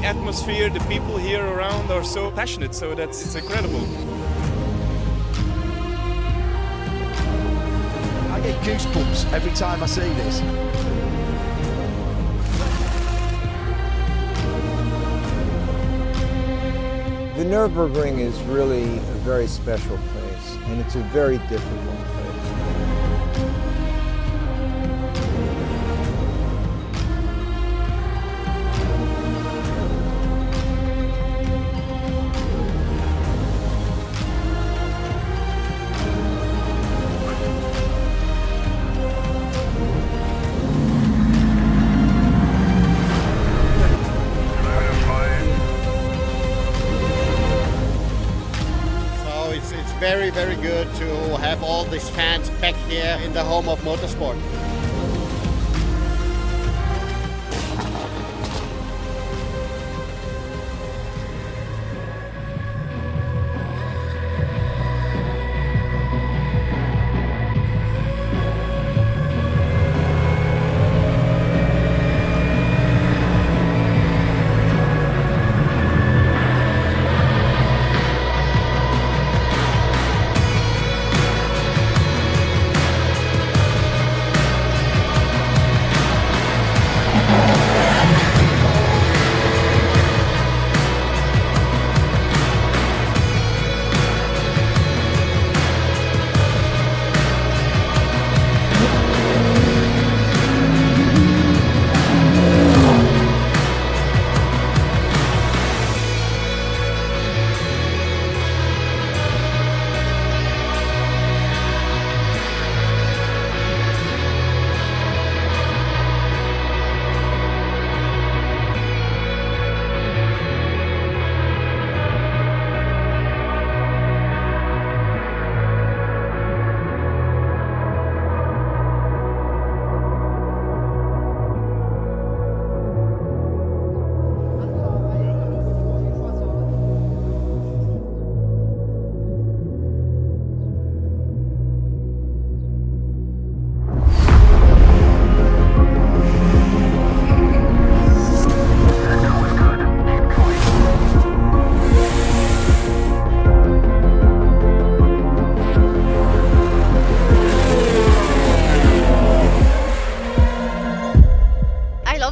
the atmosphere, the people here around are so passionate, so it's incredible. I get goosebumps every time I see this. The Nürburgring is really a very special place, and it's a very difficult place. It's very, very good to have all these fans back here in the home of motorsport.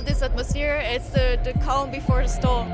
This atmosphere, it's the calm before the storm.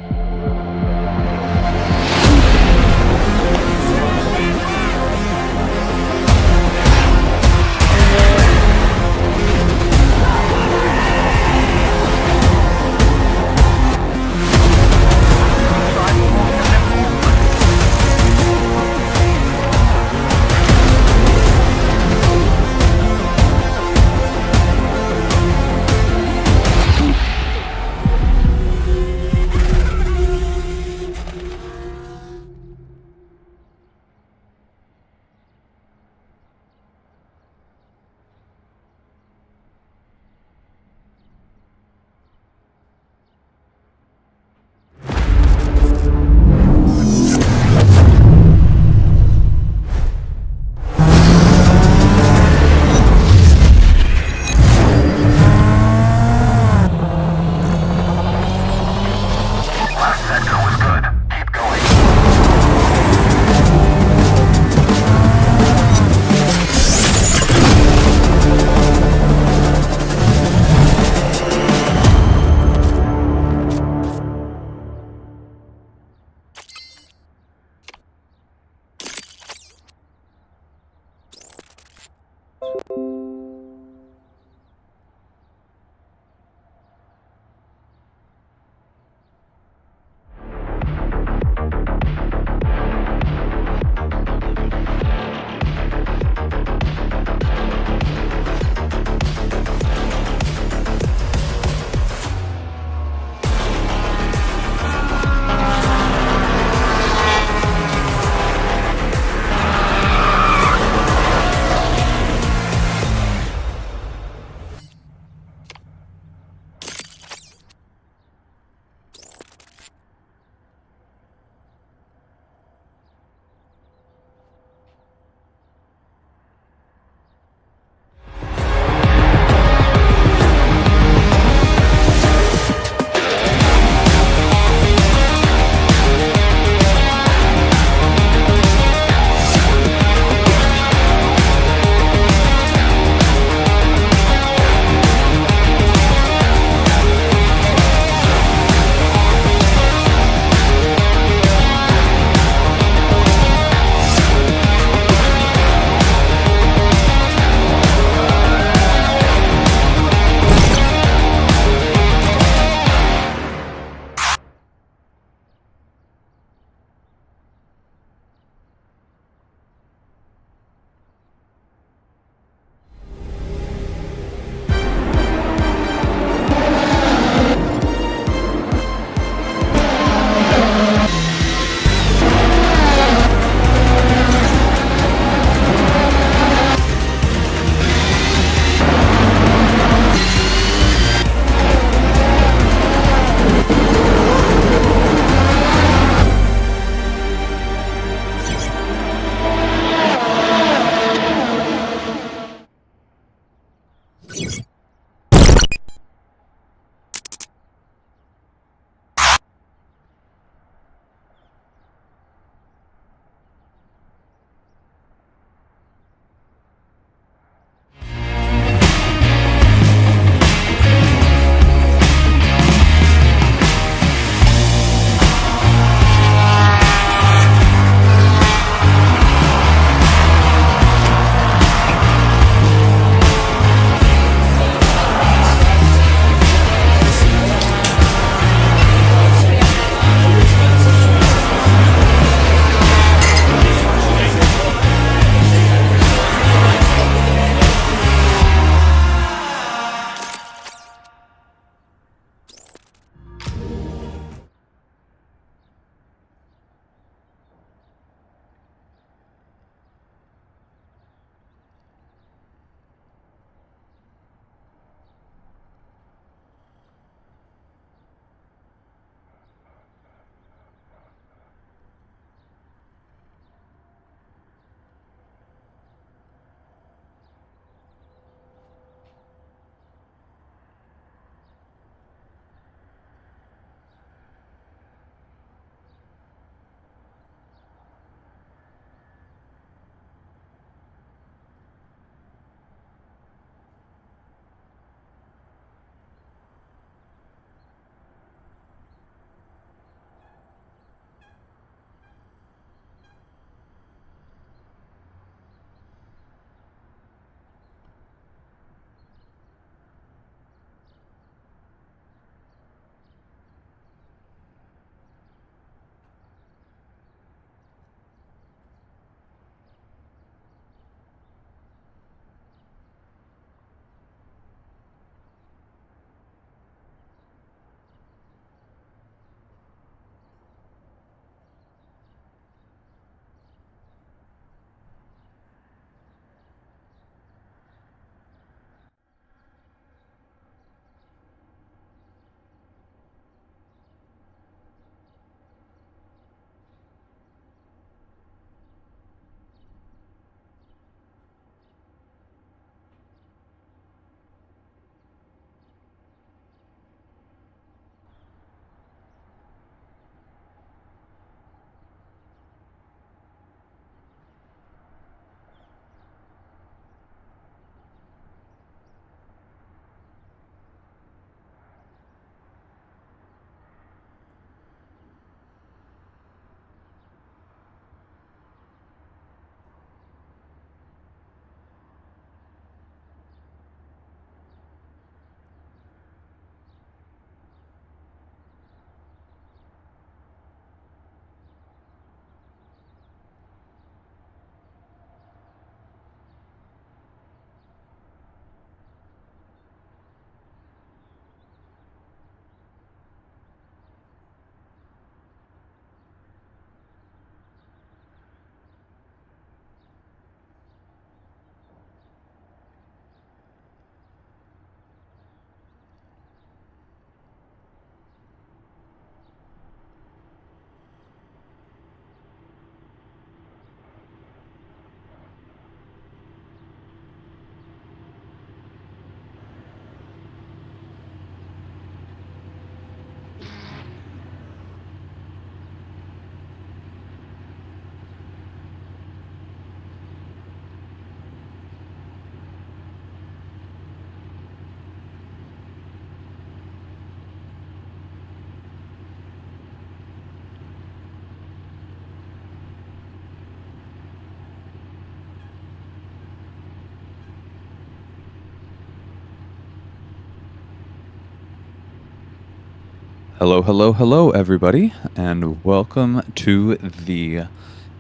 Hello, hello, hello, everybody, and welcome to the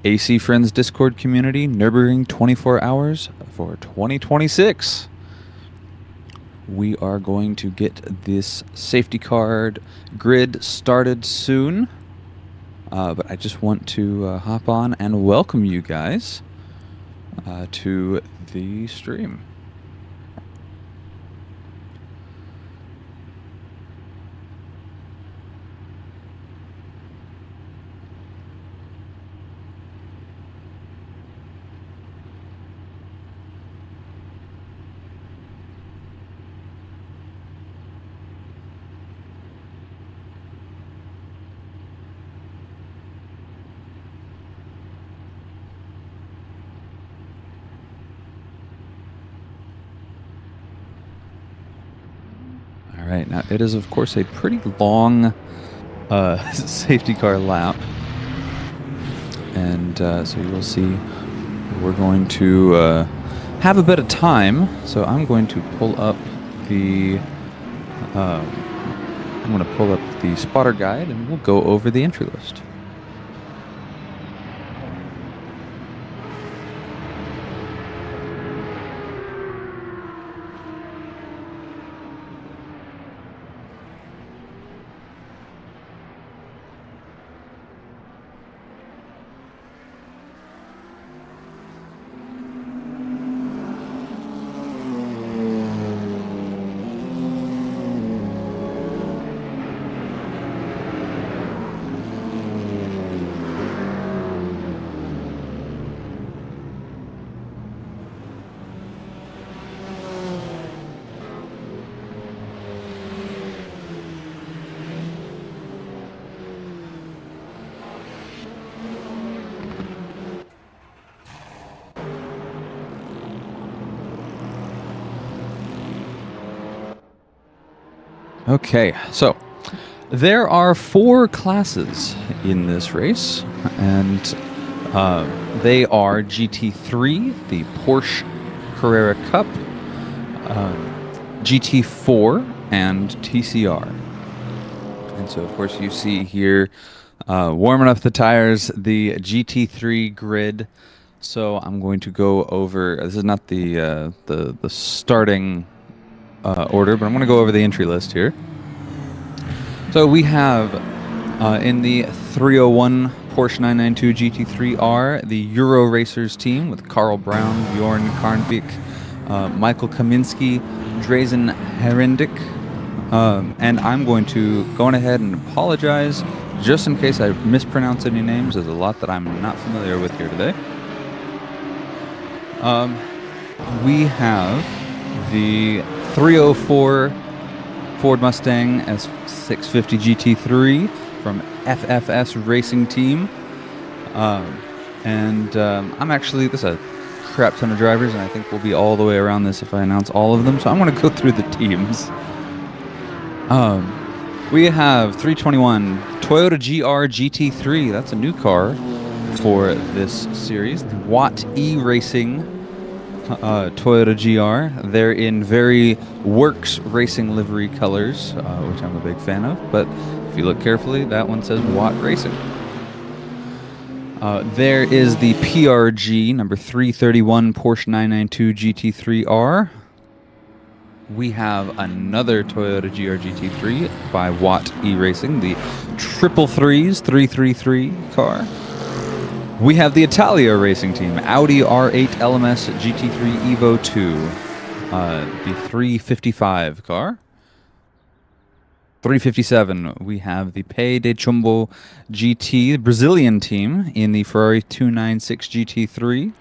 AC Friends Discord community, Nürburgring 24 Hours for 2026. We are going to get this safety card grid started soon, but I just want to hop on and welcome you guys to the stream. All right, now it is, of course, a pretty long safety car lap. And so you will see we're going to have a bit of time. So I'm going to pull up the spotter guide, and we'll go over the entry list. Okay, so there are 4 classes in this race, and they are GT3, the Porsche Carrera Cup, GT4, and TCR. And so, of course, you see here, warming up the tires, the GT3 grid. So I'm going to go over. This is not the starting order, but I'm going to go over the entry list here. So we have in the 301 Porsche 992 GT3R, the Euro Racers team with Carl Brown, Bjorn Karnvik, Michael Kaminski, Drazen Herendik, and I'm going to go on ahead and apologize just in case I mispronounce any names. There's a lot that I'm not familiar with here today. We have the 304 Ford Mustang S650 GT3 from FFS Racing Team. I'm actually, there's a crap ton of drivers, and I think we'll be all the way around this if I announce all of them. So I'm going to go through the teams. We have 321 Toyota GR GT3. That's a new car for this series. The Watt E Racing Toyota GR. They're in very Works Racing livery colors, which I'm a big fan of. But if you look carefully, that one says Watt Racing. There is the PRG number 331 Porsche 992 GT3R. We have another Toyota GR GT3 by Watt E Racing, the 333 car. We have the Italia Racing Team, Audi R8 LMS GT3 Evo 2, the 355 car. 357, we have the Pei de Chumbo GT, the Brazilian team, in the Ferrari 296 GT3.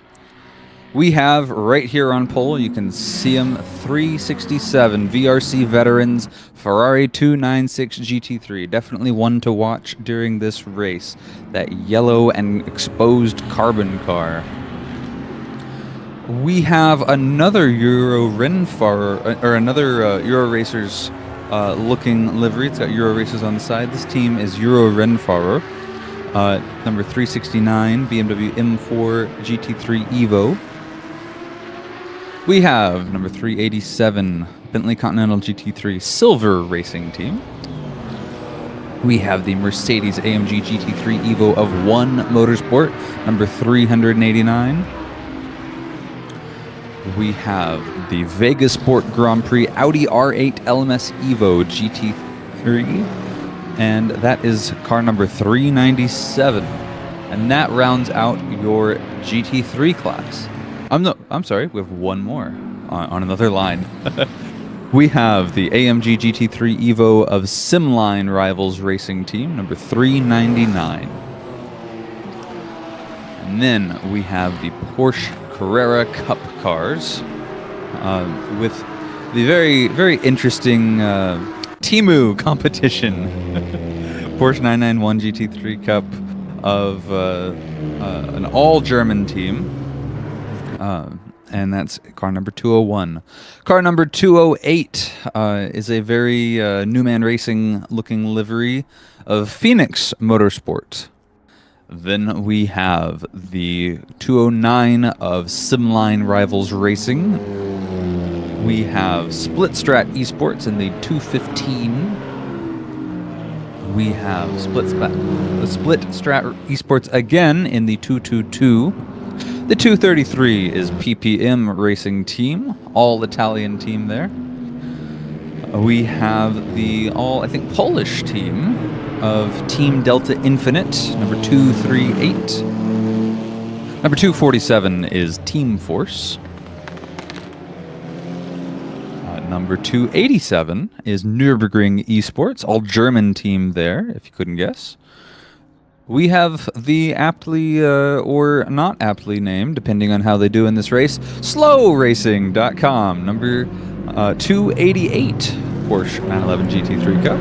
We have right here on pole, you can see them, 367 VRC Veterans Ferrari 296 GT3. Definitely one to watch during this race. That yellow and exposed carbon car. We have another Euro Rennfahrer, or another Euro Racers looking livery. It's got Euro Racers on the side. This team is Euro Rennfahrer. Number 369 BMW M4 GT3 Evo. We have number 387 Bentley Continental GT3 Silver Racing Team. We have the Mercedes AMG GT3 Evo of 1 Motorsport, number 389. We have the Vegas Sport Grand Prix Audi R8 LMS Evo GT3, and that is car number 397. And that rounds out your GT3 class. I'm sorry, we have one more on another line. We have the AMG GT3 Evo of Simline Rivals Racing Team, number 399. And then we have the Porsche Carrera Cup cars with the very, very interesting Temu competition. Porsche 991 GT3 Cup of an all-German team. and that's car number 201. Car number 208 is a very Newman Racing looking livery of Phoenix Motorsport. Then we have the 209 of Simline Rivals Racing. We have Split Strat Esports in the 215. We have Split Strat Esports again in the 222. The 233 is PPM Racing Team, all Italian team there. We have the all, I think, Polish team of Team Delta Infinite, number 238. Number 247 is Team Force. Number 287 is Nürburgring Esports, all German team there, if you couldn't guess. We have the aptly or not aptly named, depending on how they do in this race, slowracing.com, number 288 Porsche 911 GT3 Cup.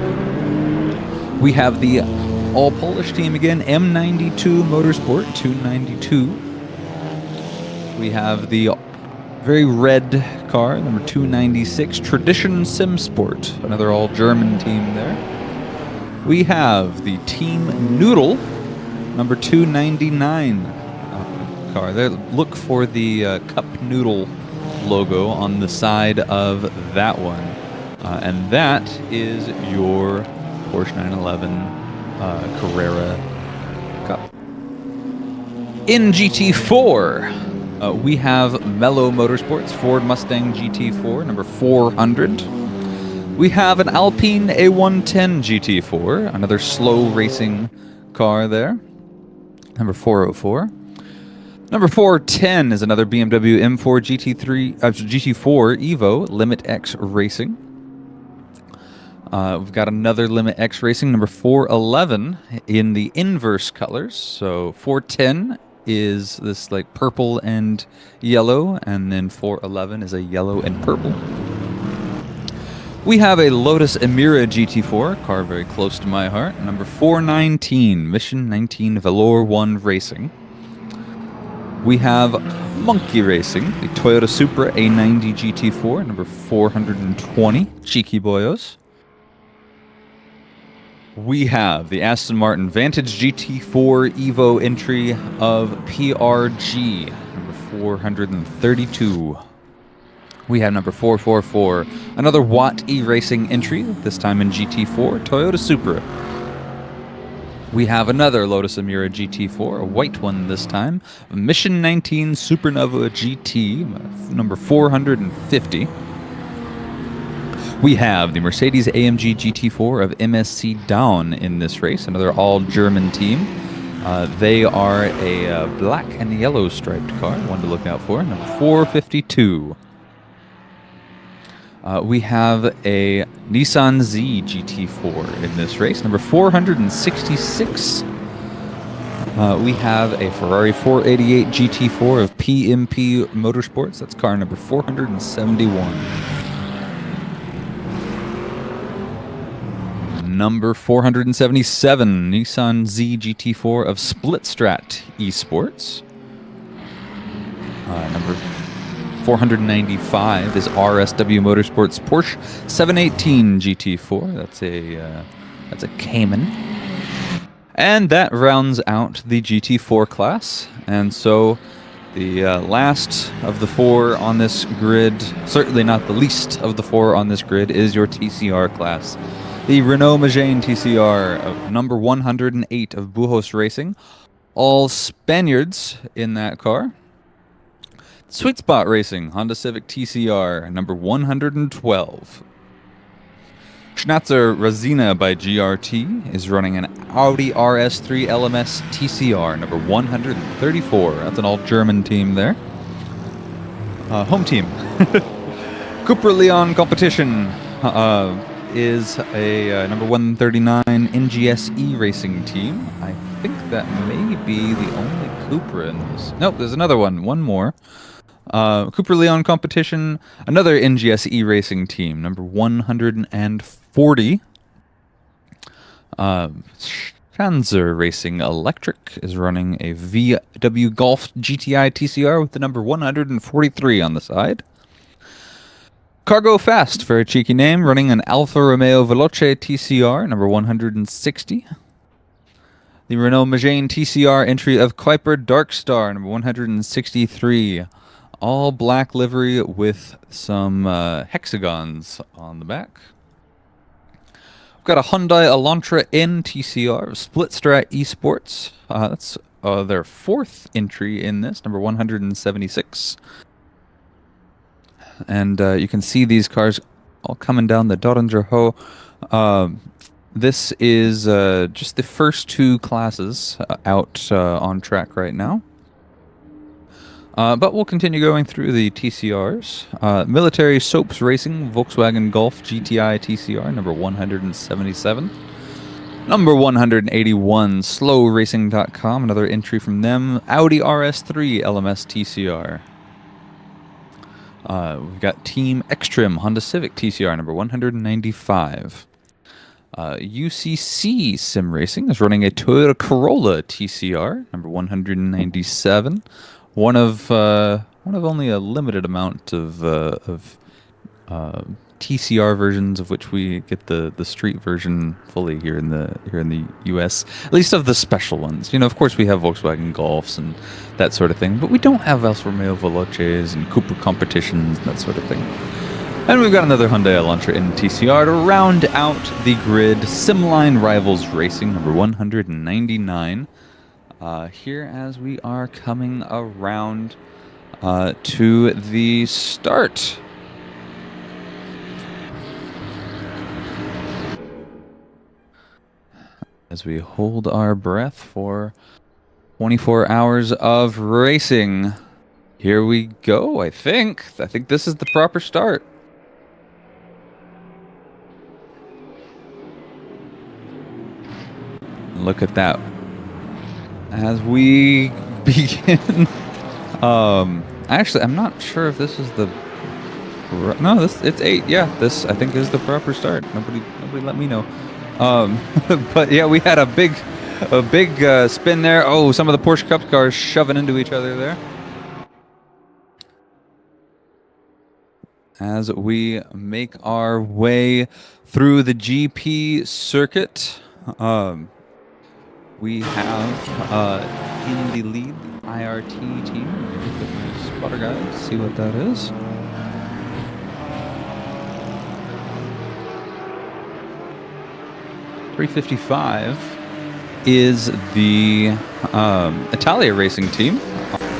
We have the all Polish team again, M92 Motorsport 292. We have the very red car, number 296, Tradition Sim Sport, another all German team there. We have the Team Noodle, number 299 car. There, look for the Cup Noodle logo on the side of that one. And that is your Porsche 911 Carrera Cup. In GT4, we have Mellow Motorsports Ford Mustang GT4, number 400. We have an Alpine A110 GT4, another slow racing car there, number 404. Number 410 is another BMW M4 GT4 Evo Limit X Racing. We've got another Limit X Racing, number 411, in the inverse colors. So 410 is this like purple and yellow, and then 411 is a yellow and purple. We have a Lotus Emira GT4, car very close to my heart, number 419, Mission 19 Velour 1 Racing. We have Monkey Racing, the Toyota Supra A90 GT4, number 420, Cheeky Boyos. We have the Aston Martin Vantage GT4 Evo entry of PRG, number 432. We have number 444, another Watt E-Racing entry, this time in GT4, Toyota Supra. We have another Lotus Emira GT4, a white one this time, Mission 19 Supernova GT, number 450. We have the Mercedes AMG GT4 of MSC Down in this race, another all-German team. They are a black and yellow striped car, one to look out for, number 452. We have a Nissan Z GT4 in this race, number 466. We have a Ferrari 488 GT4 of PMP Motorsports, that's car number 471. Number 477, Nissan Z GT4 of Split Strat Esports. Number 495 is RSW Motorsports Porsche 718 GT4. That's a Cayman. And that rounds out the GT4 class. And so the last of the four on this grid, certainly not the least of the four on this grid, is your TCR class. The Renault Megane TCR of number 108 of Buhos Racing. All Spaniards in that car. Sweet Spot Racing, Honda Civic TCR, number 112. Schnatzer Razina by GRT is running an Audi RS3 LMS TCR, number 134. That's an all-German team there. Home team. Cupra Leon Competition is a number 139 NGSE Racing team. I think that may be the only Cupra in this. Nope, there's another one. One more. Cupra Leon Competition, another NGSE Racing team, number 140. Panzer Racing Electric is running a VW Golf GTI TCR with the number 143 on the side. Cargo Fast, for a cheeky name, running an Alfa Romeo Veloce TCR, number 160. The Renault Megane TCR entry of Kuiper Darkstar, number 163. All black livery with some hexagons on the back. We've got a Hyundai Elantra N TCR, Split Strat Esports. That's their fourth entry in this, number 176. And you can see these cars all coming down the Dorngerho. This is just the first two classes out on track right now. But we'll continue going through the TCRs. Military Soaps Racing, Volkswagen Golf GTI TCR, number 177. Number 181, SlowRacing.com, another entry from them. Audi RS3 LMS TCR. We've got Team Extreme Honda Civic TCR, number 195. UCC Sim Racing is running a Toyota Corolla TCR, number 197. One of only a limited amount of TCR versions, of which we get the street version fully here in the US, at least of the special ones. You know, of course we have Volkswagen Golfs and that sort of thing, but we don't have Alfa Romeo Veloces and Cooper competitions and that sort of thing. And we've got another Hyundai Elantra in TCR to round out the grid. Simline Rivals Racing, number 199. Here as we are coming around to the start. As we hold our breath for 24 hours of racing. Here we go, I think. I think this is the proper start. Look at that. As we begin, actually, I'm not sure if this is the. No, it's 8. Yeah, this I think is the proper start. Nobody let me know. But yeah, we had a big spin there. Oh, some of the Porsche Cup cars shoving into each other there. As we make our way through the GP circuit. We have in the lead the IRT team. Put my spotter guide to see what that is. .355 is the Italia racing team.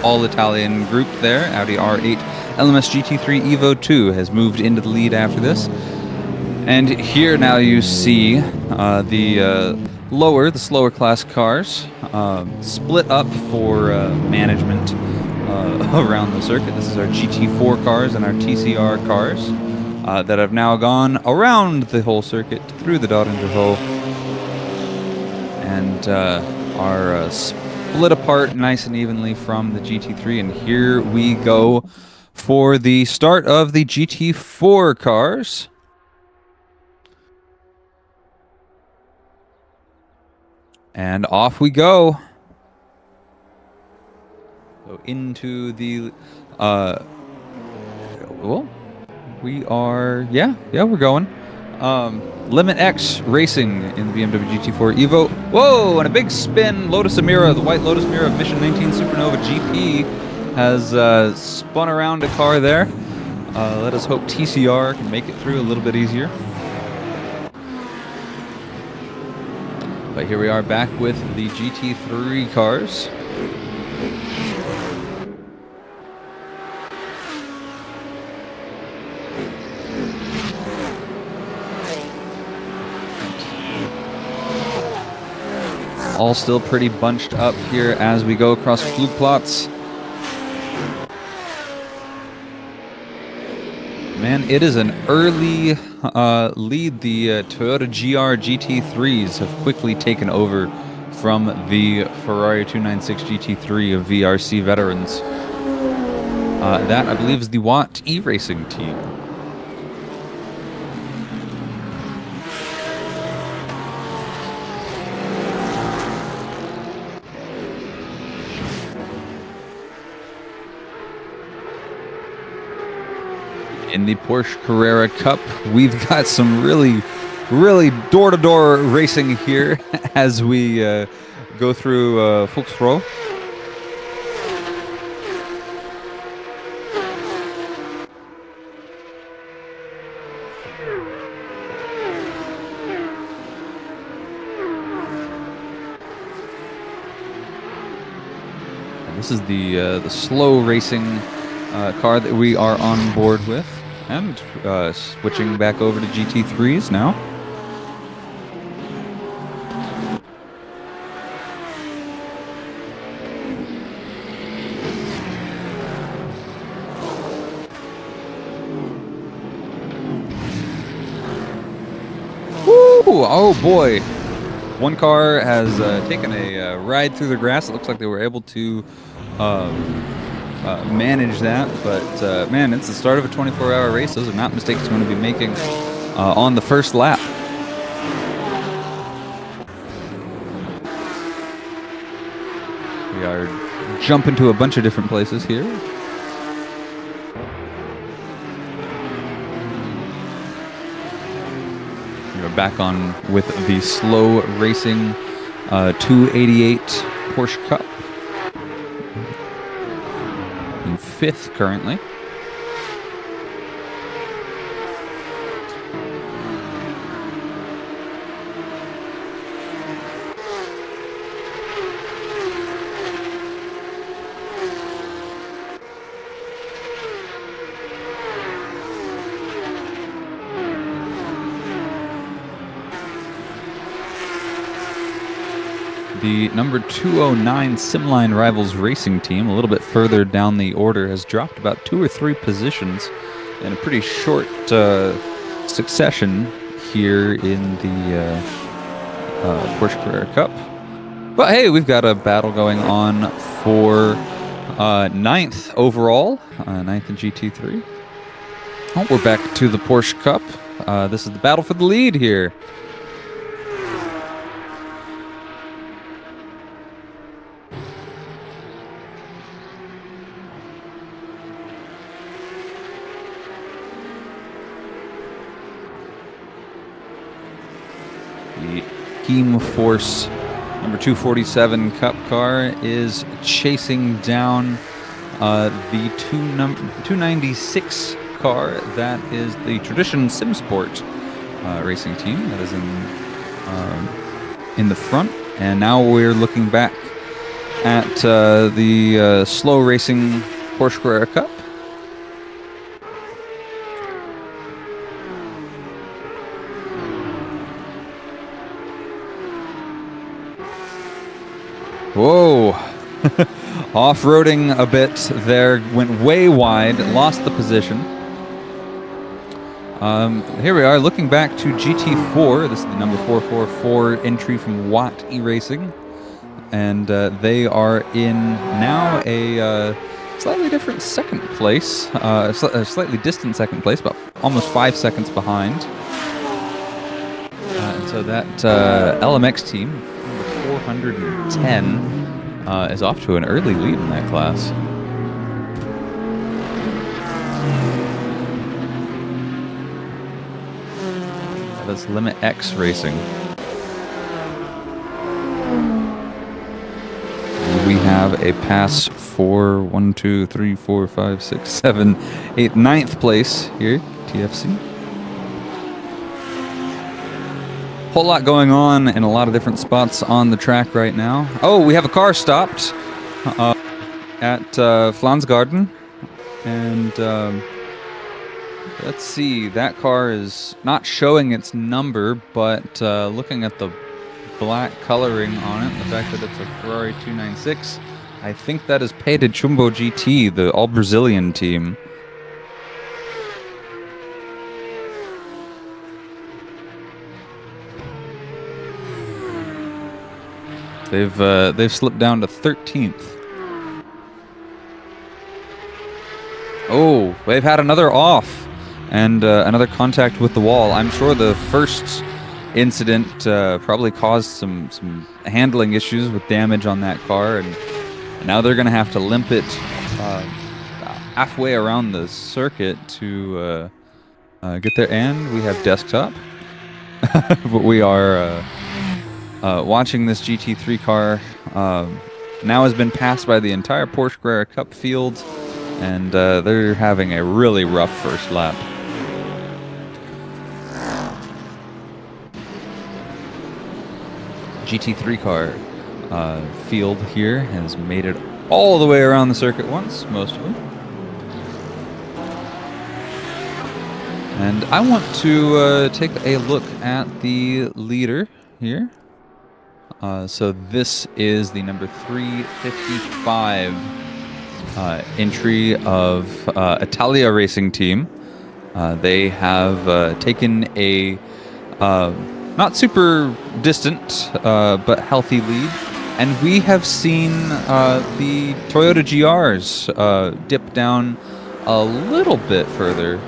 All Italian group there. Audi R8 LMS GT3 Evo 2 has moved into the lead after this. And here now you see the slower class cars split up for management around the circuit. This is our GT4 cars and our TCR cars that have now gone around the whole circuit through the Dorngerho and are split apart nice and evenly from the GT3. And here we go for the start of the GT4 cars. And off we go. So into the, well, we are, yeah, we're going. Limit X Racing in the BMW GT4 Evo. Whoa, and a big spin. Lotus Emira, the white Lotus Emira Mission 19 Supernova GP has spun around a car there. Let us hope TCR can make it through a little bit easier. But here we are back with the GT3 cars. All still pretty bunched up here as we go across Flugplatz. Man, it is an early lead. The Toyota GR GT3s have quickly taken over from the Ferrari 296 GT3 of VRC veterans. That, I believe, is the Watt E-Racing team. in the Porsche Carrera Cup. We've got some really door-to-door racing here as we go through Volkswagen. This is the slow racing car that we are on board with, and switching back over to GT3s now. Woo! Oh boy! One car has taken a ride through the grass. It looks like they were able to manage that, but man, it's the start of a 24-hour race. Those are not mistakes you want to be making on the first lap. We are jumping to a bunch of different places here. We're back on with the slow racing 288 Porsche Cup. In 5th currently. The number 209 Simline Rivals Racing Team, a little bit further down the order, has dropped about 2 or 3 positions in a pretty short succession here in the Porsche Carrera Cup. But hey, we've got a battle going on for 9th overall, 9th in GT3. Oh, we're back to the Porsche Cup. This is the battle for the lead here. The Team Force number 247 Cup car is chasing down the 296 car that is the Tradition SimSport racing team that is in the front. And now we're looking back at the slow racing Porsche Carrera Cup. Whoa, off-roading a bit there, went way wide, lost the position. Here we are looking back to GT4. This is the number 444 entry from Watt E-Racing. And they are in now a slightly different second place, a slightly distant second place, about almost 5 seconds behind. And so that LMX team, 410, is off to an early lead in that class. That's Limit X Racing. We have a pass for 1, 2, 3, 4, 5, 6, 7, 8, 9th place here, TFC. Whole lot going on in a lot of different spots on the track right now. Oh, we have a car stopped at Flansgarden, and let's see, that car is not showing its number, but looking at the black coloring on it, the fact that it's a Ferrari 296, I think that is Pated Chumbo GT, the all-Brazilian team. They've slipped down to 13th. Oh, they've had another off and another contact with the wall. I'm sure the first incident probably caused some handling issues with damage on that car, and now they're going to have to limp it halfway around the circuit to get there, and we have desktop. But we are watching this GT3 car. Now has been passed by the entire Porsche Carrera Cup field, and they're having a really rough first lap. GT3 car field here has made it all the way around the circuit once, most of them. And I want to take a look at the leader here. So this is the number 355 entry of Italia Racing Team. They have taken a not super distant but healthy lead. And we have seen the Toyota GRs dip down a little bit further.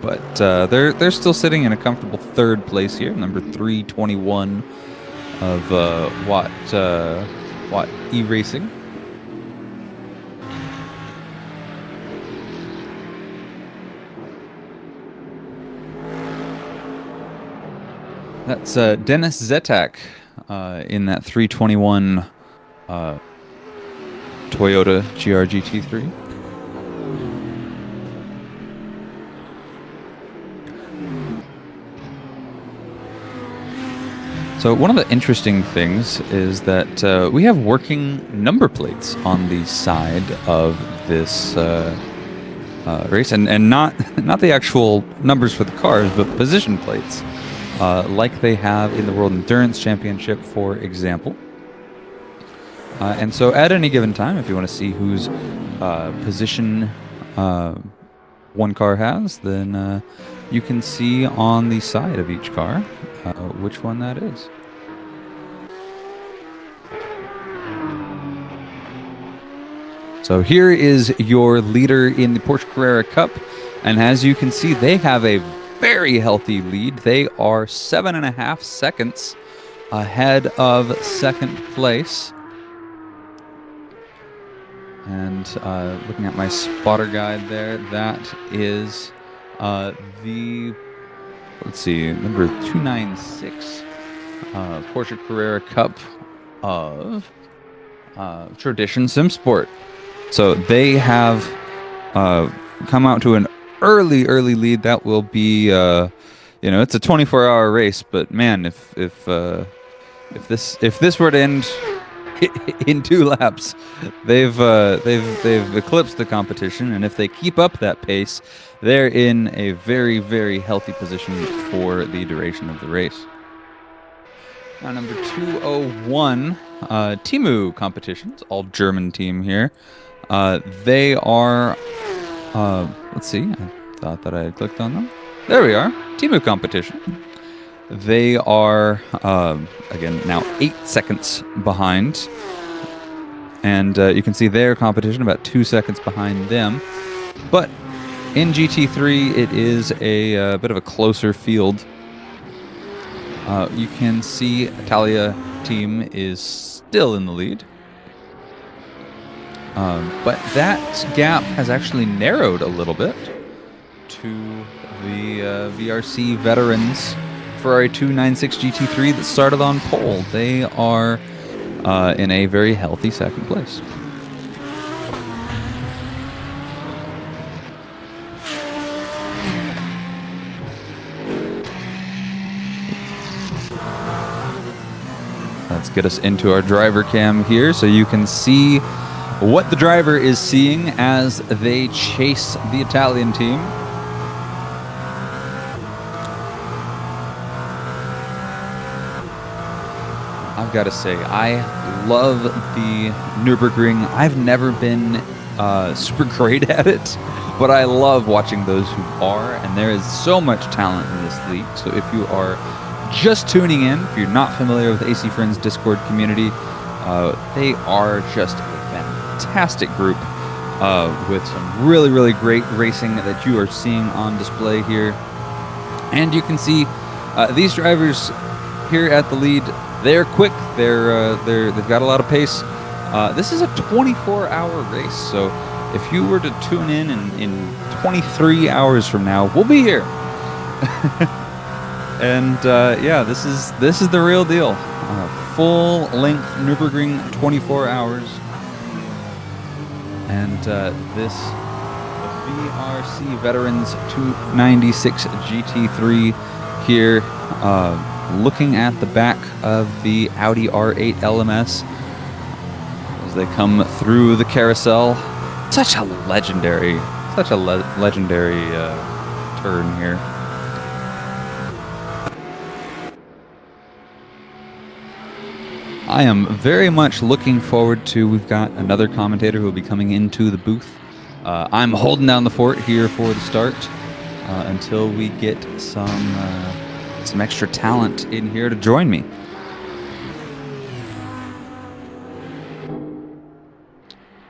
But they're still sitting in a comfortable third place here, number 321 of Watt E-Racing. That's Dennis Zetak in that 321 Toyota GR GT3. So one of the interesting things is that we have working number plates on the side of this race, and not the actual numbers for the cars, but position plates, like they have in the World Endurance Championship, for example. And so at any given time, if you want to see whose position one car has, then you can see on the side of each car which one that is. So here is your leader in the Porsche Carrera Cup, and as you can see, they have a very healthy lead. They are 7.5 seconds ahead of second place. And looking at my spotter guide there, that is the, let's see, number 296 Porsche Carrera Cup of Tradition Sim Sport. So they have come out to an early lead. That will be, it's a 24-hour race. But man, if this were to end in 2 laps, they've eclipsed the competition, and if they keep up that pace, they're in a very, very healthy position for the duration of the race. Now, number 201, Timu Competitions, all German team here. They are, let's see, I thought that I had clicked on them. There we are, Timu Competition. They are, again, now 8 seconds behind. And you can see their competition about 2 seconds behind them. But in GT3, it is a bit of a closer field. You can see Italia team is still in the lead. But that gap has actually narrowed a little bit to the VRC veterans Ferrari 296 GT3 that started on pole. They are in a very healthy second place. Let's get us into our driver cam here so you can see what the driver is seeing as they chase the Italian team. I've got to say, I love the Nürburgring. I've never been super great at it, but I love watching those who are, and there is so much talent in this league. So if you are just tuning in, if you're not familiar with the AC Friends Discord community, they are just a fantastic group with some really, really great racing that you are seeing on display here. And you can see these drivers here at the lead. They're quick. They've got a lot of pace. This is a 24-hour race, so if you were to tune in 23 hours from now, we'll be here. And yeah, this is the real deal. Full-length Nürburgring 24 hours. And this VRC Veterans 296 GT3 here, looking at the back of the Audi R8 LMS as they come through the carousel. Such a legendary turn here. I am very much looking forward to, we've got another commentator who will be coming into the booth. I'm holding down the fort here for the start until we get some extra talent in here to join me.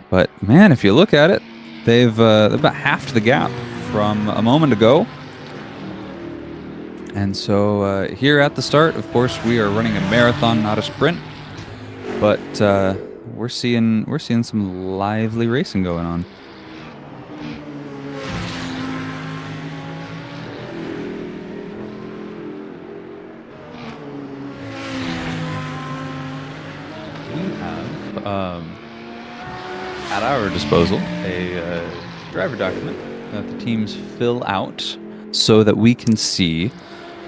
But man, if you look at it, they've about halved the gap from a moment ago. And so here at the start, of course, we are running a marathon, not a sprint. But we're seeing some lively racing going on. We have at our disposal a driver document that the teams fill out so that we can see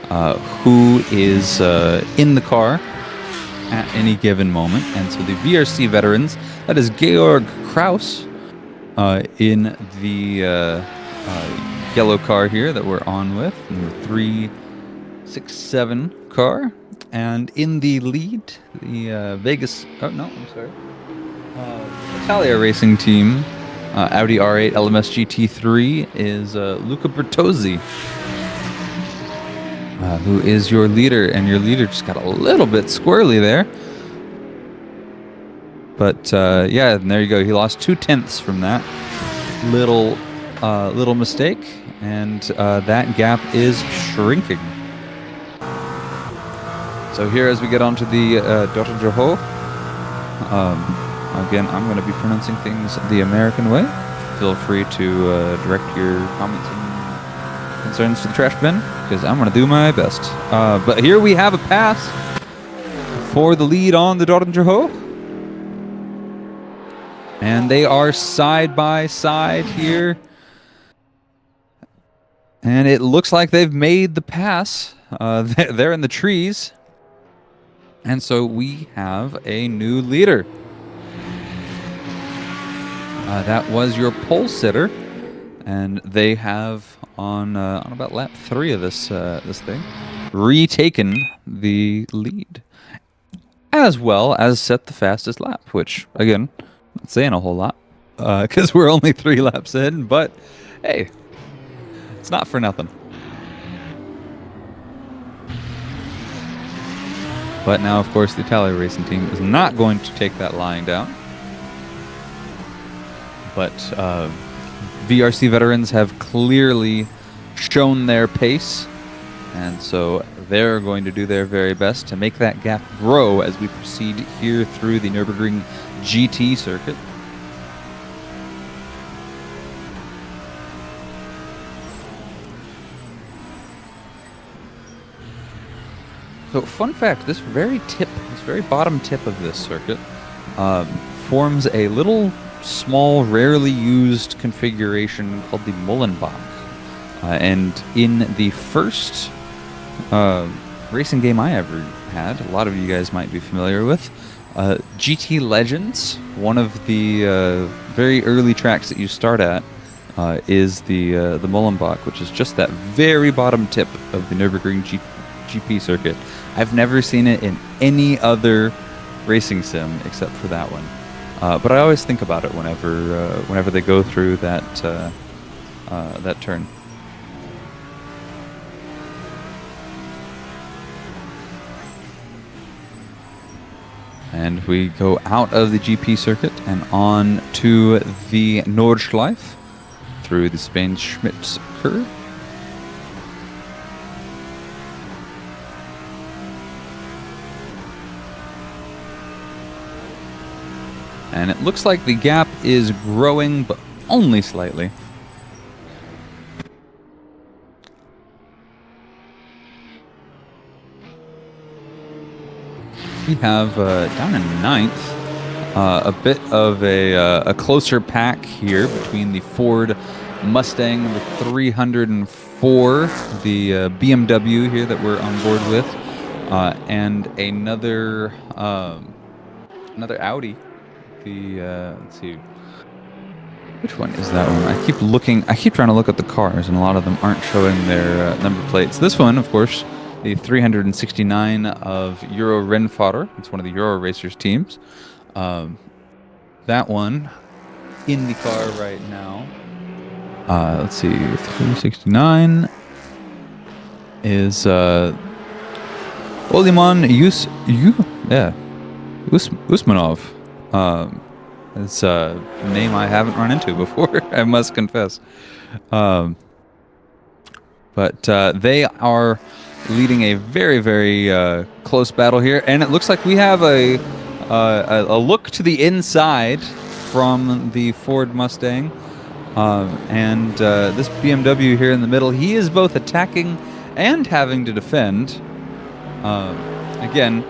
who is in the car at any given moment. And so the VRC Veterans, that is Georg Kraus in the yellow car here that we're on with, number 367 car. And in the lead, the Italia Racing Team, Audi R8 LMS GT3 is Luca Bertozzi, who is your leader, and your leader just got a little bit squirrely there. But yeah, and there you go. He lost 0.2 from that little mistake, and that gap is shrinking. So here, as we get onto the Dotterjoho, again, I'm going to be pronouncing things the American way. Feel free to direct your comments and concerns to the trash bin, because I'm going to do my best. But here we have a pass for the lead on the Dotterjoho. And they are side by side here. And it looks like they've made the pass. They're in the trees. And so we have a new leader. That was your pole sitter. And they have, on about lap 3 of this thing, retaken the lead. As well as set the fastest lap, which, again, not saying a whole lot, because we're only 3 laps in, but hey, it's not for nothing. But now, of course, the Italia Racing Team is not going to take that lying down. But VRC Veterans have clearly shown their pace, and so they're going to do their very best to make that gap grow as we proceed here through the Nürburgring GT circuit. So, fun fact, this very bottom tip of this circuit forms a little small, rarely used configuration called the Mullenbach. And in the first racing game I ever had, a lot of you guys might be familiar with, GT Legends, one of the very early tracks that you start at, is the Mullenbach, which is just that very bottom tip of the Nürburgring GP circuit. I've never seen it in any other racing sim except for that one. But I always think about it whenever they go through that turn. And we go out of the GP circuit and on to the Nordschleife through the Spain-Schmitz curve. And it looks like the gap is growing, but only slightly. We have down in 9th a bit of a closer pack here between the Ford Mustang number 304, the BMW here that we're on board with, and another Audi. The let's see, which one is that one? I keep trying to look at the cars, and a lot of them aren't showing their number plates. This one, of course, the 369 of Euro Rennfahrer. It's one of the Euro Racers teams. That one in the car right now. Let's see, 369 is Oliman Usmanov. It's a name I haven't run into before, I must confess. But they are leading a very, very close battle here, and it looks like we have a look to the inside from the Ford Mustang, and this BMW here in the middle. He is both attacking and having to defend. Again,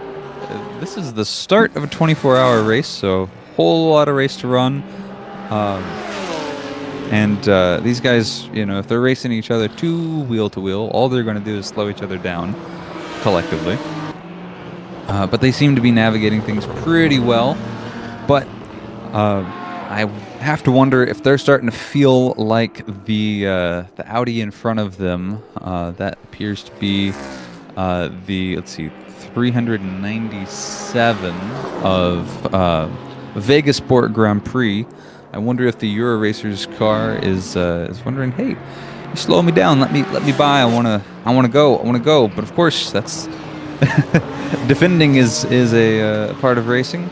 this is the start of a 24-hour race, so whole lot of race to run. And these guys, you know, if they're racing each other wheel to wheel, all they're going to do is slow each other down collectively. But they seem to be navigating things pretty well. But I have to wonder if they're starting to feel like the Audi in front of them. That appears to be the, let's see, 397 of Vegas Sport Grand Prix. I wonder if the Euro Racers car is wondering, hey, you slow me down, let me by. I wanna go. But of course, that's defending is a part of racing.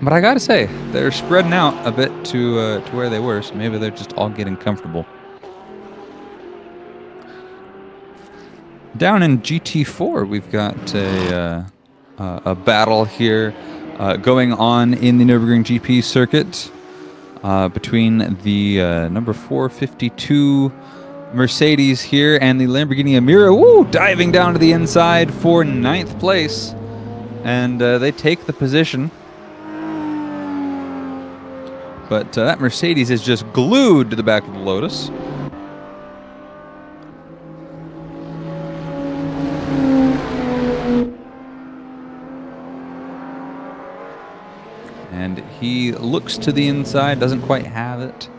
But I gotta say, they're spreading out a bit to where they were, so maybe they're just all getting comfortable. Down in GT4, we've got a battle here going on in the Nürburgring GP circuit between the number 452 Mercedes here and the Lamborghini Amira. Woo! Diving down to the inside for 9th place, and they take the position. But that Mercedes is just glued to the back of the Lotus. And he looks to the inside, doesn't quite have it.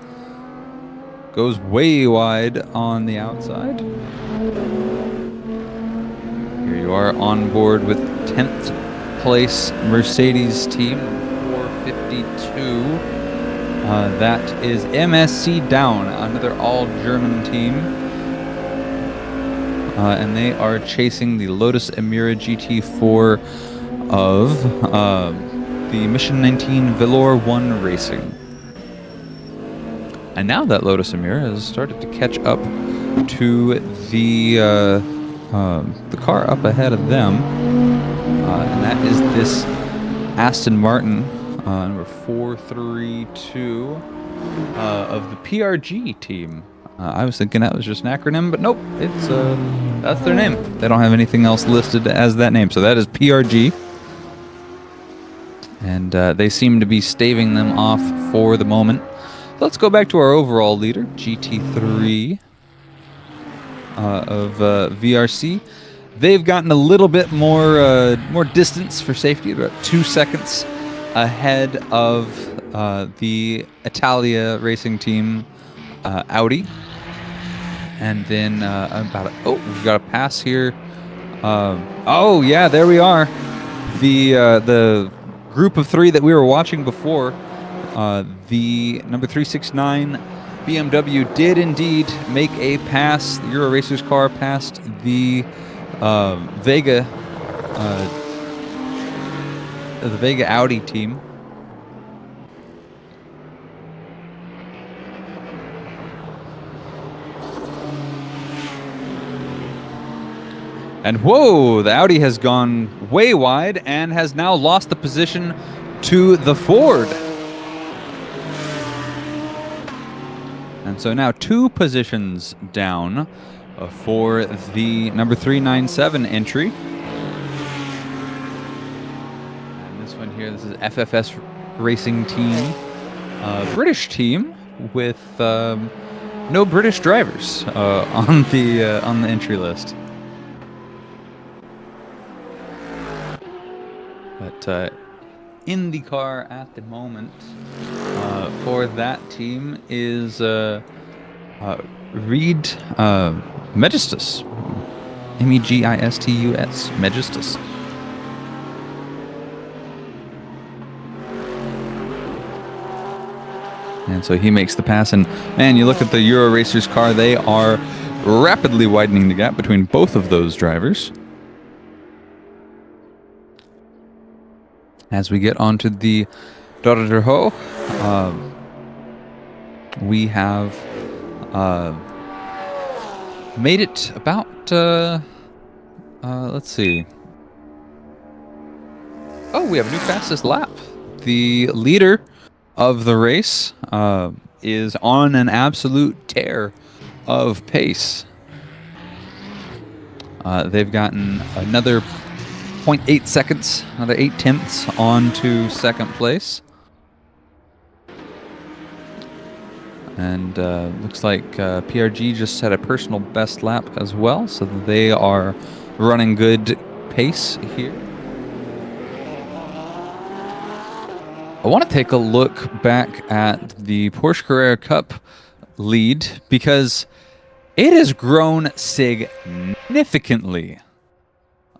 Goes way wide on the outside. Here you are on board with 10th place Mercedes team, 452. That is MSC Down, another all-German team. And they are chasing the Lotus Emira GT4 of the Mission 19 Velour 1 Racing. And now that Lotus Emira has started to catch up to the car up ahead of them. And that is this Aston Martin, number 432 of the PRG team. I was thinking that was just an acronym, but nope, it's that's their name. They don't have anything else listed as that name, so that is PRG. And they seem to be staving them off for the moment. Let's go back to our overall leader, GT3 of VRC. They've gotten a little bit more distance for safety, about 2 seconds ahead of the Italia racing team, Audi. And then we've got a pass here. Oh yeah, there we are. The group of three that we were watching before, the number 369 BMW did indeed make a pass. The Euro Racers car passed the Vega Audi team. And whoa, the Audi has gone way wide and has now lost the position to the Ford. So now 2 positions down for the number 397 entry. And this one here, this is FFS Racing Team, British team with no British drivers on the entry list. But in the car at the moment for that team is Reed Megistus. Megistus. Megistus. And so he makes the pass. And man, you look at the Euro Racers car, they are rapidly widening the gap between both of those drivers. As we get onto the Dorderho, we have made it about, let's see. Oh, we have a new fastest lap. The leader of the race is on an absolute tear of pace. They've gotten another 0.8 seconds, another 0.8 on to second place. And looks like PRG just set a personal best lap as well, so they are running good pace here. I want to take a look back at the Porsche Carrera Cup lead because it has grown significantly.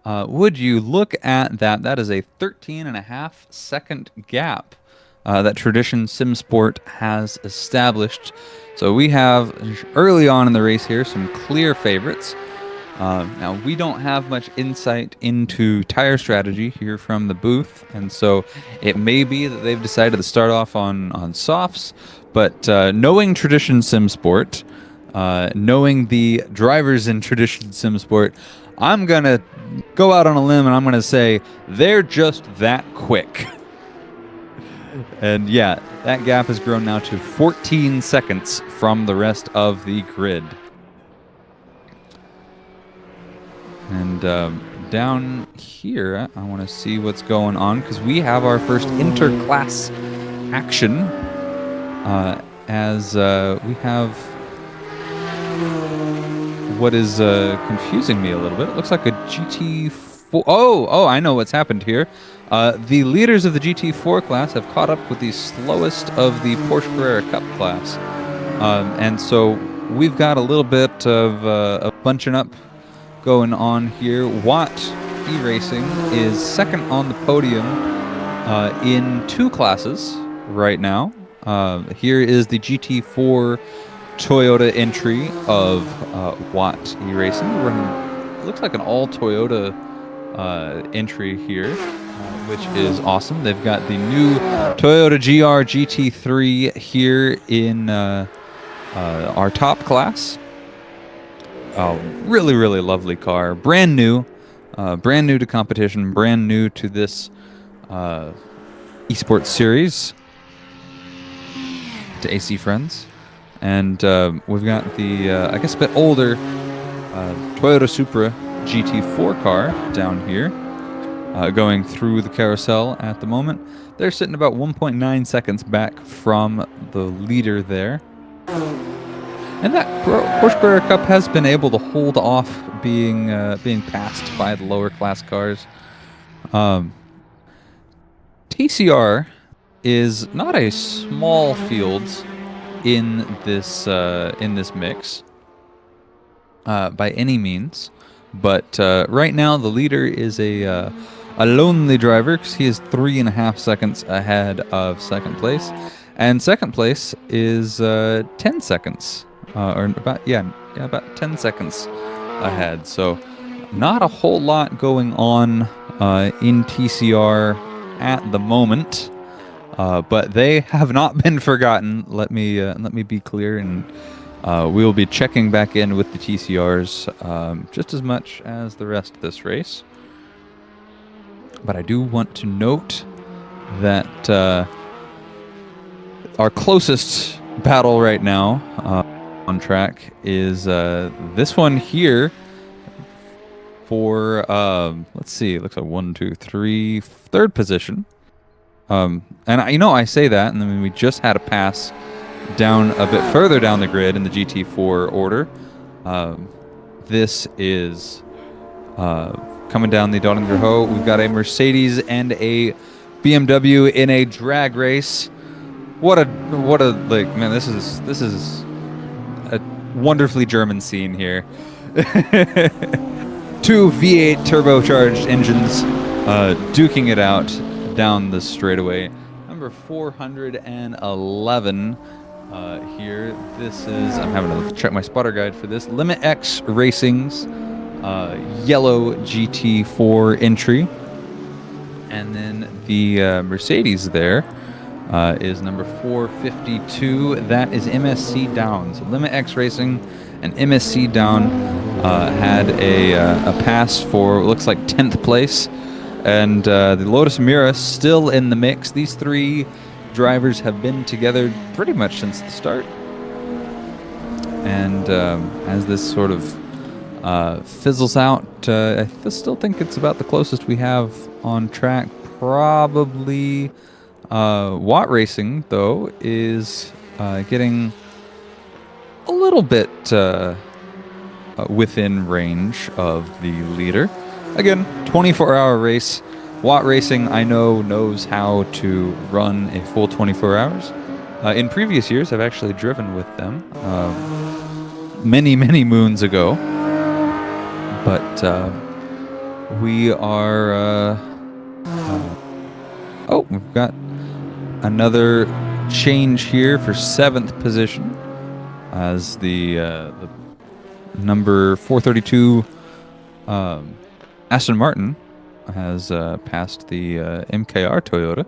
Would you look at that? That is a 13.5 second gap that Tradition SimSport has established. So we have, early on in the race here, some clear favorites. Now, we don't have much insight into tire strategy here from the booth, and so it may be that they've decided to start off on softs, but knowing Tradition SimSport, knowing the drivers in Tradition SimSport, I'm going to go out on a limb and I'm going to say they're just that quick. And yeah, that gap has grown now to 14 seconds from the rest of the grid. And down here, I want to see what's going on because we have our first interclass action as we have what is confusing me a little bit. It looks like a GT4. Oh, I know what's happened here. The leaders of the GT4 class have caught up with the slowest of the Porsche Carrera Cup class. And so we've got a little bit of bunching up going on here. Watt E-Racing is second on the podium in 2 classes right now. Here is the GT4 Toyota entry of Watt E-Racing. Running, looks like an all Toyota entry here, which is awesome. They've got the new Toyota GR GT3 here in our top class. Really, really lovely car. Brand new to competition, brand new to this esports series, to AC Friends. And we've got the, I guess, a bit older Toyota Supra GT4 car down here going through the carousel at the moment. They're sitting about 1.9 seconds back from the leader there. And that Porsche Carrera Cup has been able to hold off being passed by the lower class cars. TCR is not a small field in this mix by any means, but right now the leader is a lonely driver because he is 3.5 seconds ahead of second place, and second place is 10 seconds. Or about 10 seconds ahead. So not a whole lot going on in TCR at the moment, but they have not been forgotten. Let me be clear, and we will be checking back in with the TCRs just as much as the rest of this race. But I do want to note that our closest battle right now on track is this one here for let's see, it looks like 1, 2, 3, third position. And I say that, and then we just had a pass down a bit further down the grid in the GT4 order. This is coming down the Donninger We've got a Mercedes and a BMW in a drag race. What a man, this is a wonderfully German scene here. Two V8 turbocharged engines duking it out down the straightaway. Number 411 here. This is, I'm having to check my spotter guide for this, Limit X Racing's yellow GT4 entry. And then the Mercedes there is number 452. That is MSC Down. So Limit X Racing and MSC Down had a pass for, looks like 10th place. And the Lotus Emira still in the mix. These three drivers have been together pretty much since the start. And as this sort of fizzles out, I still think it's about the closest we have on track. Probably Watt Racing, though, is getting a little bit within range of the leader. Again, 24-hour race. Watt Racing, I know, knows how to run a full 24 hours. In previous years, I've actually driven with them many, many moons ago. But we are... oh, we've got another change here for 7th position as the number 432 Aston Martin has passed the MKR Toyota.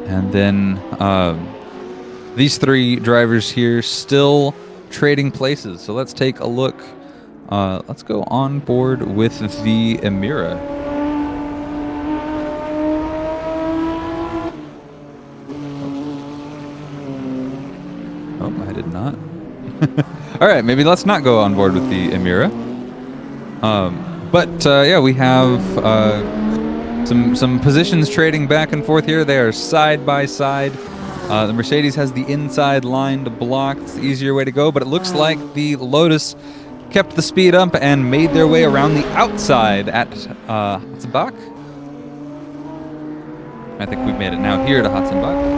And then these three drivers here still trading places. So let's take a look. Let's go on board with the Emira. Oh, I did not. All right, maybe let's not go on board with the Emira. But yeah, we have some positions trading back and forth here. They are side by side. The Mercedes has the inside line to block. It's the easier way to go, but it looks like the Lotus kept the speed up and made their way around the outside at Hatzenbach. I think we've made it now here to Hatzenbach.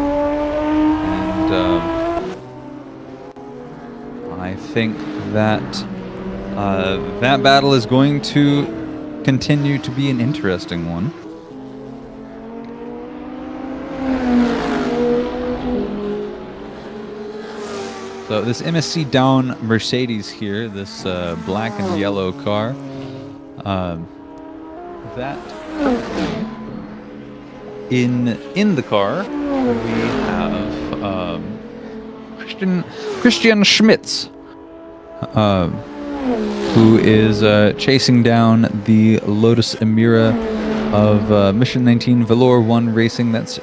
And I think that that battle is going to continue to be an interesting one. So this MSC Down Mercedes here, this black and yellow car, that in the car we have Christian Schmitz, who is chasing down the Lotus Emira of Mission 19 Velour 1 Racing. That's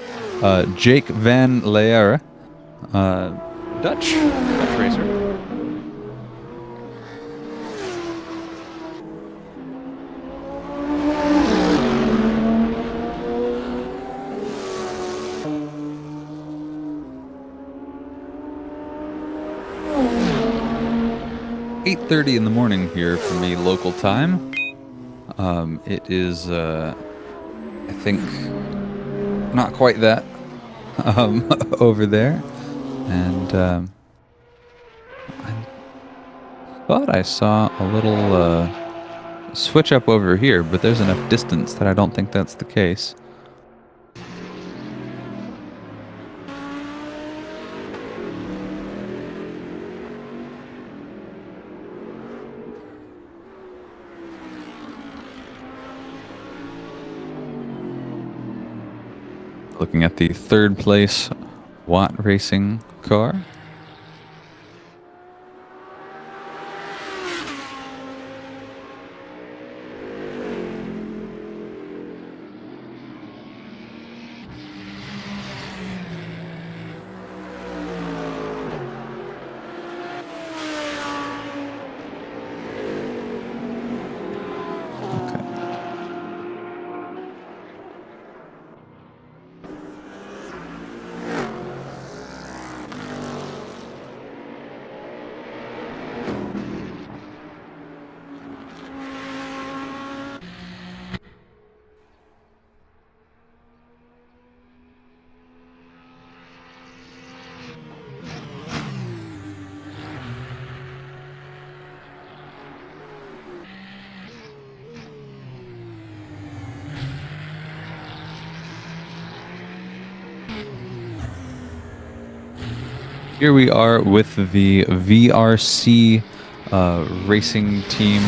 Jake Van Leer, Dutch racer. .30 in the morning here for me, local time. It is, I think, not quite that over there. And I thought I saw a little switch up over here, but there's enough distance that I don't think that's the case. Looking at the third place Watt Racing car. Here we are with the VRC racing team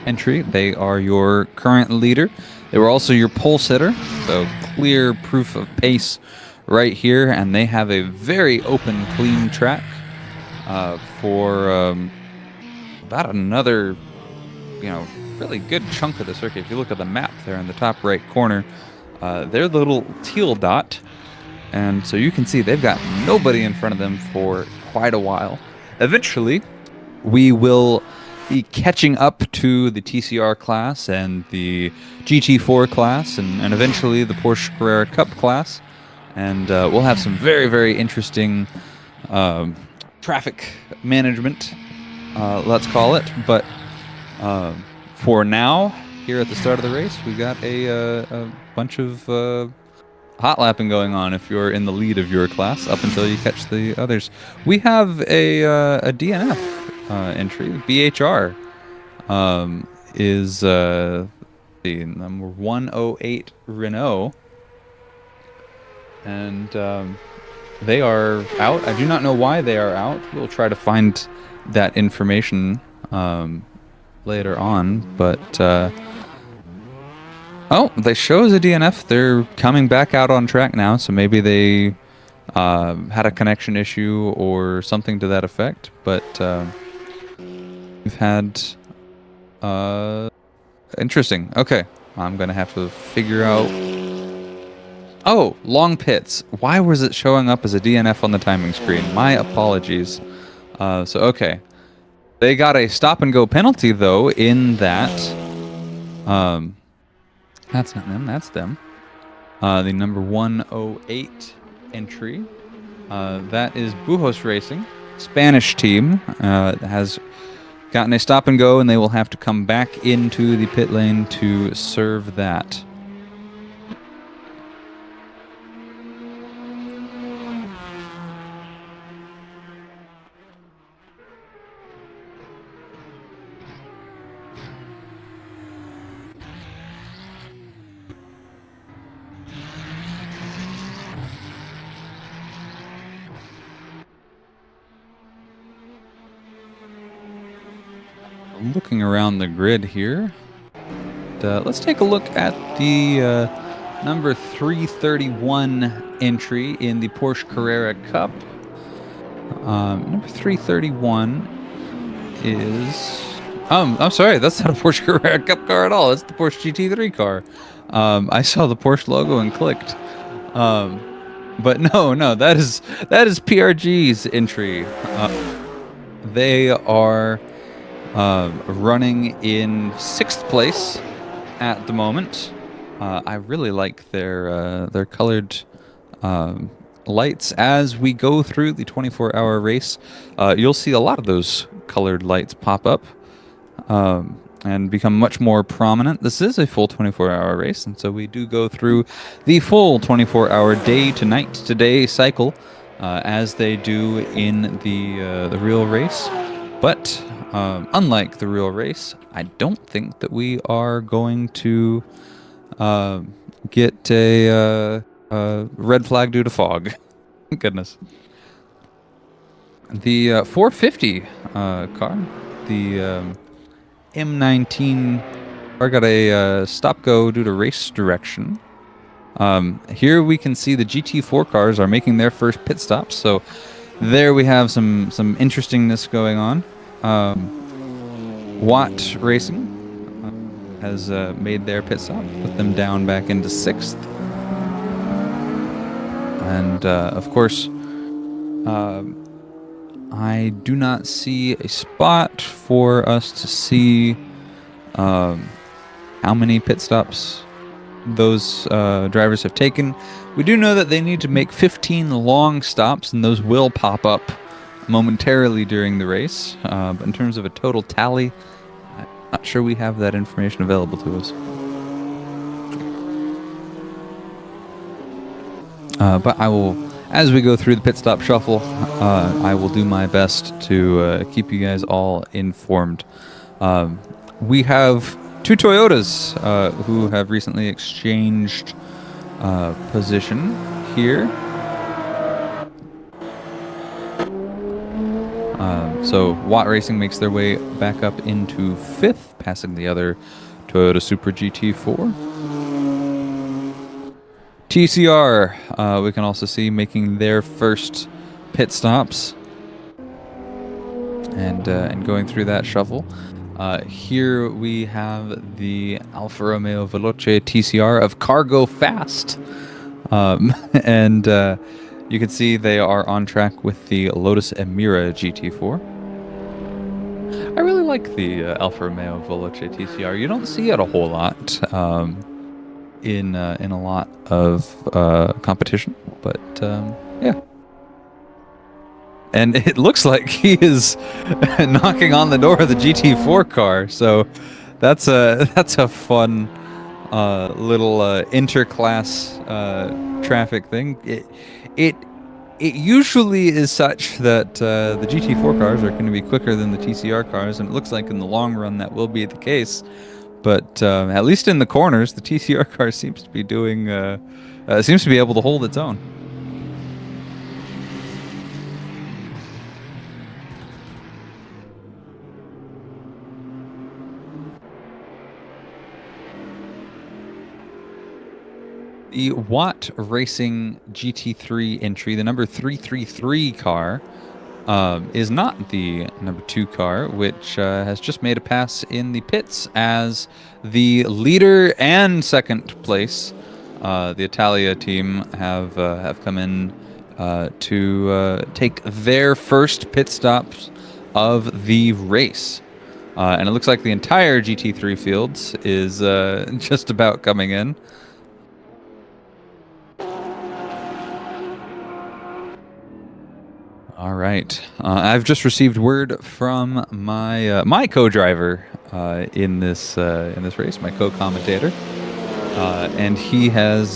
entry. They are your current leader. They were also your pole sitter, so clear proof of pace right here. And they have a very open, clean track for about another, really good chunk of the circuit. If you look at the map there in the top right corner, they're the little teal dot. And so you can see they've got nobody in front of them for quite a while. Eventually, we will be catching up to the TCR class and the GT4 class and eventually the Porsche Carrera Cup class. And we'll have some very, very interesting traffic management, let's call it. But for now, here at the start of the race, we got a bunch of hot lapping going on if you're in the lead of your class up until you catch the others. We have a DNF entry. BHR is the number 108 Renault, and they are out. I do not know why they are out. We'll try to find that information later on, but oh, they show as a DNF. They're coming back out on track now, so maybe they had a connection issue or something to that effect. But we've had interesting. Okay, I'm gonna have to figure out. Oh, long pits. Why was it showing up as a DNF on the timing screen? My apologies. So okay, they got a stop and go penalty though. In that. That's not them, that's them. The number 108 entry. That is Bujos Racing. Spanish team has gotten a stop and go, and they will have to come back into the pit lane to serve that. Looking around the grid here, let's take a look at the number 331 entry in the Porsche Carrera Cup. Number 331 is... I'm sorry, that's not a Porsche Carrera Cup car at all. It's the Porsche GT3 car. I saw the Porsche logo and clicked. But no, that is PRG's entry. They are running in 6th place at the moment. I really like their colored lights as we go through the 24-hour race. You'll see a lot of those colored lights pop up and become much more prominent. This is a full 24-hour race, and so we do go through the full 24-hour day to night to day cycle as they do in the real race. But unlike the real race, I don't think that we are going to get a red flag due to fog. Goodness. The 450 car, the M19 car, got a stop-go due to race direction. Here we can see the GT4 cars are making their first pit stops, so there we have some interestingness going on. Watt Racing has made their pit stop, put them down back into 6th. And of course, I do not see a spot for us to see how many pit stops those drivers have taken. We do know that they need to make 15 long stops, and those will pop up momentarily during the race. But in terms of a total tally, I'm not sure we have that information available to us. But I will, as we go through the pit stop shuffle, I will do my best to keep you guys all informed. We have two Toyotas who have recently exchanged position here. So Watt Racing makes their way back up into 5th, passing the other Toyota Supra GT4. TCR, we can also see making their first pit stops and going through that shuffle. Here we have the Alfa Romeo Veloce TCR of Cargo Fast. And you can see they are on track with the Lotus Emira GT4. I really like the Alfa Romeo Veloce TCR. You don't see it a whole lot in a lot of competition, but yeah. And it looks like he is knocking on the door of the GT4 car, so that's a fun little interclass traffic thing. It usually is such that the GT4 cars are going to be quicker than the TCR cars, and it looks like in the long run that will be the case. But at least in the corners, the TCR car seems to be doing seems to be able to hold its own. The Watt Racing GT3 entry, the number 333 car, is not the number 2 car, which has just made a pass in the pits as the leader and second place. The Italia team have come in to take their first pit stops of the race. And it looks like the entire GT3 fields is just about coming in. All right. I've just received word from my my co-driver in this race, my co-commentator, and he has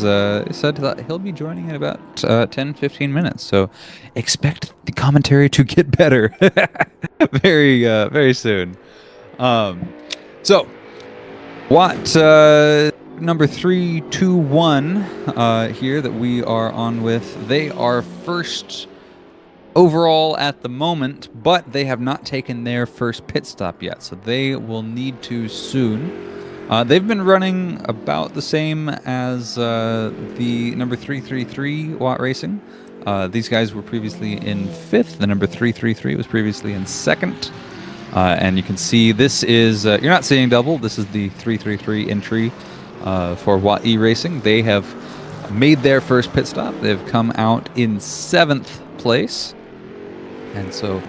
said that he'll be joining in about 10-15 minutes. So expect the commentary to get better very soon. So Watt number 321 here that we are on with, they are first overall at the moment, but they have not taken their first pit stop yet, so they will need to soon. They've been running about the same as the number 333 Watt Racing. These guys were previously in 5th. The number 333 was previously in 2nd. And you can see this is, you're not seeing double, this is the 333 entry for Watt E Racing. They have made their first pit stop. They've come out in 7th place. And so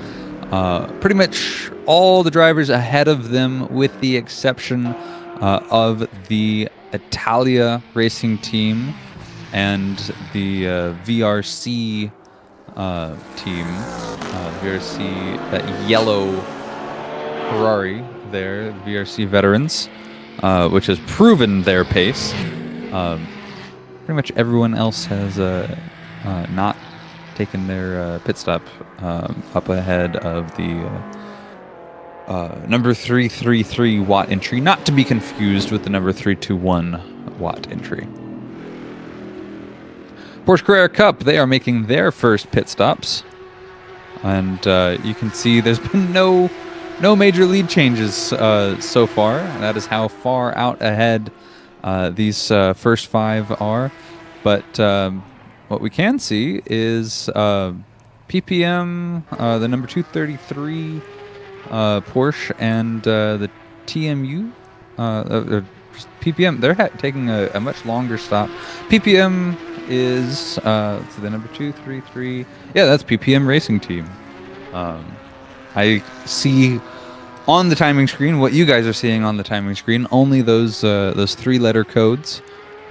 pretty much all the drivers ahead of them, with the exception of the Italia racing team and the VRC team. VRC, that yellow Ferrari there, VRC veterans, which has proven their pace. Pretty much everyone else has not taken their pit stop up ahead of the number 333 Watt entry, not to be confused with the number 321 Watt entry. Porsche Carrera Cup, they are making their first pit stops, and you can see there's been no major lead changes so far. That is how far out ahead these first 5 are, but what we can see is PPM, the number 233 Porsche, and the TMU, PPM, they're taking a much longer stop. PPM is the number 233. Yeah, that's PPM Racing Team. I see on the timing screen what you guys are seeing on the timing screen, only those 3-letter codes.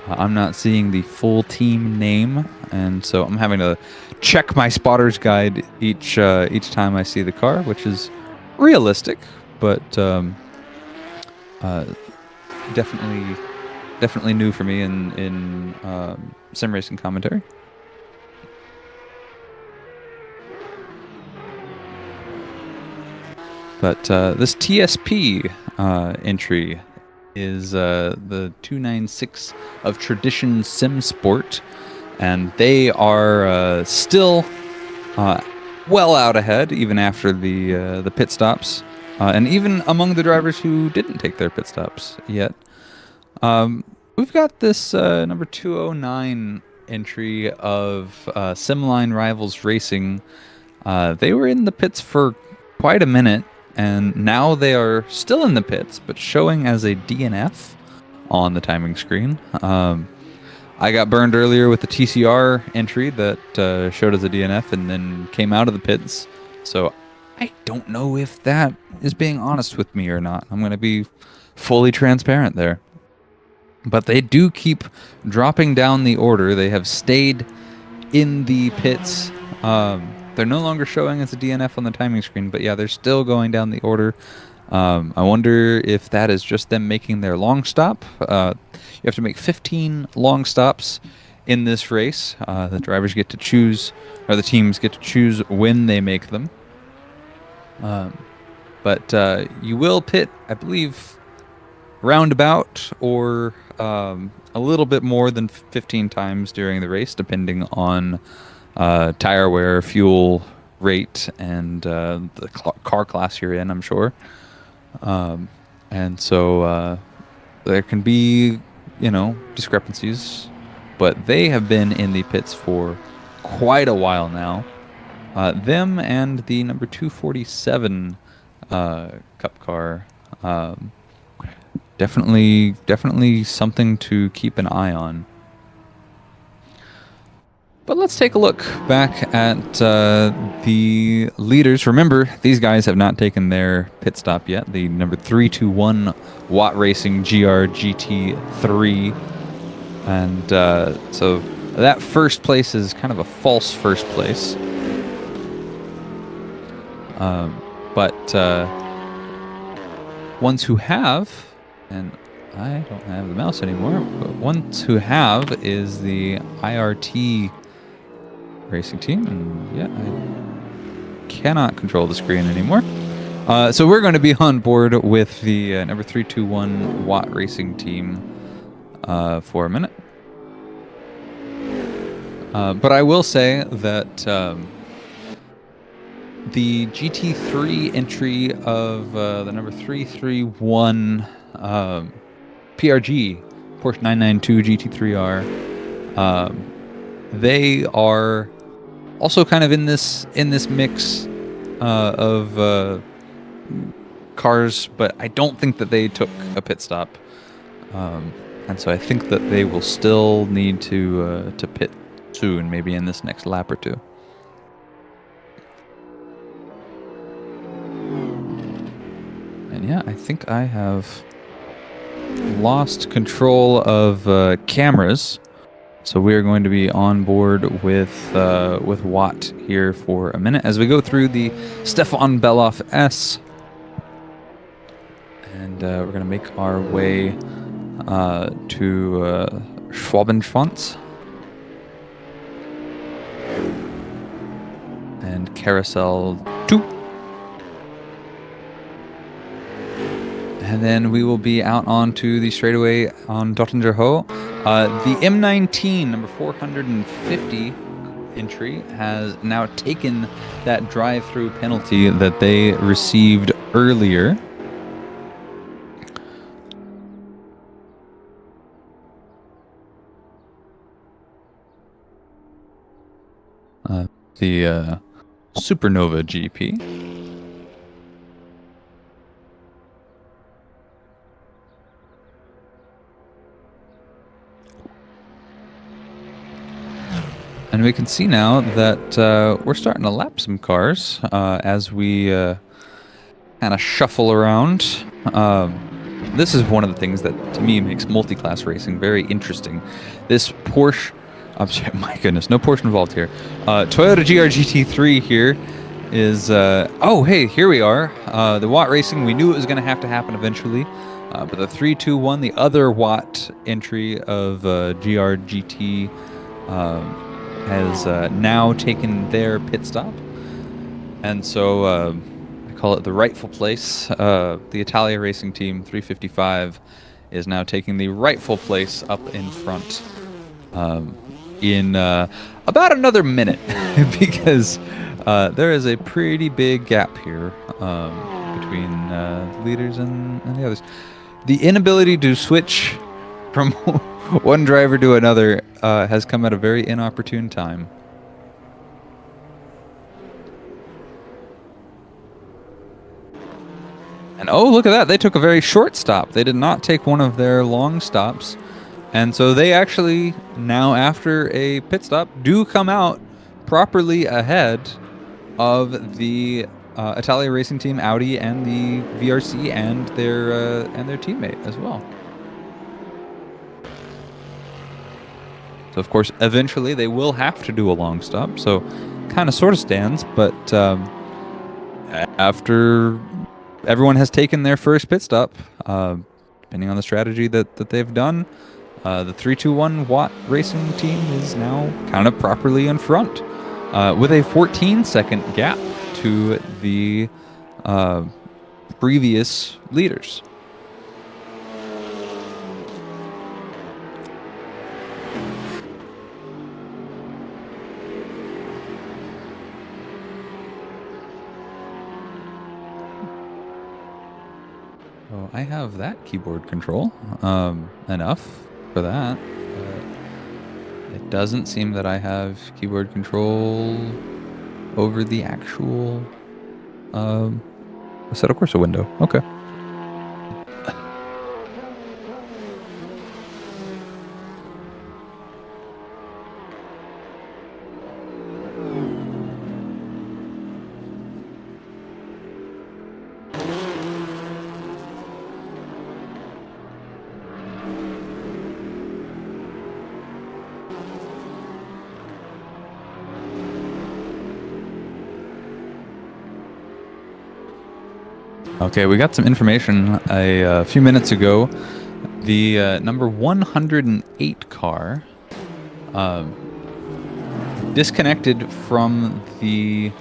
I'm not seeing the full team name, and so I'm having to check my spotter's guide each time I see the car, which is realistic, but definitely new for me in sim racing commentary. But this TSP entry is the 296 of Tradition Sim Sport, and they are still well out ahead, even after the pit stops, and even among the drivers who didn't take their pit stops yet. We've got this number 209 entry of Simline Rivals Racing. They were in the pits for quite a minute, and now they are still in the pits, but showing as a DNF on the timing screen. I got burned earlier with the TCR entry that showed as a DNF and then came out of the pits. So I don't know if that is being honest with me or not. I'm going to be fully transparent there. But they do keep dropping down the order. They have stayed in the pits. They're no longer showing as a DNF on the timing screen, but yeah, they're still going down the order. I wonder if that is just them making their long stop. You have to make 15 long stops in this race. The drivers get to choose, or the teams get to choose when they make them. But you will pit, I believe, roundabout or a little bit more than 15 times during the race, depending on tire wear, fuel rate, and the car class you're in, I'm sure. And so there can be, discrepancies, but they have been in the pits for quite a while now. Them and the number 247 Cup car, definitely something to keep an eye on. But let's take a look back at the leaders. Remember, these guys have not taken their pit stop yet. The number 321 Watt Racing GR GT3. And so that first place is kind of a false first place. But ones who have, and I don't have the mouse anymore, but ones who have is the IRT racing team, and yeah, I cannot control the screen anymore. So we're going to be on board with the number 321 Watt Racing team for a minute. But I will say that the GT3 entry of the number 331 PRG, Porsche 992 GT3R, they are also kind of in this mix of cars, but I don't think that they took a pit stop, and so I think that they will still need to pit soon, maybe in this next lap or two. And yeah, I think I have lost control of cameras. So we are going to be on board with Watt here for a minute as we go through the Stefan Beloff S, and we're going to make our way to Schwabenschwanz and Carousel 2. And then we will be out onto the straightaway on Dottinger Ho. The M19, number 450 entry, has now taken that drive-through penalty that they received earlier. The Supernova GP. And we can see now that we're starting to lap some cars as we kind of shuffle around. This is one of the things that, to me, makes multi-class racing very interesting. This Porsche... my goodness, no Porsche involved here. Toyota GR GT3 here is... oh, hey, here we are. The Watt Racing, we knew it was going to happen eventually. But the 321, the other Watt entry of GR GT... has now taken their pit stop, and so I call it the rightful place. The Italia Racing Team 355 is now taking the rightful place up in front. in about another minute because there is a pretty big gap here between leaders and the others. The inability to switch from one driver to another has come at a very inopportune time. And oh, look at that. They took a very short stop. They did not take one of their long stops. And so they actually, now after a pit stop, do come out properly ahead of the Italia Racing Team, Audi, and the VRC and their teammate as well. So of course, eventually they will have to do a long stop. So kind of sort of stands, but after everyone has taken their first pit stop, depending on the strategy that they've done, the 321 Watt Racing Team is now kind of properly in front with a 14-second gap to the previous leaders. So I have that keyboard control enough for that. It doesn't seem that I have keyboard control over the actual Assetto Corsa window. Okay. Okay, we got some information a few minutes ago. The number 108 car disconnected from the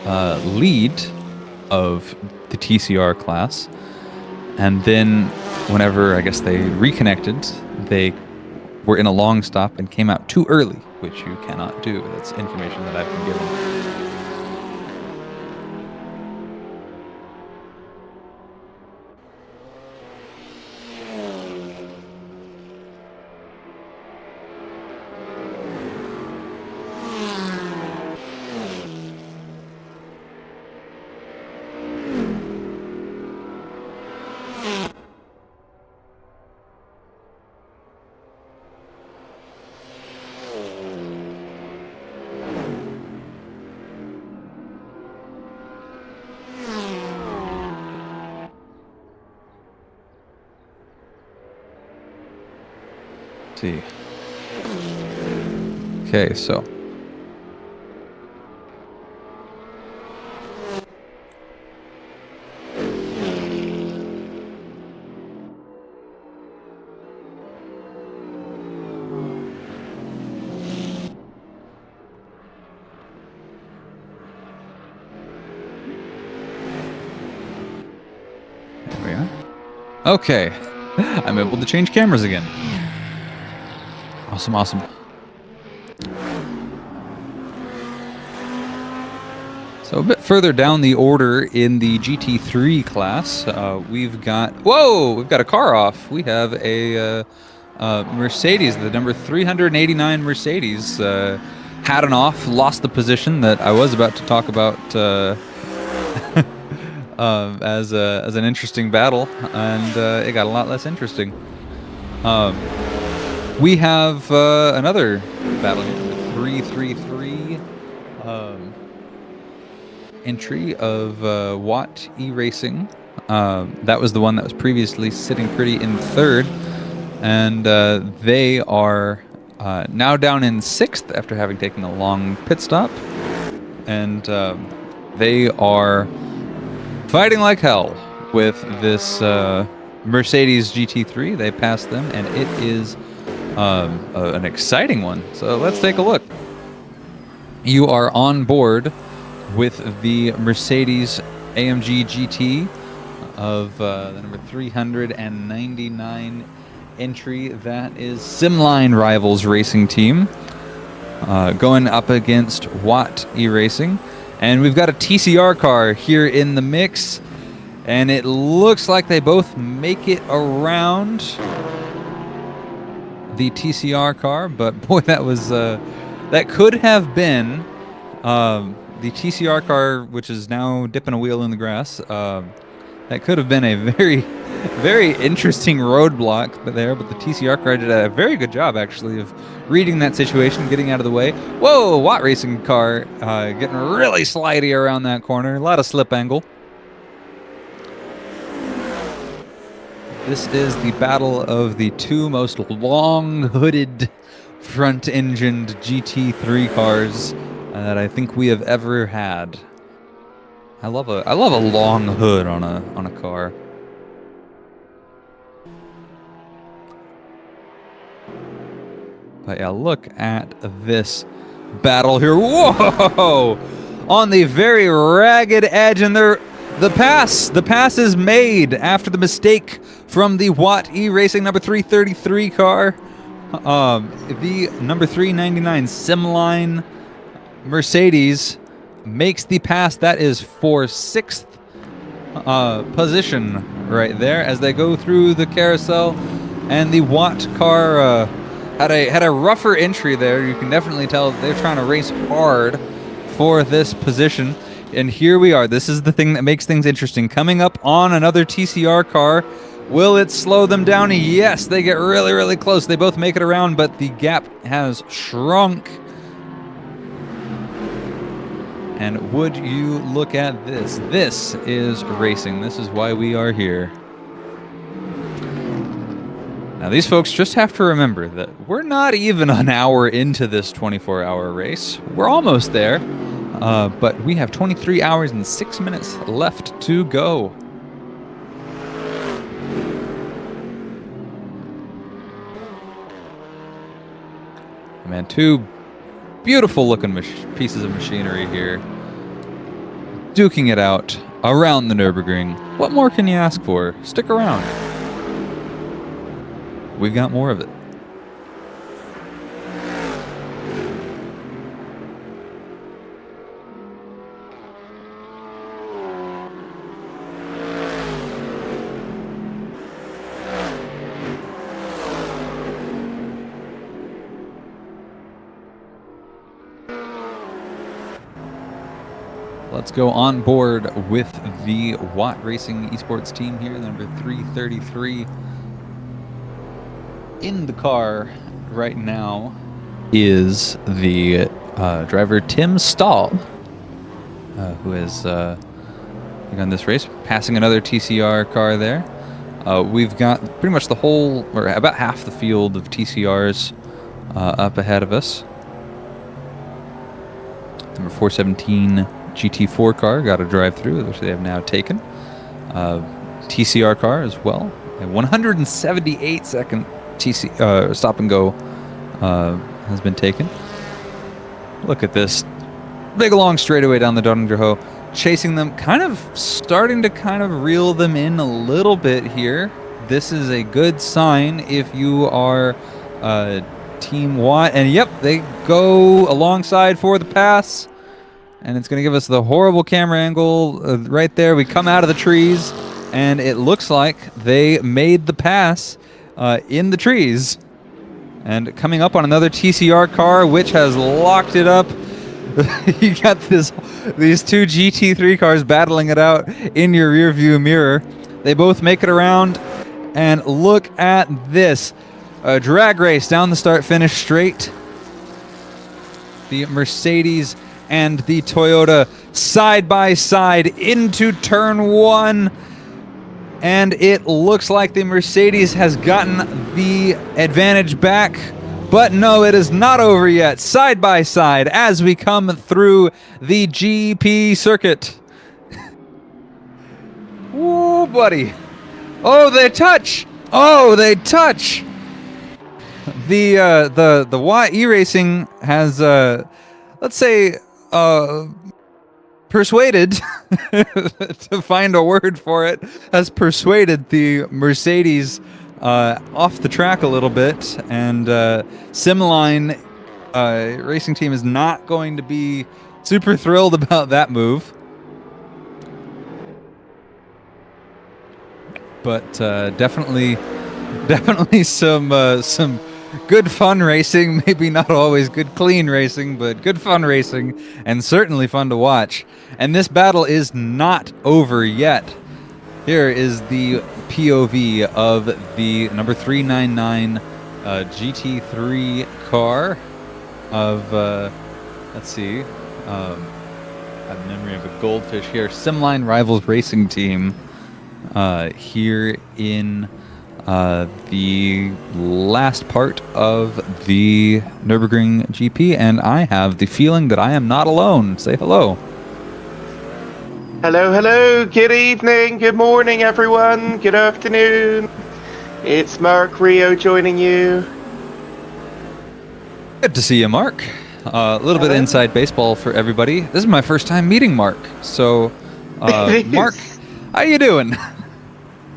lead of the TCR class, and then whenever I guess they reconnected, they were in a long stop and came out too early, which you cannot do. That's information that I've been given. See. Okay, so there we are. Okay, I'm able to change cameras again. Awesome, awesome. So a bit further down the order in the GT3 class, we've got a car off. We have a Mercedes, the number 389 Mercedes, had an off, lost the position that I was about to talk about as an interesting battle, and it got a lot less interesting. We have another battle here, number 333 entry of Watt E-Racing. That was the one that was previously sitting pretty in third, and they are now down in sixth after having taken a long pit stop, and they are fighting like hell with this Mercedes GT3. They passed them, and it is an exciting one. So let's take a look. You are on board with the Mercedes AMG GT of the number 399 entry. That is Simline Rivals Racing Team. going up against Watt E-Racing. And we've got a TCR car here in the mix, and it looks like they both make it around the TCR car, but boy, that was that could have been the TCR car, which is now dipping a wheel in the grass. That could have been a very, very interesting roadblock there, but the TCR car did a very good job, actually, of reading that situation, getting out of the way. Whoa, Watt Racing car getting really slidey around that corner. A lot of slip angle. This is the battle of the two most long-hooded, front-engined GT3 cars that I think we have ever had. I love a long hood on a car. But yeah, look at this battle here. Whoa! On the very ragged edge, and the pass is made after the mistake from the Watt E-Racing number 333 car. The number 399 Simline Mercedes makes the pass. That is for 6th position right there as they go through the carousel, and the Watt car had a rougher entry there. You can definitely tell they're trying to race hard for this position. And here we are. This is the thing that makes things interesting. Coming up on another TCR car. Will it slow them down? Yes, they get really, really close. They both make it around, but the gap has shrunk. And would you look at this? This is racing. This is why we are here. Now, these folks just have to remember that we're not even an hour into this 24-hour race. We're almost there, but we have 23 hours and 6 minutes left to go. Man, two beautiful-looking pieces of machinery here, duking it out around the Nürburgring. What more can you ask for? Stick around. We've got more of it. Let's go on board with the Watt Racing Esports team here, number 333. In the car right now is the driver Tim Stahl, who has begun this race, passing another TCR car there. We've got pretty much the whole, or about half the field of TCRs up ahead of us. Number 417 GT4 car got a drive-through, which they have now taken. TCR car as well. A 178-second stop and go has been taken. Look at this big long straightaway down the Doningjoho, chasing them, kind of starting to kind of reel them in a little bit here. This is a good sign if you are Team Watt. And yep, they go alongside for the pass. And it's going to give us the horrible camera angle right there. We come out of the trees, and it looks like they made the pass in the trees. And coming up on another TCR car, which has locked it up. You got these two GT3 cars battling it out in your rear view mirror. They both make it around, and look at this. A drag race down the start-finish straight. The Mercedes and the Toyota side by side into turn one. And it looks like the Mercedes has gotten the advantage back. But no, it is not over yet. Side by side as we come through the GP circuit. Ooh, buddy. Oh, they touch. Oh, they touch. The Watt E-Racing has, let's say, persuaded, to find a word for it, has persuaded the Mercedes off the track a little bit, and Simline racing team is not going to be super thrilled about that move. But definitely some good fun racing. Maybe not always good clean racing, but good fun racing, and certainly fun to watch. And this battle is not over yet. Here is the POV of the number 399 GT3 car of, let's see, I have a memory of a goldfish here, Simline Rivals Racing Team, here in the last part of the Nürburgring GP, and I have the feeling that I am not alone. Say hello. Hello, hello, good evening, good morning everyone, good afternoon. It's Mark Rio joining you. Good to see you, Mark. A little bit of inside baseball for everybody. This is my first time meeting Mark. So, Mark, how you doing?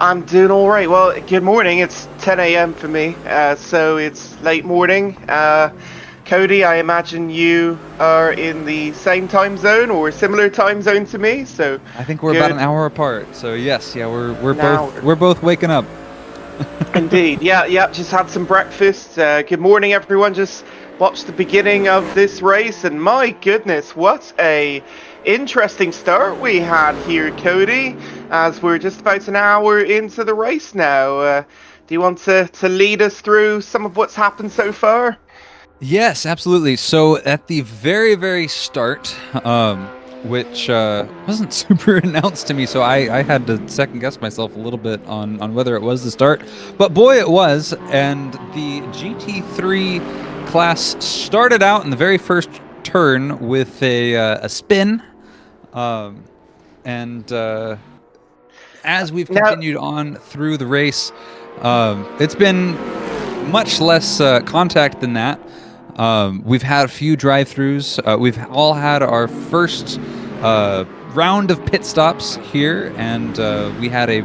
I'm doing all right. Well, good morning. It's 10 a.m. for me, so it's late morning. Cody, I imagine you are in the same time zone or similar time zone to me. So I think we're about an hour apart. So yes, yeah, we're both waking up. Indeed, yeah. Just had some breakfast. Good morning, everyone. Just watched the beginning of this race, and my goodness, what a interesting start we had here, Cody. As we're just about an hour into the race now. Do you want to lead us through some of what's happened so far? Yes, absolutely. So at the very, very start, which wasn't super announced to me, so I had to second guess myself a little bit on whether it was the start. But boy, it was, and the GT3 class started out in the very first turn with a spin, and as we've continued on through the race, it's been much less contact than that. We've had a few drive-throughs. We've all had our first round of pit stops here, and we had a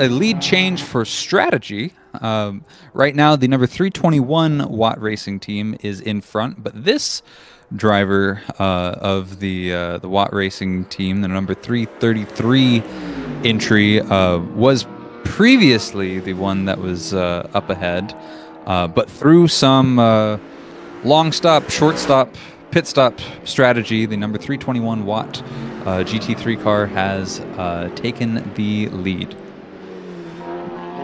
lead change for strategy. Right now, the number 321 Watt Racing Team is in front, but this driver of the Watt Racing Team, the number 333 entry, was previously the one that was up ahead, but through some long stop, short stop, pit stop strategy, the number 321 Watt GT3 car has taken the lead.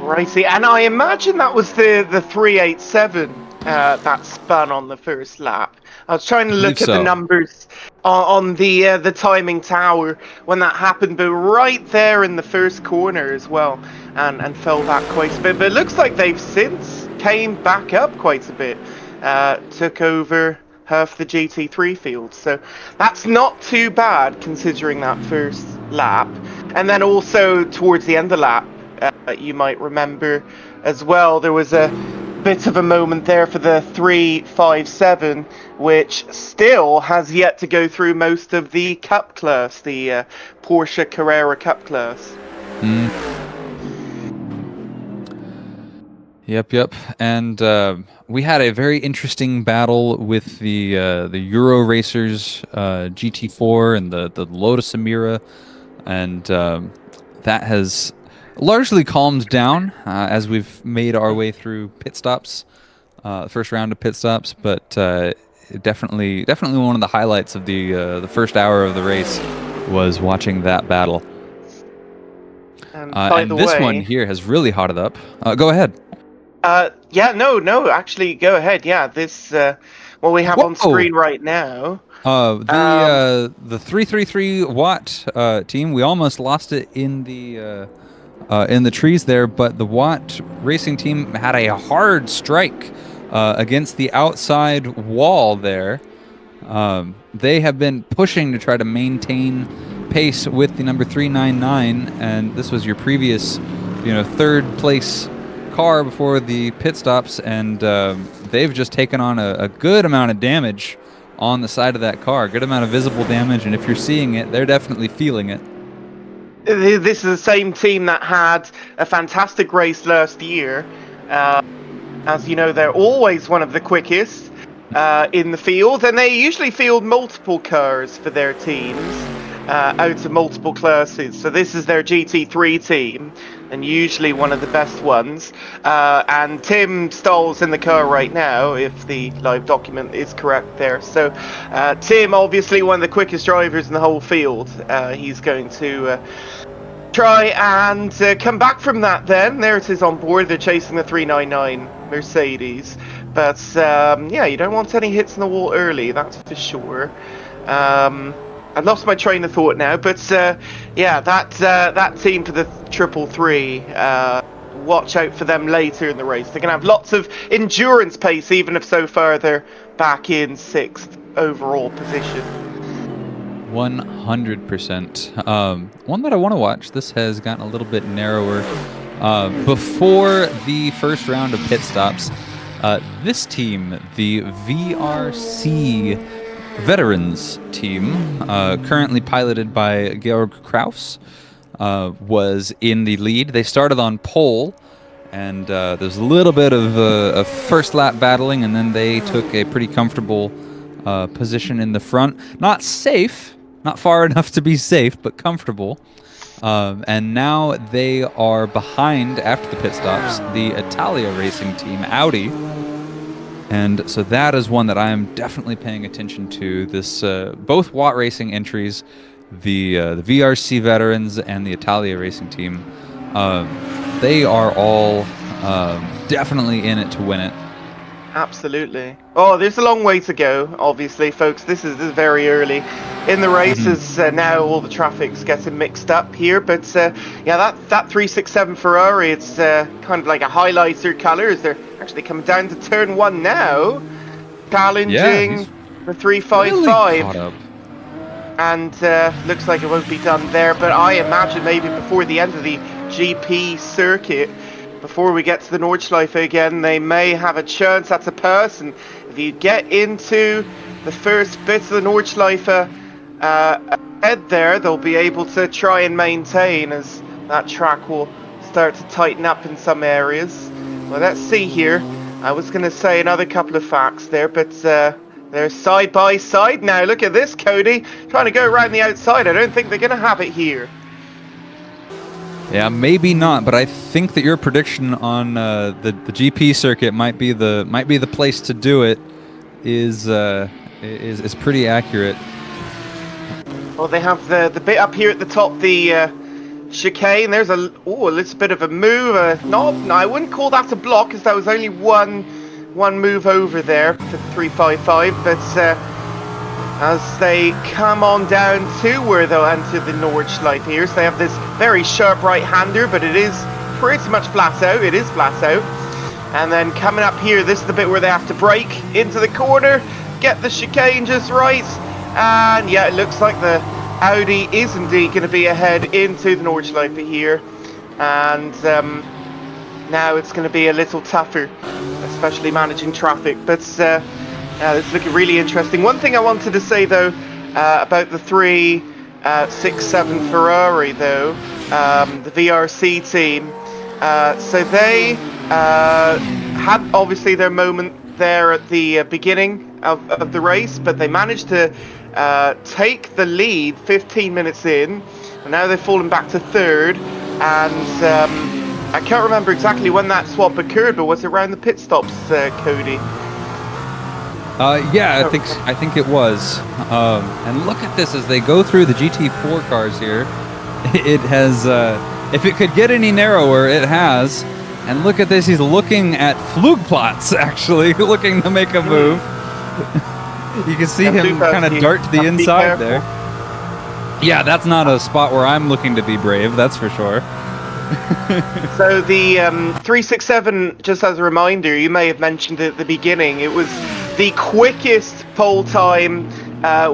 Righty, and I imagine that was the 387 that spun on the first lap. I was trying to look at the numbers on the timing tower when that happened, but right there in the first corner as well, and fell back quite a bit. But it looks like they've since came back up quite a bit, took over half the GT3 field. So that's not too bad considering that first lap. And then also towards the end of the lap, you might remember as well, there was a bit of a moment there for the 357, which still has yet to go through most of the Cup class, the Porsche Carrera Cup class. Yep. And we had a very interesting battle with the Euro Racers GT4 and the Lotus Emira, and that has largely calmed down as we've made our way through pit stops, the first round of pit stops. But definitely one of the highlights of the first hour of the race was watching that battle. And this one here has really hotted up. Go ahead. No, actually, go ahead. Yeah, this what we have on screen right now. The 333 Watt team, we almost lost it in the trees there, but the Watt Racing Team had a hard strike against the outside wall there. They have been pushing to try to maintain pace with the number 399, and this was your previous, third place car before the pit stops, and they've just taken on a good amount of damage on the side of that car, good amount of visible damage, and if you're seeing it, they're definitely feeling it. This is the same team that had a fantastic race last year. As you know, they're always one of the quickest. in the field, and they usually field multiple cars for their teams out of multiple classes. So this is their GT3 team, and usually one of the best ones. And Tim Stahl's in the car right now, if the live document is correct there. So Tim, obviously one of the quickest drivers in the whole field. He's going to try and come back from that then. There it is on board. They're chasing the 399 Mercedes. But yeah, you don't want any hits in the wall early, that's for sure. I lost my train of thought now, but yeah, that team for the 333, watch out for them later in the race. They're going to have lots of endurance pace, even if so far they're back in 6th overall position. 100%. One that I want to watch, this has gotten a little bit narrower. Before the first round of pit stops, this team, the VRC Veterans team, currently piloted by Georg Kraus, was in the lead. They started on pole, and there's a little bit of a first lap battling, and then they took a pretty comfortable position in the front. Not safe, not far enough to be safe, but comfortable. And now they are behind, after the pit stops, the Italia racing team, Audi. And so that is one that I am definitely paying attention to. This both Watt Racing entries, the VRC Veterans and the Italia racing team, they are all definitely in it to win it. Absolutely. Oh, there's a long way to go, obviously, folks. This is very early in the races. Now all the traffic's getting mixed up here. But yeah, that 367 Ferrari, it's kind of like a highlighter colours. They're actually coming down to turn 1 now, challenging the 355. Really, and looks like it won't be done there. But I imagine maybe before the end of the GP circuit, before we get to the Nordschleife again, they may have a chance. That's a pass, and if you get into the first bit of the Nordschleife ahead there, they'll be able to try and maintain as that track will start to tighten up in some areas. Well, let's see here. I was going to say another couple of facts there, but they're side by side now. Look at this, Cody, trying to go around the outside. I don't think they're going to have it here. Yeah, maybe not, but I think that your prediction on the GP circuit might be the place to do it is pretty accurate. Well, they have the bit up here at the top, the chicane. There's a little bit of a move. No, I wouldn't call that a block, because that was only one move over there for 355. But as they come on down to where they'll enter the Nordschleife here, so they have this very sharp right-hander, but it is pretty much flat out. It is flat out. And then coming up here, this is the bit where they have to brake into the corner, get the chicane just right, and yeah, it looks like the Audi is indeed going to be ahead into the Nordschleife here. And now it's going to be a little tougher, especially managing traffic. But it's looking really interesting. One thing I wanted to say, though, about the 367 Ferrari, though, the VRC team. So they had, obviously, their moment there at the beginning of the race, but they managed to take the lead 15 minutes in, and now they've fallen back to 3rd. And I can't remember exactly when that swap occurred, but was it around the pit stops, Cody? Yeah, I think it was. And look at this as they go through the GT4 cars here. It has, if it could get any narrower, it has. And look at this, he's looking at Flugplatz, actually, looking to make a move. You can see him kind of dart to the inside there. Yeah, that's not a spot where I'm looking to be brave, that's for sure. So the 367, just as a reminder, you may have mentioned at the beginning, it was the quickest pole time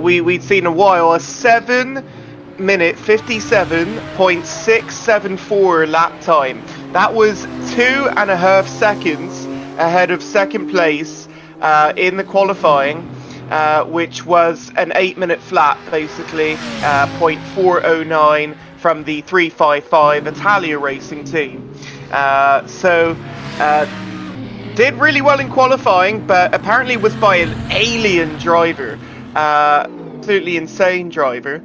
we'd seen in a while, a 7-minute 57.674 lap time. That was 2.5 seconds ahead of second place in the qualifying, which was an 8-minute flat, basically, 0.409 from the 355 Italia racing team. So did really well in qualifying, but apparently was by an alien driver. Absolutely insane driver.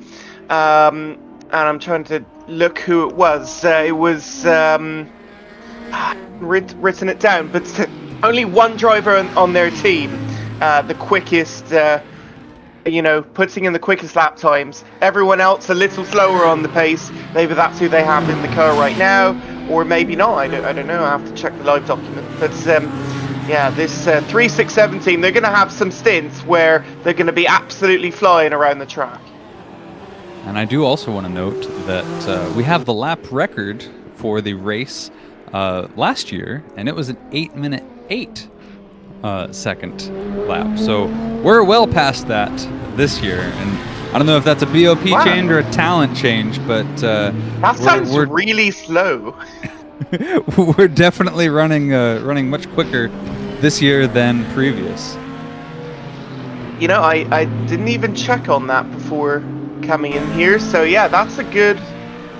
And I'm trying to look who it was. It was written it down, but only one driver on their team, the quickest, putting in the quickest lap times. Everyone else a little slower on the pace. Maybe that's who they have in the car right now, or maybe not. I don't know. I have to check the live document. But yeah, this 3-6-7 team, they're going to have some stints where they're going to be absolutely flying around the track. And I do also want to note that we have the lap record for the race last year, and it was an 8-minute 8 second lap. So we're well past that this year, and I don't know if that's a BOP change or a talent change, but that sounds really slow. We're definitely running much quicker this year than previous. You know, I didn't even check on that before coming in here, so yeah, that's a good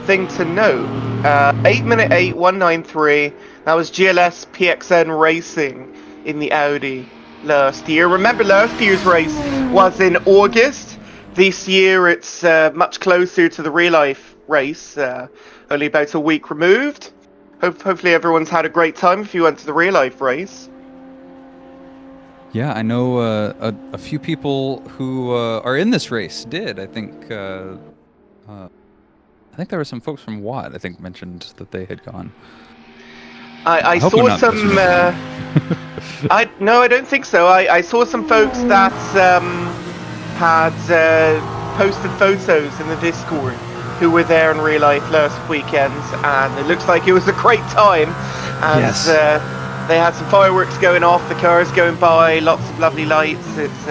thing to know. 8-minute 8, 193. That was GLS PXN Racing in the Audi last year. Remember, last year's race was in August. This year it's much closer to the real life race, only about a week removed. Hopefully everyone's had a great time if you went to the real life race. Yeah, I know a few people who are in this race did. I think there were some folks from Watt, I think, mentioned that they had gone. I saw some. No, I don't think so. I saw some folks that had posted photos in the Discord who were there in real life last weekend, and it looks like it was a great time. And yes. They had some fireworks going off, the cars going by, lots of lovely lights. It's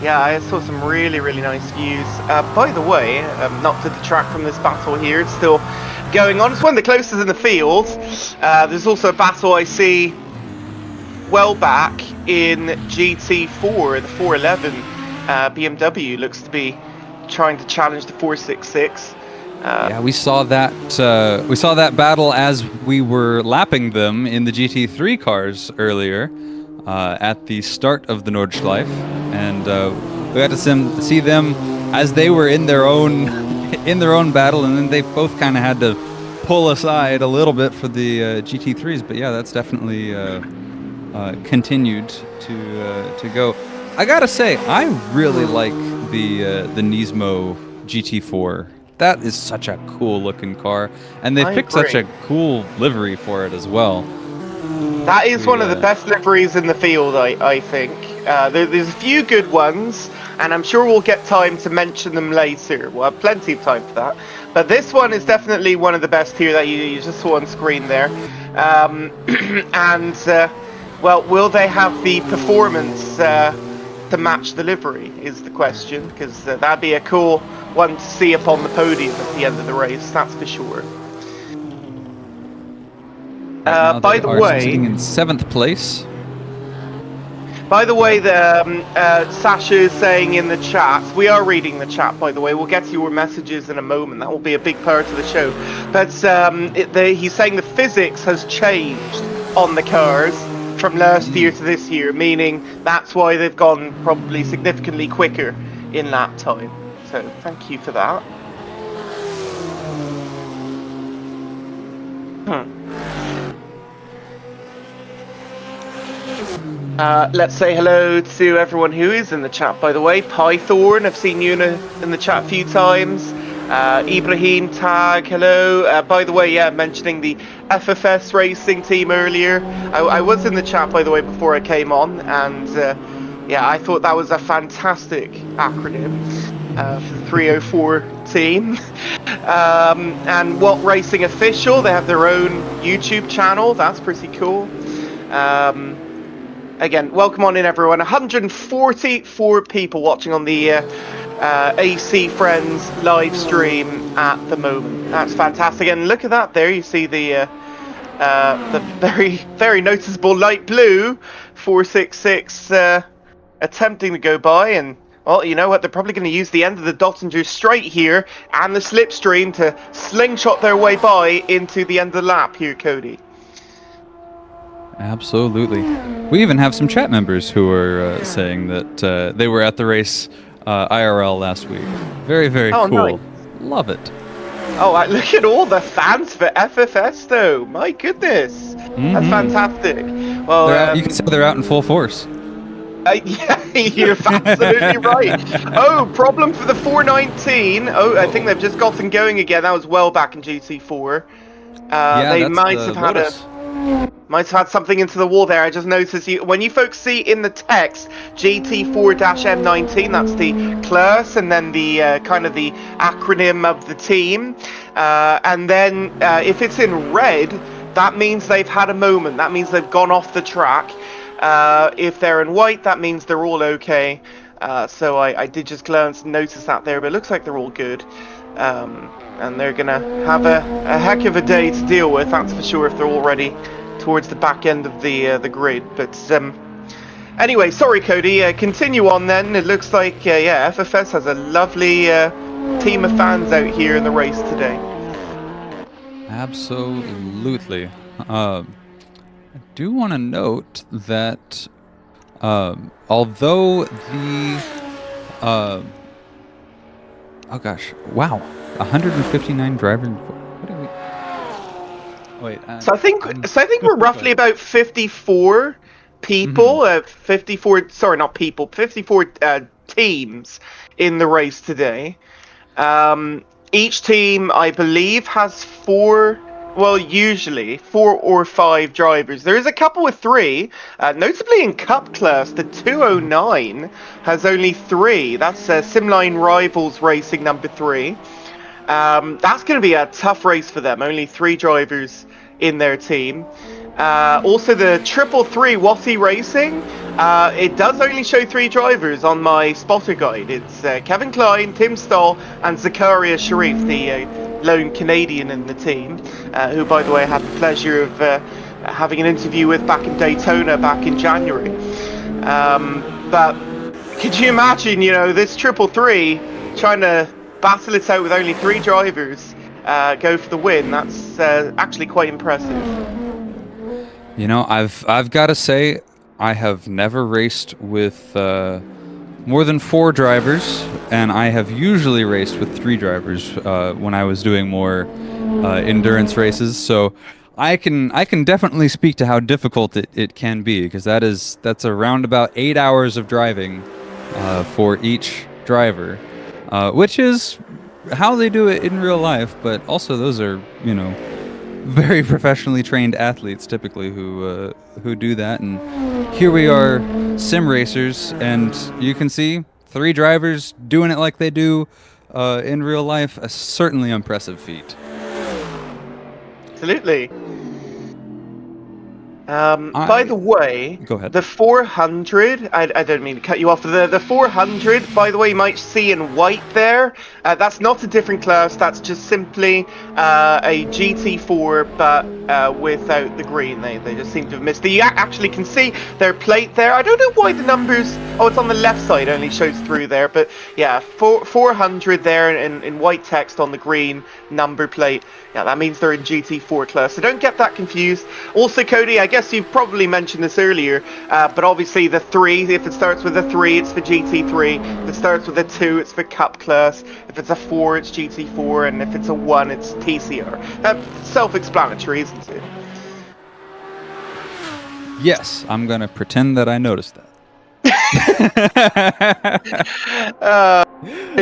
yeah, I saw some really, really nice views. By the way, not to detract from this battle here, it's still going on. It's one of the closest in the field. There's also a battle I see well back in GT4, the 411. BMW looks to be trying to challenge the 466. Yeah, we saw that battle as we were lapping them in the GT3 cars earlier at the start of the Nordschleife, and we got to see them as they were in their own battle, and then they both kind of had to pull aside a little bit for the GT3s. But yeah, that's definitely continued to go. I gotta say, I really like the Nismo GT4. That is such a cool looking car, and they've picked such a cool livery for it as well. That is one of the best liveries in the field, I think. There's a few good ones, and I'm sure we'll get time to mention them later. We'll have plenty of time for that. But this one is definitely one of the best here that you just saw on screen there. Well, will they have the performance to match the livery is the question, because that'd be a cool one to see up on the podium at the end of the race, that's for sure. By the way, sitting in 7th place. By the way, Sasha is saying in the chat, we are reading the chat, by the way, we'll get to your messages in a moment, that will be a big part of the show. But he's saying the physics has changed on the cars from last year to this year, meaning that's why they've gone probably significantly quicker in lap time. So thank you for that. Let's say hello to everyone who is in the chat, by the way. Pythorn, I've seen you in the chat a few times. Ibrahim Tag, hello. By the way, yeah, mentioning the FFS racing team earlier. I was in the chat, by the way, before I came on, and yeah, I thought that was a fantastic acronym for the 304 team. And What Racing Official, they have their own YouTube channel. That's pretty cool. Again, welcome on in, everyone. 144 people watching on the AC Friends live stream at the moment. That's fantastic. And look at that there. You see the very, very noticeable light blue 466 attempting to go by. And, well, you know what? They're probably going to use the end of the Dottinger straight here and the slipstream to slingshot their way by into the end of the lap here, Cody. Absolutely. We even have some chat members who are saying that they were at the race IRL last week. Very, very Oh, cool. nice. Love it. Oh, look at all the fans for FFS, though. My goodness. That's fantastic. Well, You can say they're out in full force. yeah, you're absolutely right. Oh, problem for the 419. Oh, I think they've just gotten going again. That was well back in GT4. They that's might the have had Lotus. might have had something into the wall there. I just noticed when you folks see in the text GT4-M19, that's the class, and then the kind of the acronym of the team. And then if it's in red, that means they've had a moment. That means they've gone off the track. If they're in white, that means they're all okay. So I did just glance and notice that there, but it looks like they're all good. And they're going to have a heck of a day to deal with, that's for sure, if they're already towards the back end of the grid. But anyway, sorry, Cody. Continue on then. It looks like, yeah, FFS has a lovely team of fans out here in the race today. Absolutely. I do want to note that although the oh gosh, wow, 159 drivers. What are we? Wait. So I think we're roughly about 54 people. 54. Sorry, not people. 54 teams in the race today. Each team, I believe, has usually 4 or 5 drivers. There is a couple with 3, notably in Cup class. The 209 has only 3. That's Simline Rivals Racing number 3. That's going to be a tough race for them. Only 3 drivers in their team. Also, the 333 Watty Racing, it does only show 3 drivers on my spotter guide. It's Kevin Klein, Tim Stahl, and Zakaria Sharif, the lone Canadian in the team, who, by the way, I had the pleasure of having an interview with back in Daytona back in January. But could you imagine, this 333 trying to battle it out with only 3 drivers, go for the win? That's actually quite impressive. I've got to say, I have never raced with more than 4 drivers, and I have usually raced with 3 drivers when I was doing more endurance races. So I can definitely speak to how difficult it can be, because that's around about 8 hours of driving for each driver, which is how they do it in real life. But also, those are very professionally trained athletes typically who do that. And here we are, sim racers, and you can see 3 drivers doing it like they do in real life. A certainly impressive feat. Absolutely. By the way, go ahead. The 400, I don't mean to cut you off, the 400, by the way, you might see in white there, that's not a different class, that's just simply a GT4, but without the green. They just seem to have missed it. You actually can see their plate there. I don't know why the numbers, it's on the left side, only shows through there, but yeah, 400 there in white text on the green number plate. Yeah, that means they're in GT4 class, so don't get that confused. Also, Cody, I guess you've probably mentioned this earlier, but obviously the 3, if it starts with a 3, it's for GT3. If it starts with a 2, it's for Cup class. If it's a 4, it's GT4, and if it's a 1, it's TCR. Self-explanatory, isn't it? Yes, I'm gonna pretend that I noticed that.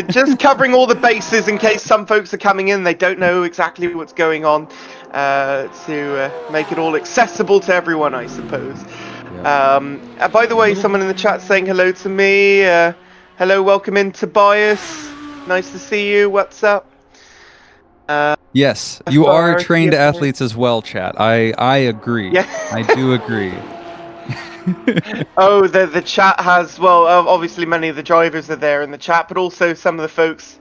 Just covering all the bases in case some folks are coming in, they don't know exactly what's going on, to make it all accessible to everyone, I suppose. Yeah. By the way, someone in the chat saying hello to me. Hello, welcome in, Tobias. Nice to see you. What's up? Yes, you are trained athletes as well, chat. I agree. Yeah. I do agree. Oh, the chat has, obviously many of the drivers are there in the chat, but also some of the folks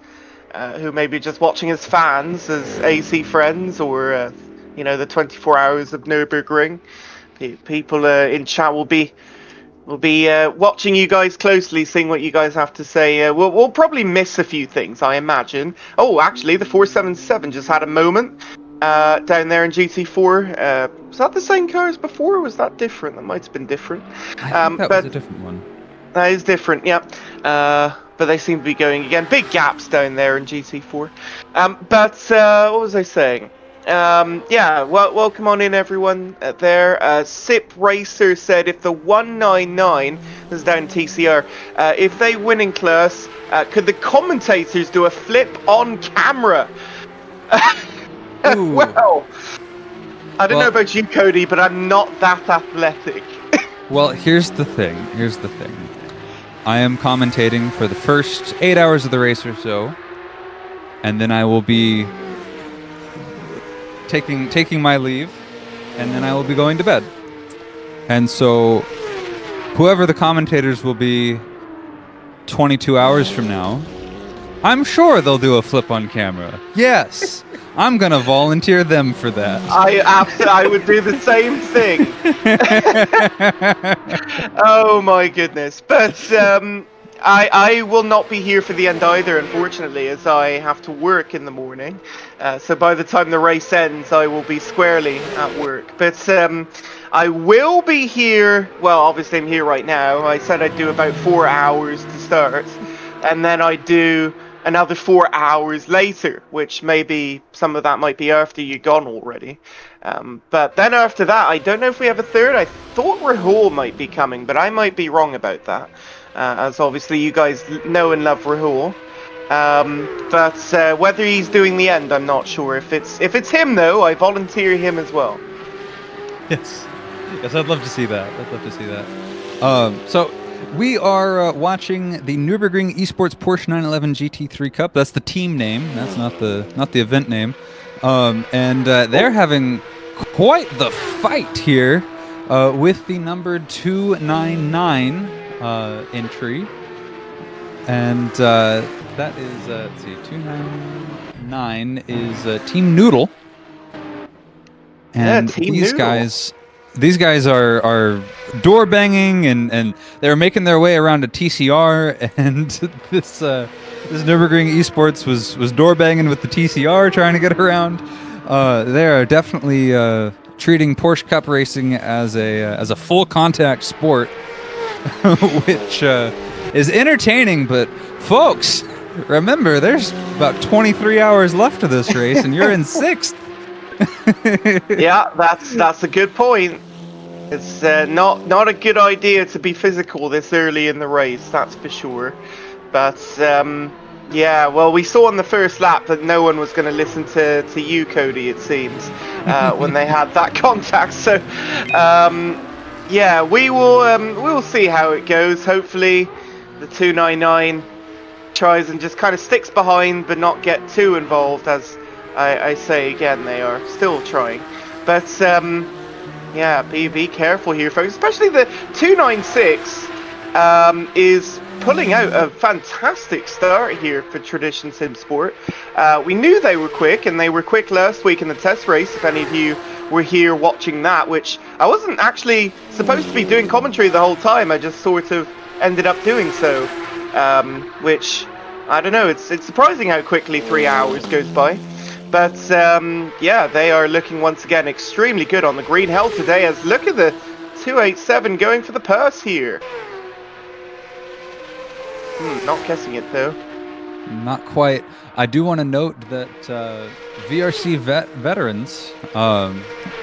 who may be just watching as fans, as AC friends, or the 24 hours of Nürburgring. People in chat will be watching you guys closely, seeing what you guys have to say. We'll probably miss a few things, I imagine. Oh, actually, the 477 just had a moment. down there in GT4. Was that the same car as before, or was that different? That might have been different. I think that was a different one. That is different, yeah. But they seem to be going again. Big gaps down there in GT4. But what was I saying? Yeah, well, welcome on in, everyone there. Sip Racer said if the 199 is down TCR, if they win in class, could the commentators do a flip on camera? Well, I don't know about you, Cody, but I'm not that athletic. Well, here's the thing. I am commentating for the first 8 hours of the race or so, and then I will be taking my leave, and then I will be going to bed. And so, whoever the commentators will be 22 hours from now, I'm sure they'll do a flip on camera. Yes, I'm gonna volunteer them for that. I would do the same thing. Oh my goodness! But I will not be here for the end either, unfortunately, as I have to work in the morning. So by the time the race ends, I will be squarely at work. But I will be here. Well, obviously I'm here right now. I said I'd do about 4 hours to start, and then I do another 4 hours later, which maybe some of that might be after you're gone already. But then after that, I don't know if we have a third. I thought Rahul might be coming, but I might be wrong about that. As obviously you guys know and love Rahul. But whether he's doing the end, I'm not sure. If it's him though, I volunteer him as well. Yes, I'd love to see that. So we are watching the Nürburgring Esports Porsche 911 GT3 Cup. That's the team name. That's not the event name. And they're having quite the fight here with the number 299 entry, and that is let's see, 299 is Team Noodle. And yeah, Team these Noodle. These guys are door banging, and they're making their way around a TCR, and this Nürburgring Esports was door banging with the TCR trying to get around. They are definitely treating Porsche Cup racing as a full contact sport, which is entertaining. But folks, remember, there's about 23 hours left of this race, and you're in 6th. Yeah, that's a good point. It's not a good idea to be physical this early in the race, that's for sure. But yeah, well, we saw on the first lap that no one was going to listen to you, Cody, it seems, when they had that contact. So yeah, we'll see how it goes. Hopefully the 299 tries and just kind of sticks behind but not get too involved, as I say again, they are still trying. But yeah, be careful here, folks. Especially the 296 is pulling out a fantastic start here for Tradition Sim Sport. We knew they were quick, and they were quick last week in the test race, if any of you were here watching that, which I wasn't actually supposed to be doing commentary the whole time. I just sort of ended up doing so, which, I don't know, it's surprising how quickly 3 hours goes by. But yeah, they are looking once again extremely good on the green. Hell today, as look at the 287 going for the purse here. Not guessing it though. Not quite. I do want to note that VRC veterans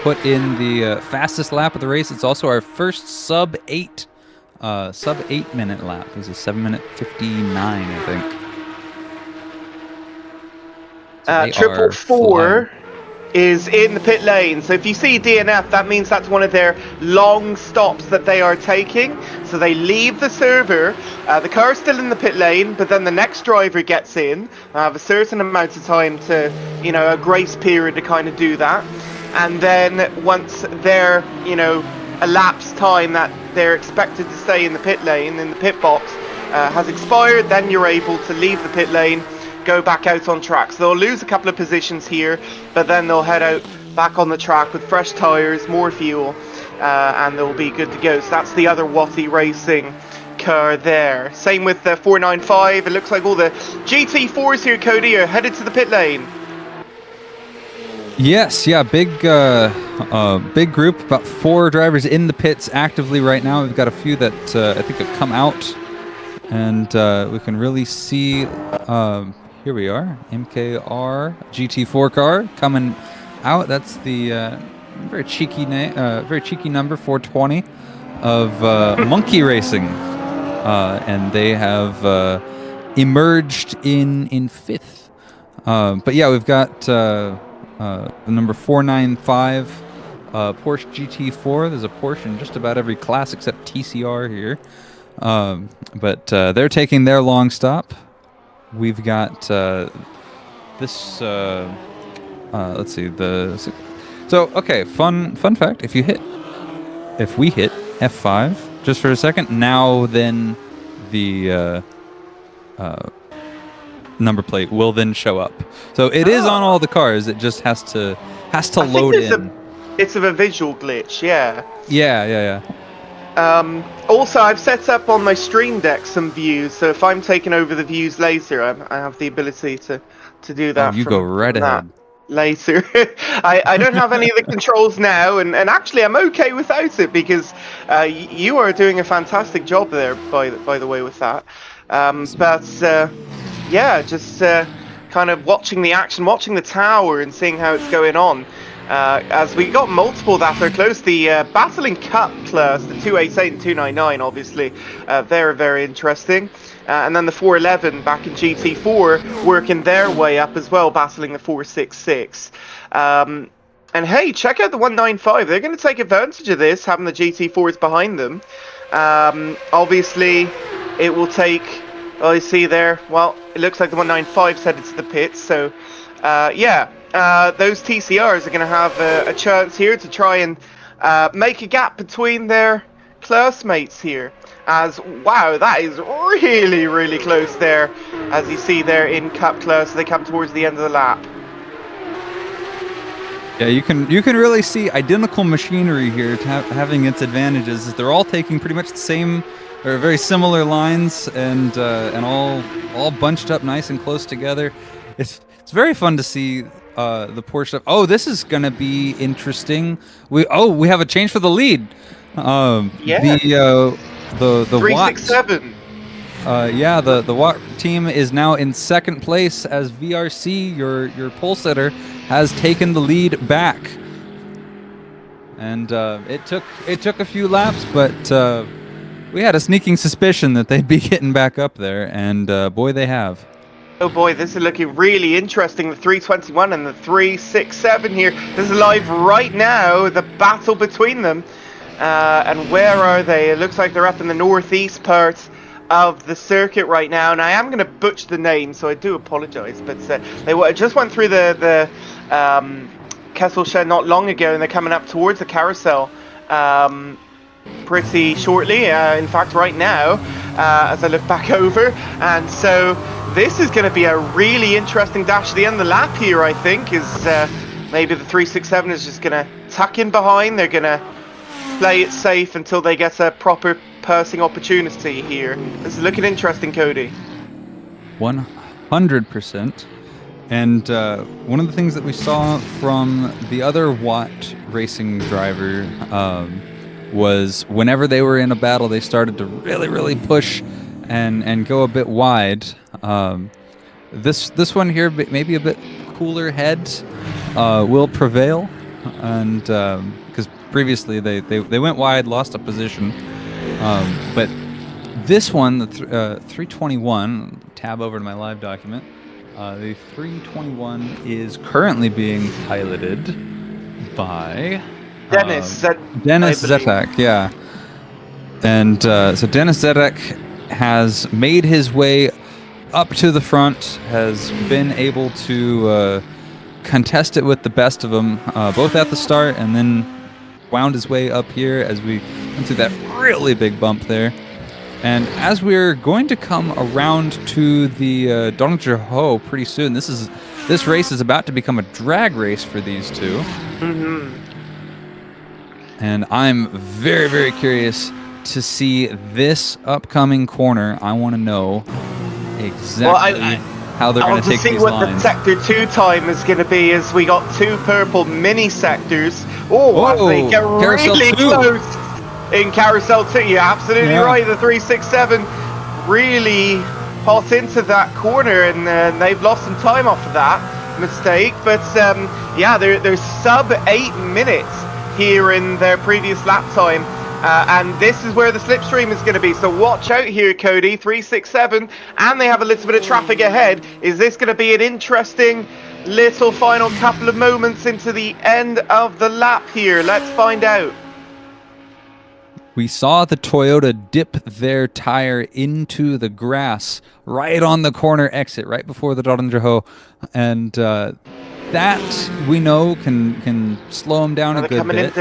put in the fastest lap of the race. It's also our first sub 8 minute lap. It was a 7-minute 59, I think. Triple Four is in the pit lane. So if you see DNF, that means that's one of their long stops that they are taking. So they leave the server. The car's still in the pit lane, but then the next driver gets in. Have a certain amount of time to, you know, a grace period to kind of do that. And then once their, you know, elapsed time that they're expected to stay in the pit lane, in the pit box, has expired, then you're able to leave the pit lane, go back out on track. So they'll lose a couple of positions here, but then they'll head out back on the track with fresh tyres, more fuel, and they'll be good to go. So that's the other Watty Racing car there. Same with the 495. It looks like all the GT4s here, Cody, are headed to the pit lane. Yes, yeah, big group. About 4 drivers in the pits actively right now. We've got a few that I think have come out, and we can really see. Here we are, MKR GT4 car coming out. That's the very cheeky number 420 of Monkey Racing, and they have emerged in 5th. But yeah, we've got the number 495 Porsche GT4. There's a Porsche in just about every class except TCR here, but they're taking their long stop. We've got this. Let's see So okay, fun fact: if we hit F5 just for a second, now then the number plate will then show up. So it is on all the cars. It just has to load in. It's a visual glitch, yeah. Yeah. Also, I've set up on my Stream Deck some views, so if I'm taking over the views later, I have the ability to do that. Oh, you go right ahead. Later. I don't have any of the controls now, and actually I'm okay without it, because you are doing a fantastic job there, by the way, with that. Yeah, just kind of watching the action, watching the tower and seeing how it's going on. As we got multiple that are close, the Battling Cup class, the 288 and 299, obviously, very, very interesting. And then the 411 back in GT4 working their way up as well, battling the 466. And hey, check out the 195. They're going to take advantage of this, having the GT4s behind them. Obviously, it will take... Oh, you see there? Well, it looks like the 195's headed to the pits. So, yeah, those TCRs are going to have a chance here to try and make a gap between their classmates here. As, wow, that is really, really close there. As you see there in Cup class, they come towards the end of the lap. Yeah, you can really see identical machinery here having its advantages. They're all taking pretty much the same or very similar lines, and all bunched up nice and close together. It's very fun to see the Porsche. Oh, this is gonna be interesting. We have a change for the lead. Yeah. The 367. Yeah, the Watt team is now in 2nd place as VRC, your pole sitter, has taken the lead back. And it took a few laps, but we had a sneaking suspicion that they'd be getting back up there, and boy, they have. Oh boy, this is looking really interesting. The 321 and the 367 here. This is live right now, the battle between them. And where are they? It looks like they're up in the northeast part of the circuit right now. And I am going to butcher the name, so I do apologize. But they just went through the Kessel Shed not long ago, and they're coming up towards the carousel pretty shortly. In fact, right now, as I look back over. And so this is going to be a really interesting dash at the end of the lap here, I think, is maybe the 367 is just going to tuck in behind. They're going to play it safe until they get a proper passing opportunity here. This is looking interesting, Cody. 100%. And one of the things that we saw from the other Watt racing driver was whenever they were in a battle, they started to really, really push and go a bit wide. This one here, maybe a bit cooler heads, will prevail, and because previously they went wide, lost a position, but this one, the 321, tab over to my live document, the 321 is currently being piloted by Dennis Zetek, yeah. And so Dennis Zetek has made his way up to the front, has been able to contest it with the best of them, both at the start and then wound his way up here as we went through that really big bump there. And as we're going to come around to the Donninger Ho pretty soon, this race is about to become a drag race for these two. Mm-hmm. And I'm very, very curious to see this upcoming corner. I want to know exactly how they're going to take see these what lines. the sector 2 time is going to be, as we got 2 purple mini sectors. Oh, as they get Carousel really 2. close in carousel 2. You're absolutely right. The 367 really hot into that corner, and they've lost some time off of that mistake. But yeah, they're sub 8 minutes here in their previous lap time. And this is where the slipstream is going to be. So watch out here, Cody. 367, and they have a little bit of traffic ahead. Is this going to be an interesting little final couple of moments into the end of the lap here? Let's find out. We saw the Toyota dip their tire into the grass right on the corner exit, right before the Dodendraho, and that we know can slow them down a good bit.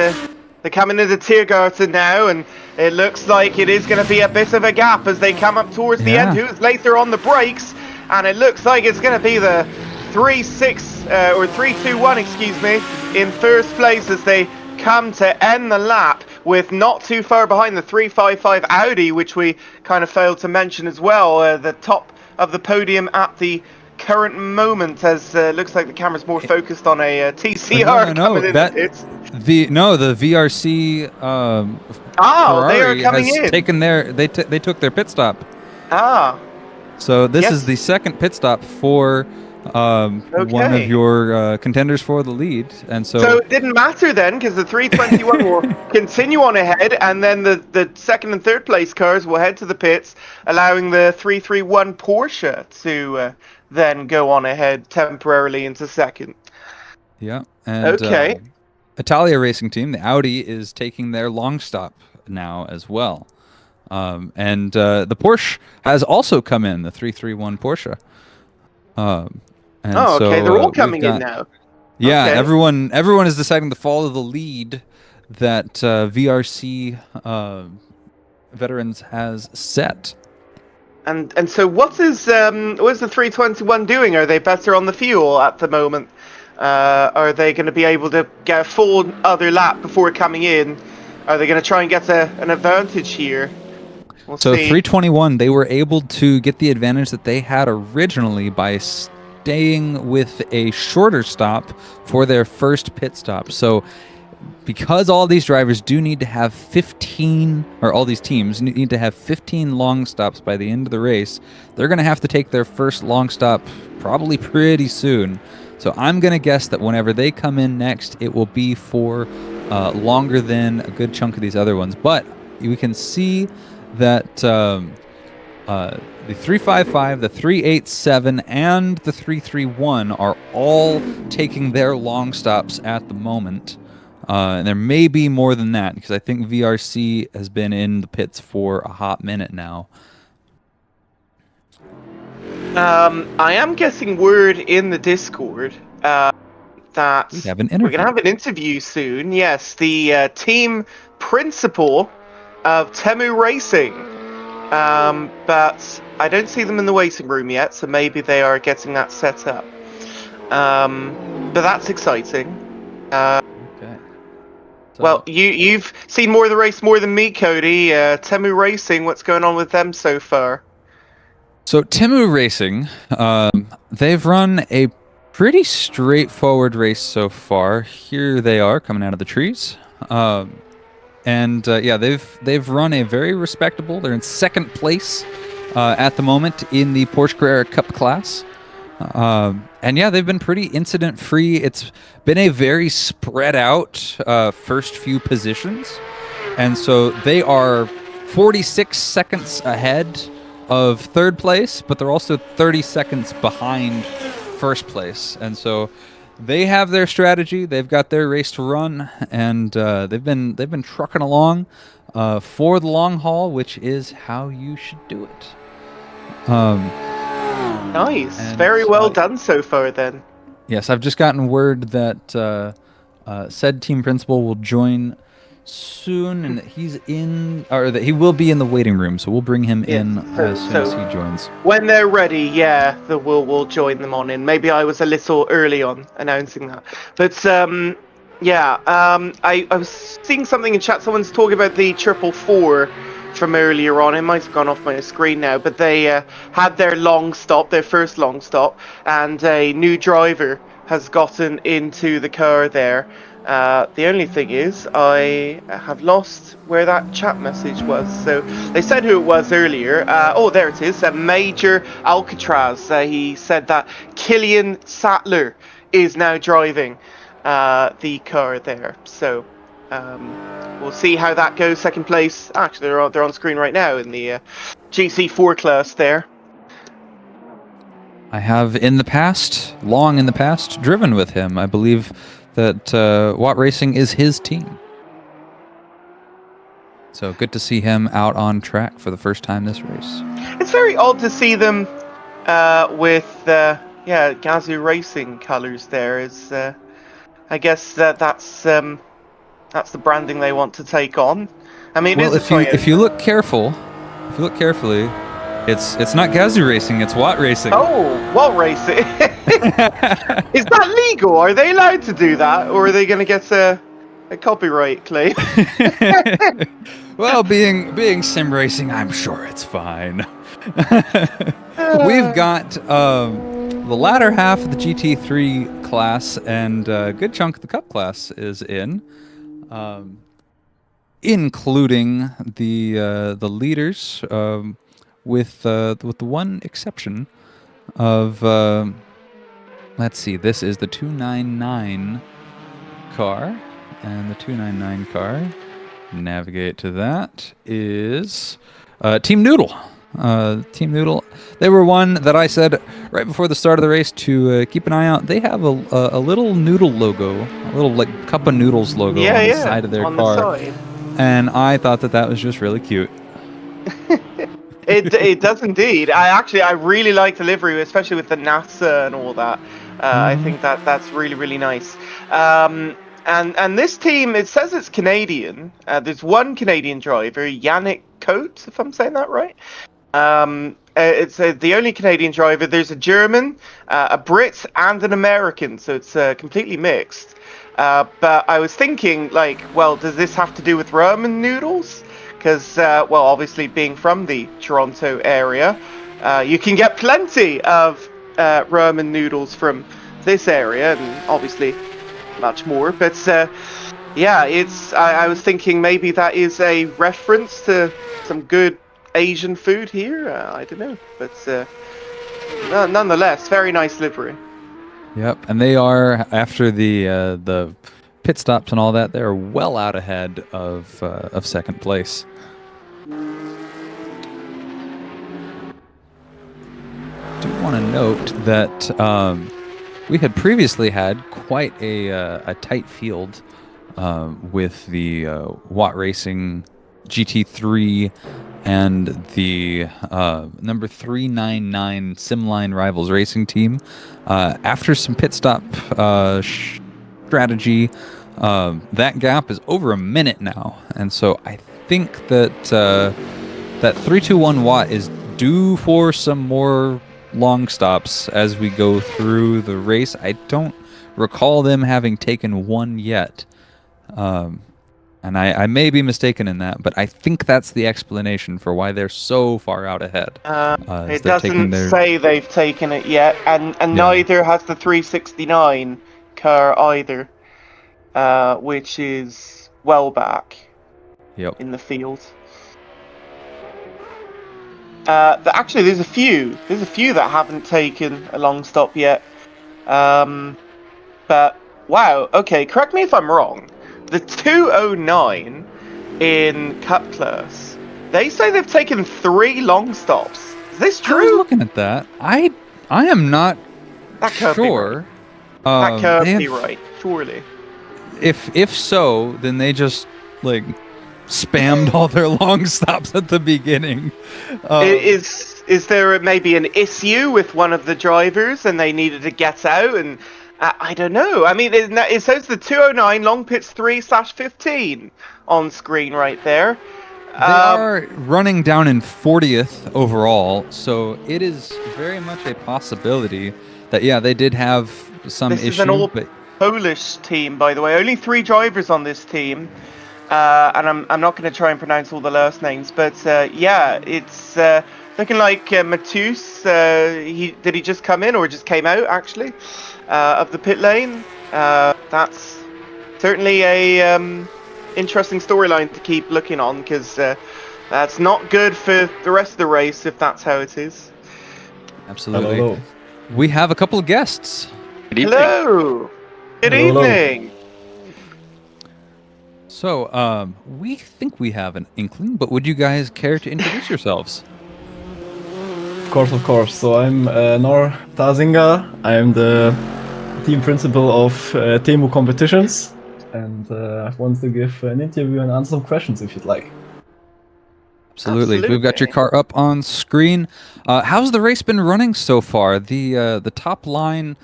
They're coming into Tiergarten now, and it looks like it is going to be a bit of a gap as they come up towards the end. Who's later on the brakes? And it looks like it's going to be the 3-2-1, excuse me, in first place as they come to end the lap with not too far behind the 355 Audi, which we kind of failed to mention as well. The top of the podium at the current moment, as looks like the camera's more focused on a TCR coming in the pits. The VRC Ferrari they are coming has in. Taken their they took their pit stop. So this is the second pit stop for one of your contenders for the lead, and so it didn't matter then, because the 321 will continue on ahead, and then the second and third place cars will head to the pits, allowing the 331 Porsche to then go on ahead temporarily into second. Yeah, and Italia Racing Team, the Audi, is taking their long stop now as well. And the Porsche has also come in, the 331 Porsche. They're all coming in now. Yeah, everyone is deciding to follow the lead that VRC Veterans has set. And so what is the 321 doing? Are they better on the fuel at the moment? Are they going to be able to get a full other lap before coming in? Are they going to try and get an advantage here? We'll see. 321, they were able to get the advantage that they had originally by staying with a shorter stop for their first pit stop. So because all these drivers do need to have 15, or all these teams need to have 15 long stops by the end of the race, they're going to have to take their first long stop probably pretty soon. So I'm going to guess that whenever they come in next, it will be for longer than a good chunk of these other ones. But we can see that the 355, the 387, and the 331 are all taking their long stops at the moment. And there may be more than that, because I think VRC has been in the pits for a hot minute now. I am getting word in the Discord that we're going to have an interview soon. Yes, the team principal of Temu Racing. But I don't see them in the waiting room yet, so maybe they are getting that set up. But that's exciting. Okay. Well, you've seen more of the race more than me, Cody. Temu Racing, what's going on with them so far? So Temu Racing, they've run a pretty straightforward race so far. Here they are coming out of the trees. They've run a very respectable. They're in second place at the moment in the Porsche Carrera Cup class. They've been pretty incident-free. It's been a very spread out first few positions. And so they are 46 seconds ahead of third place, but they're also 30 seconds behind first place. And so they have their strategy. They've got their race to run, and they've been trucking along for the long haul, which is how you should do it. Nice. Very well done so far, then. Yes, I've just gotten word that said team principal will join soon, and that that he will be in the waiting room. So we'll bring him in as soon as he joins. When they're ready, we'll join them on in. Maybe I was a little early on announcing that, but Yeah, I was seeing something in chat. Someone's talking about the 444 from earlier on. It might have gone off my screen now, but they had their long stop, their first long stop, and a new driver has gotten into the car there. The only thing is, I have lost where that chat message was. So they said who it was earlier. Oh, there it is. Major Alcatraz. He said that Killian Sattler is now driving the car there. So we'll see how that goes. Second place. Actually, they're on screen right now in the GT4 class there. I have long in the past, driven with him. I believe that Watt Racing is his team. So good to see him out on track for the first time this race. It's very odd to see them with Gazoo Racing colours there. Is I guess that's the branding they want to take on. I mean, well, if you look carefully, it's not Gazoo Racing, it's Watt Racing. Oh, Watt Racing. Is that legal? Are they allowed to do that, or are they going to get a copyright claim? Well, being sim racing, I'm sure it's fine. We've got the latter half of the GT3 class, and a good chunk of the Cup class is in, including the leaders, with the one exception of let's see, this is the 299 car, and the 299 car, navigate to that, is Team Noodle. Team Noodle, they were one that I said right before the start of the race to keep an eye out. They have a little noodle logo, a little like cup of noodles logo on the side of their car, and I thought that was just really cute. It does indeed. I really like the livery, especially with the NASA and all that. I think that's really, really nice. And this team, it says it's Canadian. There's one Canadian driver, Yannick Coates, if I'm saying that right. It's the only Canadian driver. There's a German, a Brit, and an American, so it's completely mixed. But I was thinking, like, well, does this have to do with ramen noodles? Because, well, obviously being from the Toronto area, you can get plenty of ramen noodles from this area, and obviously much more. But yeah, I was thinking maybe that is a reference to some good Asian food here. I don't know, but nonetheless, very nice livery. Yep, and they are, after the pit stops and all that, they're well out ahead of second place. I do want to note that we had previously had quite a tight field with the Watt Racing GT3 and the number 399 Simline Rivals Racing team. After some pit stop strategy, that gap is over a minute now, and so I think that that 321 Watt is due for some more long stops as we go through the race. I don't recall them having taken one yet, and I may be mistaken in that, but I think that's the explanation for why they're so far out ahead. It doesn't say they've taken it yet, and neither has the 369 car either, which is well back in the field. Actually, there's a few that haven't taken a long stop yet. But wow, okay, correct me if I'm wrong. The 209 in Cup class, they say they've taken 3 long stops. Is this true? I was looking at that. I am not sure. That can't be right, surely. If so, then they just like spammed all their long stops at the beginning. Is there maybe an issue with one of the drivers and they needed to get out? And I don't know. I mean, it says the 209 long pits 3/15 on screen right there. They are running down in 40th overall, so it is very much a possibility that they did have some issue. Polish team, by the way. Only 3 drivers on this team. And I'm not going to try and pronounce all the last names, but yeah, it's looking like Matus. Did he just come in or just came out actually of the pit lane? That's certainly a interesting storyline to keep looking on, because that's not good for the rest of the race if that's how it is. Absolutely. Hello. We have a couple of guests. Hello. Good Hello. evening. So, we think we have an inkling, but would you guys care to introduce yourselves? Of course. So I'm Nor Tazinga. I'm the team principal of Temu Competitions, and want to give an interview and answer some questions if you'd like. Absolutely. We've got your car up on screen. How's the race been running so far? The top line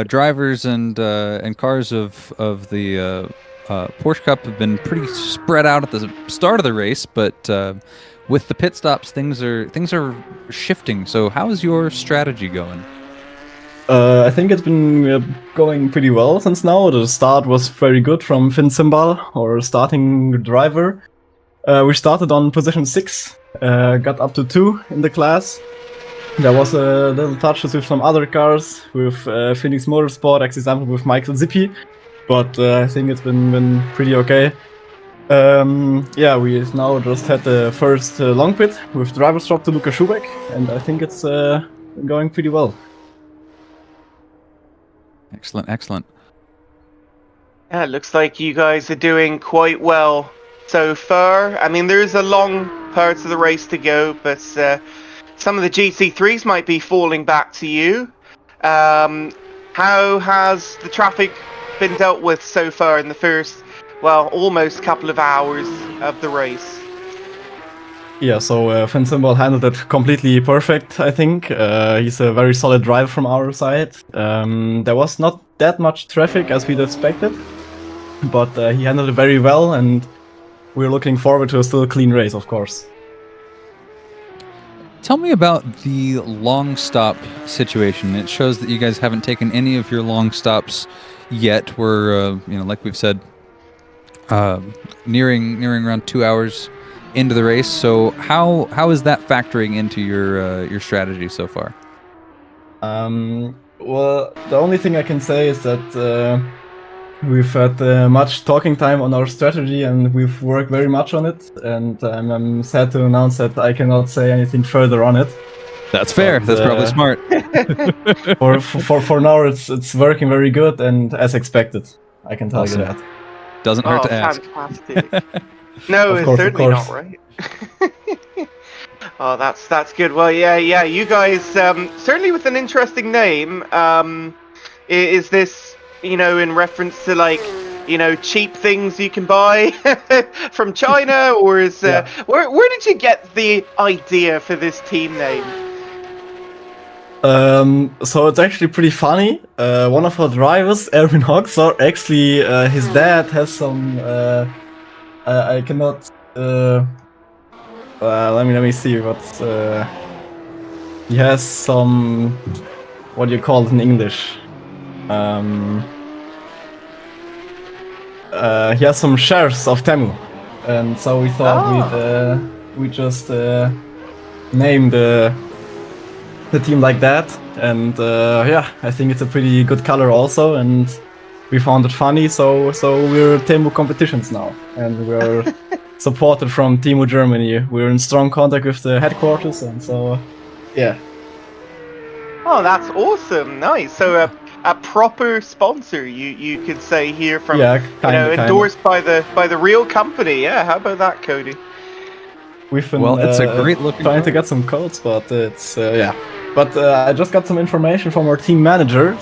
drivers and cars of the Porsche Cup have been pretty spread out at the start of the race, but with the pit stops, things are shifting. So how is your strategy going? I think it's been going pretty well since now. The start was very good from Finn Simbal, our starting driver. We started on position 6, got up to 2 in the class. There was a little touches with some other cars, with Phoenix Motorsport, as example with Michael Zippi, but I think it's been pretty okay. Yeah, we now just had the first long pit with driver's drop to Lukas Schubeck, and I think it's going pretty well. Excellent. Yeah, it looks like you guys are doing quite well so far. I mean, there's a long parts of the race to go, but some of the GT3s might be falling back to you. How has the traffic been dealt with so far in the first, well, almost couple of hours of the race? Yeah, so Finn Simbal handled it completely perfect, I think. He's a very solid driver from our side. There was not that much traffic as we'd expected, but he handled it very well, and we're looking forward to a still clean race, of course. Tell me about the long stop situation. It shows that you guys haven't taken any of your long stops yet. We're, like we've said, nearing around 2 hours into the race. So how is that factoring into your strategy so far? Well, the only thing I can say is that we've had much talking time on our strategy, and we've worked very much on it. And I'm sad to announce that I cannot say anything further on it. That's fair. That's probably smart. For now, it's working very good and as expected. I can tell you that. Doesn't hurt to ask. Fantastic. No, it's certainly not, right? Oh, that's good. Well, yeah. You guys certainly with an interesting name. Is this, in reference to like, cheap things you can buy from China, or is where did you get the idea for this team name? So it's actually pretty funny. One of our drivers, Erwin Hoxor, actually his dad has some. I cannot. Let me see what. He has some. What do you call it in English? He has some shares of Temu, and so we thought we'd just name the team like that. And I think it's a pretty good color also, and we found it funny. So we're Temu Competitions now, and we're supported from Temu Germany. We're in strong contact with the headquarters, and so yeah. Oh, that's awesome! Nice. So a proper sponsor, you could say here from endorsed by the real company. Yeah, how about that, Cody? We've been it's a great looking trying to get some codes, but it's But I just got some information from our team manager.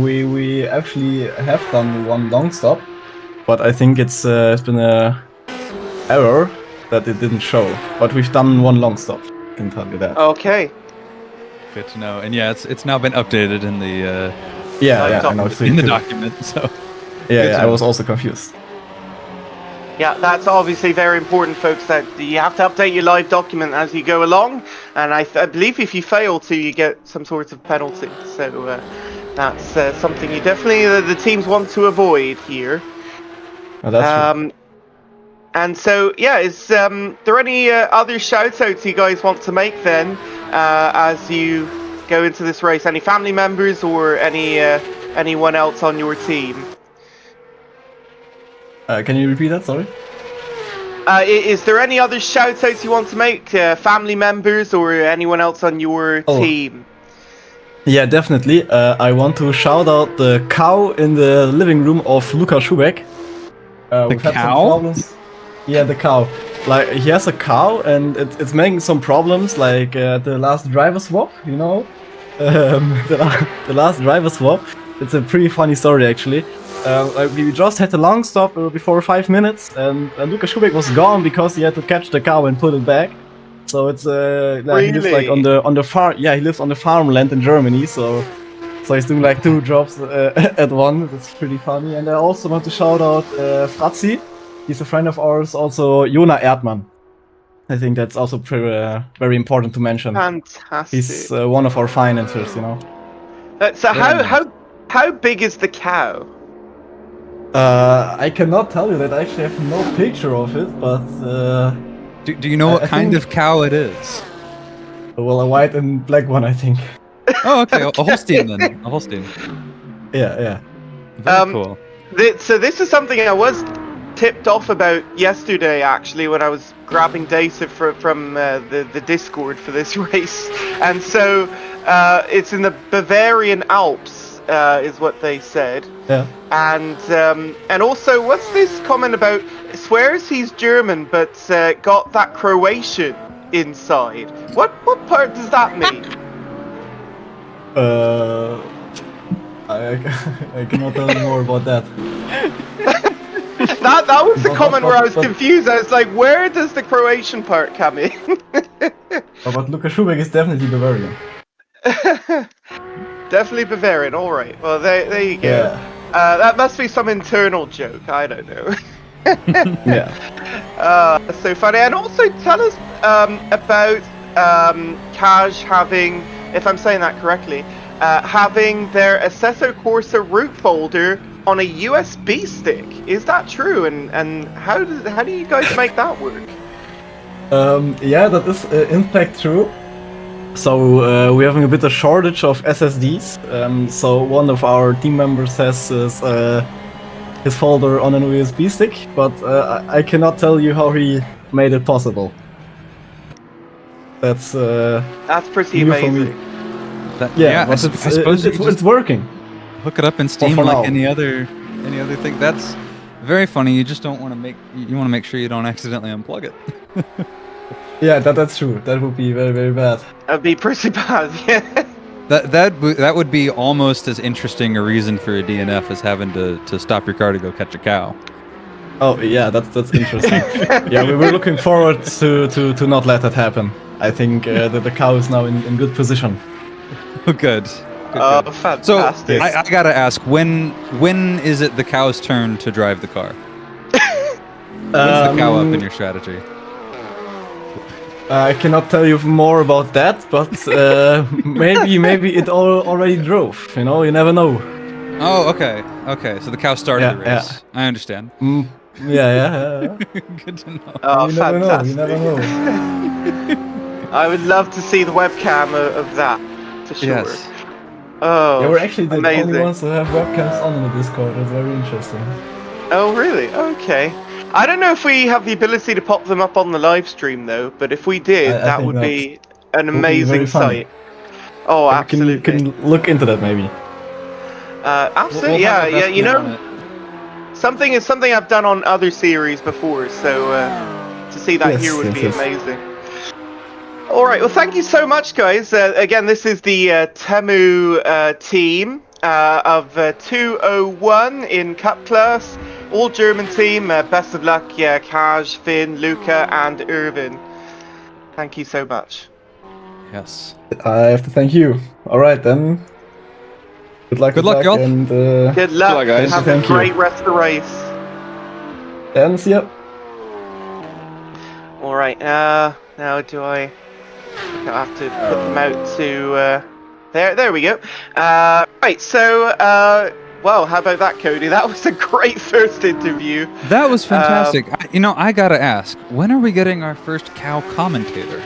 We actually have done one long stop, but I think it's been a error that it didn't show. But we've done one long stop. I can tell you that. Okay. Good to know. And yeah, it's now been updated in the I know, in the document. So yeah, I was also confused. Yeah, that's obviously very important, folks, that you have to update your live document as you go along, and I believe if you fail to, you get some sort of penalty. So That's something you definitely the teams want to avoid here. Oh, that's true. And so, yeah, is there any other shout-outs you guys want to make then as you go into this race? Any family members or anyone else on your team? Can you repeat that? Sorry. Is there any other shout-outs you want to make? Family members or anyone else on your team? Yeah, definitely. I want to shout out the cow in the living room of Luca Schubeck. We've had some problems. Yeah, the cow. Like, he has a cow and it's making some problems, like the last driver swap, you know? The last driver swap. It's a pretty funny story, actually. We just had a long stop before 5 minutes, and Luca Schubeck was gone because he had to catch the cow and put it back. So it's he lives like on the farm. Yeah, he lives on the farmland in Germany. So he's doing like 2 jobs at once. It's pretty funny. And I also want to shout out Fratzi. He's a friend of ours. Also Jona Erdmann. I think that's also very important to mention. Fantastic. He's one of our financiers, you know. So how big is the cow? I cannot tell you that. I actually have no picture of it, but do you know what kind of cow it is? Well, a white and black one, I think. Oh, okay, a Holstein then. A Holstein. Yeah. Very cool. So this is something I was tipped off about yesterday, actually, when I was grabbing data from the Discord for this race. And so it's in the Bavarian Alps, is what they said. Yeah. And also, what's this comment about? Swears he's German, but got that Croatian inside. What part does that mean? I cannot tell you more about that. that was the comment where I was confused. I was like, where does the Croatian part come in? But Luca Schubeck is definitely Bavarian. Definitely Bavarian. All right. Well, there you go. Yeah. That must be some internal joke. I don't know. Yeah. So funny. And also tell us about Kaj having, if I'm saying that correctly, having their Assetto Corsa route folder on a USB stick. Is that true? And how do you guys make that work? Yeah, that is in fact true. So we're having a bit of shortage of SSDs. So one of our team members has his folder on an USB stick, but I cannot tell you how he made it possible. That's pretty amazing. I suppose it's working. Hook it up in Steam like any other thing. That's very funny. You just don't want to make sure you don't accidentally unplug it. Yeah, that's true. That would be very, very bad. That'd be pretty bad. Yeah. That would be almost as interesting a reason for a DNF as having to stop your car to go catch a cow. Oh yeah, that's interesting. Yeah, we were looking forward to not let that happen. I think that the cow is now in good position. Oh, good. Oh, fantastic. So I gotta ask, when is it the cow's turn to drive the car? When's the cow up in your strategy? I cannot tell you more about that, but maybe it already drove. You know, you never know. Oh, okay. So the cow started the race. Yeah. I understand. Yeah. Good to know. Oh, you fantastic. never know. I would love to see the webcam of that, for sure. Yes. Oh, Yeah, we're actually the amazing. only ones who have webcams on in the Discord. It's very interesting. Oh, really? Okay. I don't know if we have the ability to pop them up on the live stream, though, but if we did, I that think would be an very amazing funny. sight. Oh, We absolutely. can look into that maybe. Absolutely, We'll have our yeah. best You man know, on it. something is something I've done on other series before, so to see that Yes, here would be yes. amazing. All right, well, thank you so much, guys. Again, this is the Temu team of 201 in Cup class. All German team. Best of luck, Kaj, Finn, Luca, and Irvin. Thank you so much. Yes. I have to thank you. All right then. Good luck, y'all. and Good luck, guys. have Thank a you. great rest of the race. and see ya. All right, now do I have to put them out to there we go. Right, Right, so, well, how about that, Cody? That was a great first interview. That was fantastic. I gotta ask, when are we getting our first cow commentator?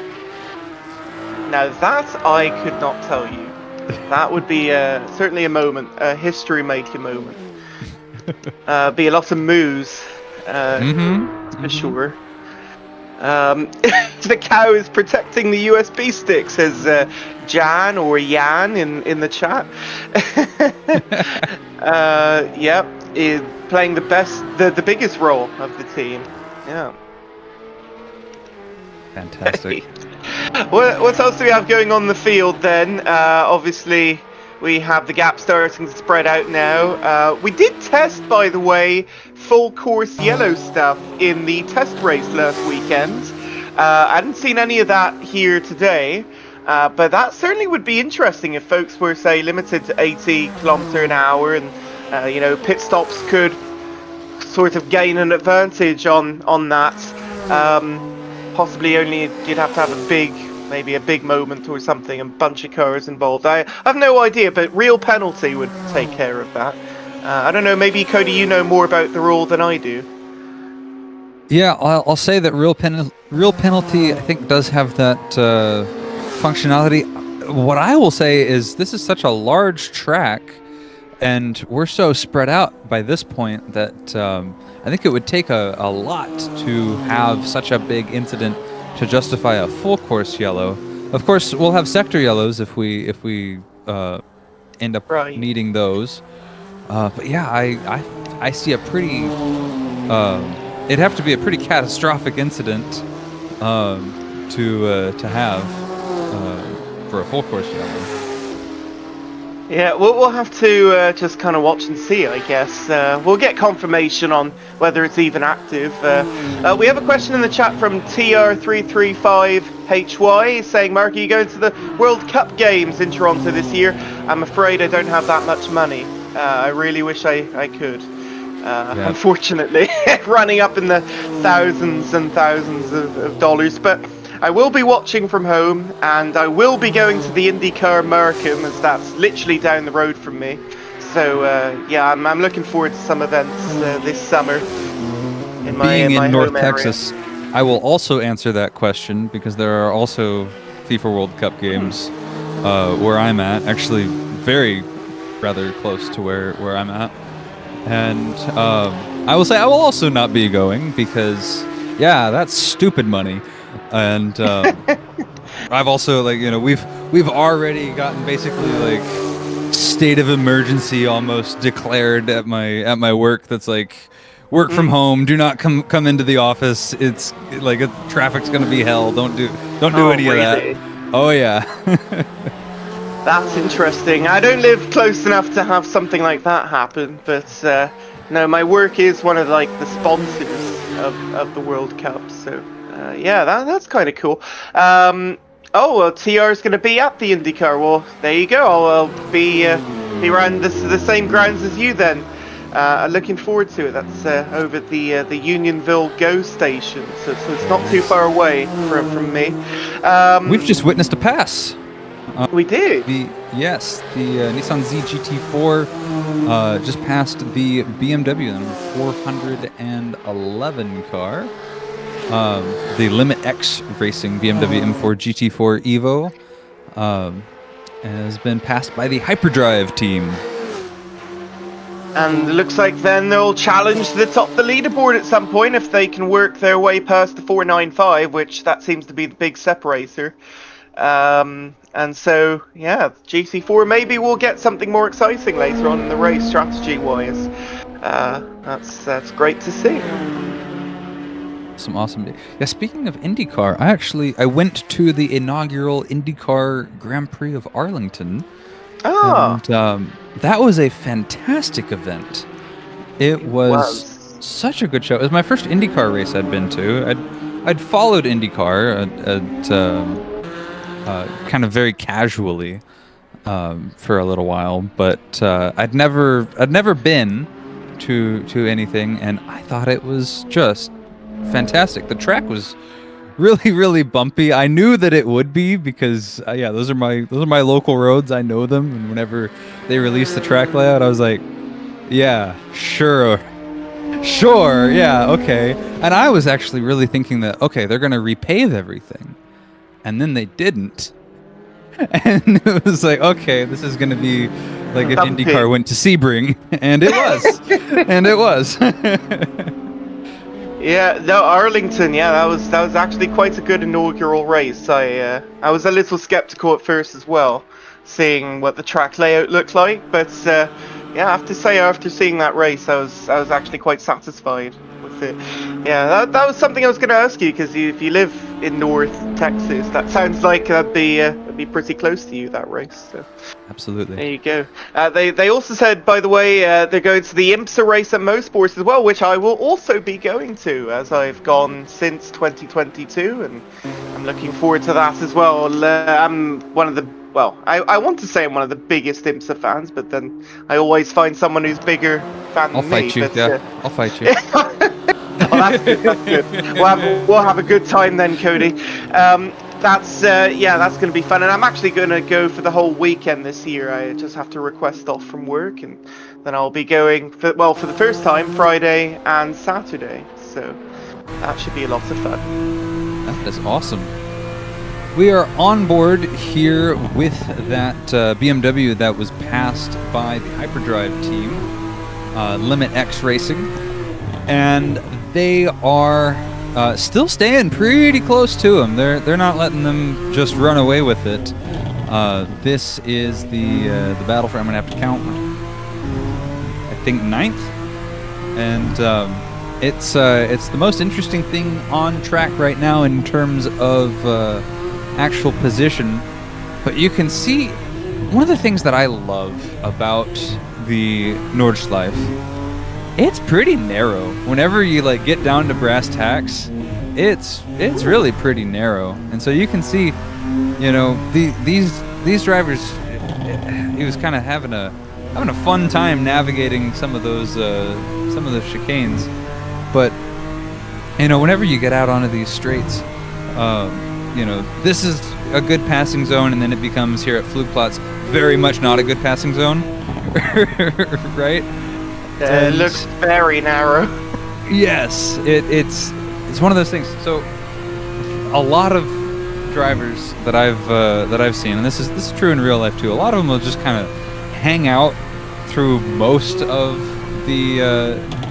Now that I could not tell you. That would be certainly a moment, a history-making moment. Be a lot of moos, for sure. The cow is protecting the USB stick, says Jan or Yan in the chat. Yep, is playing the biggest role of the team. Yeah. Fantastic. What else do we have going on the field then? Obviously, we have the gap starting to spread out now. We did test, by the way, full course yellow stuff in the test race last weekend. I hadn't seen any of that here today, but that certainly would be interesting if folks were, say, limited to 80 km an hour and, pit stops could sort of gain an advantage on that. Possibly only you'd have to have maybe a big moment or something, and a bunch of cars involved. I have no idea, but real penalty would take care of that. I don't know, maybe Cody, you know more about the rule than I do. Yeah, I'll say that real penalty, I think, does have that functionality. What I will say is this is such a large track, and we're so spread out by this point that I think it would take a lot to have such a big incident to justify a full course yellow. Of course, we'll have sector yellows if we end up needing those. But yeah, I see a pretty it'd have to be a pretty catastrophic incident to have for a full course yellow. Yeah, we'll have to just kind of watch and see, I guess. We'll get confirmation on whether it's even active. We have a question in the chat from TCR335HY saying, Mark, are you going to the World Cup games in Toronto this year? I'm afraid I don't have that much money. I really wish I could. Unfortunately, running up in the thousands and thousands of dollars. But I will be watching from home, and I will be going to the IndyCar American, as that's literally down the road from me. So yeah, I'm looking forward to some events this summer in my North home Texas. area. I will also answer that question because there are also FIFA World Cup games where I'm at, actually rather close to where I'm at. And I will say I will also not be going because, yeah, that's stupid money. And I've also, we've already gotten basically state of emergency almost declared at my work. That's work from home. Do not come into the office. It's traffic's gonna be hell. Don't do any of that. Oh yeah. That's interesting. I don't live close enough to have something like that happen, but no, my work is one of the sponsors of the World Cup. So yeah, that's kind of cool. Oh well, TR is going to be at the IndyCar. Well, there you go. I'll be around the same grounds as you then. Looking forward to it. That's over at the Unionville GO station, so it's not too far away from me. We've just witnessed a pass. We did. The Nissan Z GT4 just passed the BMW number 411 car. The Limit X Racing BMW M4 GT4 Evo has been passed by the Hyperdrive team. And it looks like then they'll challenge the top of the leaderboard at some point if they can work their way past the 495, which that seems to be the big separator. And so, yeah, GT4 maybe we'll get something more exciting later on in the race, strategy-wise. That's great to see. Some awesome. Yeah, speaking of IndyCar, I went to the inaugural IndyCar Grand Prix of Arlington. Oh. And that was a fantastic event. It was such a good show. It was my first IndyCar race I'd been to. I'd followed IndyCar kind of very casually for a little while, but I'd never been to anything, and I thought it was just fantastic. The track was really, really bumpy. I knew that it would be because yeah, those are my local roads. I know them, and whenever they released the track layout, I was like, yeah, sure, yeah, okay. And I was actually really thinking that okay, they're gonna repave everything, and then they didn't. And it was like, okay, this is gonna be like if IndyCar went to Sebring, and it was, and it was. Yeah, no, Arlington. Yeah, that was actually quite a good inaugural race. I was a little skeptical at first as well, seeing what the track layout looked like. But yeah, I have to say, after seeing that race, I was actually quite satisfied with it. Yeah, that was something I was going to ask you, because if you live in North Texas, that sounds like that'd be pretty close to you, that race. So. Absolutely. There you go. They also said, by the way, they're going to the IMSA race at Motorsports as well, which I will also be going to, as I've gone since 2022, and I'm looking forward to that as well. I'm one of the, well, I want to say I'm one of the biggest IMSA fans, but then I always find someone who's bigger fan I'll than fight me. you. But, Yeah, I'll fight you. Oh, that's good. That's good. We'll have a good time then, Cody. That's going to be fun, and I'm actually going to go for the whole weekend this year. I just have to request off from work, and then I'll be going for the first time Friday and Saturday. So that should be a lot of fun. That is awesome. We are on board here with that BMW that was passed by the Hyperdrive team, Limit X Racing, and they are still staying pretty close to them. They're not letting them just run away with it. This is the battle for, I'm gonna have to count, I think 9th, and it's the most interesting thing on track right now in terms of actual position. But you can see one of the things that I love about the Nordschleife. It's pretty narrow. Whenever you like get down to brass tacks, it's really pretty narrow. And so you can see, you know, these drivers. He was kind of having a fun time navigating some of those chicanes. But you know, whenever you get out onto these straights, you know, this is a good passing zone, and then it becomes here at Flugplatz very much not a good passing zone, right? It looks very narrow. Yes, it's one of those things. So a lot of drivers that I've seen, and this is true in real life too. A lot of them will just kind of hang out through most of the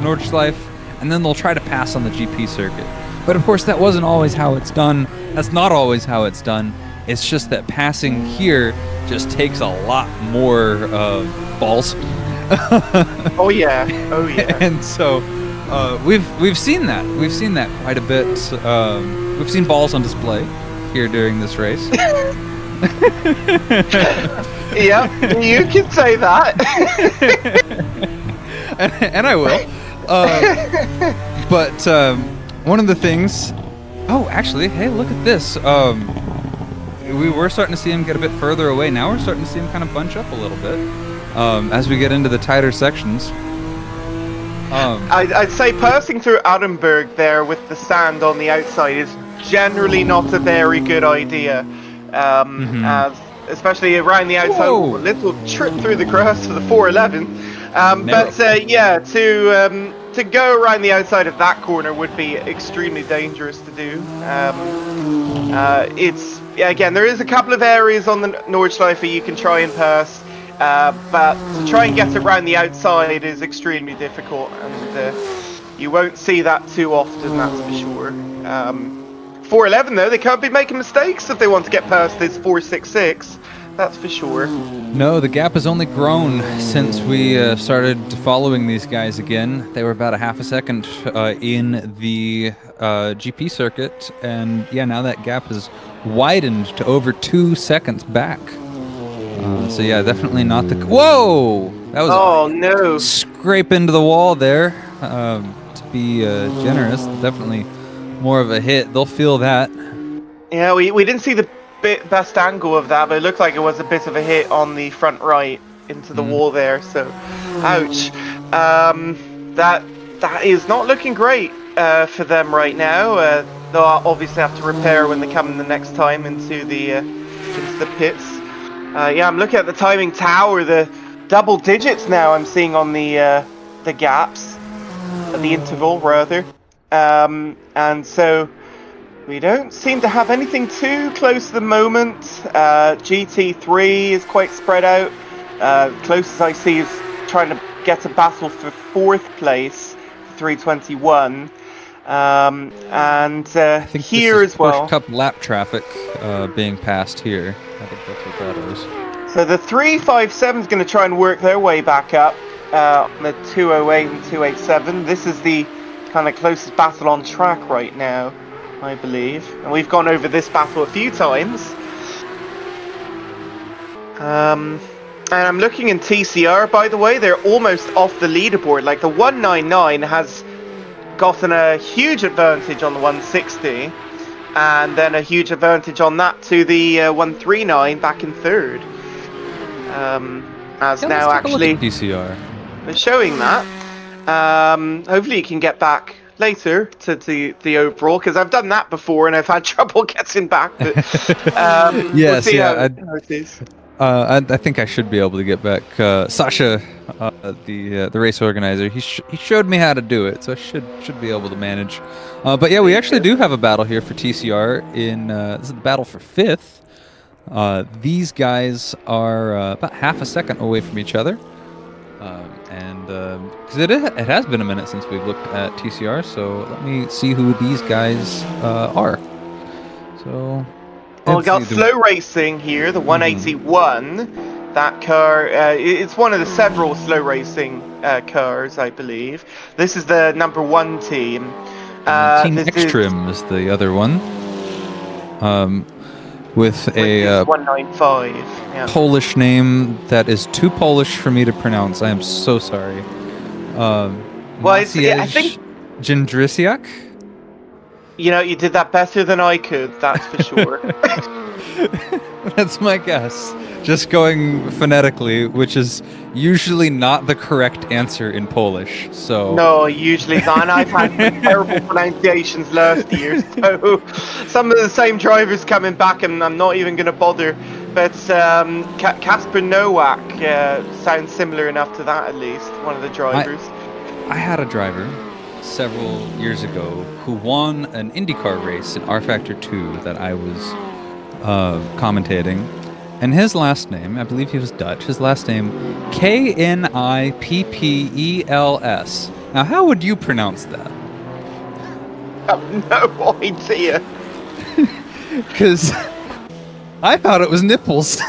Nordschleife, and then they'll try to pass on the GP circuit. But of course, that wasn't always how it's done. That's not always how it's done. It's just that passing here just takes a lot more balls. Oh yeah. And so we've seen that. We've seen that quite a bit. We've seen balls on display here during this race. Yeah, you can say that. and I will. But one of the things. Oh, actually, hey, look at this. We were starting to see him get a bit further away. Now we're starting to see him kind of bunch up a little bit as we get into the tighter sections. I'd say passing through Altenburg there with the sand on the outside is generally not a very good idea. Especially around the outside. Whoa. A little trip through the grass for the 411. But yeah, to go around the outside of that corner would be extremely dangerous to do. Again, there is a couple of areas on the Nordschleife where you can try and pass, but to try and get around the outside is extremely difficult, and you won't see that too often, that's for sure. 411 though, they can't be making mistakes if they want to get past this 466. That's for sure. No, the gap has only grown since we started following these guys again. They were about a half a second in the GP circuit, and yeah, now that gap has widened to over 2 seconds back. So yeah, definitely not the... Whoa! That was no! Scrape into the wall there. To be generous, definitely more of a hit. They'll feel that. Yeah, we didn't see the best angle of that, but it looked like it was a bit of a hit on the front right into the wall there, so ouch. That is not looking great for them right now. they'll obviously have to repair when they come the next time into the pits. Yeah, I'm looking at the timing tower. The double digits now I'm seeing on the gaps, the interval rather, and so we don't seem to have anything too close at the moment. GT3 is quite spread out. Closest I see is trying to get a battle for 4th place, 321. And I think here this is as well. Porsche Cup lap traffic being passed here. I think that's what that is. So the 357 is going to try and work their way back up on the 208 and 287. This is the kind of closest battle on track right now, I believe. And we've gone over this battle a few times. And I'm looking in TCR, by the way. They're almost off the leaderboard. Like the 199 has gotten a huge advantage on the 160. And then a huge advantage on that to the 139 back in 3rd. As now actually TCR. they're showing that. Hopefully you can get back later to the overall, because I've done that before and I've had trouble getting back. But yes, we'll yeah. how it is. I think I should be able to get back. Sasha, the race organizer, he showed me how to do it, so I should be able to manage. But yeah, we actually do have a battle here for TCR in this is the battle for 5th. These guys are about half a second away from each other, and because it has been a minute since we've looked at TCR, so let me see who these guys are. So. Well, we got slow racing here, the 181. That car, it's one of the several slow racing cars, I believe. This is the number 1 team. Team Extreme is the other one. With a 195. Yeah. Polish name that is too Polish for me to pronounce. I am so sorry. Well, I think Jędrzejczyk? You know, you did that better than I could, that's for sure. That's my guess. Just going phonetically, which is usually not the correct answer in Polish. So no, usually not. And I've had terrible pronunciations last year, so some of the same drivers coming back, and I'm not even going to bother. But Kasper Nowak sounds similar enough to that, at least, one of the drivers. I had a driver several years ago who won an IndyCar race in R Factor 2 that I was commentating, and his last name, I believe he was Dutch, his last name Knippels. Now how would you pronounce that? I have no idea. Because I thought it was nipples.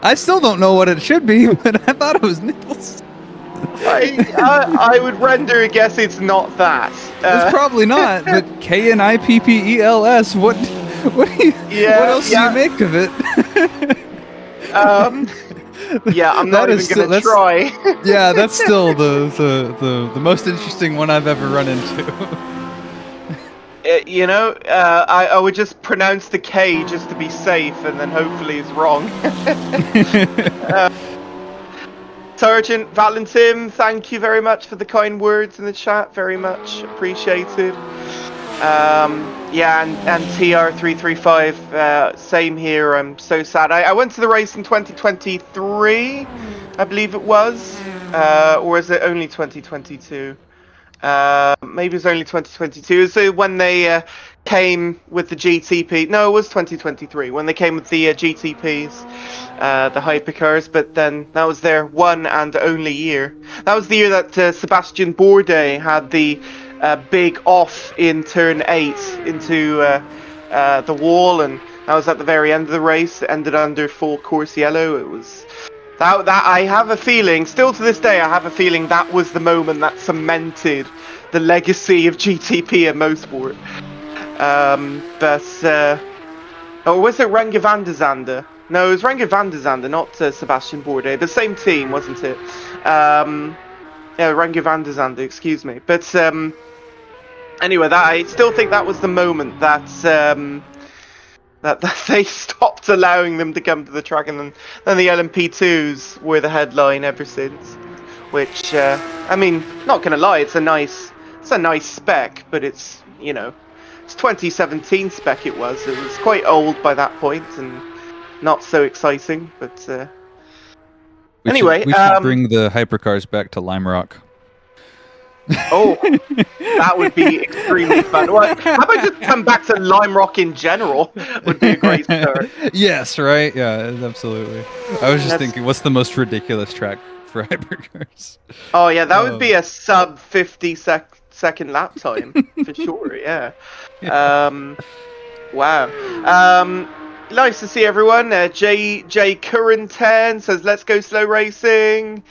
I still don't know what it should be, but I thought it was nipples. I would render a guess it's not that. It's probably not, but Knippels. What else do you make of it? Yeah, I'm not even gonna try. Yeah, that's still the most interesting one I've ever run into. You know, I would just pronounce the K just to be safe, and then hopefully it's wrong. Sergeant Valentim, thank you very much for the kind words in the chat. Very much appreciated. Yeah, and TR335, same here. I'm so sad. I went to the race in 2023, I believe it was. Or is it only 2022? Maybe it was only 2022. So when they came with the GTP, no, it was 2023 when they came with the GTPs, the hypercars. But then that was their one and only year. That was the year that Sebastian Bourdais had the big off in turn 8 into the wall, and that was at the very end of the race. It ended under full course yellow. It was. That I have a feeling, still to this day, I have a feeling that was the moment that cemented the legacy of GTP and motorsport. Or was it Renger van der Zande? No, it was Renger van der Zande, not Sebastian Bourdais. The same team, wasn't it? Yeah, Renger van der Zande, excuse me. But anyway, I still think that was the moment that that they stopped allowing them to come to the track, and then the LMP2s were the headline ever since. Which, I mean, not gonna lie, it's a nice it's a nice spec, but it's, you know, it's 2017 spec. It was quite old by that point and not so exciting. But anyway, we should bring the hypercars back to Lime Rock. Oh, that would be extremely fun. Well, how about just come back to Lime Rock in general? Would be a great start. Yes, right? Yeah, absolutely. I was just thinking, what's the most ridiculous track for hypercars? Oh, yeah, that would be a sub 50-second lap time, for sure, yeah. Wow. Nice to see everyone. J Curran 10 says, let's go slow racing.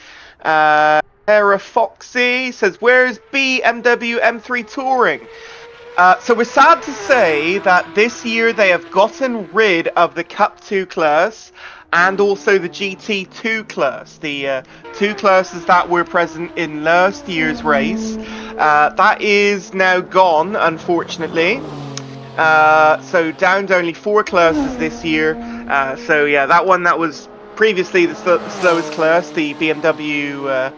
Sarah Foxy says, where's BMW M3 Touring? So we're sad to say that this year they have gotten rid of the Cup 2 class and also the GT2 class. The two classes that were present in last year's race. That is now gone, unfortunately. So down to only 4 classes this year. So yeah, that one that was previously the slowest class, the BMW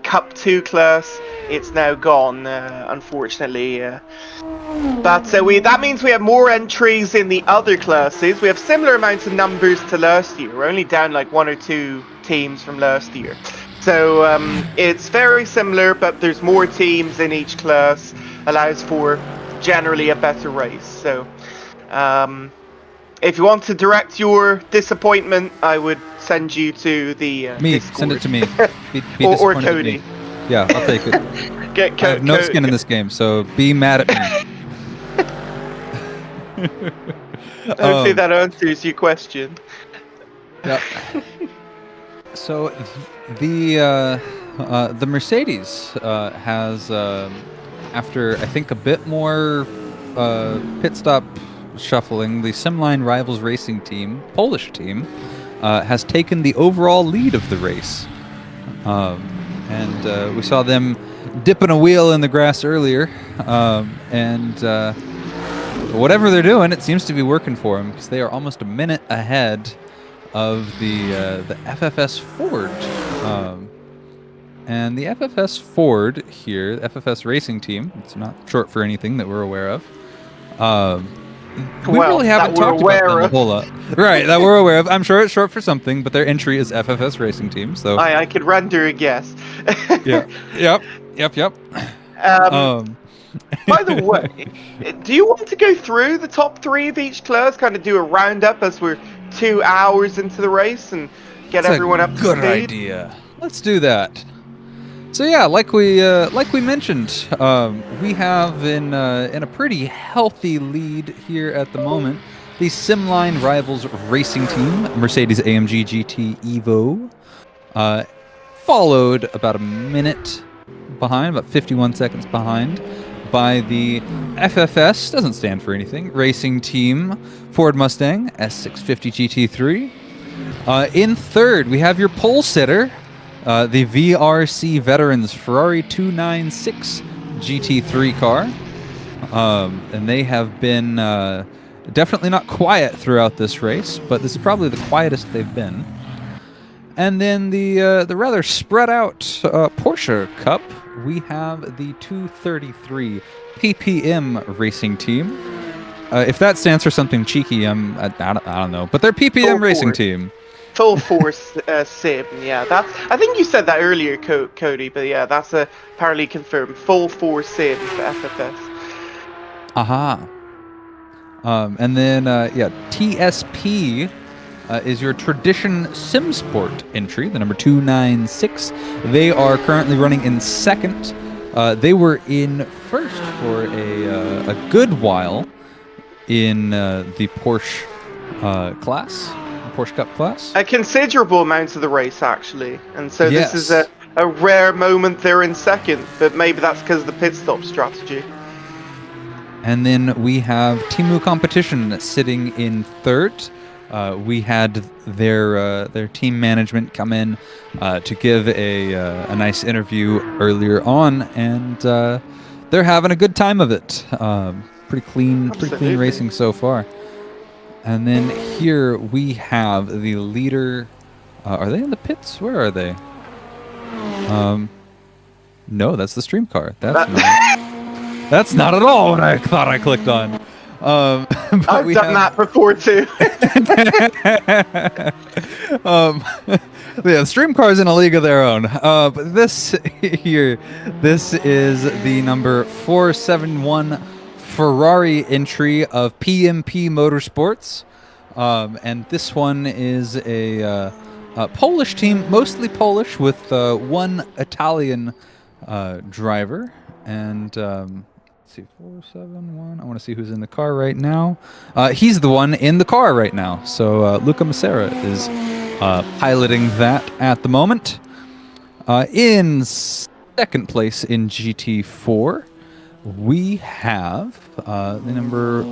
Cup 2 class, it's now gone, unfortunately. But that means we have more entries in the other classes. We have similar amounts of numbers to last year. We're only down like 1 or 2 teams from last year. So it's very similar, but there's more teams in each class, allows for generally a better race. So if you want to direct your disappointment, I would send you to the Discord. Send it to me. Or Cody. Yeah, I'll take it. I have no skin in this game, so be mad at me. Hopefully that answers your question. Yeah. So the Mercedes has after I think a bit more pit stop shuffling, the Simline Rivals Racing team, Polish team, has taken the overall lead of the race. And we saw them dipping a wheel in the grass earlier. And whatever they're doing, it seems to be working for them, because they are almost a minute ahead of the FFS Ford. And the FFS Ford here, the FFS Racing team, it's not short for anything that we're aware of. We really haven't talked about them a whole lot. Right, that we're aware of. I'm sure it's short for something, but their entry is FFS Racing Team. So I could render a guess. Yeah. Yep. By the way, do you want to go through the top 3 of each class, kind of do a roundup as we're 2 hours into the race and get everyone up to speed? Good idea. Let's do that. So yeah, like we mentioned, we have in a pretty healthy lead here at the moment the Simline Rivals Racing Team, Mercedes-AMG GT Evo, followed about a minute behind, about 51 seconds behind, by the FFS, doesn't stand for anything, Racing Team Ford Mustang S650 GT3. In third, we have your pole sitter, the VRC Veterans Ferrari 296 GT3 car. And they have been definitely not quiet throughout this race, but this is probably the quietest they've been. And then the rather spread out Porsche Cup, we have the 233 PPM Racing Team. If that stands for something cheeky, I don't know, but they're PPM Racing Team. Full force sim, yeah. I think you said that earlier, Cody, but yeah, that's apparently confirmed. Full force sim for FFS. Aha. And then TSP is your Tradition Sim Sport entry, the number 296. They are currently running in second. They were in first for a good while in the Porsche class. Porsche Cup class. A considerable amount of the race, actually. And so this is a rare moment they're in second, but maybe that's because of the pit stop strategy. And then we have Timu Competition sitting in third. We had their team management come in to give a nice interview earlier on, and they're having a good time of it. Pretty clean racing so far. And then here we have the leader. Are they in the pits? Where are they? No, that's the stream car. That's not. That's not at all what I thought I clicked on. I've done that before too. Yeah, stream cars in a league of their own. But this here, this is the number 471 Ferrari entry of PMP Motorsports, and this one is a Polish team, mostly Polish, with one Italian driver. And let's see, 471. I want to see who's in the car right now. He's the one in the car right now. So Luca Macera is piloting that at the moment. In second place in GT4, we have the number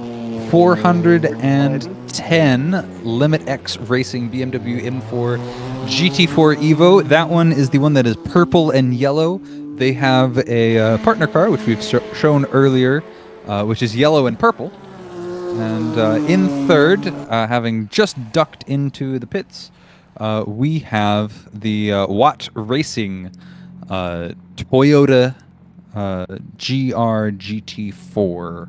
410 Limit X Racing BMW M4 GT4 Evo. That one is the one that is purple and yellow. They have a partner car, which we've shown earlier, which is yellow and purple. And in third, having just ducked into the pits, we have the Watt Racing Toyota GR GT4.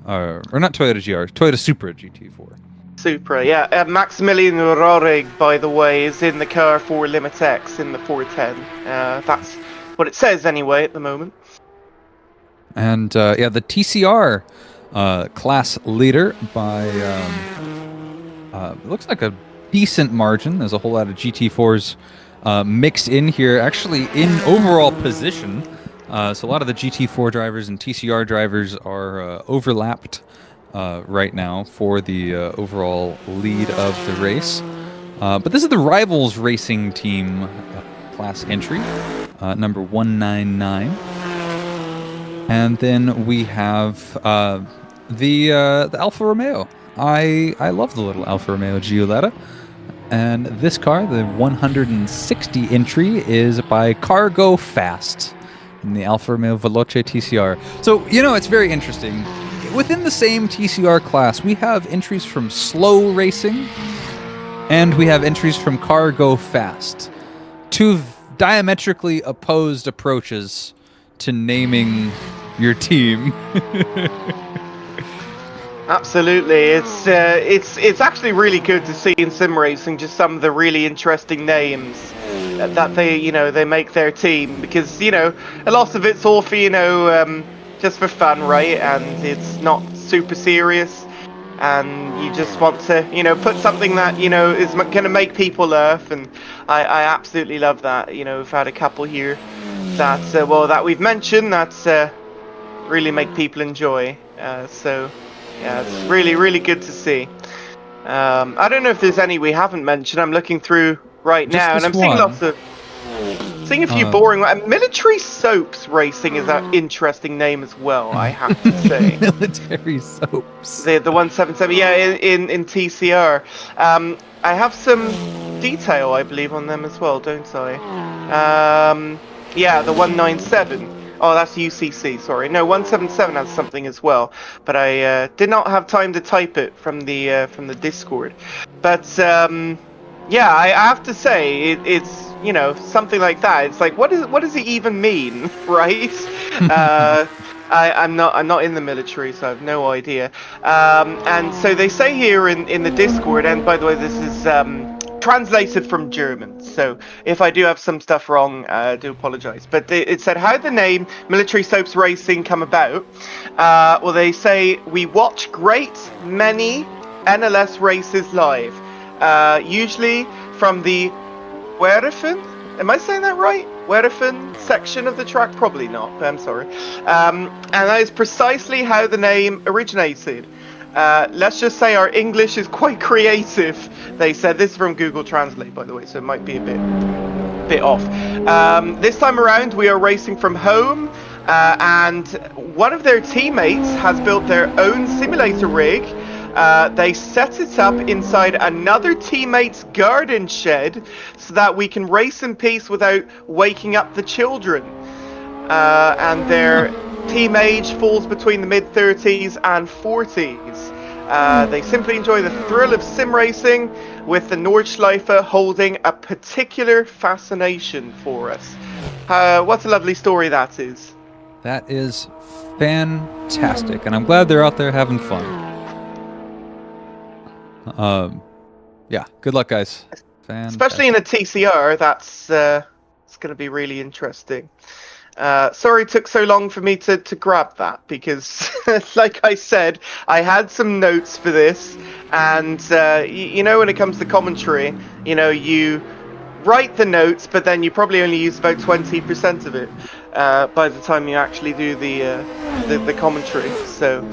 Or not Toyota GR, Toyota Supra GT4. Supra, yeah. Maximilian Rohrig, by the way, is in the car for Limit X in the 410. That's what it says anyway at the moment. And yeah, the TCR class leader by it looks like a decent margin. There's a whole lot of GT4s mixed in here, actually in overall position. So a lot of the GT4 drivers and TCR drivers are overlapped right now for the overall lead of the race. But this is the Rivals Racing Team class entry, number 199. And then we have the Alfa Romeo. I love the little Alfa Romeo Giulietta. And this car, the 160 entry, is by Cargo Fast in the Alfa Romeo Veloce TCR. So, you know, it's very interesting. Within the same TCR class, we have entries from Slow Racing and we have entries from Cargo Fast. Two diametrically opposed approaches to naming your team. Absolutely, it's actually really good to see in sim racing just some of the really interesting names that they make their team, because a lot of it's all for just for fun, right? And it's not super serious, and you just want to put something that is going to make people laugh, and I absolutely love that. We've had a couple here that that we've mentioned that really make people enjoy. So yeah, it's really, really good to see. I don't know if there's any we haven't mentioned. I'm looking through right now, and I'm seeing lots of... seeing a few boring... Military Soaps Racing is an interesting name as well, I have to say. Military Soaps. The 177, yeah, in TCR. I have some detail, I believe, on them as well, don't I? Yeah, the 197. Oh, that's UCC, sorry. No, 177 has something as well, but I did not have time to type it from the Discord. But yeah, I have to say it's something like that. It's like what does it even mean, right? I'm not in the military, so I have no idea. And so they say here in the Discord, and by the way, this is translated from German, so if I do have some stuff wrong, I do apologize. But it said, how did the name Military Soaps Racing come about? Well, they say, we watch many NLS races live, usually from the Werfen, am I saying that right? Werfen section of the track? Probably not, but I'm sorry. And that is precisely how the name originated. Let's just say our English is quite creative. They said this is from Google Translate, by the way, so it might be a bit off. This time around, we are racing from home, and one of their teammates has built their own simulator rig. They set it up inside another teammate's garden shed so that we can race in peace without waking up the children. And their team age falls between the mid-30s and 40s. They simply enjoy the thrill of sim racing, with the Nordschleife holding a particular fascination for us. What a lovely story that is. That is fantastic, and I'm glad they're out there having fun. Yeah, good luck, guys. Especially in a TCR, that's it's going to be really interesting. Sorry it took so long for me to grab that, because like I said, I had some notes for this, and you know, when it comes to commentary, you know, you write the notes, but then you probably only use about 20% of it by the time you actually do the commentary. So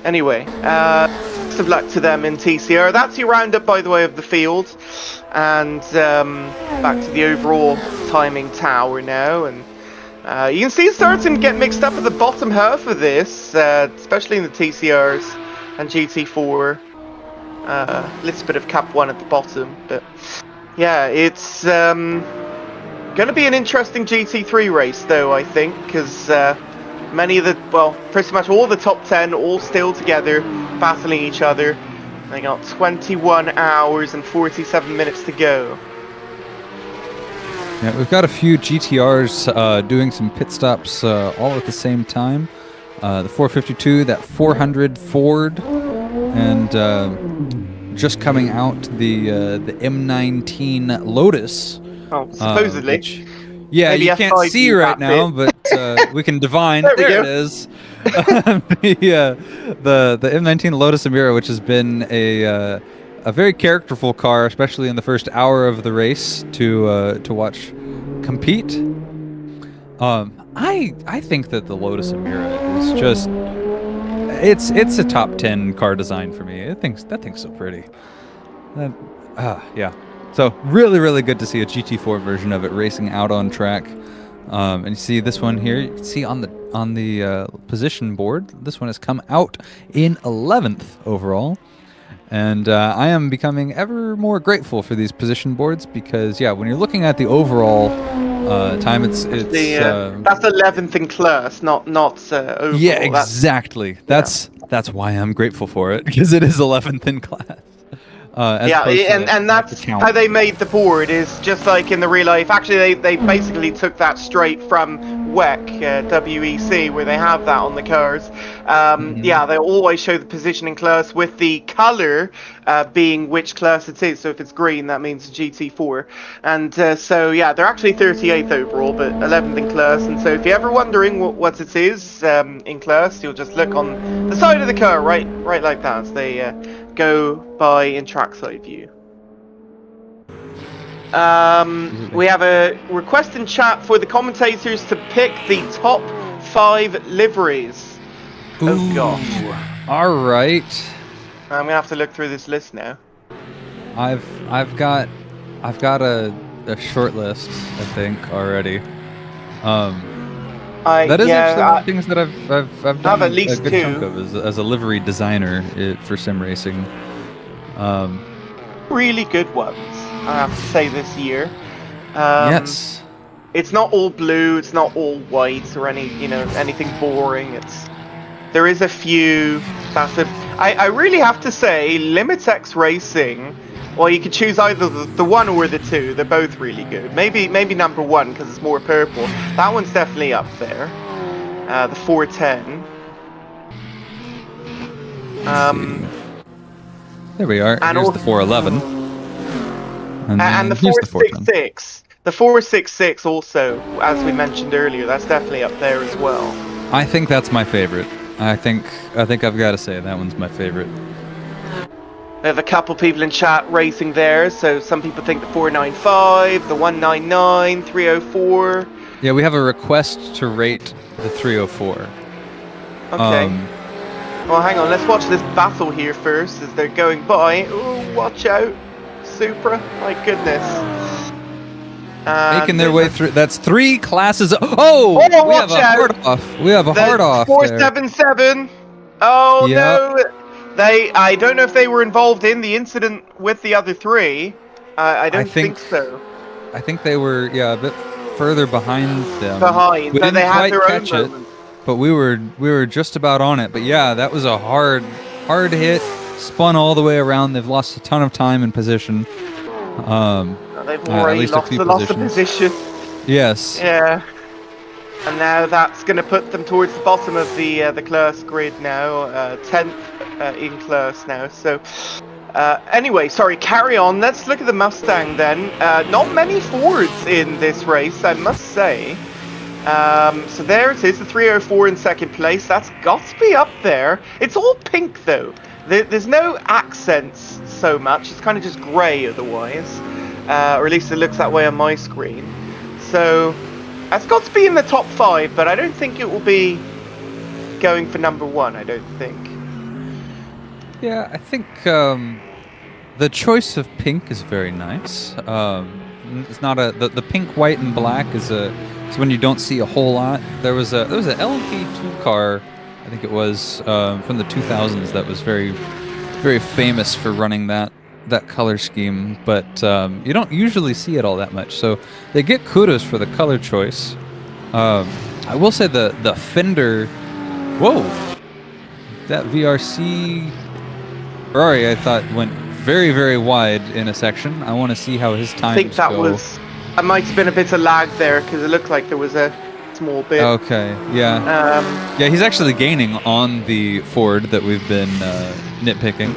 anyway, best of luck to them in TCR. That's your roundup, by the way, of the field. And back to the overall timing tower now, and you can see it's starting to get mixed up at the bottom half of this, especially in the TCRs and GT4. Little bit of Cap 1 at the bottom, but yeah, it's going to be an interesting GT3 race, though, I think, because many of the, well, pretty much all the top 10 all still together, battling each other. They got 21 hours and 47 minutes to go. Yeah, we've got a few GTRs doing some pit stops all at the same time. The 452, that 400 Ford, and just coming out the M19 Lotus. Oh, supposedly. Yeah, maybe you can't see right now, but we can divine. there it is. The M19 Lotus Emira, which has been a very characterful car, especially in the first hour of the race to watch compete. I think that the Lotus Emira is just it's a top 10 car design for me. That thing's so pretty. Yeah. So really good to see a GT4 version of it racing out on track. And you see this one here. You can see on the position board, this one has come out in 11th overall. And I am becoming ever more grateful for these position boards, because yeah, when you're looking at the overall time, it's that's 11th in class, not overall. Yeah, exactly. That's why I'm grateful for it, because it is 11th in class. And that's how they made the board, is just like in the real life. Actually, they basically took that straight from WEC, WEC, where they have that on the cars. Yeah, they always show the positioning class with the color being which class it is. So if it's green, that means GT4. And so yeah, they're actually 38th overall, but 11th in class. And so if you're ever wondering what it is in class, you'll just look on the side of the car, right like that. So they go by in trackside view. We have a request in chat for the commentators to pick the top 5 liveries. Ooh, oh gosh. All right. I'm gonna have to look through this list now. I've got a short list, I think, already. That is actually one of the things that I've done at least a good 2 chunk of as a livery designer for sim racing. Really good ones, I have to say, this year. Yes. It's not all blue, it's not all white or anything boring. There is a few that's I really have to say, Limitex Racing. Well, you could choose either the 1 or the 2. They're both really good. Maybe number 1 because it's more purple. That one's definitely up there. The 410. There we are. And here's the 411. And the 466. The 466 also, as we mentioned earlier, that's definitely up there as well. I think that's my favorite. I think I've got to say that one's my favorite. We have a couple people in chat racing there, so some people think the 495, the 199, 304. Yeah, we have a request to rate the 304. Okay. Well, hang on, let's watch this battle here first as they're going by. Ooh, watch out. Supra, my goodness. Making their way through. That's 3 classes. Oh, we have a hard off. We have a hard off. 477. Oh, yep. no. I don't know if they were involved in the incident with the other 3. I don't think so. I think they were, a bit further behind them. We so they had their own moment. But we were just about on it. But yeah, that was a hard hit. Spun all the way around. They've lost a ton of time in position. They've already lost the position. Yes. Yeah. And now that's going to put them towards the bottom of the class grid now, 10th in class now. So anyway, sorry, carry on. Let's look at the Mustang then. Not many Fords in this race, I must say. So there it is, the 304 in second place. That's got to be up there. It's all pink though. There's no accents so much. It's kind of just grey otherwise. Or at least it looks that way on my screen. So that's got to be in the top 5, but I don't think it will be going for number 1, I don't think. Yeah, I think the choice of pink is very nice. It's not the pink, white, and black is when you don't see a whole lot. There was an LMP2 car, I think it was from the 2000s, that was very, very famous for running that color scheme, but you don't usually see it all that much. So they get kudos for the color choice. I will say the fender. Whoa, that VRC Ferrari I thought went very, very wide in a section. I want to see how his times I think that go. I might have been a bit of lag there because it looked like there was a small bit. Okay, yeah. Yeah, he's actually gaining on the Ford that we've been nitpicking.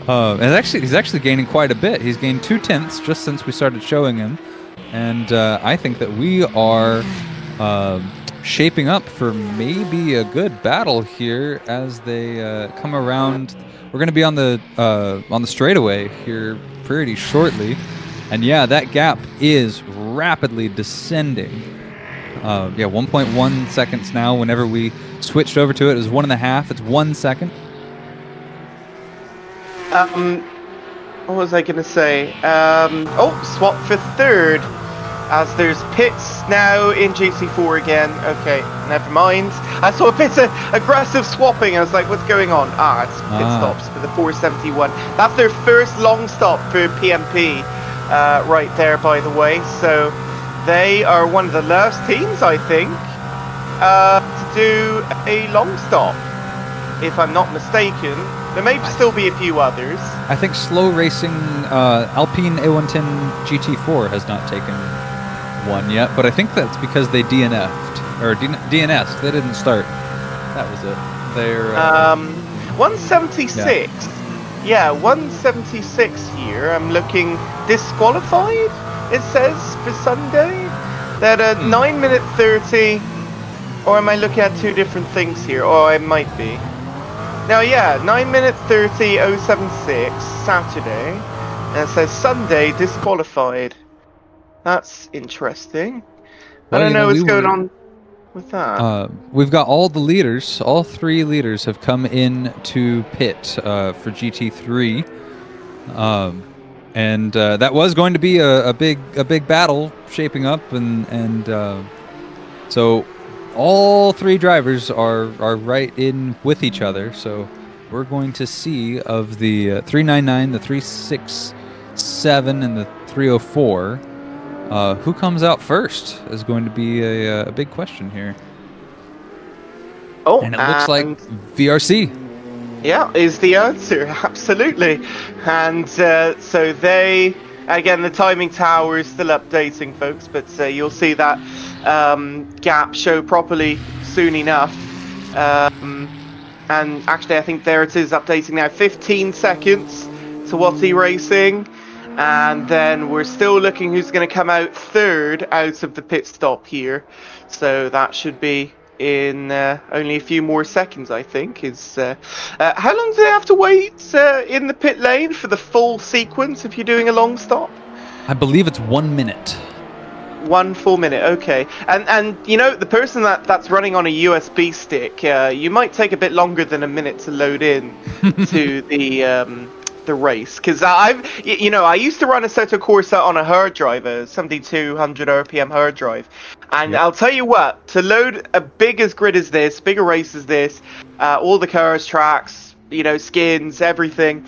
And he's actually gaining quite a bit. He's gained 2/10 just since we started showing him, and I think that we are shaping up for maybe a good battle here as they come around. We're going to be on the straightaway here pretty shortly, and yeah, that gap is rapidly descending. 1.1 seconds now. Whenever we switched over to it, it was 1.5. It's 1 second. What was I going to say? Swap for third, as there's pits now in GT4 again. Okay, never mind. I saw a bit of aggressive swapping. I was like, what's going on? It's pit stops for the 471. That's their first long stop for PMP right there, by the way. So they are one of the last teams, I think, to do a long stop, if I'm not mistaken. There may still be a few others. I think slow racing Alpine A110 GT4 has not taken one yet, but I think that's because they DNF'd or DNS'd. They didn't start. That was it. They're 176. Yeah, 176 here. I'm looking disqualified. It says for Sunday that 9 minute 30. Or am I looking at two different things here? Or I might be. Now, yeah, 9 minute 30, 076, Saturday. And it says Sunday, disqualified. That's interesting. I don't know what's going on with that. We've got all the leaders, all 3 leaders have come in to pit for GT3. And that was going to be a big battle shaping up. And so all 3 drivers are right in with each other, so we're going to see of the 399, the 367, and the 304, who comes out first is going to be a big question here. Oh, and it looks like VRC. Yeah, is the answer, absolutely. And so they, again, the timing tower is still updating, folks, but you'll see that gap show properly soon enough. And actually, I think there it is updating now. 15 seconds to Watty Racing. And then we're still looking who's going to come out third out of the pit stop here. So that should be in only a few more seconds, I think. How long do they have to wait in the pit lane for the full sequence if you're doing a long stop? I believe it's 1 minute. 1 full minute, okay. And you know, the person that's running on a USB stick, you might take a bit longer than a minute to load in to the race, because I used to run a Assetto Corsa on a hard drive, a 7200 RPM hard drive, and yep. I'll tell you what, to load a big as grid as this, bigger race as this, all the cars, tracks, skins, everything,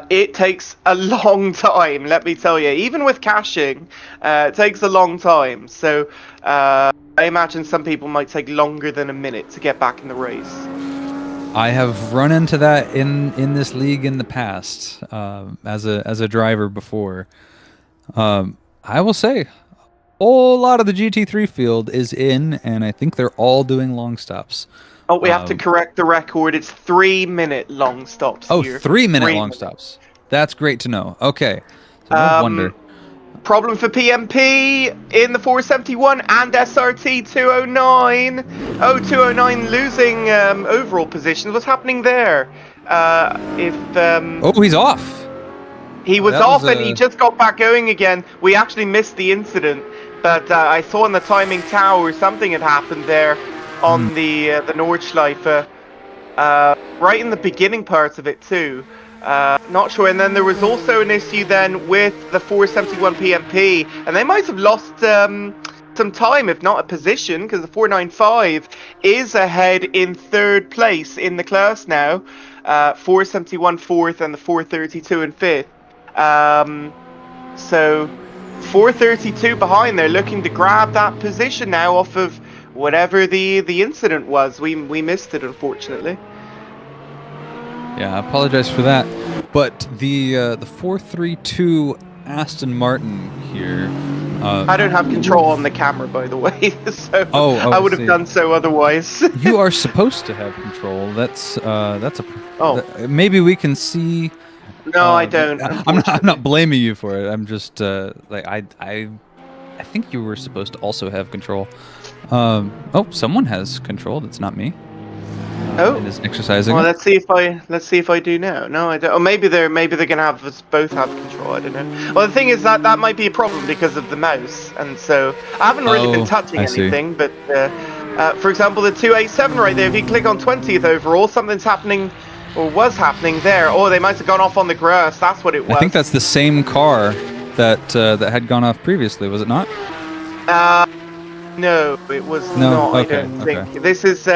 it takes a long time, let me tell you. Even with caching, it takes a long time. So I imagine some people might take longer than a minute to get back in the race. I have run into that in this league in the past as a driver before. I will say, whole lot of the GT3 field is in, and I think they're all doing long stops. Oh, we have to correct the record. It's 3-minute long stops here. 3-minute long stops. That's great to know. Okay. So no wonder. Problem for PMP in the 471 and SRT 209. Oh, 209 losing overall positions. What's happening there? He's off. He was off and he just got back going again. We actually missed the incident, but I saw in the timing tower something had happened there on the Nordschleife, right in the beginning parts of it too. Not sure. And then there was also an issue then with the 471 PMP, and they might have lost some time, if not a position, because the 495 is ahead in 3rd place in the class now. 471 4th and the 432 in 5th. So 432 behind. They're looking to grab that position now off of whatever the incident was. We missed it, unfortunately. Yeah, I apologize for that. But the 432 Aston Martin here. I don't have control on the camera, by the way, so I would have done so otherwise. You are supposed to have control. That's maybe we can see. No, I don't. I'm not blaming you for it. I'm just like I think you were supposed to also have control. Someone has control. That's not me. Oh, and is exercising. Well, let's see if I do now. No, I don't. Or maybe they're gonna have us both have control. I don't know. Well, the thing is that might be a problem because of the mouse, and so I haven't really been touching anything. But for example, the 287 right there. If you click on 20th overall, something's happening, or was happening there. Oh, they might have gone off on the grass. That's what it was. I think that's the same car that had gone off previously. Was it not? No, it was not. Okay, I don't think. This is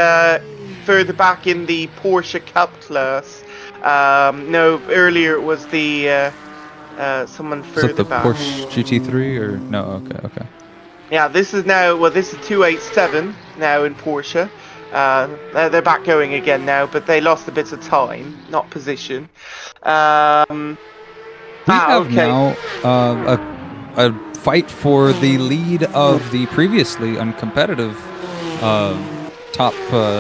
further back in the Porsche Cup class. No, earlier it was the someone further back. Is it the Porsche GT3 or no? Okay. Yeah, this is 287 now in Porsche. They're back going again now, but they lost a bit of time, not position. We have now a fight for the lead of the previously uncompetitive top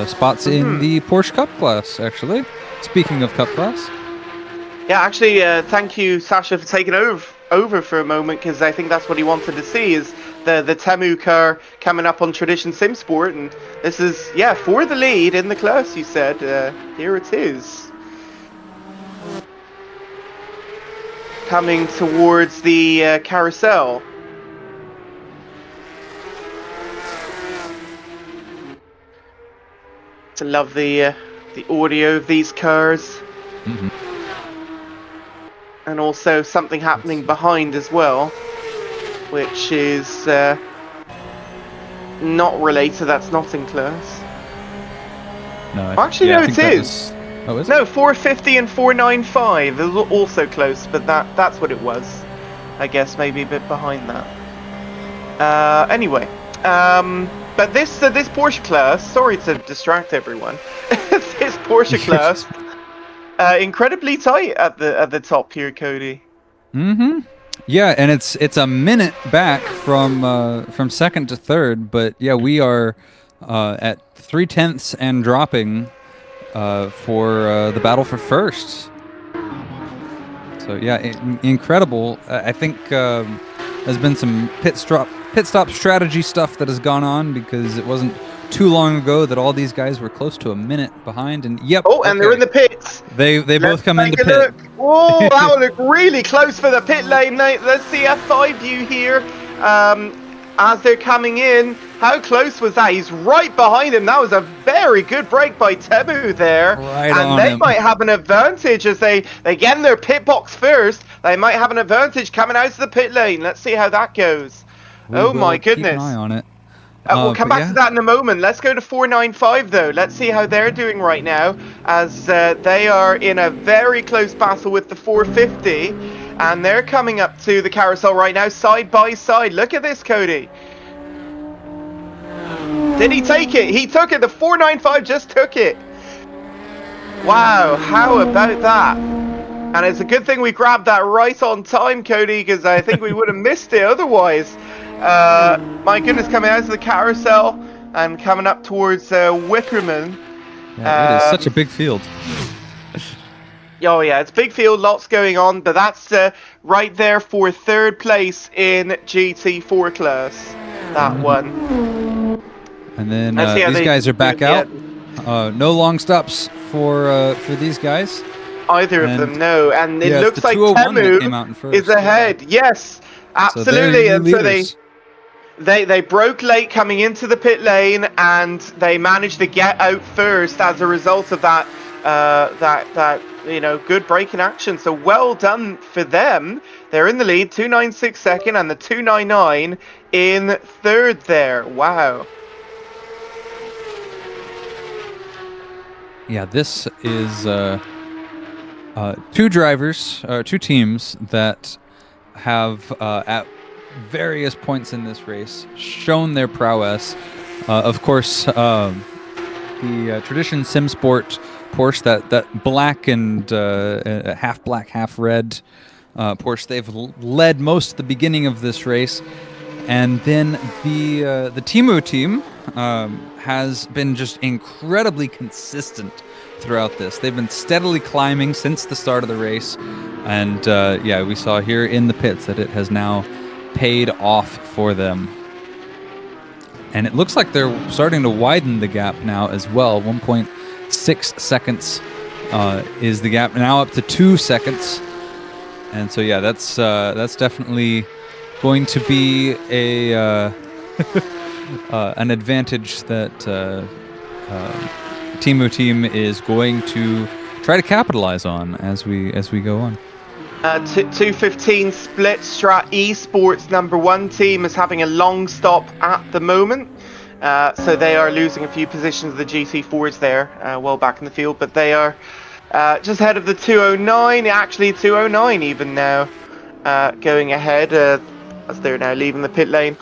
spots in the Porsche Cup class, actually. Speaking of Cup class. Yeah, actually, thank you, Sasha, for taking over for a moment, because I think that's what he wanted to see, is the Temu car coming up on Tradition Sim Sport, and this is, for the lead in the class, you said. Here it is. Coming towards the carousel. To love the audio of these cars, and also something happening behind as well, which is not related. That's not in class. No, actually, no, it is. Oh, is it? No, 450 and 495. It was also close, but that's what it was. I guess maybe a bit behind that. Anyway. But this Porsche class, sorry to distract everyone, this Porsche class, incredibly tight at the top here, Cody. Yeah, and it's a minute back from second to third, but yeah, we are at 0.3 and dropping for the battle for first. So yeah, incredible. I think there's been some pit stop strategy stuff that has gone on, because it wasn't too long ago that all these guys were close to a minute behind, and and they're in the pits. They both come into pit. Look. Oh, that will look really close for the pit lane. Let's see a 5 view here. As they're coming in, how close was that? He's right behind him. That was a very good break by Temu there. And they might have an advantage as they get in their pit box first. They might have an advantage coming out to the pit lane. Let's see how that goes. Oh my goodness. Keep an eye on it. We'll come back to that in a moment. Let's go to 495 though. Let's see how they're doing right now, as they are in a very close battle with the 450, and they're coming up to the carousel right now, side by side. Look at this, Cody. Did he take it? He took it. The 495 just took it. Wow, how about that? And it's a good thing we grabbed that right on time, Cody, because I think we would have missed it otherwise. my goodness, coming out of the carousel and coming up towards Wickerman. Yeah, it is such a big field. Oh yeah, it's big field, lots going on, but that's right there for third place in GT4 class. That one. And then Yeah, these guys are back out. No long stops for these guys. Either of them, no. And it looks like Temu is ahead. Yes, absolutely. And so they broke late coming into the pit lane, and they managed to get out first as a result of that. Good braking action. So well done for them. They're in the lead, 296 second, and the 299 in third there. Wow. Yeah, this is two teams that have at various points in this race shown their prowess. Of course, the Tradition Sim Sport Porsche, that black and half black, half red Porsche, they've led most of the beginning of this race, and then the Temu team has been just incredibly consistent throughout this. They've been steadily climbing since the start of the race, and we saw here in the pits that it has now paid off for them. And it looks like they're starting to widen the gap now as well. 1.6 seconds is the gap now, up to 2 seconds. And so yeah, that's definitely going to be a an advantage that Temu team is going to try to capitalize on as we go on. 215 split strat esports #1 team is having a long stop at the moment, so they are losing a few positions of the GT4s there, well back in the field, but they are just ahead of the 209, actually 209 even now, going ahead as they're now leaving the pit lane.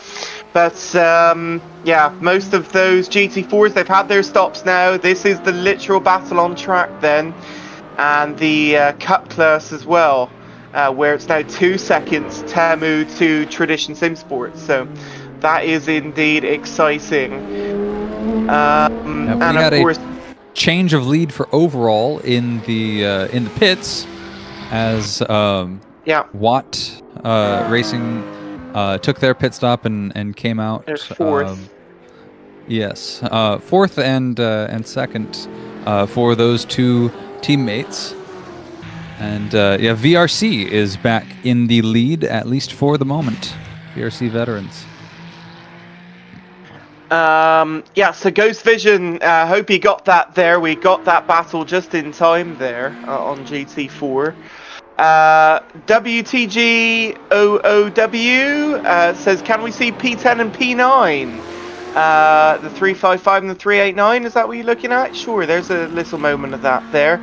But yeah, most of those GT4s, they've had their stops now. This is the literal battle on track then, and the Cup class as well, where it's now 2 seconds Temu to Tradition Sim Sports. So that is indeed exciting. And of course, change of lead for overall in the pits as Watt Racing took their pit stop and came out. They're fourth. Yes, fourth and second for those two teammates. And VRC is back in the lead, at least for the moment. VRC veterans. So Ghost Vision, hope you got that there. We got that battle just in time there on GT4. WTG0OW says, can we see P10 and P9? The 355 and the 389, is that what you're looking at? Sure, there's a little moment of that there.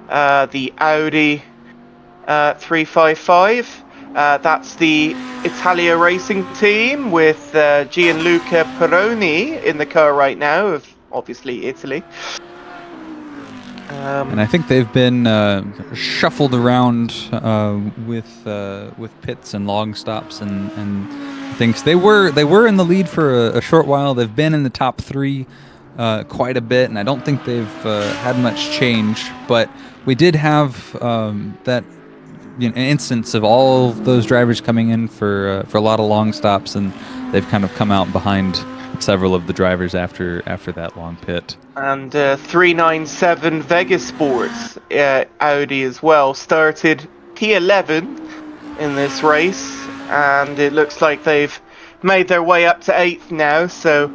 The Audi 355. That's the Italia Racing team with Gianluca Peroni in the car right now, of obviously Italy. And I think they've been shuffled around with pits and long stops and things. They were in the lead for a short while. They've been in the top 3 quite a bit, and I don't think they've had much change. But we did have that an instance of all of those drivers coming in for a lot of long stops, and they've kind of come out behind several of the drivers after that long pit. And 397 Vegas Sports Audi as well started P11 in this race, and it looks like they've made their way up to 8th now, so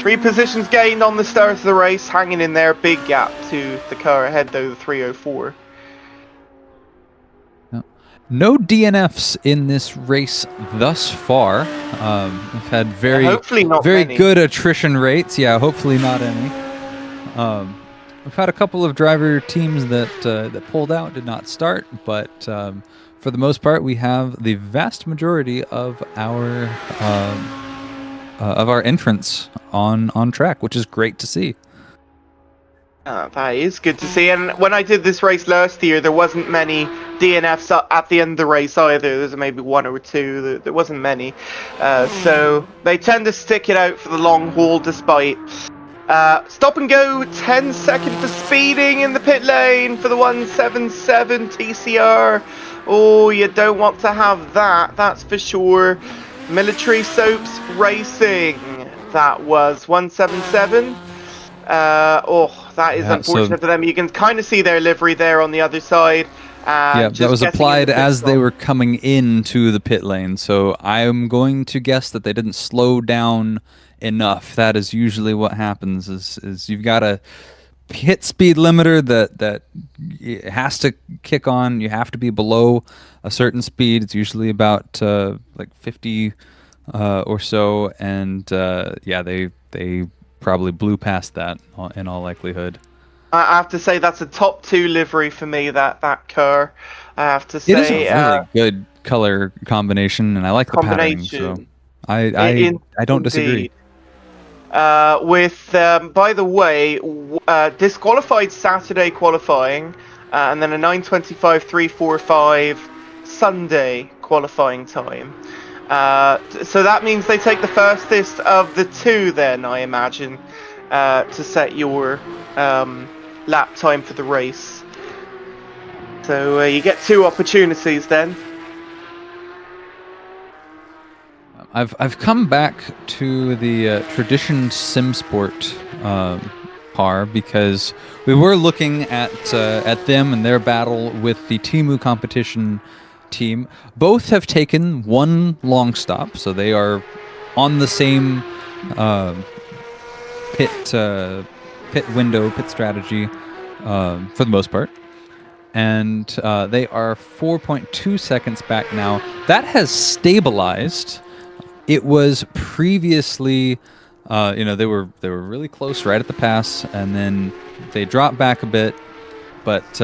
3 positions gained on the start of the race, hanging in there, big gap to the car ahead though, the 304. No DNFs in this race thus far. We've had very good attrition rates. Yeah, hopefully not any. We've had a couple of driver teams that pulled out, did not start, but for the most part, we have the vast majority of our entrants on track, which is great to see. That is good to see. And when I did this race last year, there wasn't many DNFs at the end of the race either. There's maybe one or two. There wasn't many. So they tend to stick it out for the long haul despite. Stop and go, 10 seconds for speeding in the pit lane for the 177 TCR. Oh, you don't want to have that, that's for sure. Military Soaps Racing, that was 177. That is unfortunate for them. You can kind of see their livery there on the other side. Yeah, that was applied as they were coming into the pit lane. So I'm going to guess that they didn't slow down enough. That is usually what happens. Is you've got a hit speed limiter that it has to kick on. You have to be below a certain speed. It's usually about like 50 or so, and yeah, they probably blew past that in all likelihood. I have to say that's a top 2 livery for me. That car, I have to say, it is a really good color combination, and I like the pattern. So I don't disagree. By the way, disqualified Saturday qualifying, and then a 9:25.345 Sunday qualifying time. So that means they take the fastest of the 2 then, I imagine, to set your lap time for the race. So you get 2 opportunities then. I've come back to the Tradition Sim Sport car because we were looking at them and their battle with the Temu competition team. Both have taken 1 long stop, so they are on the same pit window, pit strategy for the most part. And they are 4.2 seconds back now. That has stabilized. It was previously, they were really close right at the pass, and then they dropped back a bit. But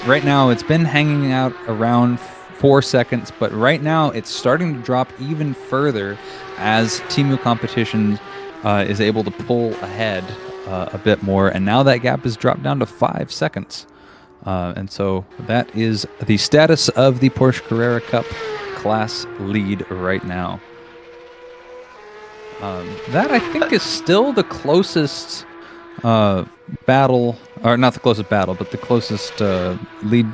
right now it's been hanging out around 4 seconds, but right now it's starting to drop even further as Temu Competition is able to pull ahead a bit more, and now that gap has dropped down to 5 seconds. And so that is the status of the Porsche Carrera Cup class lead right now. That I think is still the closest battle, or not the closest battle, but the closest lead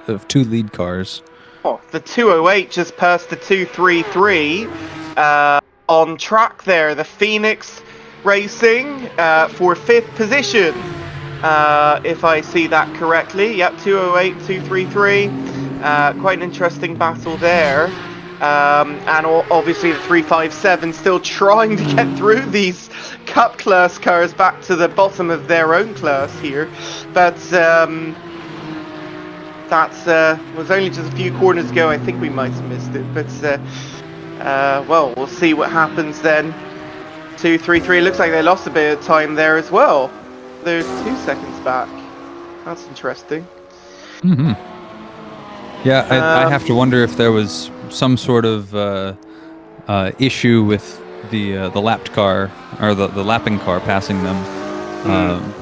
of 2 lead cars. Oh, the 208 just passed the 233 on track there. The Phoenix Racing for 5th position, if I see that correctly. Yep, 208, 233. Quite an interesting battle there. And obviously the 357 still trying to get through these Cup class cars back to the bottom of their own class here. But that was only just a few corners ago. I think we might have missed it. But, well, we'll see what happens then. 233, looks like they lost a bit of time there as well. There's 2 seconds back. That's interesting. Mm-hmm. Yeah, I have to wonder if there was some sort of issue with the lapped car, or the lapping car passing them.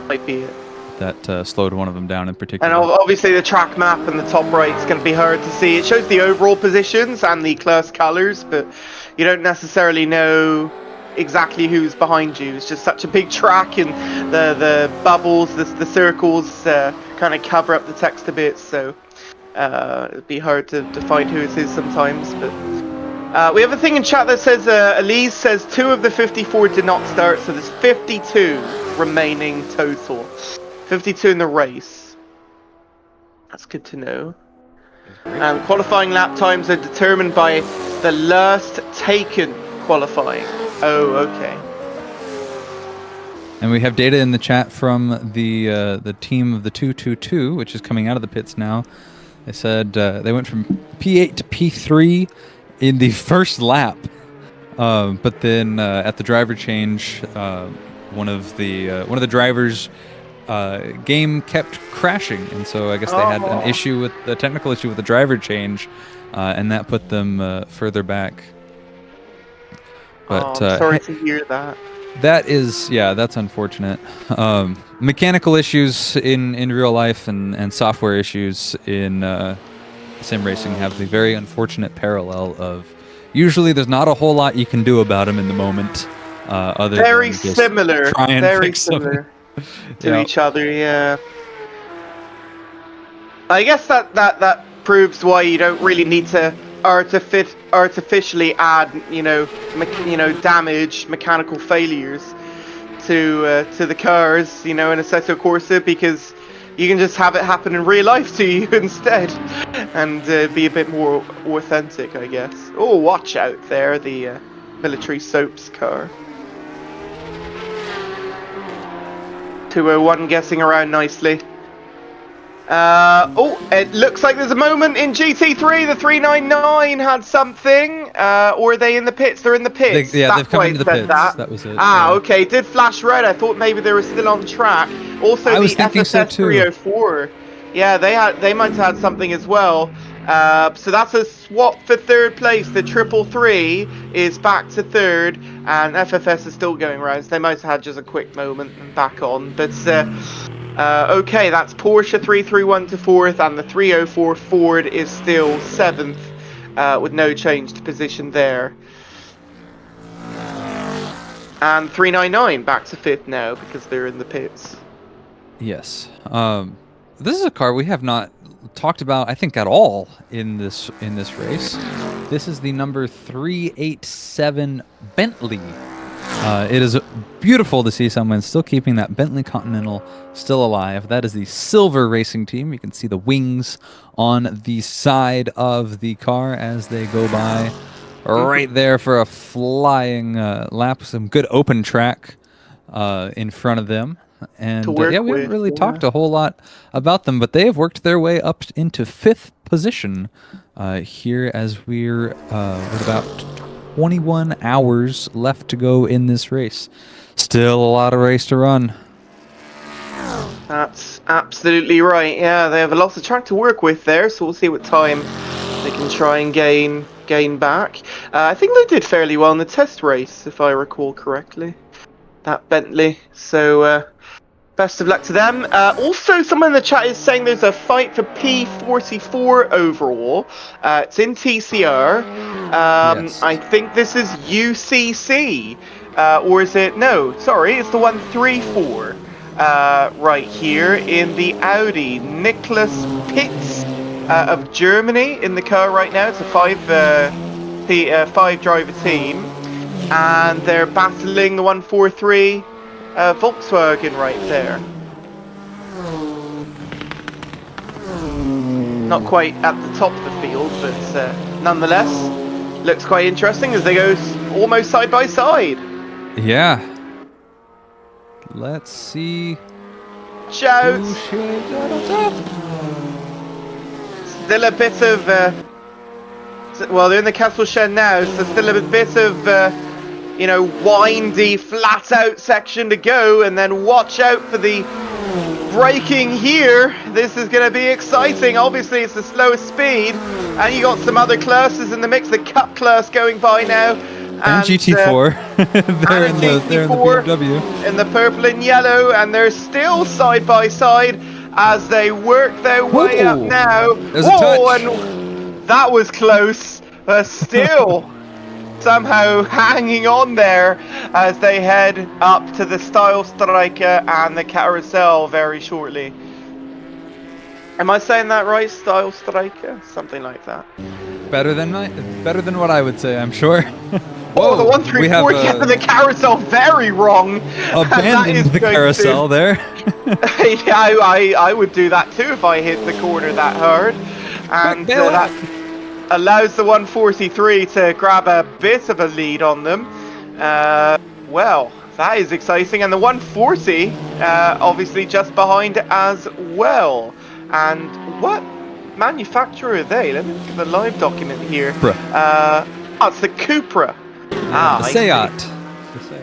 Might be it. That slowed one of them down in particular. And obviously the track map in the top right is going to be hard to see. It shows the overall positions and the class colors, but you don't necessarily know exactly who's behind you. It's just such a big track, and the bubbles, the circles kind of cover up the text a bit, so it'd be hard to find who it is sometimes. But we have a thing in chat that says Elise says 2 of the 54 did not start, so there's 52 remaining total. 52 in the race. That's good to know. And qualifying lap times are determined by the last taken qualifying. Oh, okay. And we have data in the chat from the team of the 222, which is coming out of the pits now. They said they went from P8 to P3 in the first lap, but then at the driver change, one of the drivers' game kept crashing, and so I guess they had an issue with the technical issue with the driver change, and that put them further back. But sorry to hear that. That's unfortunate. Mechanical issues in real life and software issues in sim racing have the very unfortunate parallel of usually there's not a whole lot you can do about them in the moment. Other Very than just similar. try and Very fix them. similar to Yeah. each other. Yeah. I guess that proves why you don't really need to artificially add, damage, mechanical failures to the cars, in Assetto Corsa, because you can just have it happen in real life to you instead, and be a bit more authentic, I guess. Oh, watch out there, the military soaps car. 201 guessing around nicely. It looks like there's a moment in GT3. The 399 had something. Or are they in the pits? They're in the pits. They've come into the pits. That was it. Yeah. Okay. Did flash red. I thought maybe they were still on track. Also, I was the thinking so FFS too. 304. Yeah, they might have had something as well. So that's a swap for third place. The 333 is back to third, and FFS is still going round. So they might have had just a quick moment and back on. But okay, that's Porsche 331 to fourth, and the 304 Ford is still seventh, with no change to position there. And 399 back to fifth now because they're in the pits. Yes. This is a car we have not talked about, I think, at all in this race. This is the number 387 Bentley. It is beautiful to see someone still keeping that Bentley Continental still alive. That is the silver racing team. You can see the wings on the side of the car as they go by. Right there for a flying lap. Some good open track in front of them. And we haven't really talked a whole lot about them, but they have worked their way up into fifth position here as we're with about 21 hours left to go in this race. Still a lot of race to run. That's absolutely right. Yeah, they have a lot of track to work with there, so we'll see what time they can try and gain back. I think they did fairly well in the test race, if I recall correctly, that Bentley. So best of luck to them. Also, someone in the chat is saying there's a fight for P44 overall. It's in TCR. Yes. I think this is UCC. Or is it? No, sorry, it's the 134. Right here in the Audi. Nicholas Pitts of Germany in the car right now. It's a five driver team. And they're battling the 143 Volkswagen right there. Not quite at the top of the field, but nonetheless, looks quite interesting as they go almost side by side. Yeah. Let's see. Shout! Who should I get on top? Still a bit of well, they're in the castle shed now, so still a bit of windy, flat out section to go, and then watch out for the braking here. This is going to be exciting. Obviously, it's the slowest speed, and you got some other classes in the mix. The Cup class going by now, and GT4. they're in the BMW. In the purple and yellow, and they're still side by side as they work their way up now. There's a touch. And that was close, but still. Somehow hanging on there as they head up to the Style Striker and the Carousel very shortly. Am I saying that right? Style Striker? Something like that. Better than what I would say, I'm sure. Whoa, the 134 get the Carousel very wrong. Abandoned the Carousel there. Yeah, I would do that too if I hit the corner that hard. And that allows the 143 to grab a bit of a lead on them. Well, that is exciting. And the 140, obviously just behind as well. And what manufacturer are they? Let me look at the live document here. It's the Cupra. The Seat. The Seat.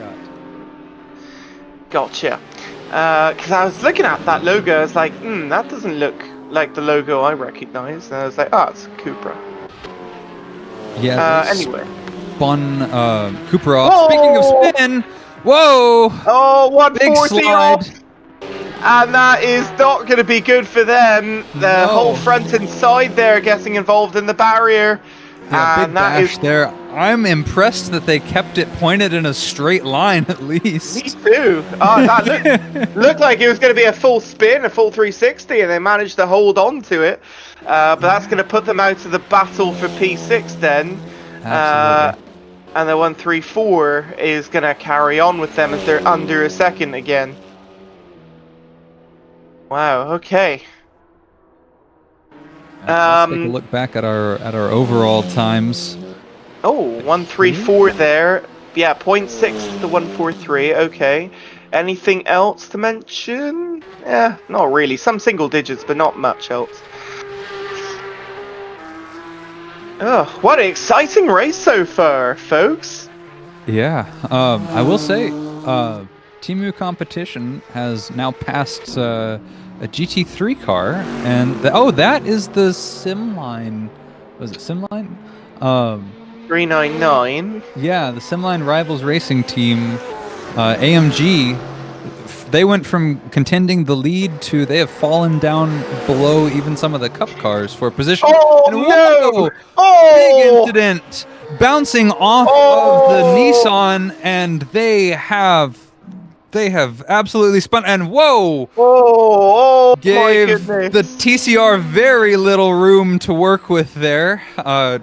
Gotcha. Because I was looking at that logo, I was like, that doesn't look like the logo I recognize. And I was like, it's Cupra. Yeah. Anyway. Spun Cupra off. Speaking of spin, Whoa! Oh, Big 140 slide. off. And that is not going to be good for them. The whole front and side there getting involved in the barrier. Yeah, big and that bash is there. I'm impressed that they kept it pointed in a straight line at least. Me too. Oh, that looked like it was going to be a full spin, a full 360, and they managed to hold on to it. But that's going to put them out of the battle for P6 then. Absolutely. And the 134 is going to carry on with them as they're under a second again. Wow, okay. Let's take a look back at our overall times. Oh, 134 there. Yeah, 0.6 to the 143. Okay. Anything else to mention? Yeah, not really. Some single digits, but not much else. Oh, what an exciting race so far, folks. Yeah, I will say, Temu Competition has now passed a GT3 car, and that is the Simline. Was it Simline? 399. Yeah, the Simline Rivals Racing Team, AMG. They went from contending the lead to they have fallen down below even some of the Cup cars for position. Oh and no! Big incident, bouncing off of the Nissan, and they have absolutely spun. And whoa! Oh Gave my goodness! the TCR very little room to work with there,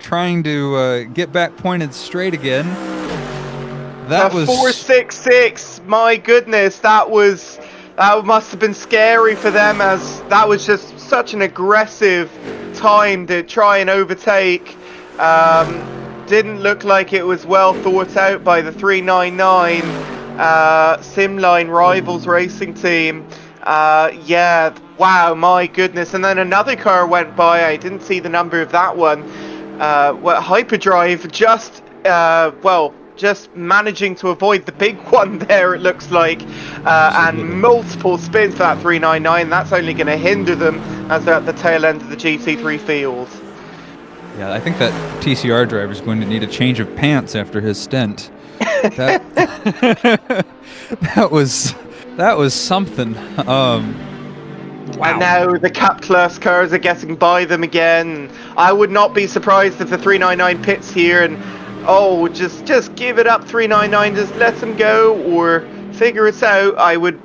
trying to get back pointed straight again. That was 466. My goodness, that must have been scary for them, as that was just such an aggressive time to try and overtake. Didn't look like it was well thought out by the 399 Simline Rivals Racing Team. Yeah, wow, my goodness. And then another car went by. I didn't see the number of that one. Hyperdrive just managing to avoid the big one there, it looks like, and multiple spins for that 399. That's only going to hinder them as they're at the tail end of the GT3 field. Yeah, I think that TCR driver is going to need a change of pants after his stint. That was something. Wow. And now the Cup Class cars are getting by them again. I would not be surprised if the 399 pits here and just give it up, 399, just let them go or figure it out.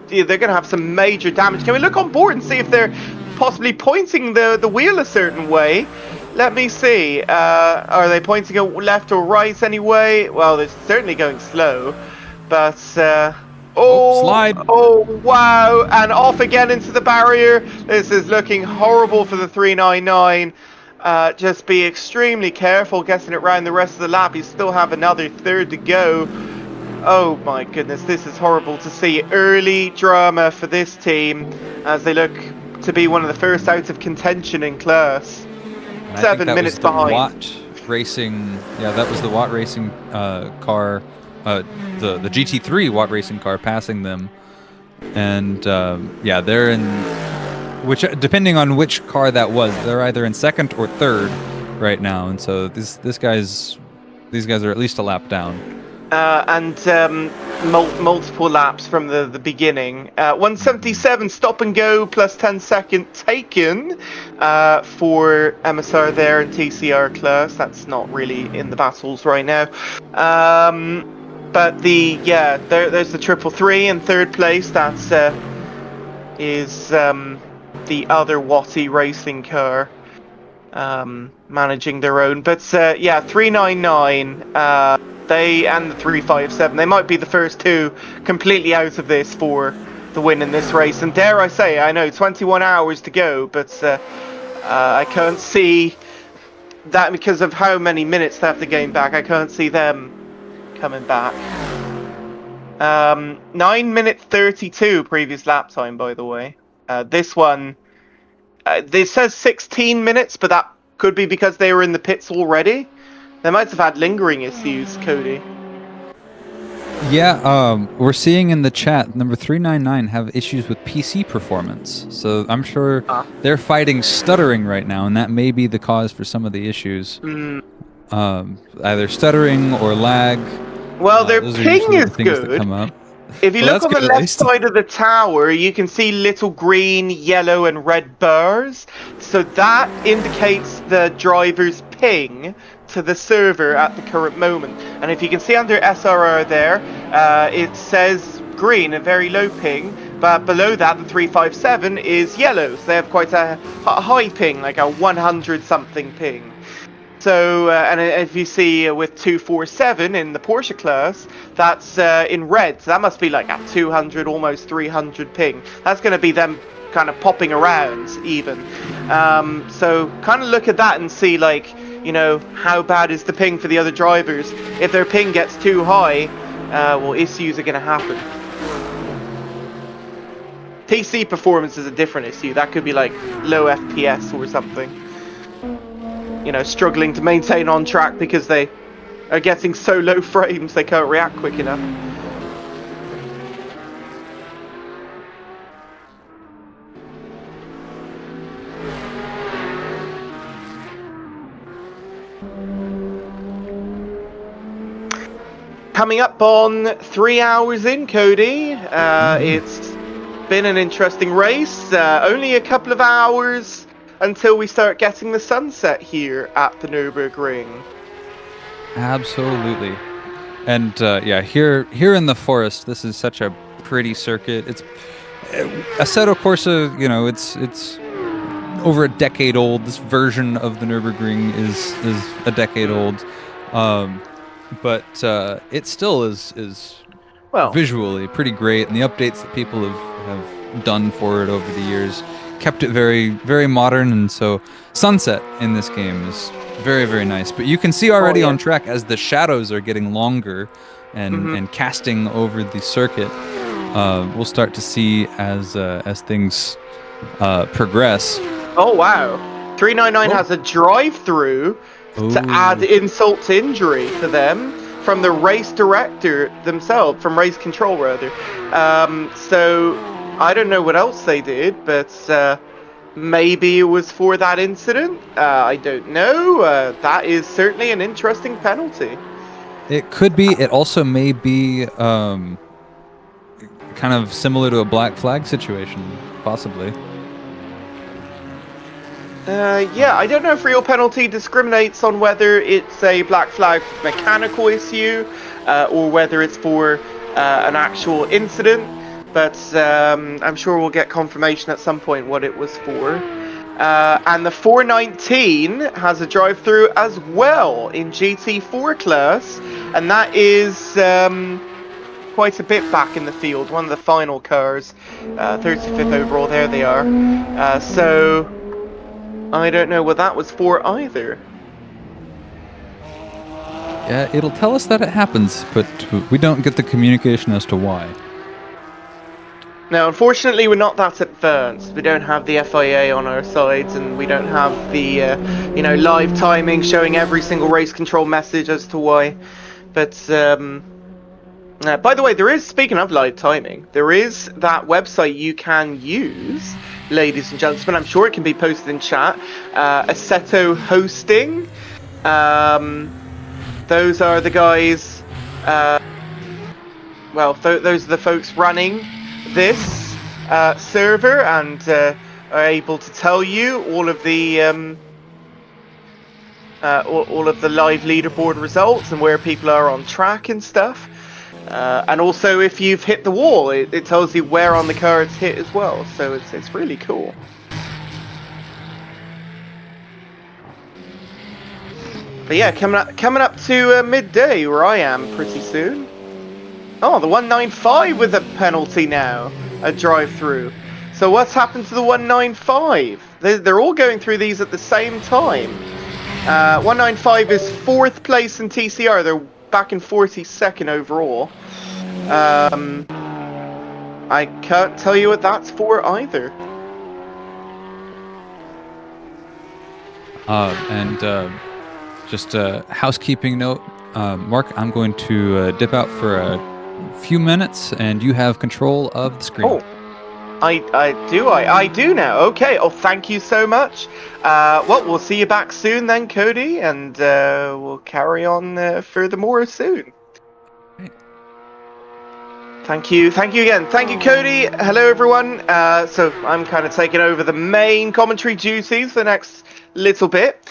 They're going to have some major damage. Can we look on board and see if they're possibly pointing the wheel a certain way? Let me see. Are they pointing it left or right anyway? Well, they're certainly going slow, but slide. Oh wow, and off again into the barrier. This is looking horrible for the 399. Just be extremely careful getting it round the rest of the lap. You still have another third to go. Oh my goodness, this is horrible to see. Early drama for this team as they look to be one of the first out of contention in class. 7 minutes behind. Watt Racing, yeah, that was the Watt Racing car, the GT3 Watt Racing car passing them, and yeah, they're in. Which, depending on which car that was, they're either in second or third right now, and so these guys are at least a lap down. Multiple laps from the beginning. 177 stop and go plus 10 second taken for MSR there in TCR class. That's not really in the battles right now. But there's the 333 in third place. That's is the other Watty racing car managing their own. But 399, they and the 357, they might be the first two completely out of this for the win in this race. And dare I say, I know 21 hours to go, but I can't see that because of how many minutes they have to gain back. I can't see them coming back. 9 minute 32 previous lap time, by the way. This one, this says 16 minutes, but that could be because they were in the pits already. They might have had lingering issues, Cody. Yeah, we're seeing in the chat, number 399 have issues with PC performance. So I'm sure they're fighting stuttering right now, and that may be the cause for some of the issues. Mm. Either stuttering or lag. Well, their ping is good. That come up. If you Well, look that's on the good, at left least. side of the tower, you can see little green, yellow, and red bars. So that indicates the driver's ping to the server at the current moment. And if you can see under SRR there, it says green, a very low ping. But below that, the 357 is yellow. So they have quite a high ping, like a 100 something ping. So, and if you see with 247 in the Porsche class, that's in red. So that must be like a 200, almost 300 ping. That's going to be them kind of popping around even. So kind of look at that and see, like, you know, how bad is the ping for the other drivers. If their ping gets too high, well, issues are going to happen. TC performance is a different issue. That could be like low FPS or something. You know, struggling to maintain on track because they are getting so low frames they can't react quick enough. Coming up on 3 hours in, Cody. It's been an interesting race. Only a couple of hours until we start getting the sunset here at the Nürburgring. Absolutely. And yeah, here in the forest, this is such a pretty circuit. It's Assetto Corsa, you know, it's over a decade old. This version of the Nürburgring is a decade old. But it still is well, visually pretty great, and the updates that people have done for it over the years kept it very, very modern. And so sunset in this game is very, very nice. But you can see already on track as the shadows are getting longer and casting over the circuit. We'll start to see as things progress. Oh wow, 399 has a drive-through to add insult to injury to them from the race director themselves, from race control rather. So I don't know what else they did, but maybe it was for that incident. I don't know. That is certainly an interesting penalty. It could be. It also may be kind of similar to a black flag situation, possibly. Yeah, I don't know if real penalty discriminates on whether it's a black flag mechanical issue or whether it's for an actual incident, but I'm sure we'll get confirmation at some point what it was for. And the 419 has a drive-through as well in GT4 class, and that is quite a bit back in the field, one of the final cars, 35th overall, there they are. So I don't know what that was for either. Yeah, it'll tell us that it happens, but we don't get the communication as to why. Now, unfortunately, we're not that advanced. We don't have the FIA on our sides, and we don't have the, you know, live timing showing every single race control message as to why. But, by the way, there is, speaking of live timing, there is that website you can use, ladies and gentlemen. I'm sure it can be posted in chat. Assetto Hosting. Those are the guys, well, those are the folks running this server and are able to tell you all of the all of the live leaderboard results and where people are on track and stuff. And also, if you've hit the wall, it tells you where on the car it's hit as well. So it's really cool. But yeah, coming up to midday where I am pretty soon. Oh, the 195 with a penalty now, a drive-through. So what's happened to the 195? They're all going through these at the same time. 195 is 4th place in TCR. They're back in 42nd overall. I can't tell you what that's for either. Just a housekeeping note, Mark, I'm going to dip out for a few minutes, and you have control of the screen. Oh, I do now. Okay. Oh, thank you so much. Well, we'll see you back soon then, Cody, and we'll carry on furthermore soon. Thank you again. Thank you, Cody. Hello, everyone. So I'm kind of taking over the main commentary duties for the next little bit.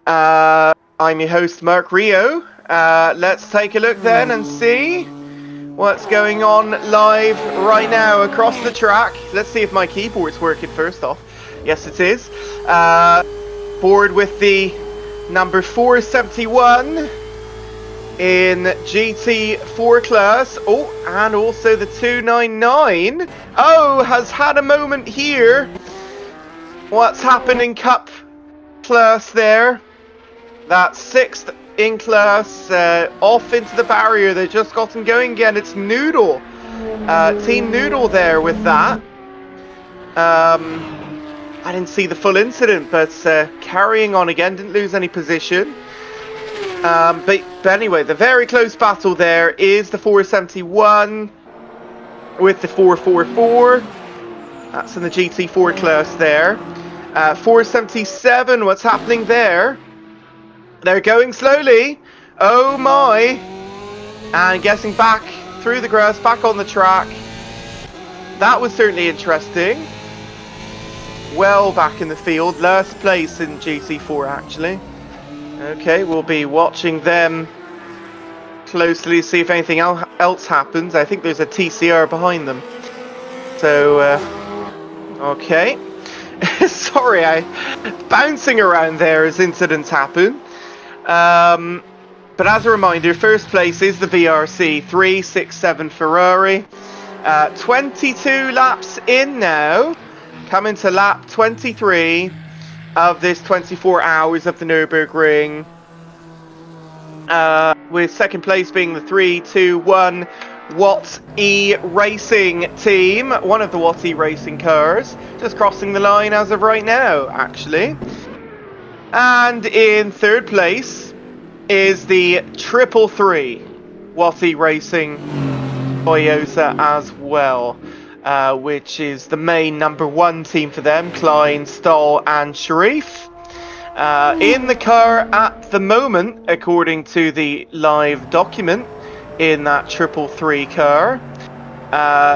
I'm your host, Mark Rio. Let's take a look then and see what's going on live right now across the track. Let's see if my keyboard's working first off. Yes, it is. Board with the number 471 in GT4 class. Oh, and also the 299. Oh, has had a moment here. What's happened in Cup class there? That's 6th in class, off into the barrier. They just got him going again. It's Noodle. Team Noodle there with that. I didn't see the full incident, but carrying on again, didn't lose any position. But anyway, the very close battle there is the 471 with the 444. That's in the GT4 class there. 477, what's happening there? They're going slowly. Oh my. And getting back through the grass, back on the track. That was certainly interesting. Well back in the field. Last place in GT4 actually. Okay, we'll be watching them closely, see if anything else happens. I think there's a TCR behind them. So, okay. Sorry, bouncing around there as incidents happen. But as a reminder, first place is the VRC 367 Ferrari. 22 laps in now. Coming to lap 23 of this 24 hours of the Nürburgring. With second place being the 321 Watt E Racing team. One of the Watt E Racing cars. Just crossing the line as of right now, actually. And in third place is the 333 Watt E Racing Toyota as well, which is the main number one team for them, Klein, Stahl and Sharif. In the car at the moment, according to the live document, in that 333 car,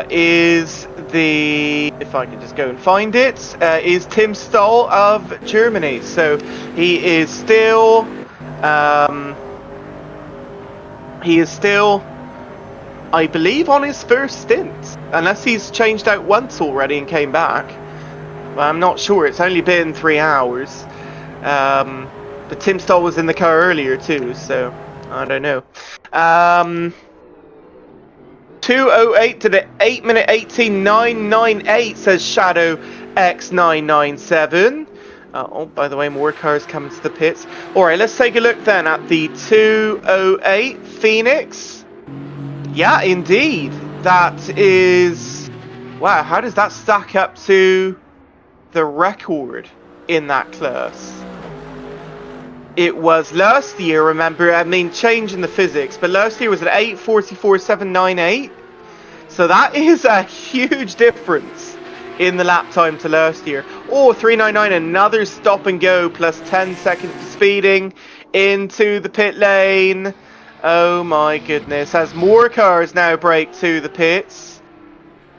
is the, if I can just go and find it, is Tim Stahl of Germany. So he is still, I believe, on his first stint, unless he's changed out once already and came back. Well, I'm not sure. It's only been 3 hours. But Tim Stahl was in the car earlier too, so I don't know. 2:08 to the 8-minute 18.998, says Shadow X997. Oh, by the way, more cars coming to the pits. Alright, let's take a look then at the 2:08 Phoenix. Yeah, indeed. That is... Wow, how does that stack up to the record in that class? It was last year, remember, I mean, changing the physics, but last year was at 8:44.798. So that is a huge difference in the lap time to last year. Oh, 399, another stop and go plus 10 seconds speeding into the pit lane. Oh my goodness, as more cars now break to the pits.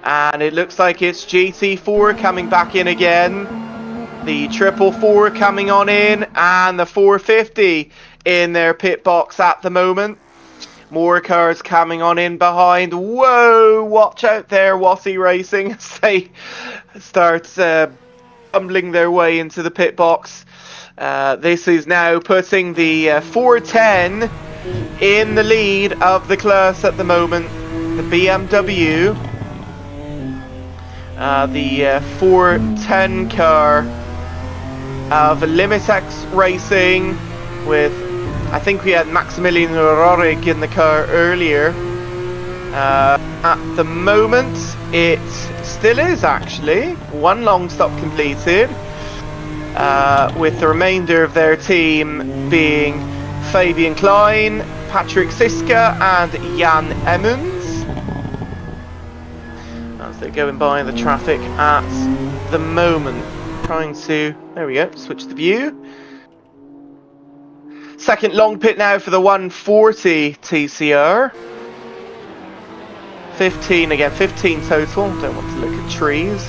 And it looks like it's GT4 coming back in again. The 444 coming on in, and the 450 in their pit box at the moment. More cars coming on in behind. Whoa, watch out there, Watt E Racing, as they start bumbling their way into the pit box. This is now putting the 410 in the lead of the class at the moment. The BMW, the 410 car of Limitex Racing with, I think we had Maximilian Rorig in the car earlier. At the moment, it still is actually. One long stop completed, with the remainder of their team being Fabian Klein, Patrick Siska and Jan Emmons. As they're going by the traffic at the moment. Trying to, there we go, switch the view. Second long pit now for the 140 TCR. 15 again, 15 total. Don't want to look at trees.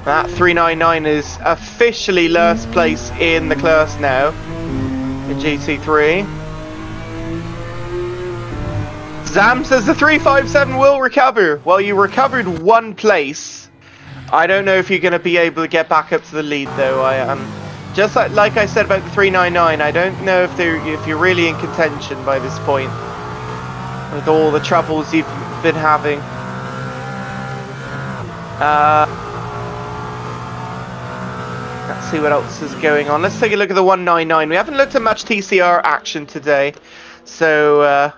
That 399 is officially last place in the class now in GT3. Zam says the 357 will recover. Well, you recovered 1 place. I don't know if you're going to be able to get back up to the lead, though. I am just like I said about the 399. I don't know if you're really in contention by this point with all the troubles you've been having. Let's see what else is going on. Let's take a look at the 199. We haven't looked at much TCR action today, so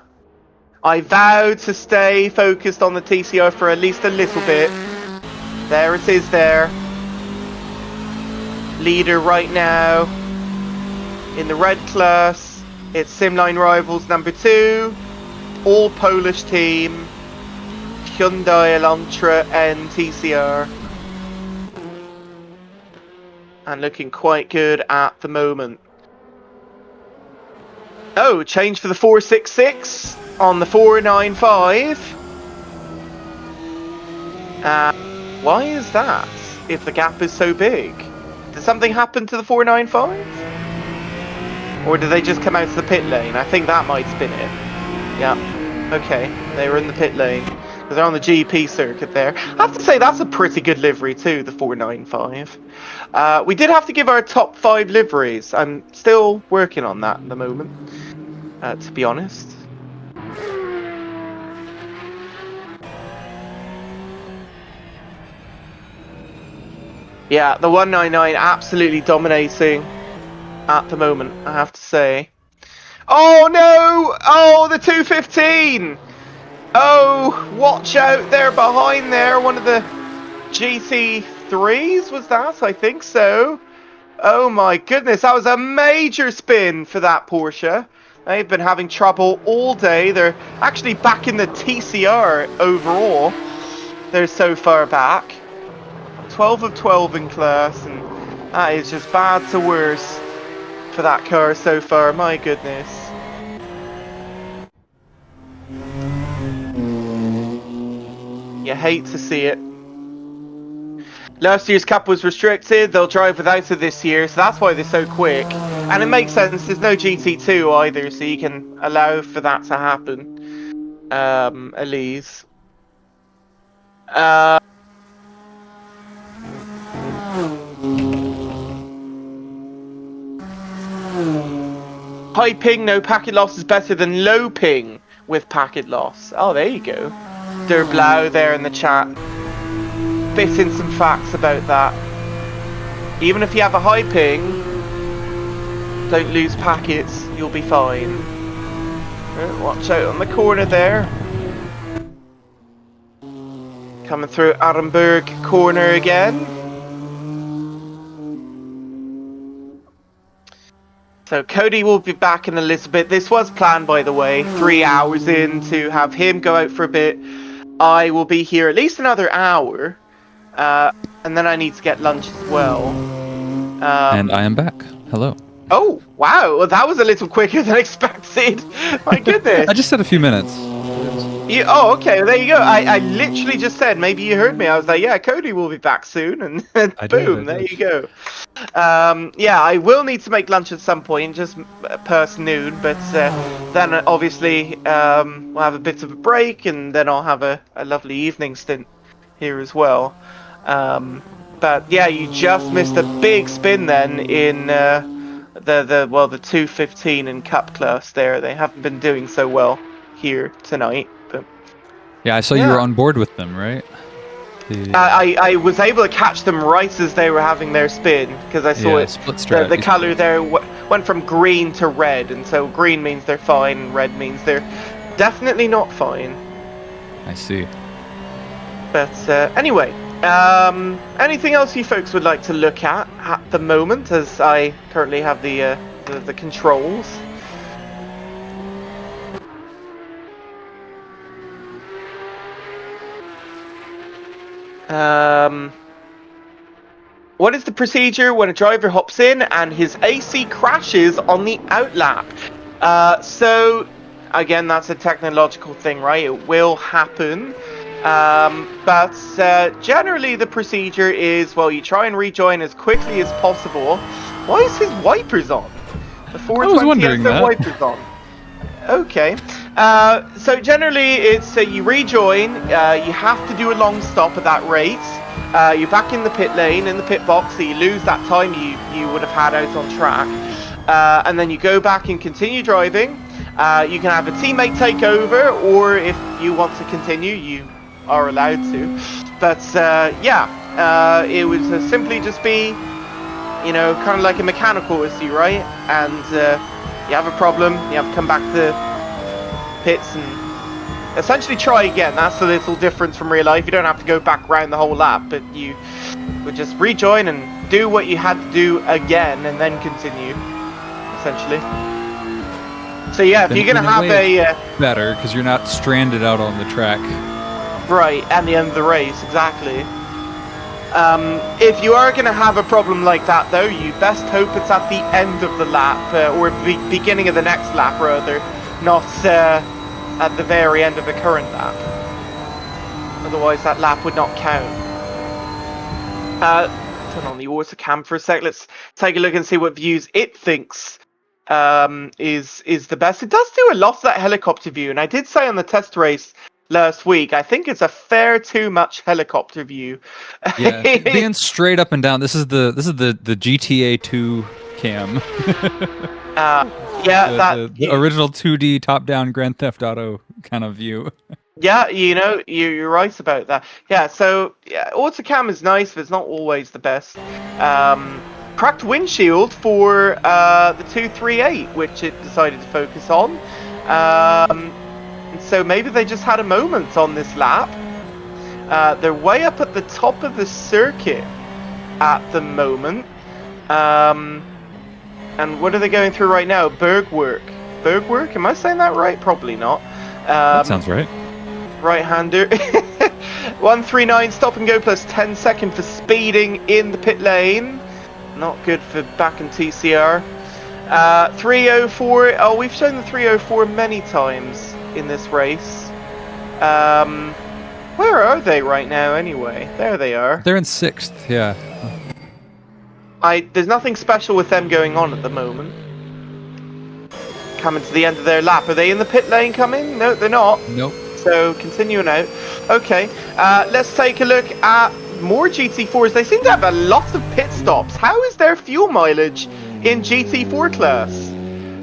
I vowed to stay focused on the TCR for at least a little bit. There it is there. Leader right now in the red class. It's Simline Rivals number 2. All Polish team. Hyundai Elantra and TCR. And looking quite good at the moment. Oh, change for the 466 on the 495. Why is that, if the gap is so big? Did something happen to the 495? Or did they just come out to the pit lane? I think that might have been it. Yeah, okay, they were in the pit lane. Because they're on the GP circuit there. I have to say, that's a pretty good livery too, the 495. We did have to give our top 5 liveries. I'm still working on that at the moment, to be honest. Yeah, the 199 absolutely dominating at the moment, I have to say. Oh no! Oh, the 215! Oh, watch out there behind there. One of the GT3s, was that? I think so. Oh my goodness, that was a major spin for that Porsche. They've been having trouble all day. They're actually back in the TCR overall. They're so far back. 12 of 12 in class, and that is just bad to worse for that car so far. My goodness. You hate to see it. Last year's cup was restricted. They'll drive without it this year, so that's why they're so quick. And it makes sense. There's no GT2 either, so you can allow for that to happen. Elise. High ping, no packet loss is better than low ping with packet loss. Oh, there you go. Der Blau there in the chat. Fit in some facts about that. Even if you have a high ping, don't lose packets, you'll be fine. Watch out on the corner there. Coming through Arenberg corner again. So Cody will be back in a little bit. This was planned, by the way, 3 hours in to have him go out for a bit. I will be here at least another hour. And then I need to get lunch as well. And I am back. Hello. Oh, wow. Well, that was a little quicker than expected. My goodness. I just said a few minutes. Oh, okay. Well, there you go. I literally just said, maybe you heard me. I was like, yeah, Cody will be back soon. And boom, there you go. Yeah, I will need to make lunch at some point, just past noon. But then obviously we'll have a bit of a break, and then I'll have a lovely evening stint here as well. But yeah, you just missed a big spin then in the 215 in Cup class there. They haven't been doing so well here tonight. But yeah, I saw you were on board with them, right? I was able to catch them right as they were having their spin, because I saw the color there went from green to red, and so green means they're fine, and red means they're definitely not fine. I see. But anyway, anything else you folks would like to look at the moment, as I currently have the controls? What is the procedure when a driver hops in and his AC crashes on the outlap? So again, that's a technological thing, right? It will happen. But generally the procedure is, well, you try and rejoin as quickly as possible. Why is his wipers on? The 420 has their wipers on. Okay. So generally it's you rejoin, you have to do a long stop at that rate. You're back in the pit lane, in the pit box, so you lose that time you would have had out on track. And then you go back and continue driving. You can have a teammate take over, or if you want to continue, you are allowed to. But yeah, it would simply just be, you know, kind of like a mechanical issue, right? And you have a problem, you have to come back to the pits and essentially try again. That's the little difference from real life. You don't have to go back around the whole lap, but you would just rejoin and do what you had to do again and then continue, essentially. So yeah, if you're going to have a... better, because you're not stranded out on the track. Right, at the end of the race, exactly. If you are going to have a problem like that, though, you best hope it's at the end of the lap, or beginning of the next lap, rather, not at the very end of the current lap. Otherwise, that lap would not count. Turn on the autocam for a sec. Let's take a look and see what views it thinks is the best. It does do a lot of that helicopter view, and I did say on the test race last week, I think it's a fair too much helicopter view. Yeah, being straight up and down. This is the GTA2 cam. Yeah, the original 2D top-down Grand Theft Auto kind of view. Yeah, you know, you're right about that. Yeah, so yeah, autocam is nice, but it's not always the best. Cracked windshield for the 238, which it decided to focus on. So maybe they just had a moment on this lap. They're way up at the top of the circuit at the moment. And what are they going through right now? Bergwerk. Bergwerk? Am I saying that right? Probably not. That sounds right. Right-hander. 139 stop and go plus 10 second for speeding in the pit lane. Not good for back in TCR. 304. Oh, we've shown the 304 many times in this race. Where are they right now anyway? There they are. They're in 6th, yeah. There's nothing special with them going on at the moment. Coming to the end of their lap. Are they in the pit lane coming? No, they're not. Nope. So continuing out. Okay, let's take a look at more GT4s. They seem to have a lot of pit stops. How is their fuel mileage in GT4 class?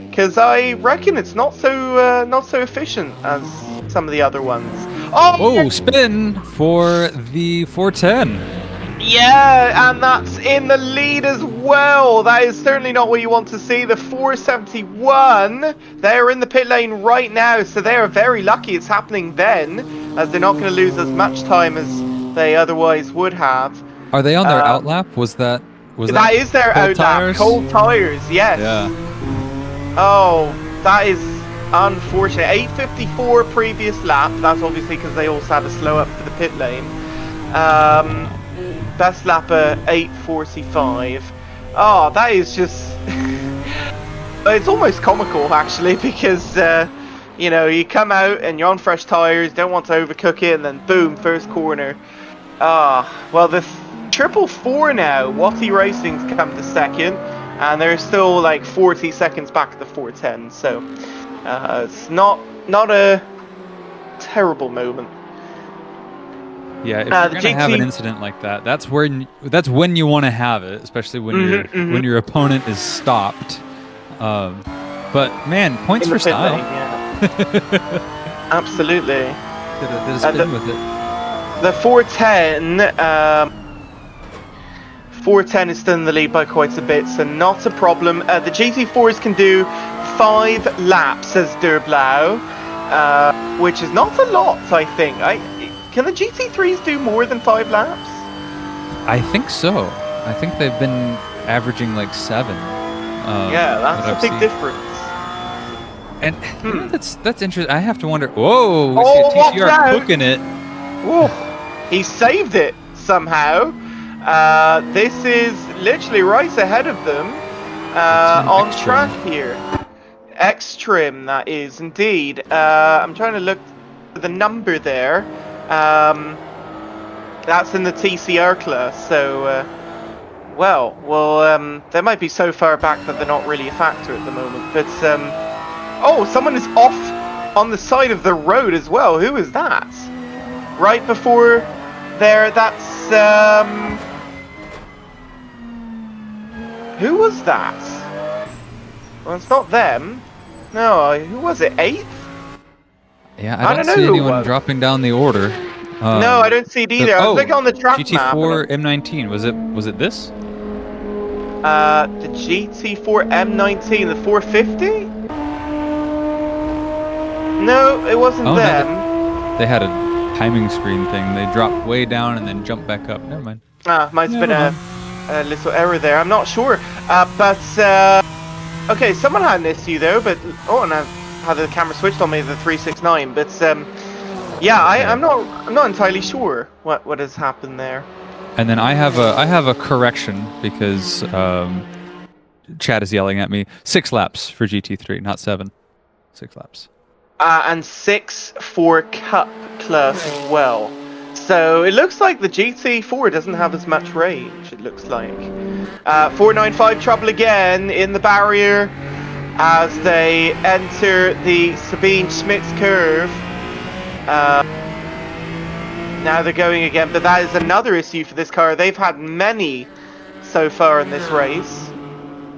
Because I reckon it's not so efficient as some of the other ones. Oh, spin for the 410. Yeah, and that's in the lead as well. That is certainly not what you want to see. The 471, they're in the pit lane right now, so they are very lucky it's happening then, as they're not going to lose as much time as they otherwise would have. Are they on their outlap? That is their outlap. Cold tires, yes. Yeah. Oh, that is unfortunate. 8:54 previous lap. That's obviously because they also had to slow up for the pit lane. Best lapper 8:45. Oh, that is just it's almost comical actually, because you know, you come out and you're on fresh tires, don't want to overcook it, and then boom, first corner. Well, the 444 now, Watty Racing's come to second, and they're still like 40 seconds back at the 410, so it's not a terrible moment. Yeah, if you're gonna have an incident like that, that's when you want to have it, especially when when your opponent is stopped. But man, points for style. Lane, yeah. Absolutely. Did a spin with it. The 410, 410 is still in the lead by quite a bit, so not a problem. The GT4s can do 5 laps, says Derblau, which is not a lot, I think. Can the GT3s do more than 5 laps? I think so. I think they've been averaging like 7. Yeah, that's a big difference. And you know, that's interesting. I have to wonder. Whoa, we see a TCR cooking it. Whoa, he saved it somehow. This is literally right ahead of them on track here. X trim, that is indeed. I'm trying to look for the number there. That's in the TCR class, so they might be so far back that they're not really a factor at the moment. But oh, someone is off on the side of the road as well. Who is that? Right before there, that's who was that? Well, it's not them. No, who was it? 8th? Yeah, I don't see anyone dropping down the order. No, I don't see it either. I was looking on the track map. GT4 M19. Was it this? The GT4 M19, the 450? No, it wasn't them. No, they had a timing screen thing. They dropped way down and then jumped back up. Never mind. Might have been a little error there. I'm not sure. Okay, someone had an issue though. But and I had the camera switched on me, the 369. But yeah, I'm not entirely sure what has happened there. And then I have a correction because Chad is yelling at me. 6 laps for GT3, not 7. 6 laps. And 6 for Cup class as well. So it looks like the GT4 doesn't have as much range. It looks like 495 trouble again in the barrier as they enter the Sabine Schmitz curve. Now they're going again, but that is another issue for this car. They've had many so far in this race.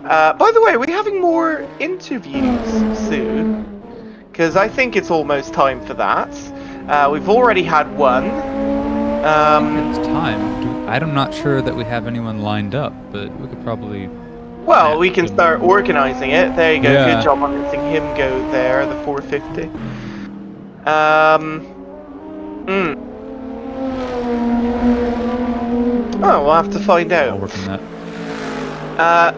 By the way, are we having more interviews soon? Because I think it's almost time for that. We've already had one. It's time. I'm not sure that we have anyone lined up, but we could probably... Well, we can start organising it. There you go. Yeah. Good job on letting him go there, the 450. Oh, we'll have to find out. I'll work on that.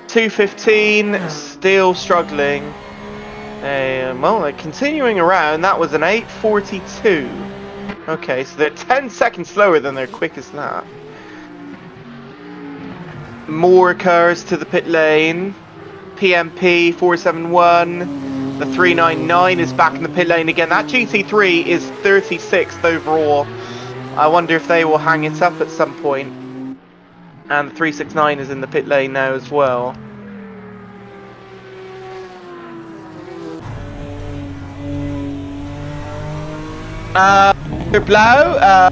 215, still struggling. Well, they're continuing around. That was an 8:42. Okay, so they're 10 seconds slower than their quickest lap. More cars to the pit lane. PMP 471. The 399 is back in the pit lane again. That GT3 is 36th overall. I wonder if they will hang it up at some point. And the 369 is in the pit lane now as well. Blau,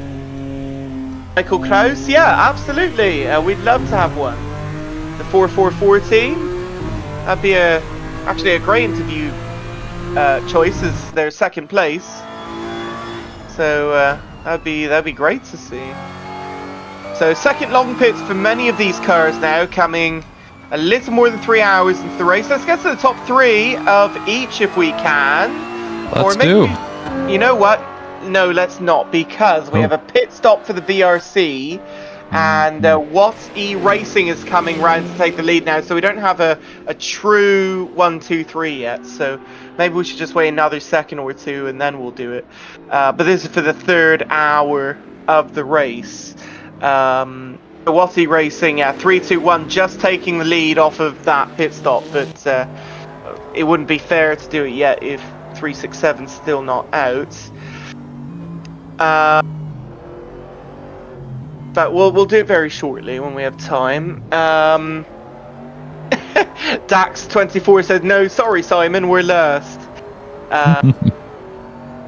Michael Kraus, yeah, absolutely. We'd love to have one. The 444 that'd be actually a great interview choice as their second place. So that'd be great to see. So second long pits for many of these cars now, coming a little more than 3 hours into the race. Let's get to the top 3 of each if we can. Let's do. You know what? No, let's not, because we have a pit stop for the BRC, and What E Racing is coming round to take the lead now, so we don't have a true 1, 2, 3 yet, so maybe we should just wait another second or two and then we'll do it. But this is for the 3rd hour of the race. What E Racing, 3, 2, 1, just taking the lead off of that pit stop, but it wouldn't be fair to do it yet if 367's still not out. But we'll do it very shortly when we have time. Dax24 says, no, sorry Simon, we're last.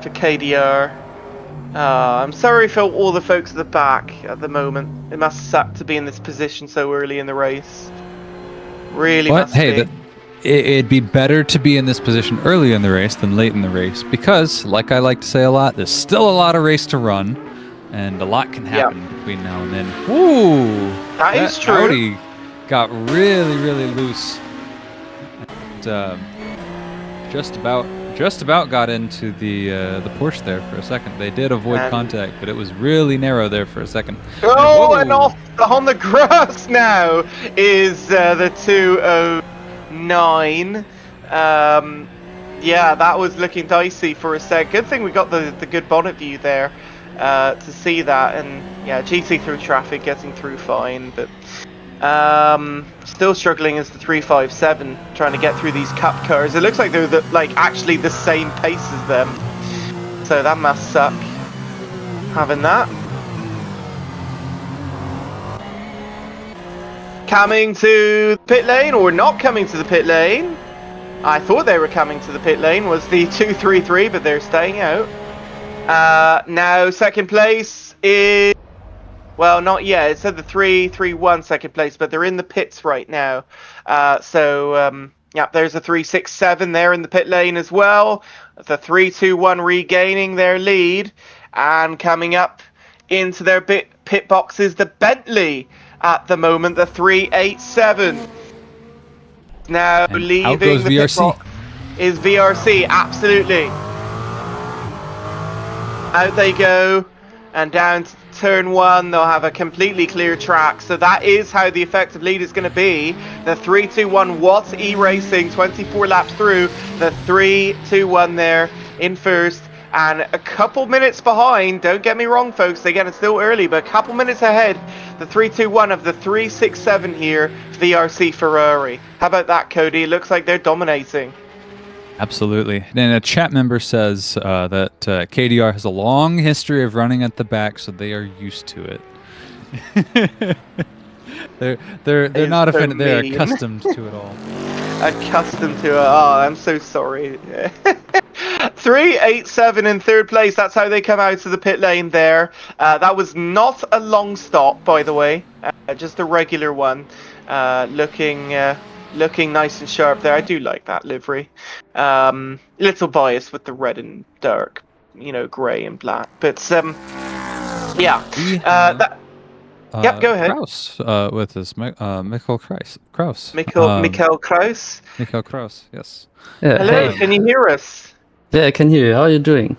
For KDR. I'm sorry for all the folks at the back at the moment. It must suck to be in this position so early in the race. Really must be. It'd be better to be in this position early in the race than late in the race because, like I like to say a lot, there's still a lot of race to run, and a lot can happen between now and then. Ooh, that is true. Audi got really, really loose. And, just about got into the Porsche there for a second. They did avoid contact, but it was really narrow there for a second. Oh, and off on the grass now is the 209. Yeah, that was looking dicey for a sec. Good thing we got the good bonnet view there to see that, and yeah, GT through traffic, getting through fine, but Still struggling is the 357, trying to get through these cup cars. It looks like they're actually the same pace as them, so that must suck. Having that. Coming to the pit lane, or not coming to the pit lane. I thought they were coming to the pit lane, was the 233, but they're staying out. Now second place is, well, not yet. It said the 331 second place, but they're in the pits right now. Yeah, there's a 367 there in the pit lane as well. The 321 regaining their lead, and coming up into their pit box is the Bentley at the moment, the 387. Now And leaving out goes the VRC. pit box is VRC, absolutely. Out they go, and down to turn one, they'll have a completely clear track. So that is how the effective lead is going to be. The 321 Watts E-Racing, 24 laps through. The 321 there in first, and a couple minutes behind. Don't get me wrong, folks. Again, it's still early, but a couple minutes ahead. The 321 of the 367 here, VRC Ferrari. How about that, Cody? It looks like they're dominating. Absolutely. And a chat member says that KDR has a long history of running at the back, so they are used to it. they're not so offended. They're mean. accustomed to it all. Accustomed to it. Oh, I'm so sorry. 387 in third place. That's how they come out of the pit lane there. That was not a long stop, by the way. Just a regular one. Looking nice and sharp there. I do like that livery. Little biased with the red and dark, grey and black. But yeah. Yep, go ahead. Kraus with us, Mikkel Kraus. Mikkel Kraus. Mikkel Kraus, yes. Yeah, Hello, hey. can you hear us? Yeah, I can hear you. How are you doing?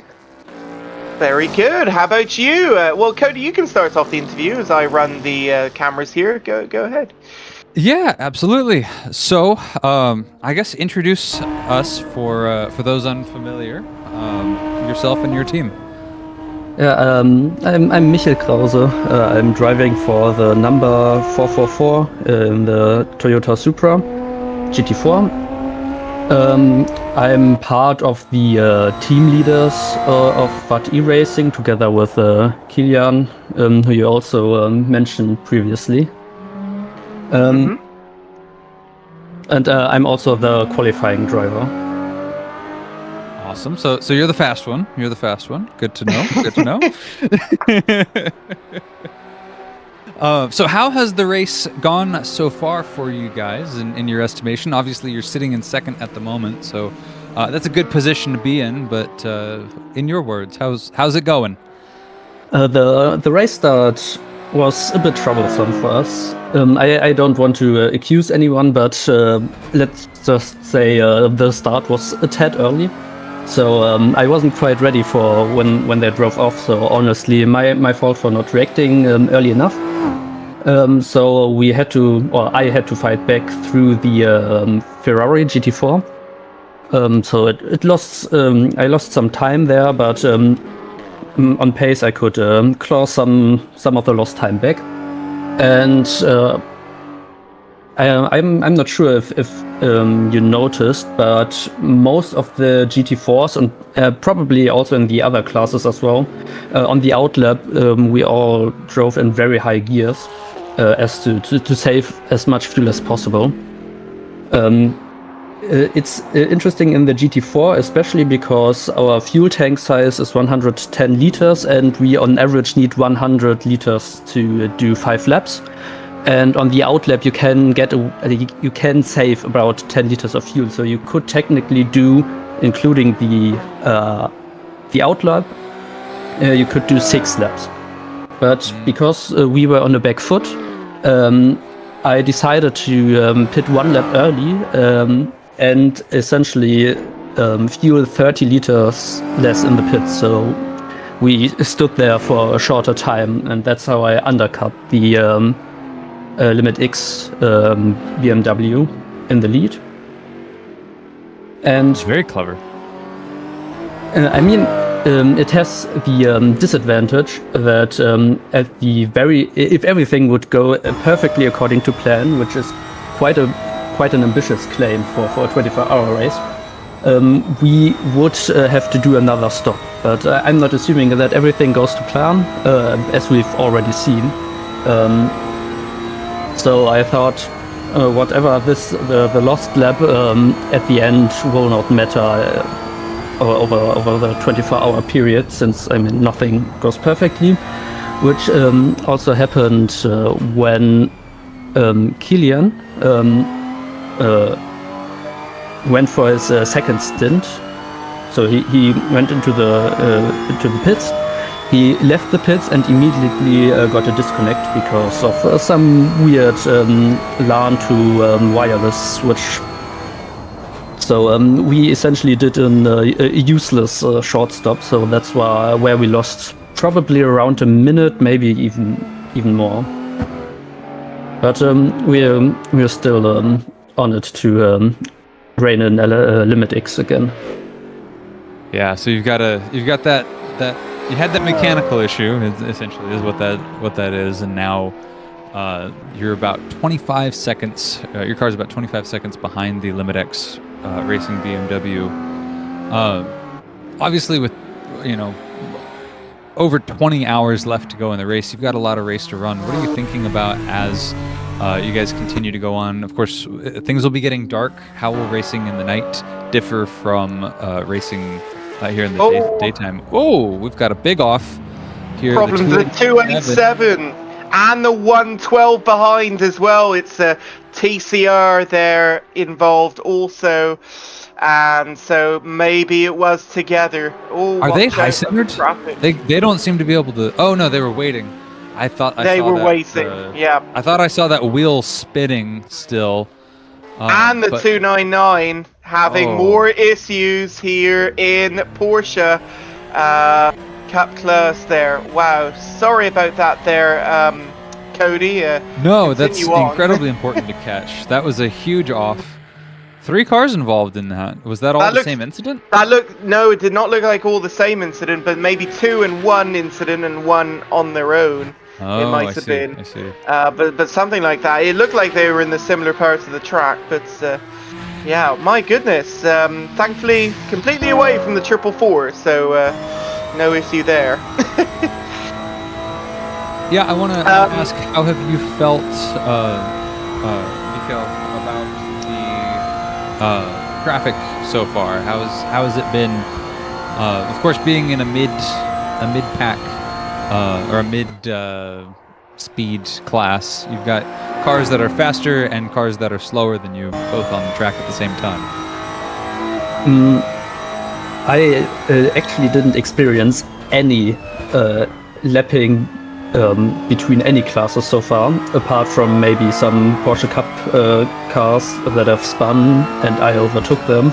Very good. How about you? Well, Cody, you can start off the interview as I run the cameras here. Go ahead. Yeah, absolutely. So, I guess introduce us for those unfamiliar, yourself and your team. Yeah, I'm Michael Krause. I'm driving for the number 444 in the Toyota Supra GT4. I'm part of the team leaders of VAT E-Racing together with Kilian, who you also mentioned previously. And I'm also the qualifying driver. Awesome. So you're the fast one. You're the fast one. Good to know. Good to know. So how has the race gone so far for you guys in your estimation? Obviously, you're sitting in second at the moment, so that's a good position to be in. But in your words, how's it going? The race start was a bit troublesome for us. I don't want to accuse anyone, but let's just say the start was a tad early. So I wasn't quite ready for when they drove off. So honestly, my fault for not reacting early enough. So I had to fight back through the Ferrari GT4. So I lost some time there, but on pace I could claw some of the lost time back. And I'm not sure if you noticed, but most of the GT4s and probably also in the other classes as well, on the outlap we all drove in very high gears as to save as much fuel as possible. It's interesting in the GT4, especially because our fuel tank size is 110 liters, and we on average need 100 liters to do 5 laps. And on the outlap, you can save about 10 liters of fuel. So you could technically do, including the outlap, you could do 6 laps. But because we were on the back foot, I decided to pit 1 lap early and essentially fuel 30 liters less in the pit. So we stood there for a shorter time, and that's how I undercut the Limit X BMW in the lead. And Very clever. I mean, it has the disadvantage that if everything would go perfectly according to plan, which is quite an ambitious claim for a 24-hour race, we would have to do another stop. But I'm not assuming that everything goes to plan, as we've already seen. So I thought, whatever the lost lap at the end will not matter over the 24-hour period, since nothing goes perfectly, which also happened when Kilian went for his second stint. So he went into the pits. He left the pits and immediately got a disconnect because of some weird LAN to wireless switch. So we essentially did a useless short stop. So that's where we lost probably around a minute, maybe even more. But we're still on it to rein in Limit X again. Yeah, so you've got that you had that mechanical issue, essentially, is what that is, and now you're about 25 seconds. Your car's about 25 seconds behind the Limit X Racing BMW. Obviously, with over 20 hours left to go in the race, you've got a lot of race to run. What are you thinking about as you guys continue to go on? Of course, things will be getting dark. How will racing in the night differ from racing here in the daytime? Oh, we've got a big off here. Problems with 287 and the 112 behind as well. It's a TCR there involved also. And so maybe it was together. Oh, are they high centered? They don't seem to be able to. Oh no, they were waiting. I thought they were waiting. Yeah. I thought I saw that wheel spinning still. And the 299 having more issues here in Porsche Cup class there. Wow, sorry about that there, Cody. No, that's incredibly important to catch. That was a huge off. 3 cars involved in that. Was that all the same incident? No, it did not look like all the same incident, but maybe 2 in one incident and 1 on their own. Oh, it might have been. I see. But something like that. It looked like they were in the similar parts of the track, but yeah, my goodness. Thankfully, completely away from the 444, so no issue there. Yeah, I want to ask, how have you felt, Mikhail, about the traffic so far? How has it been? Of course, being in a mid pack or a mid speed class, you've got cars that are faster and cars that are slower than you, both on the track at the same time. I actually didn't experience any lapping between any classes so far, apart from maybe some Porsche Cup cars that have spun and I overtook them.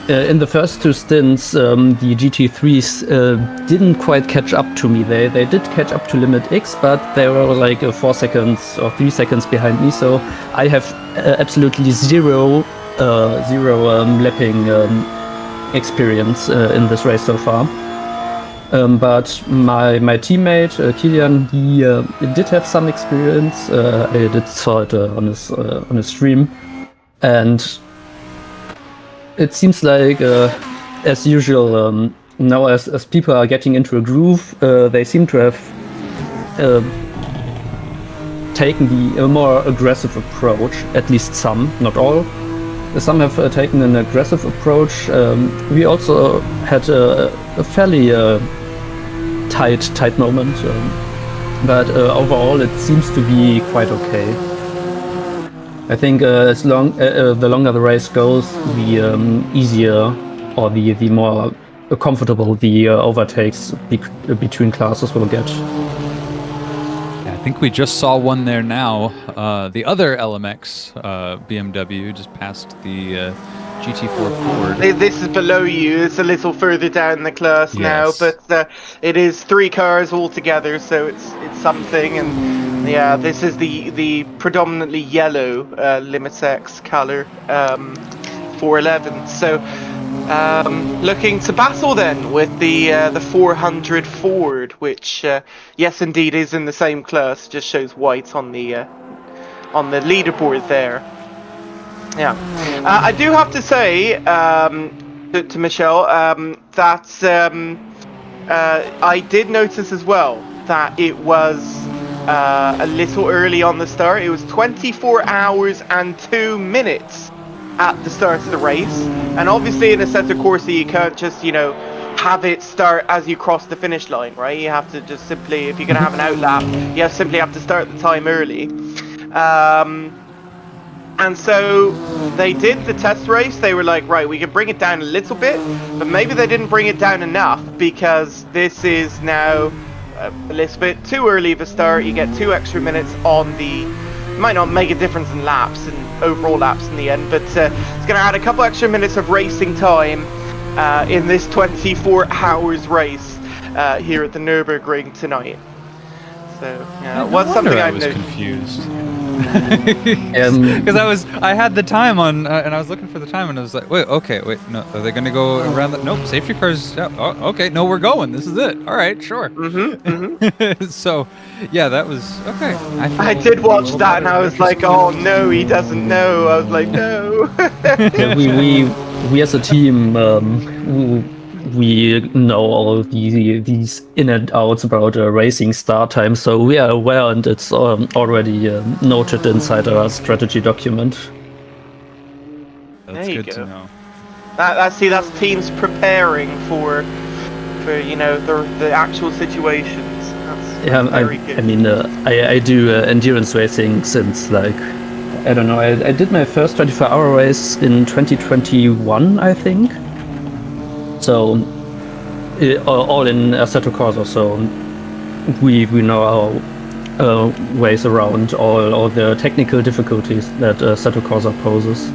In the first 2 stints, the GT3s didn't quite catch up to me. They did catch up to Limit X, but they were like 4 seconds or 3 seconds behind me. So I have absolutely zero lapping experience in this race so far. But my teammate Kilian, he did have some experience. I did saw it on his stream, and it seems like, as usual, now as people are getting into a groove, they seem to have taken the more aggressive approach. At least some, not all. Some have taken an aggressive approach. We also had a fairly tight moment, but overall it seems to be quite okay. I think the longer the race goes, the easier or the more comfortable the overtakes between classes will get. Yeah, I think we just saw one there now. The other LMX BMW just passed the GT4 Ford. This is below you. It's a little further down the class now, but it is 3 cars altogether, so it's something. And yeah, this is the predominantly yellow Limit X color 411. So Looking to battle then with the 400 Ford, which yes, indeed is in the same class. Just shows white on the leaderboard there. Yeah, I do have to say to Michelle that I did notice as well that it was a little early on the start. It was 24 hours and 2 minutes at the start of the race, and obviously in a Assetto Corsa you can't just, you know, have it start as you cross the finish line, right? You have to just simply, if you're gonna have an outlap, you simply have to start the time early. And so they did the test race. They were like, right, we can bring it down a little bit, but maybe they didn't bring it down enough, because this is now a little bit too early of a start. You get 2 extra minutes on the, might not make a difference in laps and overall laps in the end, but it's going to add a couple extra minutes of racing time in this 24 hours race here at the Nürburgring tonight. So yeah, what's something I was confused. Because I had the time on, and I was looking for the time, and I was like, wait, no, are they going to go around that? Nope, safety cars. Yeah, oh, okay, no, we're going. This is it. All right, sure. So, yeah, that was okay. I did watch that, and I was like, oh no, he doesn't know. I was like, no. Yeah, we as a team, we know all these in and outs about racing start time, so we are aware, and it's already noted inside our strategy document. That's good to know. That's teams preparing for you know, the actual situations. That's very good. I mean, I do endurance racing since, like, I don't know, I did my first 24-hour race in 2021, I think. So, all in Assetto Corsa, so we know our ways around all the technical difficulties that Assetto Corsa poses.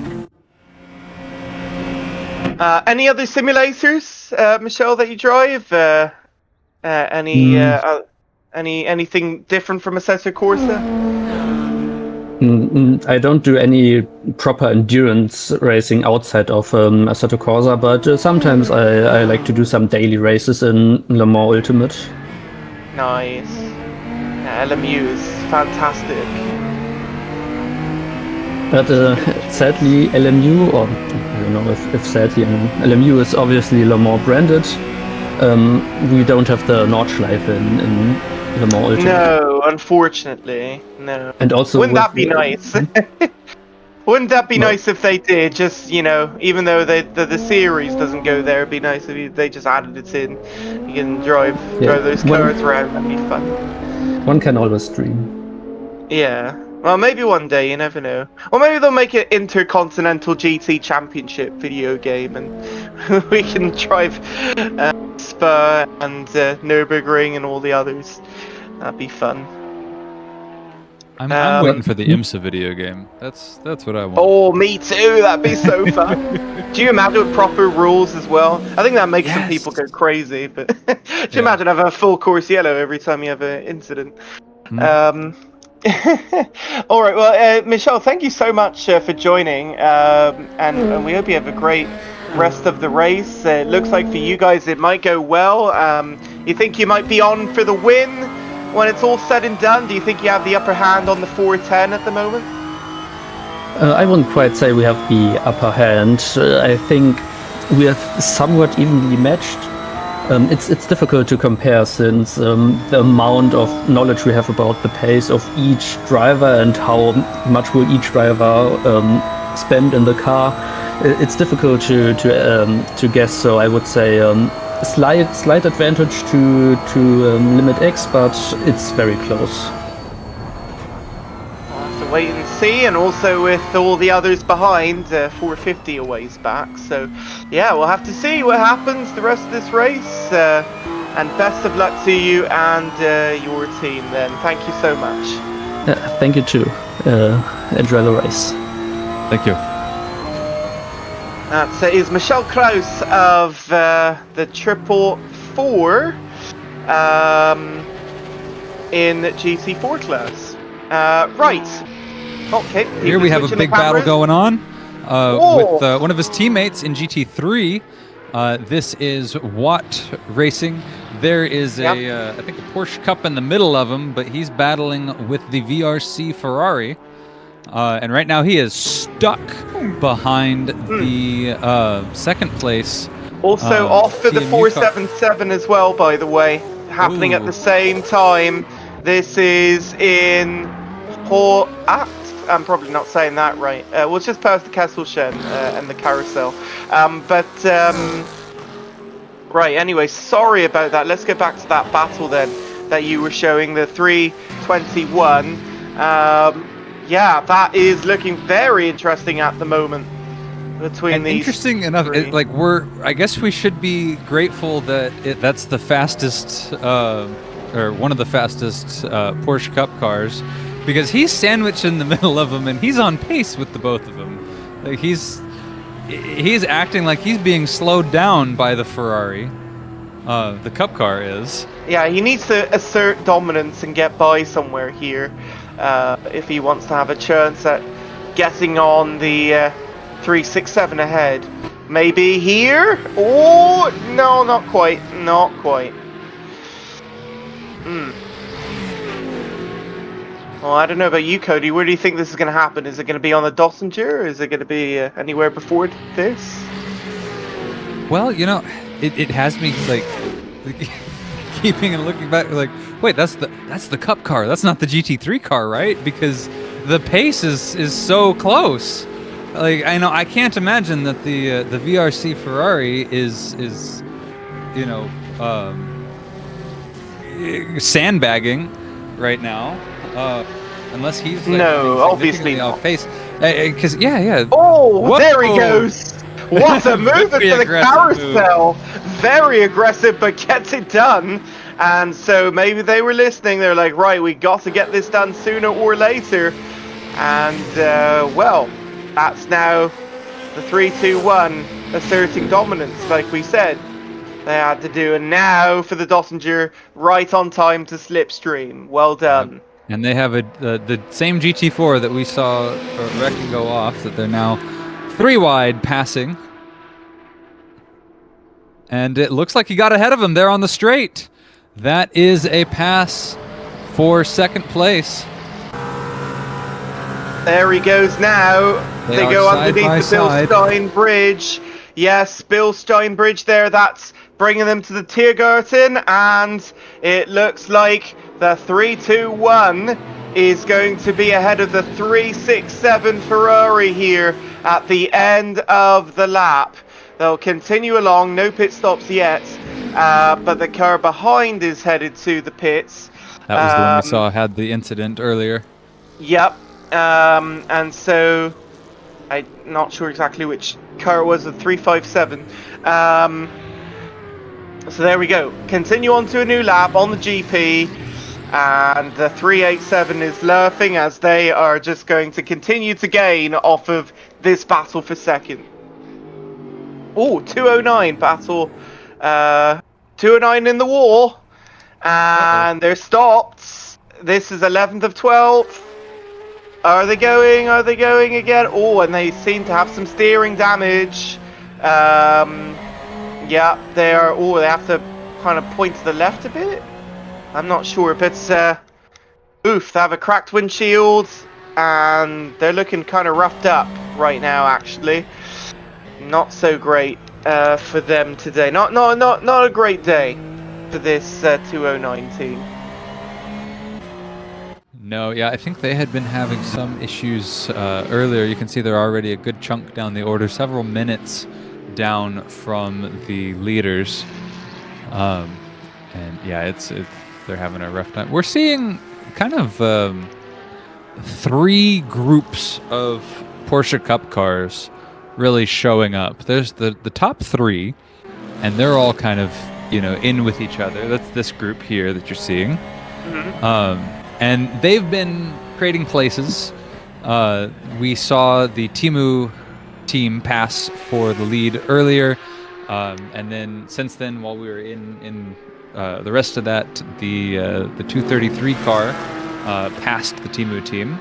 Any other simulators, Michelle, that you drive? Anything different from Assetto Corsa? I don't do any proper endurance racing outside of Assetto Corsa, but sometimes I like to do some daily races in Le Mans Ultimate. Nice. Yeah, LMU is fantastic. But sadly, LMU, or I don't know if sadly, LMU is obviously Le Mans branded. We don't have the Nordschleife in Le Mans Ultimate. No, unfortunately, no. And also, wouldn't that be nice? Wouldn't that be nice if they did? Just, you know, even though the series doesn't go there, it'd be nice if they just added it in. You can drive those cars around. That'd be fun. One can always dream. Yeah. Well, maybe one day, you never know. Or maybe they'll make an Intercontinental GT Championship video game, and we can drive Spa and Nürburgring and all the others. That'd be fun. I'm waiting for the IMSA video game. That's what I want. Oh, me too. That'd be so fun. Do you imagine with proper rules as well? I think that makes some people go crazy. But do you imagine having a full course yellow every time you have an incident? All right. Well, Michelle, thank you so much for joining, and we hope you have a great rest of the race. It looks like for you guys it might go well. You think you might be on for the win when it's all said and done? Do you think you have the upper hand on the 410 at the moment? I wouldn't quite say we have the upper hand. I think we are somewhat evenly matched. It's difficult to compare, since the amount of knowledge we have about the pace of each driver and how much will each driver spend in the car. It's difficult to guess. So I would say slight advantage to Limit X, but it's very close. We'll have to wait and see, and also with all the others behind, 450 a ways back. So yeah, we'll have to see what happens the rest of this race. And best of luck to you and your team then. Thank you so much. Thank you too. Enjoy the race. Thank you. That is Michelle Kraus of the 444 in GT4 class. Right. Okay. Here we have a big battle going on. with one of his teammates in GT3. This is Watt Racing. There is I think a Porsche Cup in the middle of him, but he's battling with the VRC Ferrari. And right now he is stuck behind the second place. Also off for the TMU 477 as well, by the way, happening at the same time. This is in I'm probably not saying that right. We'll just past the Kesselchen and the carousel. Right, anyway, sorry about that. Let's get back to that battle then that you were showing, the 321. Yeah, that is looking very interesting at the moment between these. Interesting enough, I guess we should be grateful that that's the fastest, or one of the fastest Porsche Cup cars, because he's sandwiched in the middle of them and he's on pace with the both of them. Like he's acting like he's being slowed down by the Ferrari. The Cup car is. Yeah, he needs to assert dominance and get by somewhere here if he wants to have a chance at getting on the 367 ahead. Maybe here? Oh, no, not quite. Not quite. Well, I don't know about you, Cody. Where do you think this is going to happen? Is it going to be on the Dossinger? Or is it going to be anywhere before this? Well, you know, it has me like keeping and looking back, like, wait, that's the Cup car. That's not the GT3 car, right? Because the pace is so close. Like, I know I can't imagine that the VRC Ferrari is you know sandbagging right now. Unless he's like, obviously off pace. Because yeah. Oh, Whoa! There he goes. What a move to the carousel. Very aggressive, but gets it done. And so maybe they were listening. They're like, right, we got to get this done sooner or later. And well, that's now the 3-2-1 asserting dominance, like we said they had to do. And now for the Dossinger, right on time to slipstream. Well done. And they have the same GT4 that we saw wreck and go off, that they're now 3 wide passing. And it looks like he got ahead of him there on the straight. That is a pass for second place. There he goes now. They go underneath the Bilstein Bridge. Yes, Bilstein Bridge there. That's bringing them to the Tiergarten. And it looks like the 3-2-1 is going to be ahead of the 367 Ferrari here at the end of the lap. They'll continue along, no pit stops yet, but the car behind is headed to the pits. That was the one we saw had the incident earlier. Yep, and so I'm not sure exactly which car it was, the 357. So there we go. Continue on to a new lap on the GP. And the 387 is laughing as they are just going to continue to gain off of this battle for second. Oh, 209 battle. 209 in the wall. And they're stopped. This is 11th of 12th. Are they going? Are they going again? Oh, and they seem to have some steering damage. Yeah, they are. Oh, they have to kind of point to the left a bit. I'm not sure, but oof, they have a cracked windshield and they're looking kind of roughed up right now, actually. Not so great for them today. Not a great day for this 209 team. No, yeah, I think they had been having some issues earlier. You can see they're already a good chunk down the order, several minutes down from the leaders. And yeah, they're having a rough time. We're seeing kind of 3 groups of Porsche Cup cars really showing up. There's the top 3, and they're all kind of, you know, in with each other. That's this group here that you're seeing. And they've been trading places. We saw the Timu team pass for the lead earlier. And then since then, while we were in the rest of that, the 233 car passed the Timu team,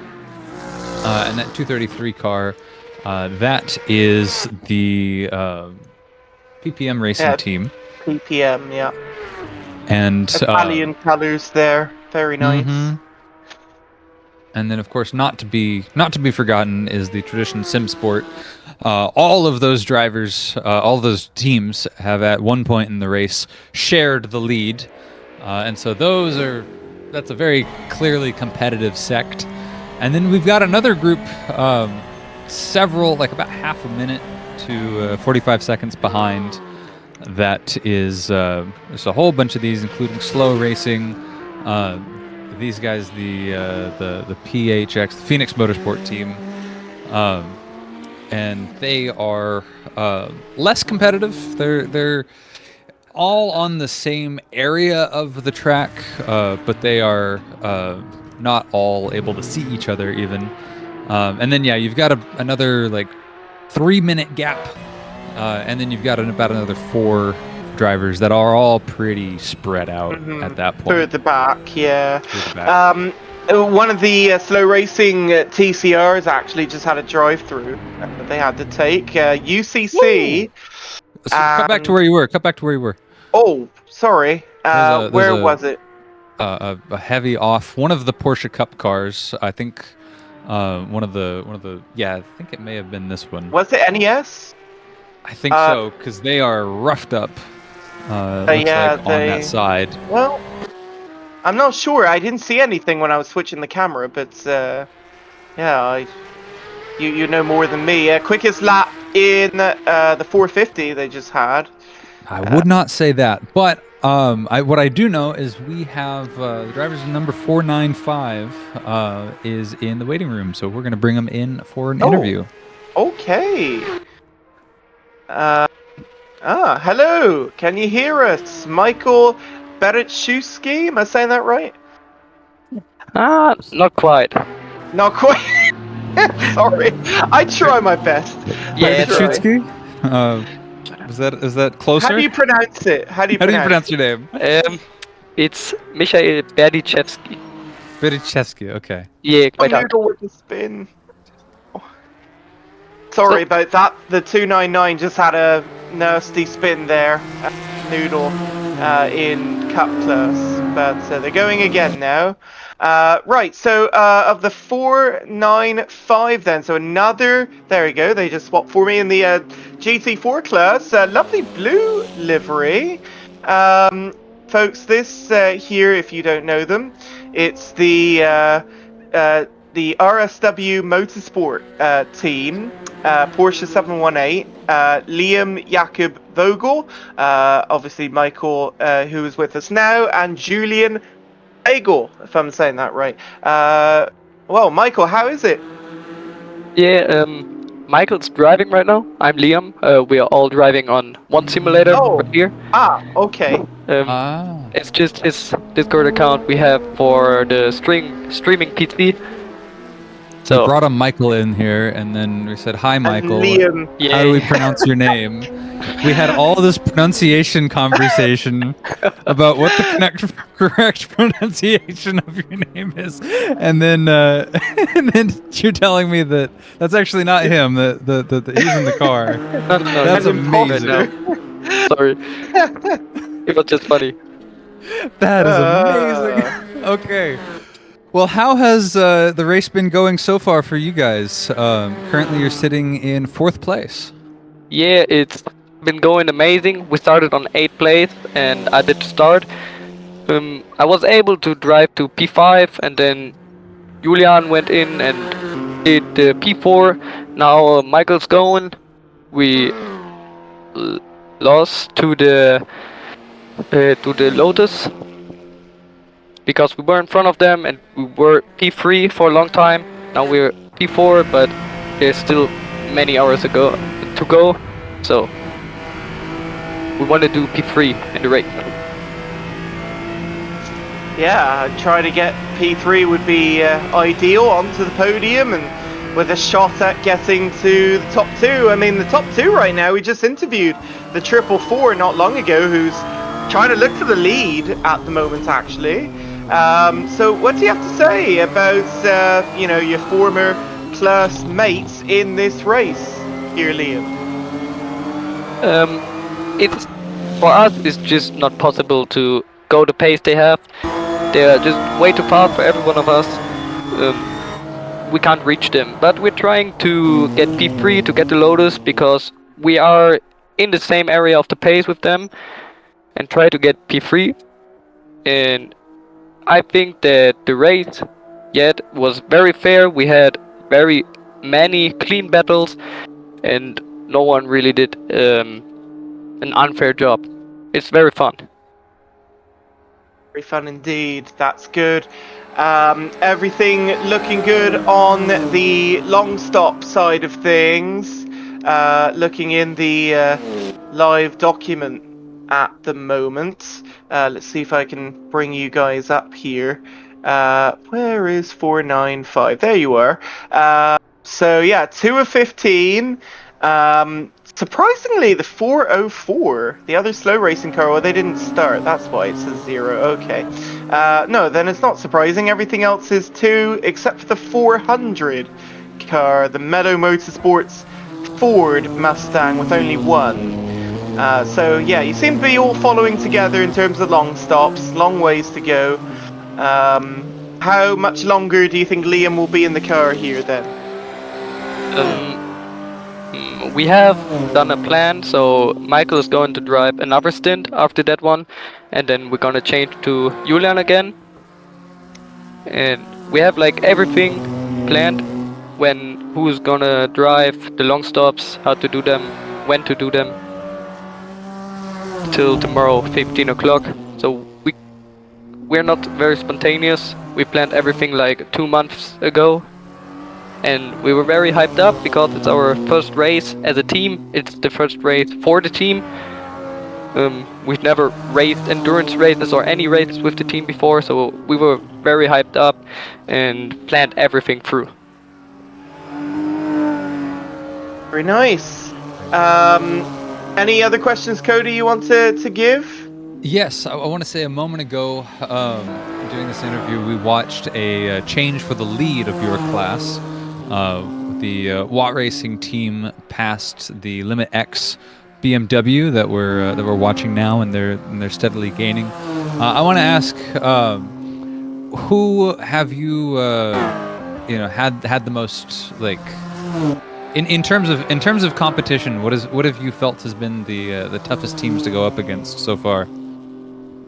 and that 233 car That is the PPM racing team. PPM, yeah. And Italian colors there, very nice. Mhm. And then, of course, not to be forgotten is the Tradition Sim Sport. All of those drivers, all of those teams have at one point in the race shared the lead, and so that's a very clearly competitive sect. And then we've got another group, like about half a minute to 45 seconds behind. That is there's a whole bunch of these, including slow racing. These guys, the PHX, the Phoenix Motorsport team, and they are less competitive. They're all on the same area of the track, but they are not all able to see each other even. And then you've got another like 3-minute gap, and then you've got about another 4 drivers that are all pretty spread out at that point. Through the back, yeah. One of the slow racing TCRs actually just had a drive-through that they had to take. UCC. So cut back to where you were. Oh, sorry. Where was it? A heavy off. One of the Porsche Cup cars. I think. One of the. Yeah, I think it may have been this one. Was it NES? I think so, because they are roughed up. On that side. Well, I'm not sure. I didn't see anything when I was switching the camera, but you know more than me. Quickest lap in the 450 they just had. I would not say that, but what I do know is we have the driver's number 495 is in the waiting room, so we're going to bring him in for an interview. Okay. Hello. Can you hear us? Michael Berechewski? Am I saying that right? Not quite. Not quite. Sorry. I try my best. Yeah, Berechewski? Is that closer? How do you pronounce it? How do you pronounce your name? It's Michael Berechewski. Berechewski, okay. Yeah, quite hard. With the spin. Sorry about that. The 299 just had a nasty spin there. Noodle in Cup Plus. But they're going again now. Right, so of the 495 then, so another, there we go, they just swapped for me in the GT4 class. Lovely blue livery. Folks, this here, if you don't know them, it's the RSW Motorsport team. Porsche 718, Liam Jakob Vogel, obviously Michael, who is with us now, and Julian Egel, if I'm saying that right. Well, Michael, how is it? Yeah, Michael's driving right now. I'm Liam. We are all driving on one simulator right here. Okay. It's just his Discord account we have for the streaming PC. So we brought a Michael in here, and then we said, "Hi, Michael. Liam. How do we pronounce your name?" We had all this pronunciation conversation about what the correct pronunciation of your name is, and then you're telling me that that's actually not him. That he's in the car. No, that's amazing. Sorry, it was just funny. That is amazing. Okay. Well, how has the race been going so far for you guys? Currently, you're sitting in 4th place. Yeah, it's been going amazing. We started on 8th place, and I did start. I was able to drive to P5, and then Julian went in and did P4. Now Michael's going. We lost to the Lotus, because we were in front of them and we were P3 for a long time. Now we're P4, but there's still many hours to go. So we want to do P3 in the race. Yeah, try to get P3 would be ideal onto the podium and with a shot at getting to the top 2. I mean, the top 2 right now, we just interviewed the 444 not long ago, who's trying to look for the lead at the moment, actually. So what do you have to say about, your former classmates in this race here, Liam? It's for us. It's just not possible to go the pace they have. They are just way too fast for every one of us. We can't reach them, but we're trying to get P3 to get the Lotus because we are in the same area of the pace with them, and try to get P3. And I think that the race yet was very fair. We had very many clean battles, and no one really did an unfair job. It's very fun. Very fun indeed. That's good. Everything looking good on the long stop side of things. Looking in the live document at the moment. Let's see if I can bring you guys up here. Where is 495? There you are. So yeah, 2 of 15. Surprisingly, the 404, the other slow racing car, well, they didn't start. That's why it says 0. Okay. No, then it's not surprising. Everything else is 2, except for the 400 car, the Meadow Motorsports Ford Mustang with only 1. So yeah, you seem to be all following together in terms of long stops. Long ways to go. How much longer do you think Liam will be in the car here then? We have done a plan, so Michael is going to drive another stint after that one, and then we're gonna change to Julian again. And we have like everything planned, who's gonna drive the long stops, how to do them, when to do them, till tomorrow 15 o'clock. So we're not very spontaneous. We planned everything like 2 months ago. And we were very hyped up because it's our first race as a team. It's the first race for the team. We've never raced endurance races or any races with the team before, so we were very hyped up and planned everything through. Very nice. Any other questions, Cody, you want to give? Yes, I want to say a moment ago, doing this interview, we watched a change for the lead of your class. The Watt Racing team passed the Limit X BMW that we're watching now, and they're steadily gaining. I want to ask, who have you had the most, like, in terms of competition? What have you felt has been the toughest teams to go up against so far?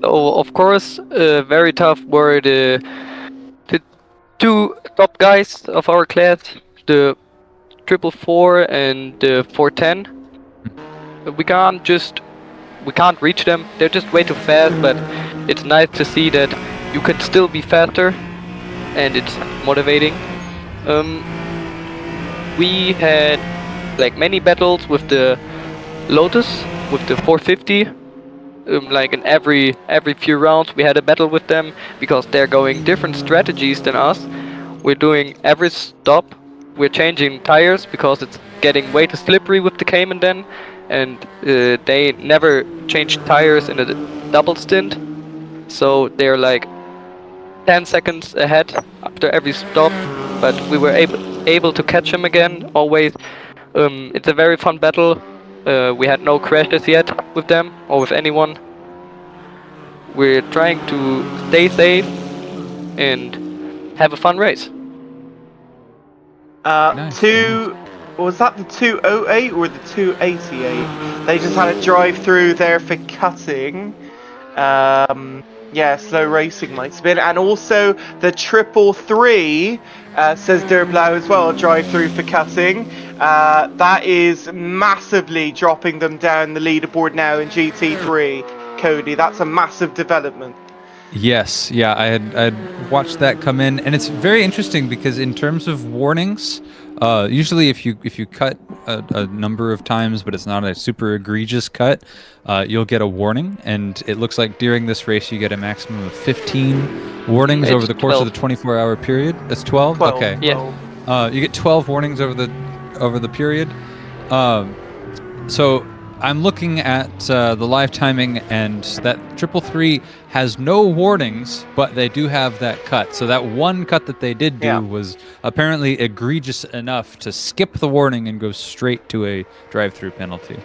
Oh, of course, very tough were the 2 top guys of our class, the 444 and the 410. We can't reach them. They're just way too fast, but it's nice to see that you can still be faster, and it's motivating. We had like many battles with the Lotus, with the 450. Like in every few rounds we had a battle with them because they're going different strategies than us. We're doing every stop, we're changing tires because it's getting way too slippery with the Cayman then, and they never change tires in a double stint, so they're like 10 seconds ahead after every stop, but we were able to catch them again always. It's a very fun battle. We had no crashes yet with them or with anyone. We're trying to stay safe and have a fun race. Nice. Was that the 208 or the 288? They just had a drive through there for cutting. Yeah, slow racing might have been. And also the 333 says Derblau as well, drive through for cutting. That is massively dropping them down the leaderboard now in GT3. Cody, that's a massive development. Yes, yeah, I had watched that come in, and it's very interesting because in terms of warnings, usually if you cut a number of times, but it's not a super egregious cut, you'll get a warning, and it looks like during this race you get a maximum of 15 warnings over the course 12. Of the 24-hour period. That's 12? Okay. Yeah. You get 12 warnings over the period. So I'm looking at the live timing, and that 333 has no warnings, but they do have that cut. So that one cut that they did do was apparently egregious enough to skip the warning and go straight to a drive-through penalty.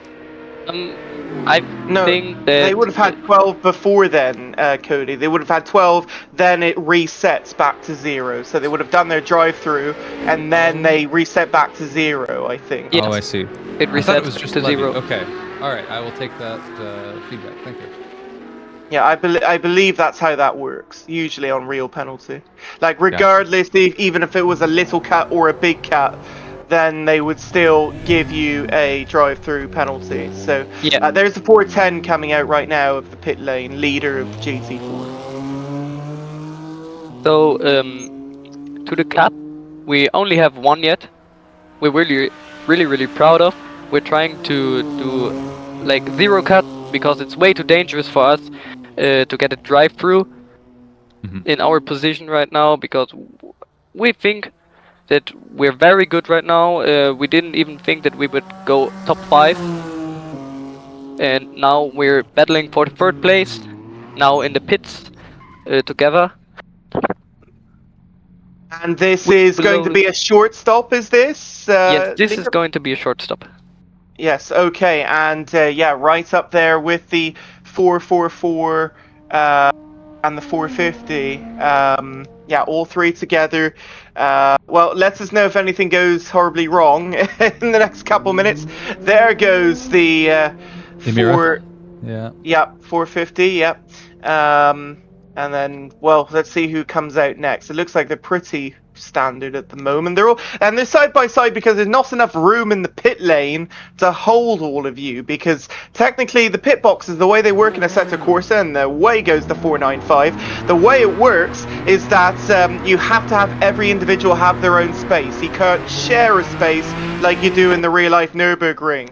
I think that they would have had 12 before then, Cody. They would have had 12, then it resets back to 0. So they would have done their drive-through, and then they reset back to 0, I think. Yes. Oh, I see. It I thought it resets was just to levied. 0. Okay. All right. I will take that feedback. Thank you. Yeah, I believe that's how that works, usually on real penalty. Like, regardless, even if it was a little cut or a big cut, then they would still give you a drive-through penalty. So there's a 410 coming out right now of the pit lane, leader of GT4. So, to the cut, we only have one yet. We're really proud of. We're trying to do like 0 cut because it's way too dangerous for us to get a drive-through in our position right now, because we think that we're very good right now. We didn't even think that we would go top 5, and now we're battling for the 3rd place, now in the pits together. And this is going to be a short stop, is this? Yes, this is going to be a short stop. Yes, okay, and right up there with the 444 and the 450. All 3 together. Well, let us know if anything goes horribly wrong in the next couple minutes. There goes the 450. And then, well, let's see who comes out next. It looks like they're pretty standard at the moment. They're side by side because there's not enough room in the pit lane to hold all of you, because technically the pit boxes, the way they work in a Assetto Corsa, and the way goes the 495, the way it works is that you have to have every individual have their own space. You can't share a space like you do in the real life Nürburgring.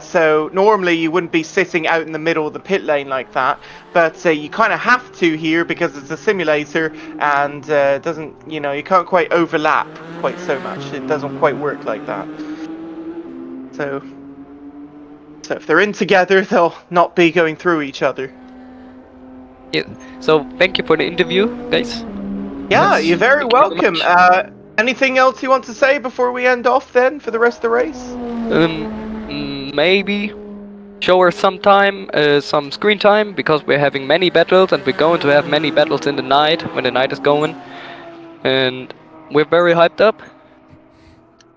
So normally you wouldn't be sitting out in the middle of the pit lane like that, but you kind of have to here because it's a simulator, and it doesn't, you can't quite overlap quite so much. It doesn't quite work like that. So if they're in together, they'll not be going through each other. Yeah. So thank you for the interview, guys. Yeah, you're very welcome. Anything else you want to say before we end off then for the rest of the race? Maybe show her some screen time, because we're having many battles, and we're going to have many battles in the night when the night is going, and we're very hyped up.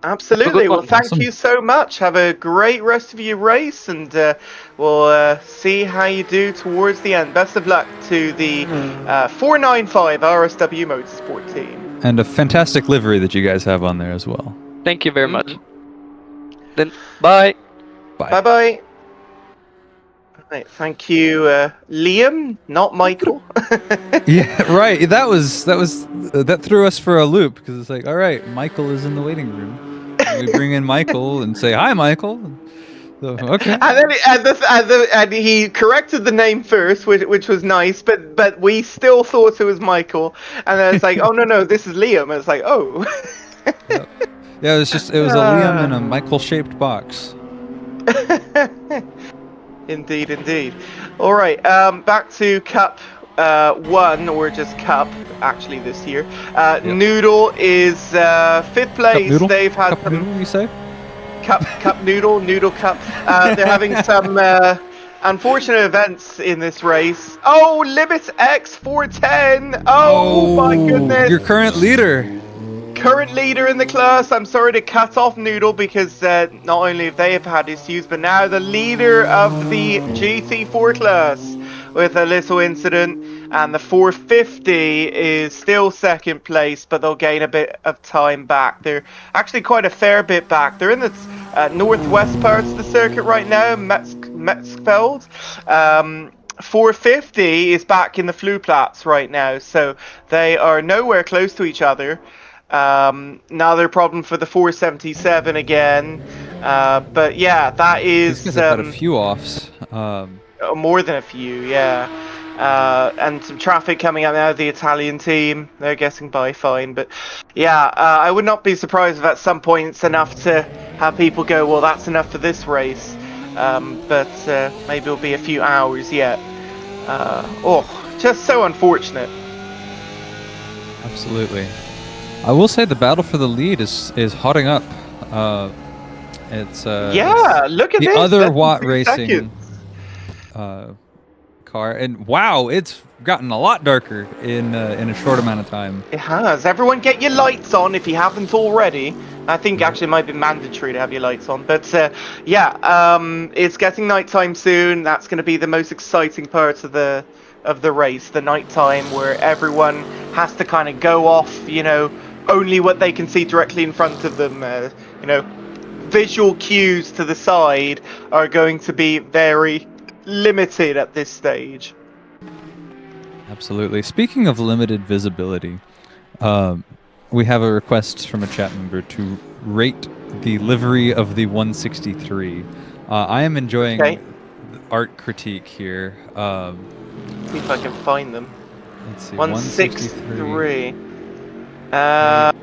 Absolutely. Well, thank you so much. Have a great rest of your race, and we'll see how you do towards the end. Best of luck to the 495 RSW Motorsport team. And a fantastic livery that you guys have on there as well. Thank you very much. Then, bye. Bye-bye. Right, thank you, Liam, not Michael. Yeah, right. That threw us for a loop, because it's like, all right, Michael is in the waiting room. And we bring in Michael and say, "Hi, Michael." So, okay. And he corrected the name first, which was nice, but we still thought it was Michael. And then it's like, oh no, this is Liam. And it's like, oh. Yep. Yeah, it was a Liam in a Michael-shaped box. Indeed. All right, back to Cup 1, or just Cup, actually, this year. Noodle is 5th place. They've had Cup Noodle, you say? Cup Noodle Cup. They're having some unfortunate events in this race. Oh, Limit X 410. Oh my goodness. Your current leader. Current leader in the class. I'm sorry to cut off Noodle, because not only have they had issues, but now the leader of the GT4 class with a little incident, and the 450 is still 2nd place, but they'll gain a bit of time back. They're actually quite a fair bit back. They're in the northwest parts of the circuit right now, Metzfeld. 450 is back in the Flugplatz right now, so they are nowhere close to each other. Another problem for the 477 again, but yeah, that is These guys have had a few offs. More than a few, yeah. And some traffic coming out now of the Italian team. They're getting by fine, but yeah, I would not be surprised if at some point it's enough to have people go, well, that's enough for this race. but maybe it'll be a few hours yet. Just so unfortunate. Absolutely. I will say the battle for the lead is hotting up. It's look at the this. other That's Watt 2 Racing seconds. car, and wow, it's gotten a lot darker in a short amount of time. It has. Everyone get your lights on if you haven't already. I think actually it might be mandatory to have your lights on. But it's getting nighttime soon. That's going to be the most exciting part of the race, the nighttime where everyone has to kind of go off, only what they can see directly in front of them. Visual cues to the side are going to be very limited at this stage. Absolutely. Speaking of limited visibility, we have a request from a chat member to rate the livery of the 163. I am enjoying the art critique here. See if I can find them. Let's see. 163.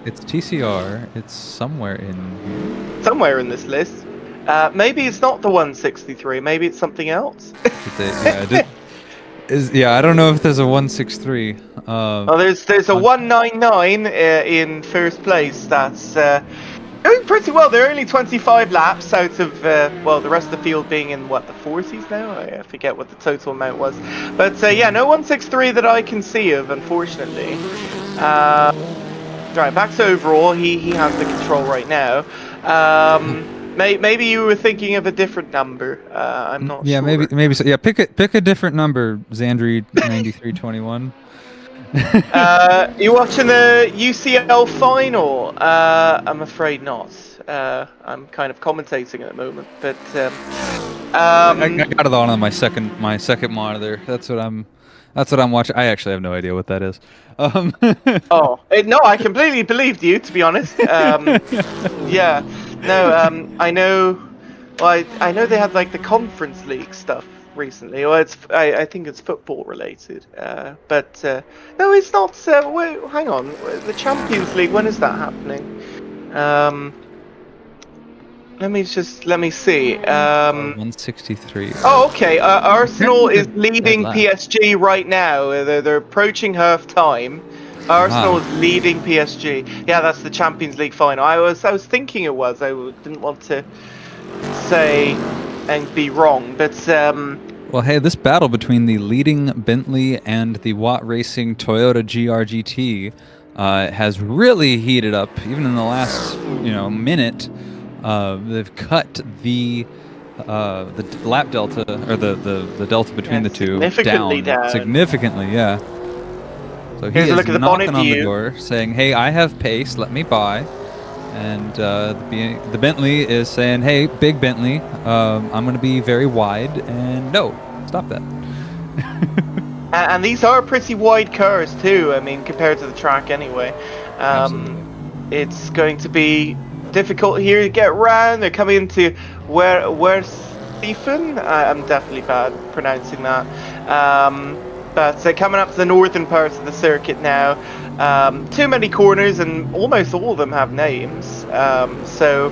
It's TCR. It's somewhere in here. Somewhere in this list. Maybe it's not the 163. Maybe it's something else. I don't know if there's a 163. There's a 199 in first place. That's going pretty well. They're only 25 laps out of the rest of the field being in the 40s now. I forget what the total amount was, but no 163 that I can see of, unfortunately. Right, back to overall. He has the control right now. Maybe you were thinking of a different number. I'm not sure. Yeah, maybe so. Yeah, pick a different number, Xandri 9321. You watching the UCL final? I'm afraid not. I'm kind of commentating at the moment, but I got it on my second monitor. That's what I'm watching. I actually have no idea what that is. No, I completely believed you, to be honest. Yeah. No, I know. Well, I know they had like the Conference League stuff recently. Well, I think it's football related. But no, it's not. Wait, hang on. The Champions League. When is that happening? Let me see. 163. Oh, okay. Arsenal is leading PSG right now. They're approaching half time. Arsenal is leading PSG. Yeah, that's the Champions League final. I was thinking it was. I didn't want to say and be wrong, but well, hey, this battle between the leading Bentley and the Watt Racing Toyota GR-GT has really heated up. Even in the last minute, they've cut the lap delta, or the delta between the two down significantly. Yeah. So he is knocking on the door, saying, "Hey, I have pace. Let me by." And the Bentley is saying, "Hey, big Bentley, I'm going to be very wide, and no, stop that." And these are pretty wide cars too. I mean, compared to the track, anyway. It's going to be difficult here to get around. They're coming into where's Stephen? I'm definitely bad pronouncing that. But coming up to the northern parts of the circuit now. Too many corners, and almost all of them have names. So,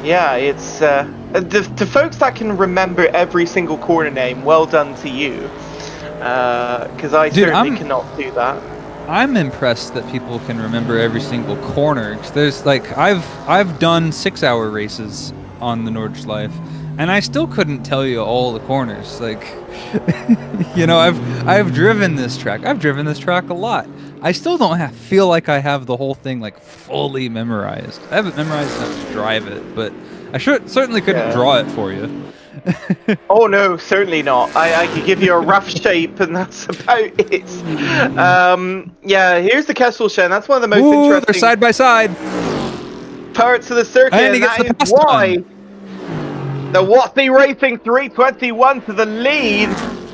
yeah, it's to folks that can remember every single corner name. Well done to you, because I certainly cannot do that. I'm impressed that people can remember every single corner. 'Cause there's like I've done 6-hour races on the Nordschleife, and I still couldn't tell you all the corners. Like, I've driven this track. I've driven this track a lot. I still don't feel like I have the whole thing like fully memorized. I haven't memorized enough to drive it, but I certainly couldn't draw it for you. Oh no, certainly not. I could give you a rough shape, and that's about it. Here's the Kesselchen. That's one of the most interesting. They're side by side. Parts of the circuit, and that is why the Watty Racing 321 to the lead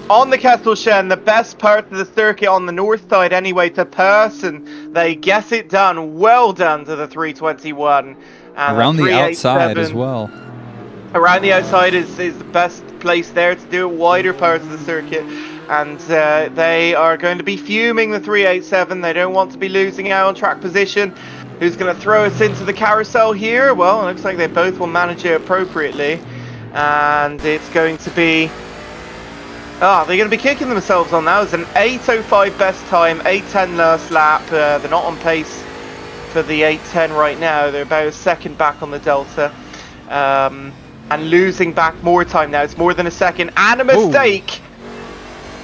on the Kesselchen, the best part of the circuit on the north side anyway to Person. They get it done. Well done to the 321. And around the outside as well. Around the outside is the best place there to do it, wider parts of the circuit. And they are going to be fuming, the 387. They don't want to be losing out on track position. Who's going to throw us into the carousel here? Well, it looks like they both will manage it appropriately. and it's going to be. They're going to be kicking themselves on that. It was an 8:05 best time, 8:10 last lap. They're not on pace for the 8:10 right now. They're about a second back on the Delta. And losing back more time now. It's more than a second. And a mistake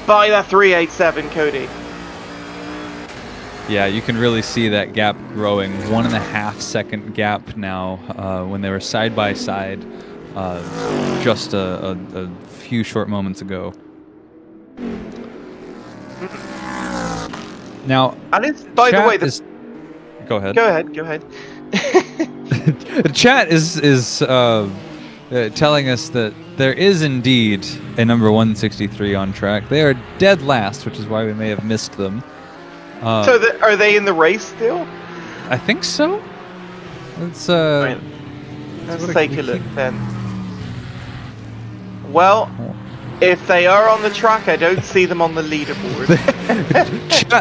by the 387, Cody. Yeah, you can really see that gap growing. 1.5 second gap now when they were side by side just a few short moments ago. Now, and it's, by the way, go ahead. Go ahead. The chat is telling us that there is indeed a number 163 on track. They are dead last, which is why we may have missed them. So are they in the race still? I think so. Let's take a look then. Well, if they are on the track, I don't see them on the leaderboard.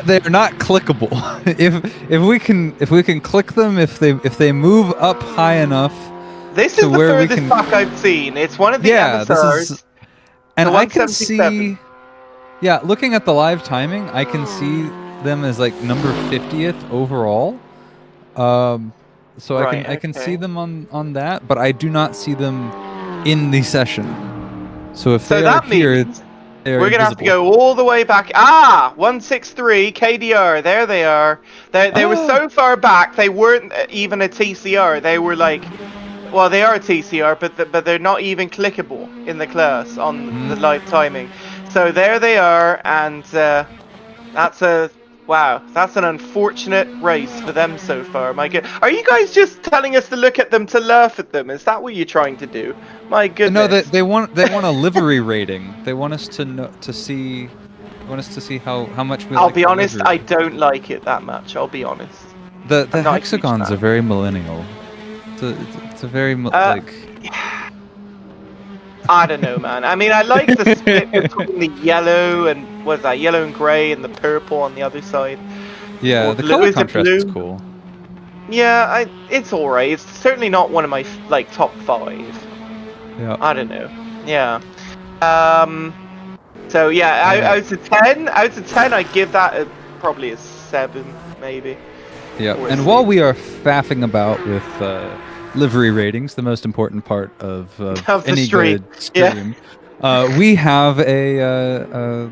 They're not clickable. If we can click them, if they move up high enough. This is the furthest back I've seen. It's one of the MSRs. And I can see. Yeah, looking at the live timing, I can see them as like number 50th overall. So I can see them on that, but I do not see them in the session. So if they are here, we're gonna have to go all the way back. 163 KDR. There they are. They were so far back they weren't even a TCR. They were like, well, they are a TCR, but they're not even clickable in the class on the live timing. So there they are, and that's an unfortunate race for them so far. My God, are you guys just telling us to look at them to laugh at them? Is that what you're trying to do? My goodness. No, they want a livery rating. They want us to see how much we. I'll be honest, I don't like it that much. I'll be honest. The hexagons are very millennial. It's a very like. I don't know, man. I mean, I like the split between the yellow and yellow and grey and the purple on the other side. Yeah, the color contrast is cool. Yeah, it's alright. It's certainly not one of my top 5. Yeah. I don't know. Yeah. So yeah, out of 10, I'd give that probably a 7, maybe. Yeah. And while we are faffing about with livery ratings, the most important part of any good stream. We have an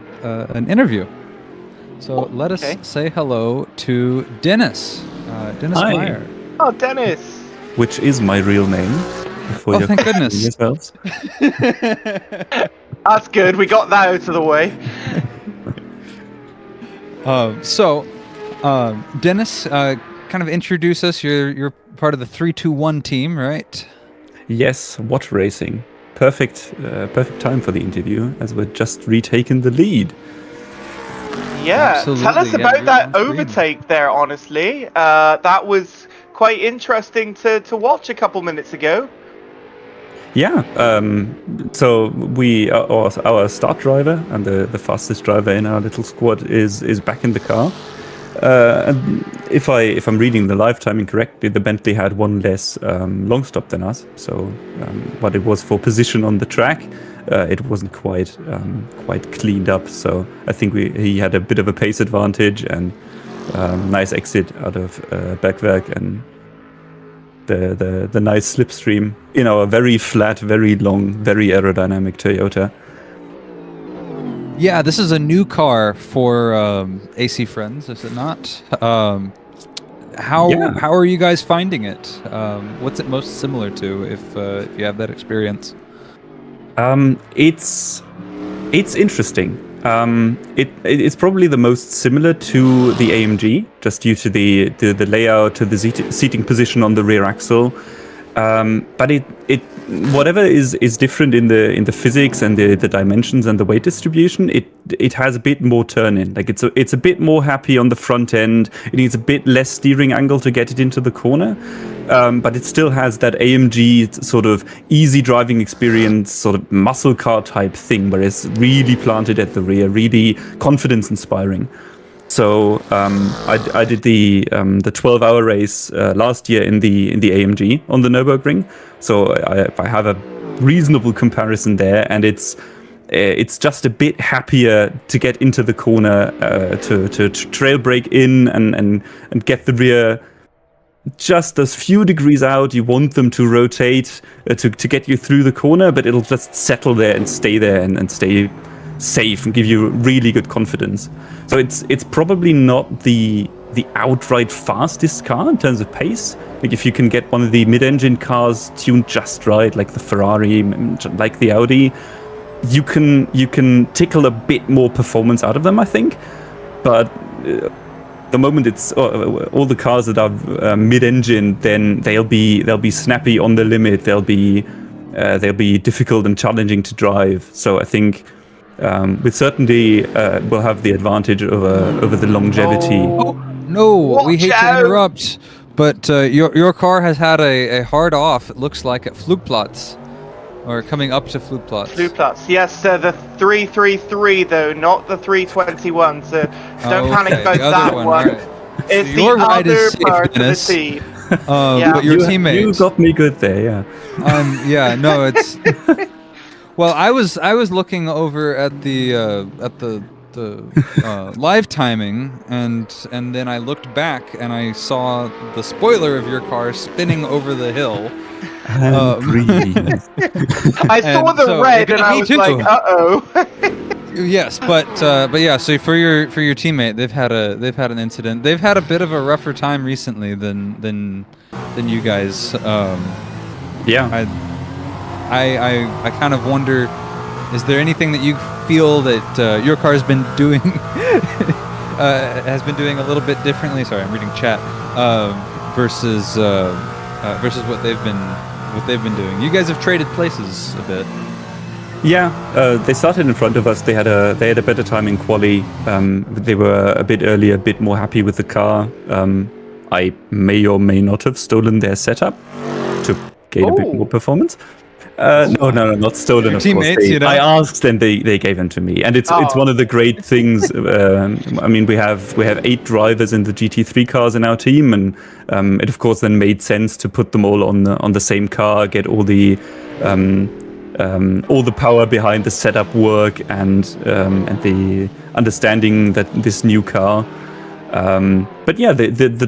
interview. So let us say hello to Dennis. Dennis Meyer. Oh, Dennis. Which is my real name. Thank goodness. That's good. We got that out of the way. Dennis, kind of introduce us. You're part of the 321 team, right? Yes, what racing. Perfect time for the interview, as we're just retaken the lead. Yeah, absolutely. Tell us about that overtake there, honestly. That was quite interesting to watch a couple minutes ago. Yeah, so our start driver and the fastest driver in our little squad is back in the car. And if I'm reading the live timing correctly, the Bentley had one less long stop than us. So what it was for position on the track, it wasn't quite cleaned up. So I think he had a bit of a pace advantage and nice exit out of Bergwerk and the nice slipstream in our very flat, very long, very aerodynamic Toyota. Yeah, this is a new car for AC Friends, is it not? How are you guys finding it? What's it most similar to, if you have that experience? It's interesting. It's probably the most similar to the AMG, just due to the layout, to the seating position on the rear axle. But whatever is different in the physics and the dimensions and the weight distribution, it has a bit more turn in. Like it's a bit more happy on the front end. It needs a bit less steering angle to get it into the corner. But it still has that AMG sort of easy driving experience, sort of muscle car type thing, where it's really planted at the rear, really confidence inspiring. So I did the 12-hour race last year in the AMG on the Nürburgring. So I have a reasonable comparison there, and it's just a bit happier to get into the corner, to trail brake in and get the rear just those few degrees out. You want them to rotate to get you through the corner, but it'll just settle there and stay there and stay safe and give you really good confidence. So it's probably not the outright fastest car in terms of pace. Like if you can get one of the mid-engine cars tuned just right, like the Ferrari, like the Audi, you can tickle a bit more performance out of them, I think. But the moment it's all the cars that are mid-engine, then they'll be snappy on the limit. They'll be difficult and challenging to drive. So I think with certainty we'll have the advantage over the longevity. Oh, no, we hate to interrupt, but your car has had a hard off. It looks like at Flugplatz. Or coming up to Flugplatz. Flugplatz, yes, the 333 though, not the 321. So don't panic about that one. Right. It's so your the ride other is safe, part Dennis. of the team. But your teammate. You got me good there, yeah. Yeah, no, it's. Well, I was looking over at the live timing, and then I looked back and I saw the spoiler of your car spinning over the hill. Green. I saw the red and I was like, uh-oh. Yes, but yeah. So for your teammate, they've had an incident. They've had a bit of a rougher time recently than you guys. Yeah. I kind of wonder, is there anything that you feel that your car has been doing a little bit differently? Sorry, I'm reading chat. Versus what they've been doing. You guys have traded places a bit. Yeah, they started in front of us. They had a better time in quali. They were a bit earlier, a bit more happy with the car. I may or may not have stolen their setup to gain a bit more performance. No, not stolen. Your of teammates, course. you know? I asked, and they gave them to me. And it's one of the great things. I mean, we have 8 drivers in the GT3 cars in our team, and it of course then made sense to put them all on the same car, get all the power behind the setup work, and the understanding that this new car. But yeah, the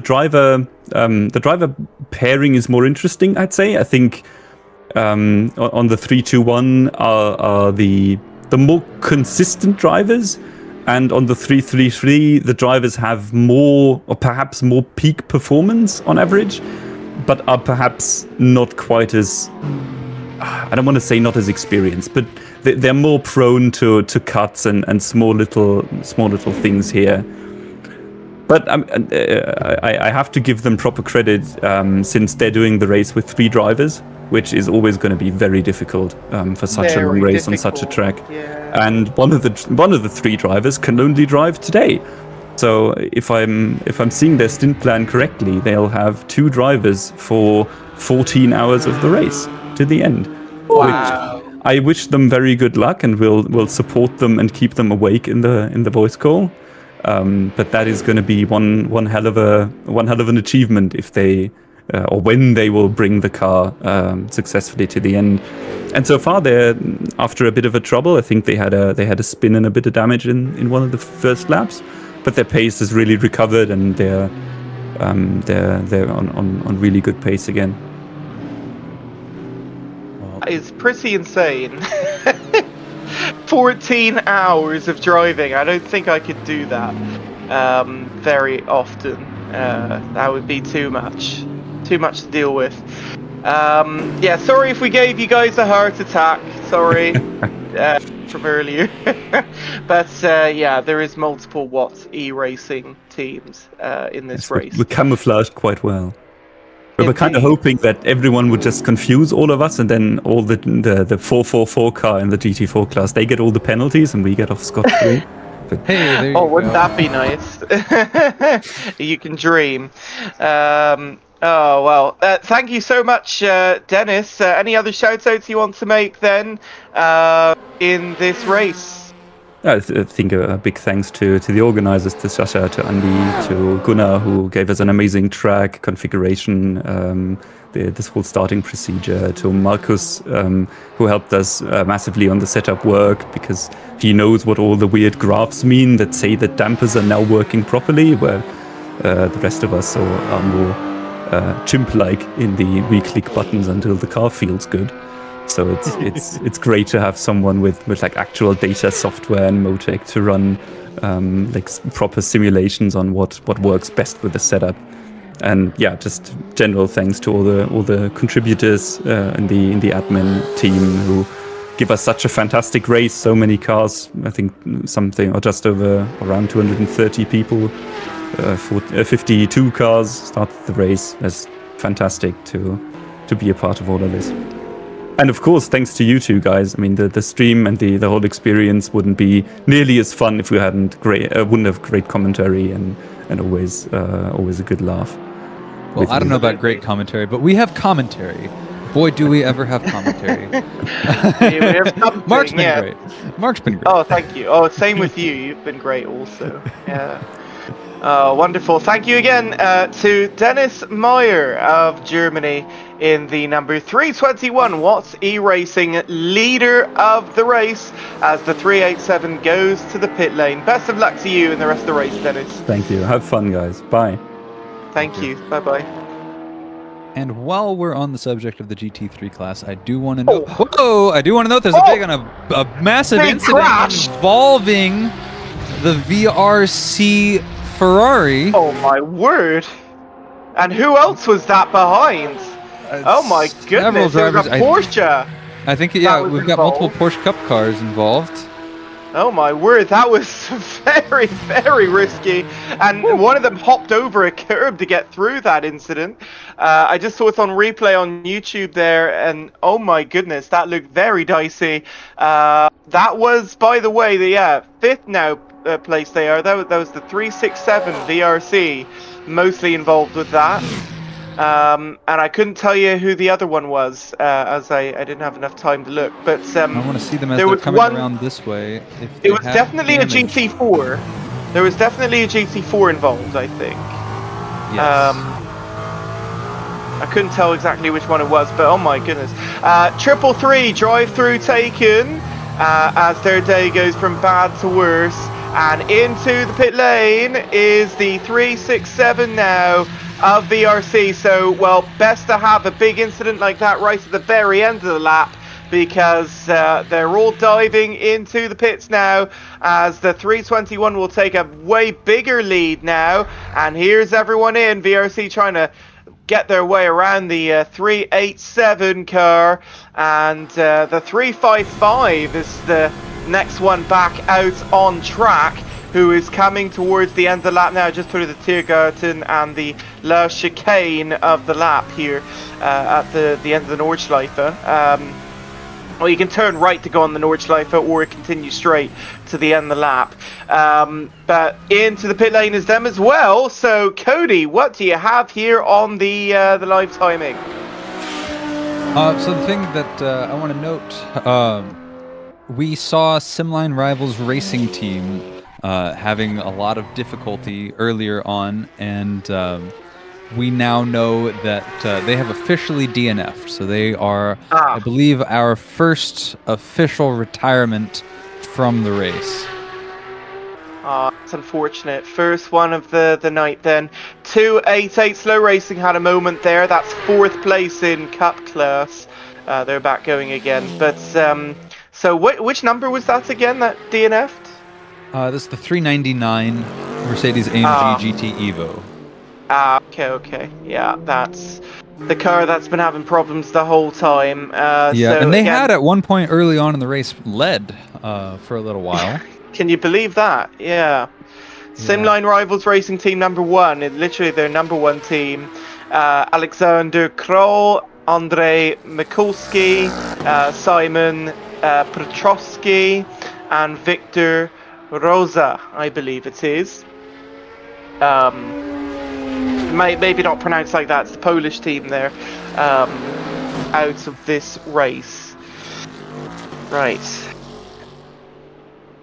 driver pairing is more interesting, I'd say. I think. On the 321 are the more consistent drivers, and on the 333 the drivers have more, or perhaps more, peak performance on average, but are perhaps not quite as, I don't want to say not as experienced, but they're more prone to cuts and small little things here. But I have to give them proper credit, since they're doing the race with 3 drivers, which is always going to be very difficult for such a long race on such a track. Yeah. And one of the 3 drivers can only drive today. So if I'm seeing their stint plan correctly, they'll have 2 drivers for 14 hours of the race to the end. Wow. Which I wish them very good luck, and we'll support them and keep them awake in the voice call. But that is going to be one hell of an achievement if they. Or when they will bring the car successfully to the end. And so far, they're after a bit of a trouble. I think they had a spin and a bit of damage in one of the first laps, but their pace has really recovered, and they're on really good pace again. It's pretty insane. 14 hours of driving. I don't think I could do that very often. That would be too much to deal with. Yeah, sorry if we gave you guys a heart attack. Sorry from earlier. But yeah, there is multiple Watt e-racing teams in this race. We're camouflaged quite well. We were kind of hoping that everyone would just confuse all of us, and then all the 444 car in the GT4 class, they get all the penalties and we get off scot-free. Hey, there you wouldn't go. that be nice? You can dream. Oh, well, thank you so much, Dennis. Any other shout-outs you want to make then in this race? I think a big thanks to the organizers, to Sasha, to Andy, to Gunnar, who gave us an amazing track configuration, this whole starting procedure, to Marcus, who helped us massively on the setup work, because he knows what all the weird graphs mean that say that dampers are now working properly, where the rest of us are more chimp-like in the we click buttons until the car feels good. So it's great to have someone with like actual data software and Motec to run like proper simulations on what works best with the setup. And yeah, just general thanks to all the contributors in the admin team who give us such a fantastic race. So many cars, I think something or just over around 230 people, 52 cars started the race. That's fantastic to be a part of all of this. And of course, thanks to you two guys. I mean, the stream and the whole experience wouldn't be nearly as fun if we wouldn't have great commentary and always a good laugh. Well, I don't know about great commentary, but we have commentary. Boy, do we ever have commentary. Mark's been great. Mark's been great. Oh, thank you. Oh, same with you. You've been great also. Yeah. Wonderful. Thank you again to Dennis Meyer of Germany in the number 321 Watts E-Racing leader of the race as the 387 goes to the pit lane. Best of luck to you in the rest of the race, Dennis. Thank you. Have fun, guys. Bye. Thank you. Bye-bye. And while we're on the subject of the GT3 class, I do want to note. Whoa! I do want to note there's a massive incident involving the VRC Ferrari. Oh my word! And who else was that behind? Oh my goodness! There was a Porsche. I think we've got multiple Porsche Cup cars involved. Oh my word! That was very, very risky. And one of them hopped over a curb to get through that incident. I just saw it on replay on YouTube there, and oh my goodness, that looked very dicey. That was, by the way, the fifth now. Place they are. That was the 367 VRC, mostly involved with that. And I couldn't tell you who the other one was, as I didn't have enough time to look. But I want to see them as they're coming around this way. It was definitely a GT4. There was definitely a GT4 involved, I think. Yes. I couldn't tell exactly which one it was, but oh my goodness. 333 drive-through taken as their day goes from bad to worse. And into the pit lane is the 367 now of VRC. So, well, best to have a big incident like that right at the very end of the lap, because they're all diving into the pits now as the 321 will take a way bigger lead now. And here's everyone in. VRC trying to get their way around the 387 car, and the 355 is the next one back out on track, who is coming towards the end of the lap now, just through the Tiergarten and the La Chicane of the lap here at the end of the Nordschleife. Well, you can turn right to go on the Nordschleife or continue straight to the end of the lap. But into the pit lane is them as well. So, Cody, what do you have here on the live timing? So the thing that I want to note, we saw Simline Rivals Racing Team having a lot of difficulty earlier on, and we now know that they have officially DNF'd. So they are, I believe, our first official retirement from the race. It's unfortunate. First one of the night then. 288 Slow Racing had a moment there. That's 4th place in Cup class. They're back going again. But so which number was that again that DNF'd? This is the 399 Mercedes-AMG GT Evo. Okay. Yeah, that's the car that's been having problems the whole time. Yeah, so and they had at one point early on in the race led for a little while. Can you believe that? Yeah. Simline Rivals Racing Team number 1, literally their number 1 team. Alexander Kroll, Andrei Mikulski, Simon Petrowski, and Victor Rosa, I believe it is. Maybe not pronounced like that. It's the Polish team there, out of this race. Right.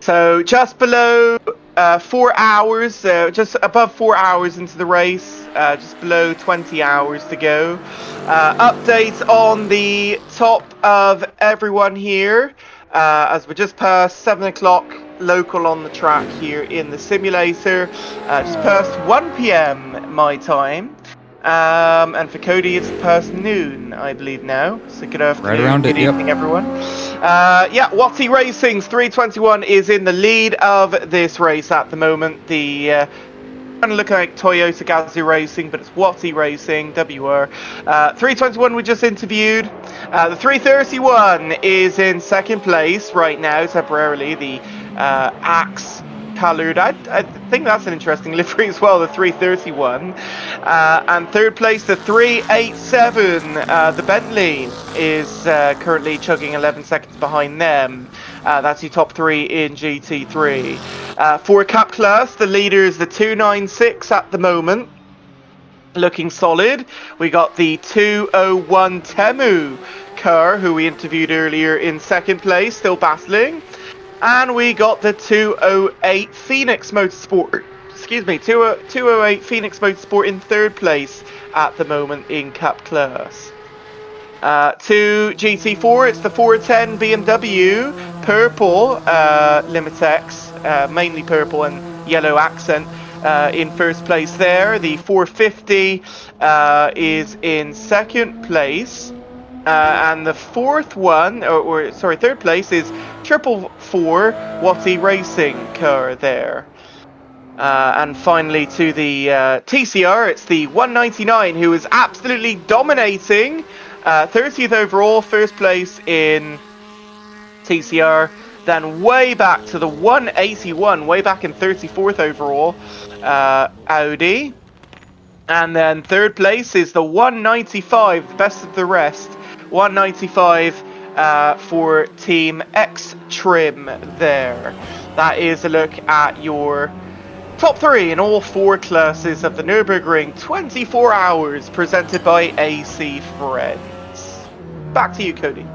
So just below 4 hours, just above 4 hours into the race, just below 20 hours to go. Update on the top of everyone here, as we're just past 7 o'clock local on the track here in the simulator. Just past 1 p.m. my time. And for Cody, it's past noon, I believe now. So good afternoon, Right around good it, evening, everyone. Yeah, Watty Racing's 321 is in the lead of this race at the moment. The kind of look like Toyota Gazoo Racing, but it's Watty Racing, WR. 321 we just interviewed. The 331 is in second place right now, temporarily. The Axe coloured. I think that's an interesting livery as well, the 331. And third place, the 387. The Bentley is currently chugging 11 seconds behind them. That's your top three in GT3. For Cup Class, the leader is the 296 at the moment. Looking solid. We got the 201 Temu car, who we interviewed earlier, in second place, still battling. And we got the 208 Phoenix Motorsport. Excuse me, 208 Phoenix Motorsport in third place at the moment in Cup Class. To GT4, it's the 410 BMW Purple Limitex, mainly purple and yellow accent, in first place there. The 450 is in second place. And the fourth one, third place is 444 Watty Racing car there. And finally to the TCR, it's the 199 who is absolutely dominating. 30th overall, first place in TCR. Then way back to the 181, way back in 34th overall, Audi. And then third place is the 195, the best of the rest. 195 for Team X Trim there. That is a look at your top three in all four classes of the Nürburgring 24 hours, presented by AC Friends. Back to you, Cody.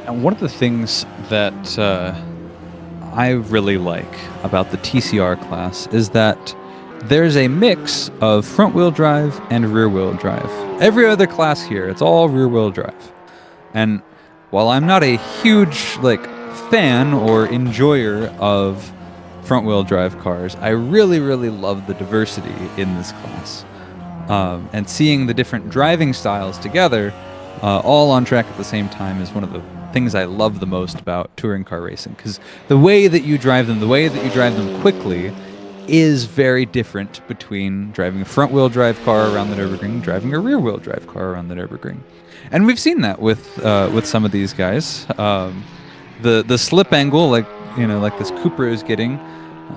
And one of the things that I really like about the TCR class is that there's a mix of front-wheel drive and rear-wheel drive. Every other class here, it's all rear-wheel drive. And while I'm not a huge fan or enjoyer of front-wheel drive cars, I really, really love the diversity in this class. And seeing the different driving styles together, all on track at the same time, is one of the things I love the most about touring car racing. Because the way that you drive them, the way that you drive them quickly, is very different between driving a front-wheel drive car around the Nürburgring and driving a rear-wheel drive car around the Nürburgring. And we've seen that with some of these guys. The slip angle, like this Cupra is getting,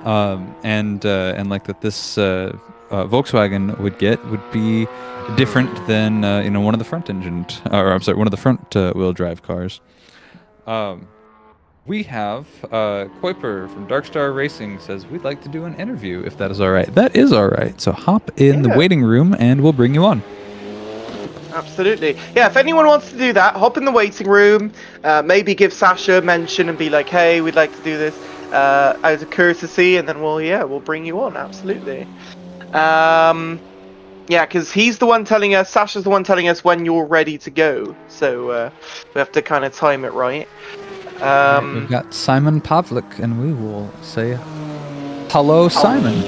and like that this Volkswagen would get, would be different than one of the front one of the front wheel drive cars. We have Kuiper from Darkstar Racing says we'd like to do an interview if that is all right. That is all right. So hop in the waiting room and we'll bring you on. Absolutely. Yeah, if anyone wants to do that, hop in the waiting room. Maybe give Sasha a mention and be like, hey, we'd like to do this as a courtesy, and then we'll bring you on. Absolutely. Yeah, because he's the one telling us, Sasha's the one telling us when you're ready to go. So we have to kind of time it right. We've got Simon Pavlik, and we will say hello, Simon.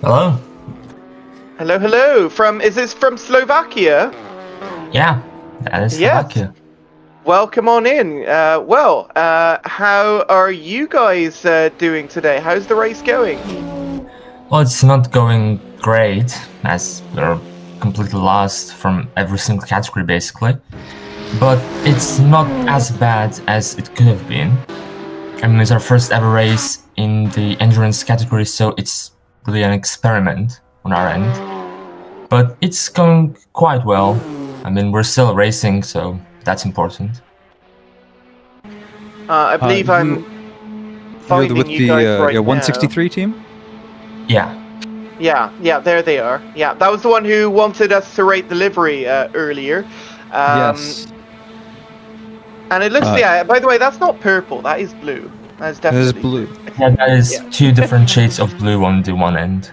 Hello. Hello. Is this from Slovakia? Yeah, that is Slovakia. Yes. Welcome on in. How are you guys doing today? How's the race going? Well, it's not going great, as we're completely lost from every single category, basically. But it's not as bad as it could have been. I mean, it's our first ever race in the endurance category, so it's really an experiment on our end. But it's going quite well. I mean, we're still racing, so that's important. I believe I'm finding with you guys right 163 now. team? Yeah. Yeah, there they are. Yeah, that was the one who wanted us to rate the livery earlier. Yes. And it looks, by the way, that's not purple, that is blue. That's definitely blue. Yeah, that is two different shades of blue on the one end.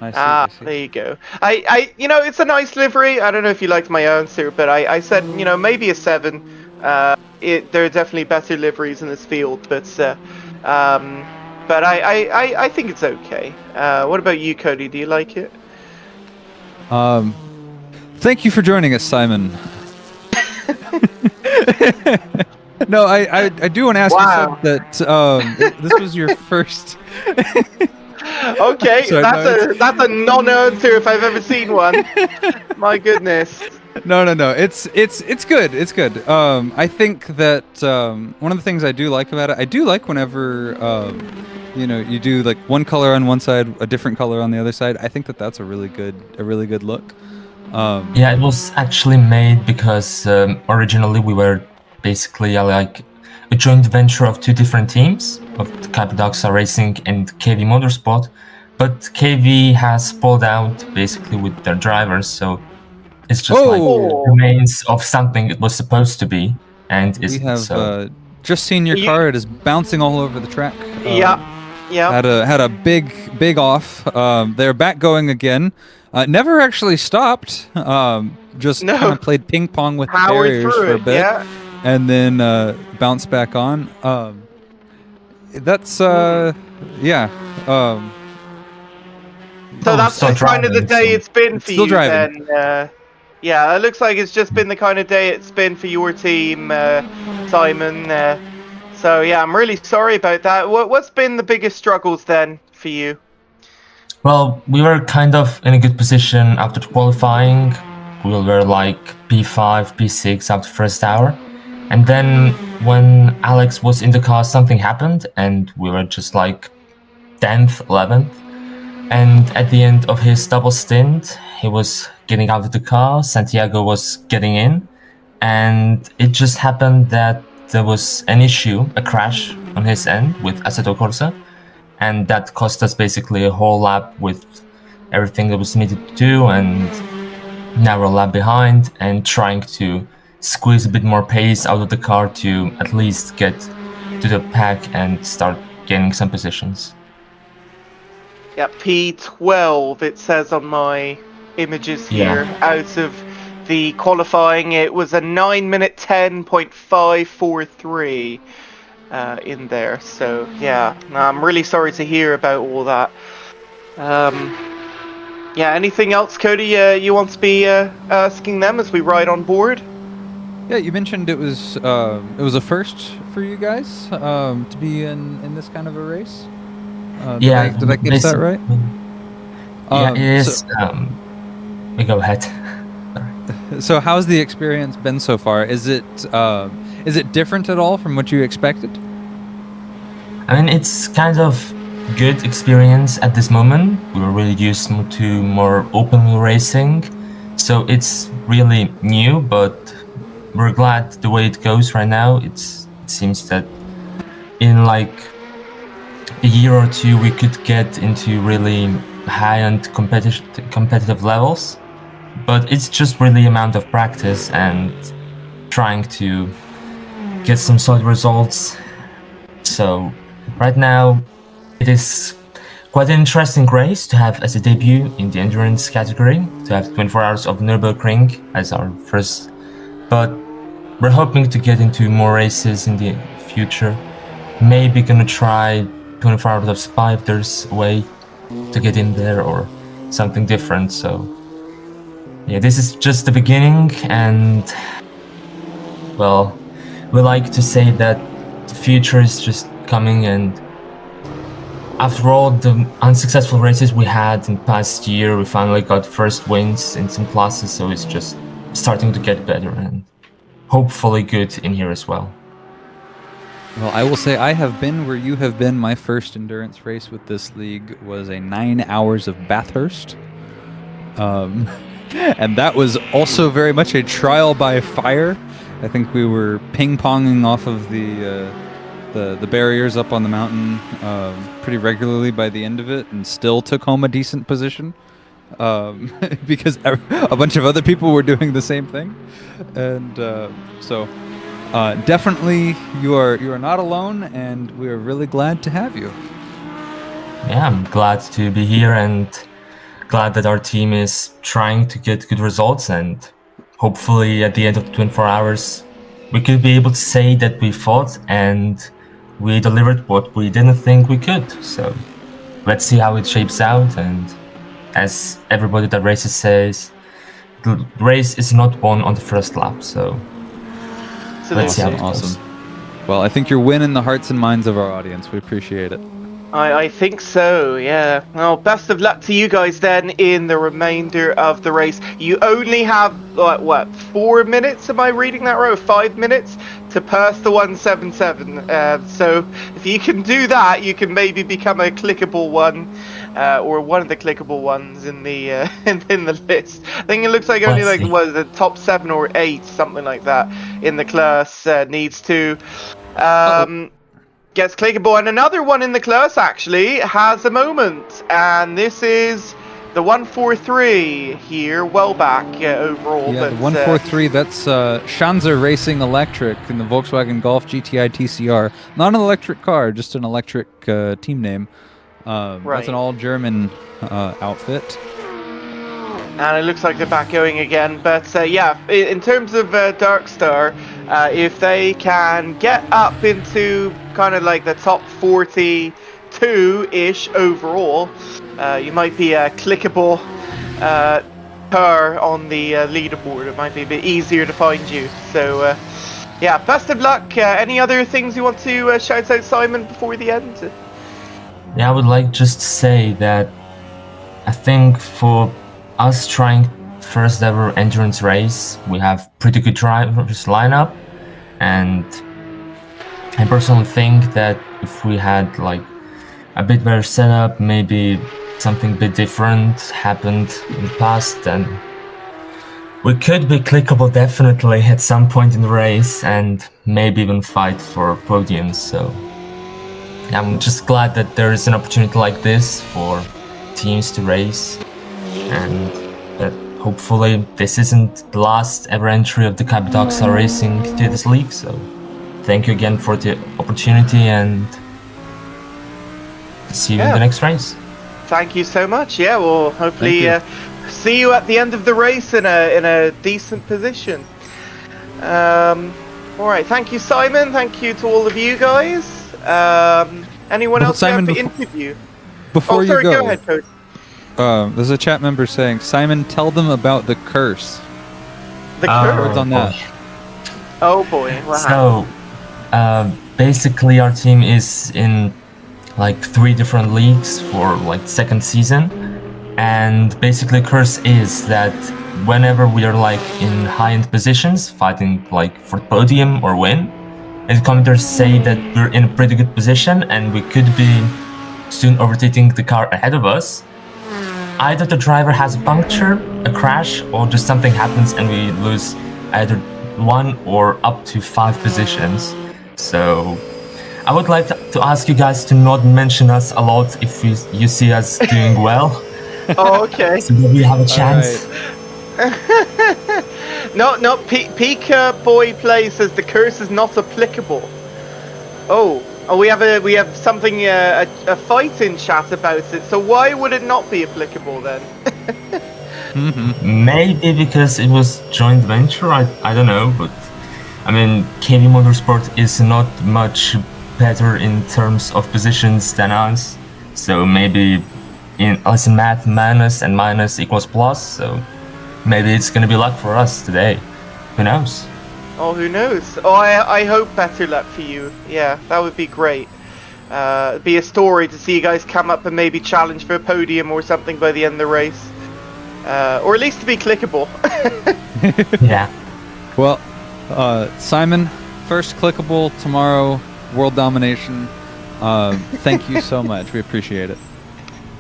I see. There you go. It's a nice livery. I don't know if you liked my answer, but I said, maybe a 7. There are definitely better liveries in this field, but I think it's okay. What about you, Cody? Do you like it? Thank you for joining us, Simon. No, I do want to ask you that this was your first. Okay, that's a non-answer if I've ever seen one. My goodness. No. It's good. It's good. I think that one of the things I do like about it, I do like whenever you do like one color on one side, a different color on the other side. I think that that's a really good look. Yeah, it was actually made because originally we were basically like a joint venture of two different teams of Cappadocia Racing and KV Motorsport, but KV has pulled out basically with their drivers, so it's just like remains of something it was supposed to be, and we have just seen your car. It is bouncing all over the track. Yeah. Had a big off. They're back going again. Never actually stopped. Just kind of played ping pong with the barriers for a bit, and then bounced back on. That's So that's kind of the day it's been for you then. It looks like it's just been the kind of day it's been for your team, Simon. So yeah, I'm really sorry about that. What's been the biggest struggles then for you? Well, we were kind of in a good position after qualifying. We were like P5, P6 after first hour. And then when Alex was in the car, something happened and we were just like 10th, 11th. And at the end of his double stint, he was getting out of the car, Santiago was getting in, and it just happened that there was an issue, a crash on his end with Assetto Corsa, and that cost us basically a whole lap with everything that was needed to do, and now we're a lap behind and trying to squeeze a bit more pace out of the car to at least get to the pack and start gaining some positions. Yeah, P12 it says on my images here. Out of the qualifying, it was a 9-minute 10.543 in there. So yeah, I'm really sorry to hear about all that. Anything else, Cody? You want to be asking them as we ride on board? Yeah, you mentioned it was a first for you guys to be in this kind of a race. Did I get that right? Yeah, it is. Go ahead. So, how's the experience been so far? Is it different at all from what you expected? I mean, it's kind of good experience at this moment. We were really used to more open wheel racing, so it's really new. But we're glad the way it goes right now. It seems that in like a year or two we could get into really high-end competitive levels, but it's just really amount of practice and trying to get some solid results. So right now it is quite an interesting race to have as a debut in the endurance category, to have 24 hours of Nürburgring as our first, but we're hoping to get into more races in the future. Maybe gonna try 24 hours of Spa if there's a way to get in there or something different. So yeah, this is just the beginning, and well, we like to say that the future is just coming, and after all the unsuccessful races we had in past year, we finally got first wins in some classes, so it's just starting to get better and hopefully good in here as well. Well, I will say I have been where you have been. My first endurance race with this league was a 9 hours of Bathurst. And that was also very much a trial by fire. I think we were ping-ponging off of the barriers up on the mountain pretty regularly by the end of it, and still took home a decent position because a bunch of other people were doing the same thing. And definitely you are not alone, and we are really glad to have you. Yeah, I'm glad to be here and glad that our team is trying to get good results, and hopefully at the end of the 24 hours we could be able to say that we fought and we delivered what we didn't think we could. So let's see how it shapes out, and as everybody that races says, the race is not won on the first lap, so let's see how it goes. Well, I think you're winning the hearts and minds of our audience. We appreciate it. I think so, yeah. Well, best of luck to you guys then in the remainder of the race. You only have, what, 4 minutes? Am I reading that right? 5 minutes to pass the 177. So if you can do that, you can maybe become a clickable one, or one of the clickable ones in the in the list. I think it looks like only the top 7 or 8, something like that, in the class needs to. Gets clickable, and another one in the class actually has a moment, and this is the 143 here, well back overall. Yeah, the 143, that's Schanzer Racing Electric in the Volkswagen Golf GTI TCR. Not an electric car, just an electric team name. That's an all-German outfit. And it looks like they're back going again, but yeah, in terms of Dark Star, if they can get up into kind of like the top 42-ish overall, you might be a clickable car on the leaderboard. It might be a bit easier to find you. So yeah, best of luck. Any other things you want to shout out, Simon, before the end? Yeah, I would like just to say that I think for us trying first ever endurance race, we have pretty good drivers lineup, and I personally think that if we had like a bit better setup, maybe something a bit different happened in the past, then we could be clickable definitely at some point in the race and maybe even fight for podiums. So I'm just glad that there is an opportunity like this for teams to race, and that hopefully this isn't the last ever entry of the Darkstar Racing to this league. So thank you again for the opportunity, and see you in the next race. Thank you so much. Yeah, we'll hopefully see you at the end of the race in a decent position. All right, thank you, Simon. Thank you to all of you guys. Anyone else Simon, have to interview? Before sorry, you go ahead, Coach. There's a chat member saying, Simon, tell them about the curse. The curse? Words on that. Oh boy, what So, basically our team is in like 3 different leagues for like second season, and basically curse is that whenever we are like in high-end positions, fighting like for podium or win, and commenters say that we're in a pretty good position and we could be soon overtaking the car ahead of us. Either the driver has a puncture, a crash, or just something happens and we lose either 1 or up to 5 positions. So I would like to ask you guys to not mention us a lot if you see us doing well. Oh, okay. So that we have a chance. No, Pika Boy Play says the curse is not applicable. Oh, we have something, a fight in chat about it. So why would it not be applicable then? Maybe because it was joint venture. I don't know, but I mean, KV Motorsport is not much better in terms of positions than us. So maybe in math, minus and minus equals plus. So maybe it's gonna be luck for us today. Who knows? Oh, who knows? Oh, I hope better luck for you. Yeah, that would be great. It'd be a story to see you guys come up and maybe challenge for a podium or something by the end of the race. Or at least to be clickable. Yeah. Well, Simon, first clickable tomorrow, world domination. Thank you so much. We appreciate it.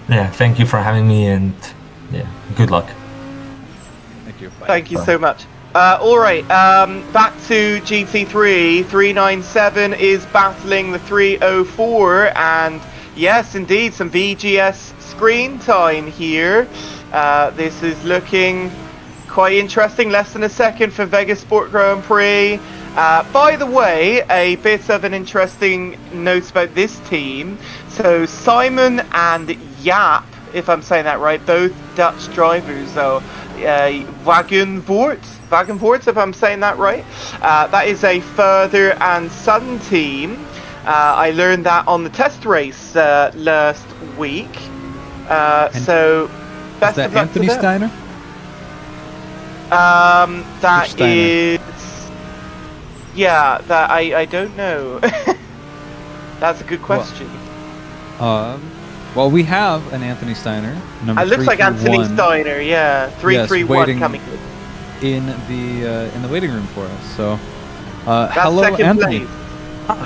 Yeah, thank you for having me, and yeah, good luck. Thank you. Bye. Thank you so much. All right, back to GT3. 397 is battling the 304, and yes, indeed, some VGS screen time here. This is looking quite interesting. Less than a second for Vegas Sport Grand Prix. By the way, a bit of an interesting note about this team. So Simon and Jaap, if I'm saying that right, both Dutch drivers, though. Wagenvoort, if I'm saying that right. That is a father and son team. I learned that on the test race last week. So, best is that of luck Anthony to them. Steiner? That Steiner? is. Yeah, that I don't know. That's a good question. Well, we have an Anthony Steiner. Number It looks like Anthony 331, Steiner, yeah. 331 waiting coming in the waiting room for us. So, That's hello, second Anthony. place.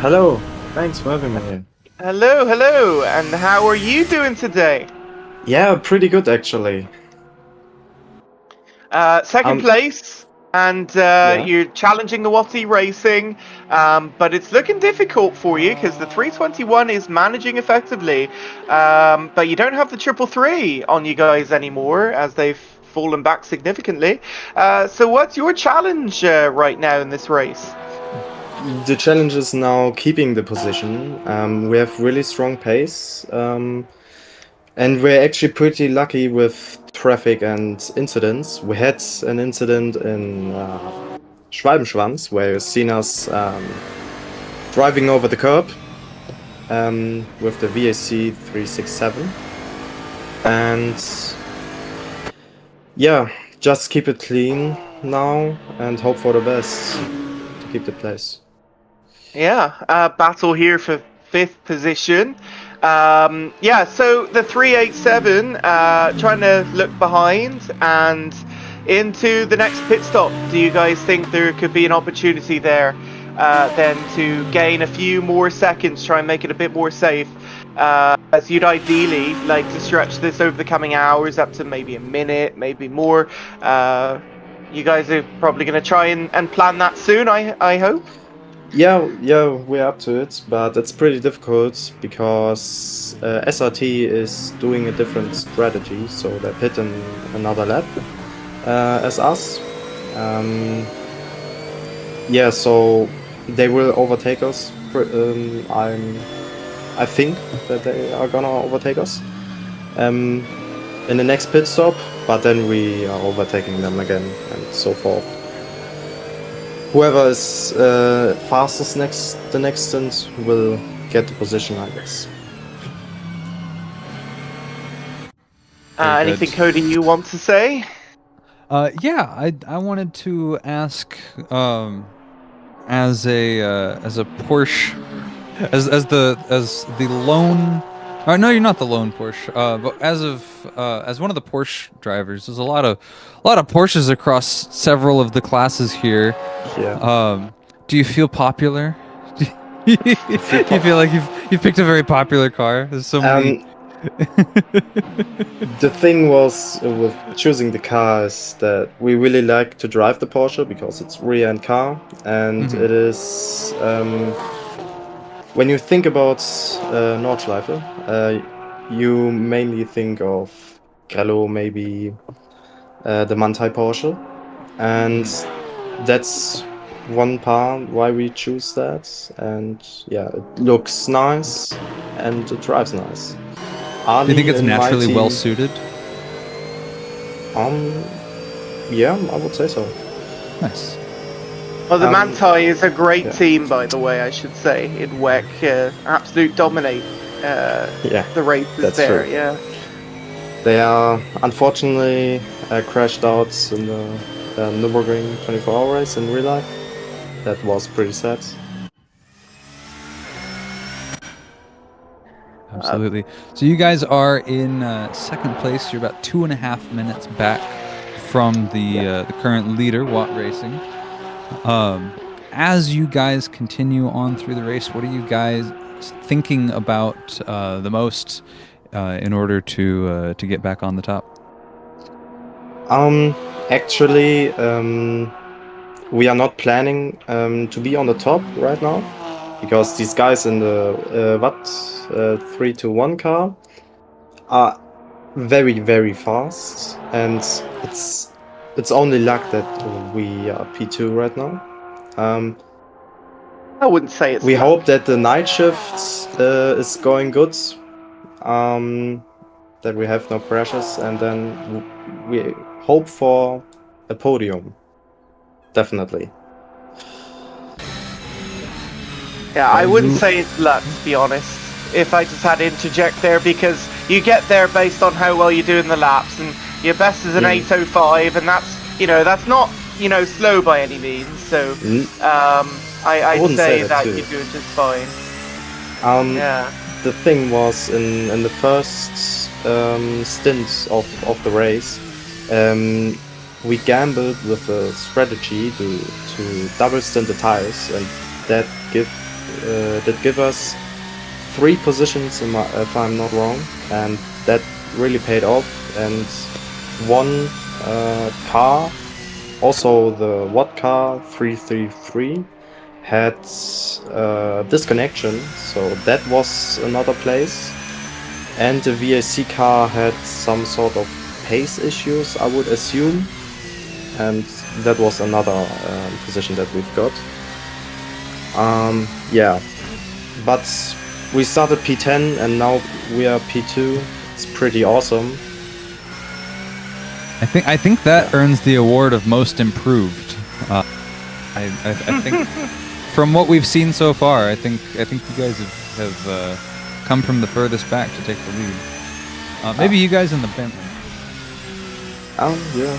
Hello, thanks for having me here. Hello, and how are you doing today? Yeah, pretty good actually. Second place, and you're challenging the Watty Racing, but it's looking difficult for you because the 321 is managing effectively, but you don't have the 333 on you guys anymore as they've fallen back significantly. So what's your challenge right now in this race? The challenge is now keeping the position. We have really strong pace, and we're actually pretty lucky with traffic and incidents. We had an incident in Schwalbenschwanz where you've seen us driving over the curb with the VAC 367. And yeah, just keep it clean now and hope for the best to keep the place. Yeah, battle here for 5th position. Yeah, so the 387 trying to look behind and into the next pit stop. Do you guys think there could be an opportunity there then to gain a few more seconds, try and make it a bit more safe? As you'd ideally like to stretch this over the coming hours up to maybe a minute, maybe more. You guys are probably going to try and plan that soon, I hope? Yeah, we're up to it, but it's pretty difficult because SRT is doing a different strategy, so they're pitting another lap as us. Yeah, so they will overtake us. I think that they are gonna overtake us in the next pit stop, but then we are overtaking them again and so forth. Whoever is fastest the next stint will get the position, I guess. Anything, Cody, you want to say? Yeah, I wanted to ask, as a Porsche, as the lone. No, you're not the lone Porsche. But as one of the Porsche drivers, there's a lot of Porsches across several of the classes here. Yeah. Do you feel popular? Do you feel like you've picked a very popular car? There's so many. The thing was with choosing the car is that we really like to drive the Porsche because it's rear-end car, and it is. When you think about Nordschleife, you mainly think of Grello, maybe the Manthey Porsche, and that's one part why we choose that. And yeah, it looks nice and it drives nice. Do you think it's naturally well suited? Yeah, I would say so. Nice. Well, the Manthey is a great team, by the way, I should say, in WEC. Absolute dominate the races there, true. yeah. They are unfortunately crashed out in the Nürburgring 24-hour race in real life. That was pretty sad. Absolutely. So you guys are in second place. You're about 2.5 minutes back from the current leader, Watt Racing. As you guys continue on through the race, what are you guys thinking about the most in order to get back on the top? Actually, we are not planning to be on the top right now because these guys in the Watt 321 car are very, very fast, and it's only luck that we are P2 right now. I wouldn't say it's. We luck. hope that the night shift is going good. That we have no crashes, and then we hope for a podium. Definitely. Yeah, I wouldn't say it's luck, to be honest. If I just had to interject there, because you get there based on how well you do in the laps, and your best is an 8:05, and that's not slow by any means. So I'd say that you're doing just fine. Yeah. The thing was in the first stint of the race, we gambled with a strategy to double stint the tires, and that give us 3 positions, if I'm not wrong, and that really paid off. And one car, also the Watt car 333, had disconnection, so that was another place. And the VAC car had some sort of pace issues, I would assume, and that was another position that we've got. Yeah, but we started P10 and now we are P2. It's pretty awesome. I think that earns the award of most improved. I think from what we've seen so far, I think you guys have come from the furthest back to take the lead. Maybe you guys in the Bentley. Yeah.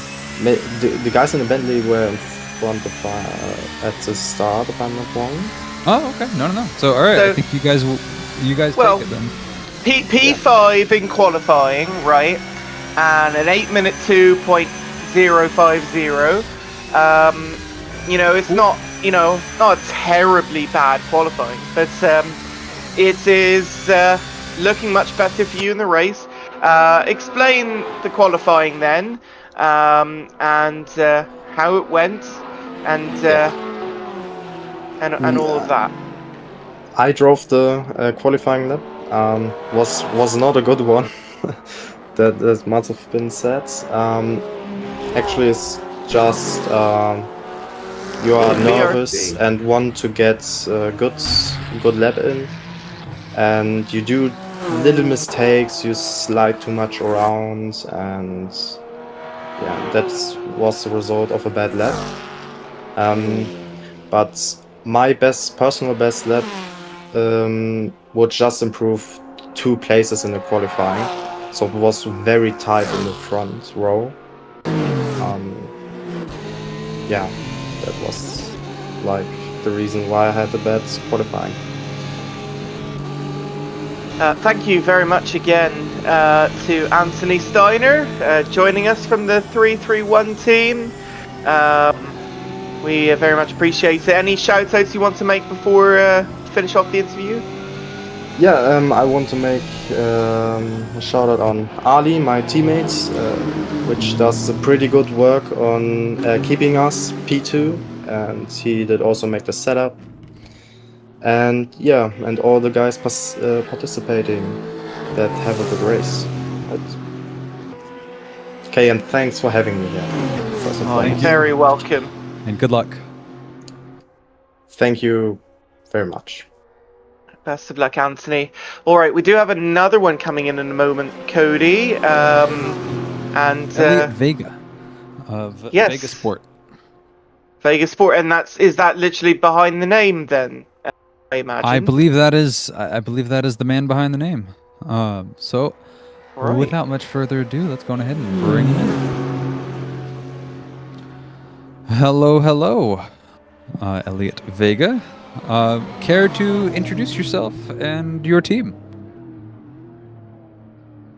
The guys in the Bentley were in front of at the start, if I'm not wrong. Oh, okay. No. So, all right. So, I think you guys take it then. P5 in qualifying, right? And an 8-minute 2.050. It's not not a terribly bad qualifying, but it is looking much better for you in the race. Explain the qualifying then, and how it went, and all of that. I drove the qualifying lap. Was not a good one. that must have been said. Actually, it's just you are nervous and want to get a good lap in, and you do little mistakes. You slide too much around, and yeah, that was the result of a bad lap. But my personal best lap would just improve 2 places in the qualifying, so it was very tight in the front row. Yeah, that was like the reason why I had the bad qualifying. Thank you very much again to Anthony Steiner joining us from the 331 team. We very much appreciate it. Any shout outs you want to make before finish off the interview? Yeah, I want to make a shout out on Ali, my teammate, which does a pretty good work on keeping us P2, and he did also make the setup. And yeah, and all the guys participating that have a good race. Okay, and thanks for having me here. First of all. You're very welcome. And good luck. Thank you very much. Best of luck, Anthony. All right, we do have another one coming in a moment, Cody. And Elliot Vega of Vega Sport. Vega Sport, and is that literally behind the name then? I imagine. I believe that is the man behind the name. So, right. Without much further ado, let's go ahead and bring him in. Hello, Elliot Vega. Care to introduce yourself and your team?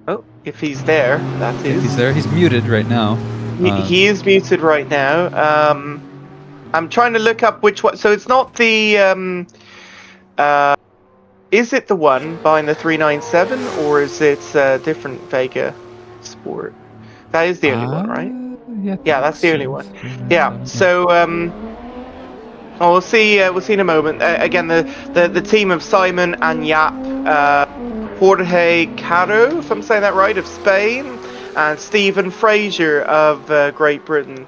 Oh, if he's there, that is. If he's there, he's muted right now. He is muted right now. I'm trying to look up which one. So it's not the. Is it the one behind the 397, or is it a different Vega Sport? That is the only one, right? Yeah, that's the only one. Yeah. So we'll see. We'll see in a moment. Again, the team of Simon and Yap, Jorge Caro, if I'm saying that right, of Spain, and Stephen Fraser of Great Britain,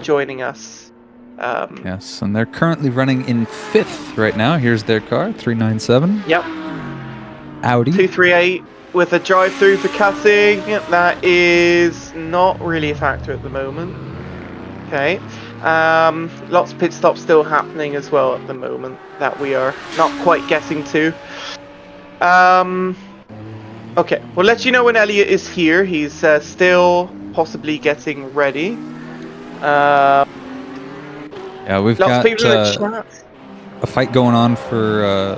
joining us. Yes, and they're currently running in 5th right now. Here's their car, 397. Yep. Audi. 238 with a drive-through for cutting. That is not really a factor at the moment. Okay. Lots of pit stops still happening as well at the moment that we are not quite getting to. Okay, we'll let you know when Elliot is here. He's still possibly getting ready. Yeah, we've lots got of people in the chat. a fight going on for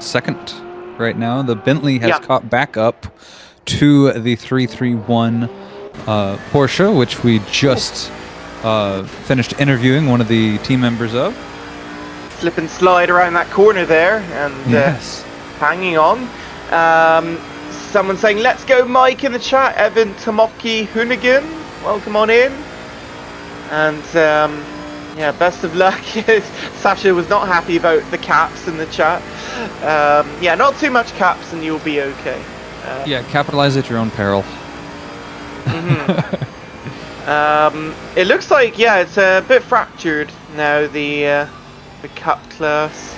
second right now. The Bentley has caught back up to the 331 Porsche, which we just finished interviewing one of the team members of. Slip and slide around that corner there, and hanging on. Someone saying, let's go Mike in the chat. Evan Tomoki Hoonigan, welcome on in. And yeah, best of luck. Sasha was not happy about the caps in the chat. Yeah, not too much caps and you'll be okay. Yeah, capitalize at your own peril. It looks like, yeah, it's a bit fractured now, the cup class,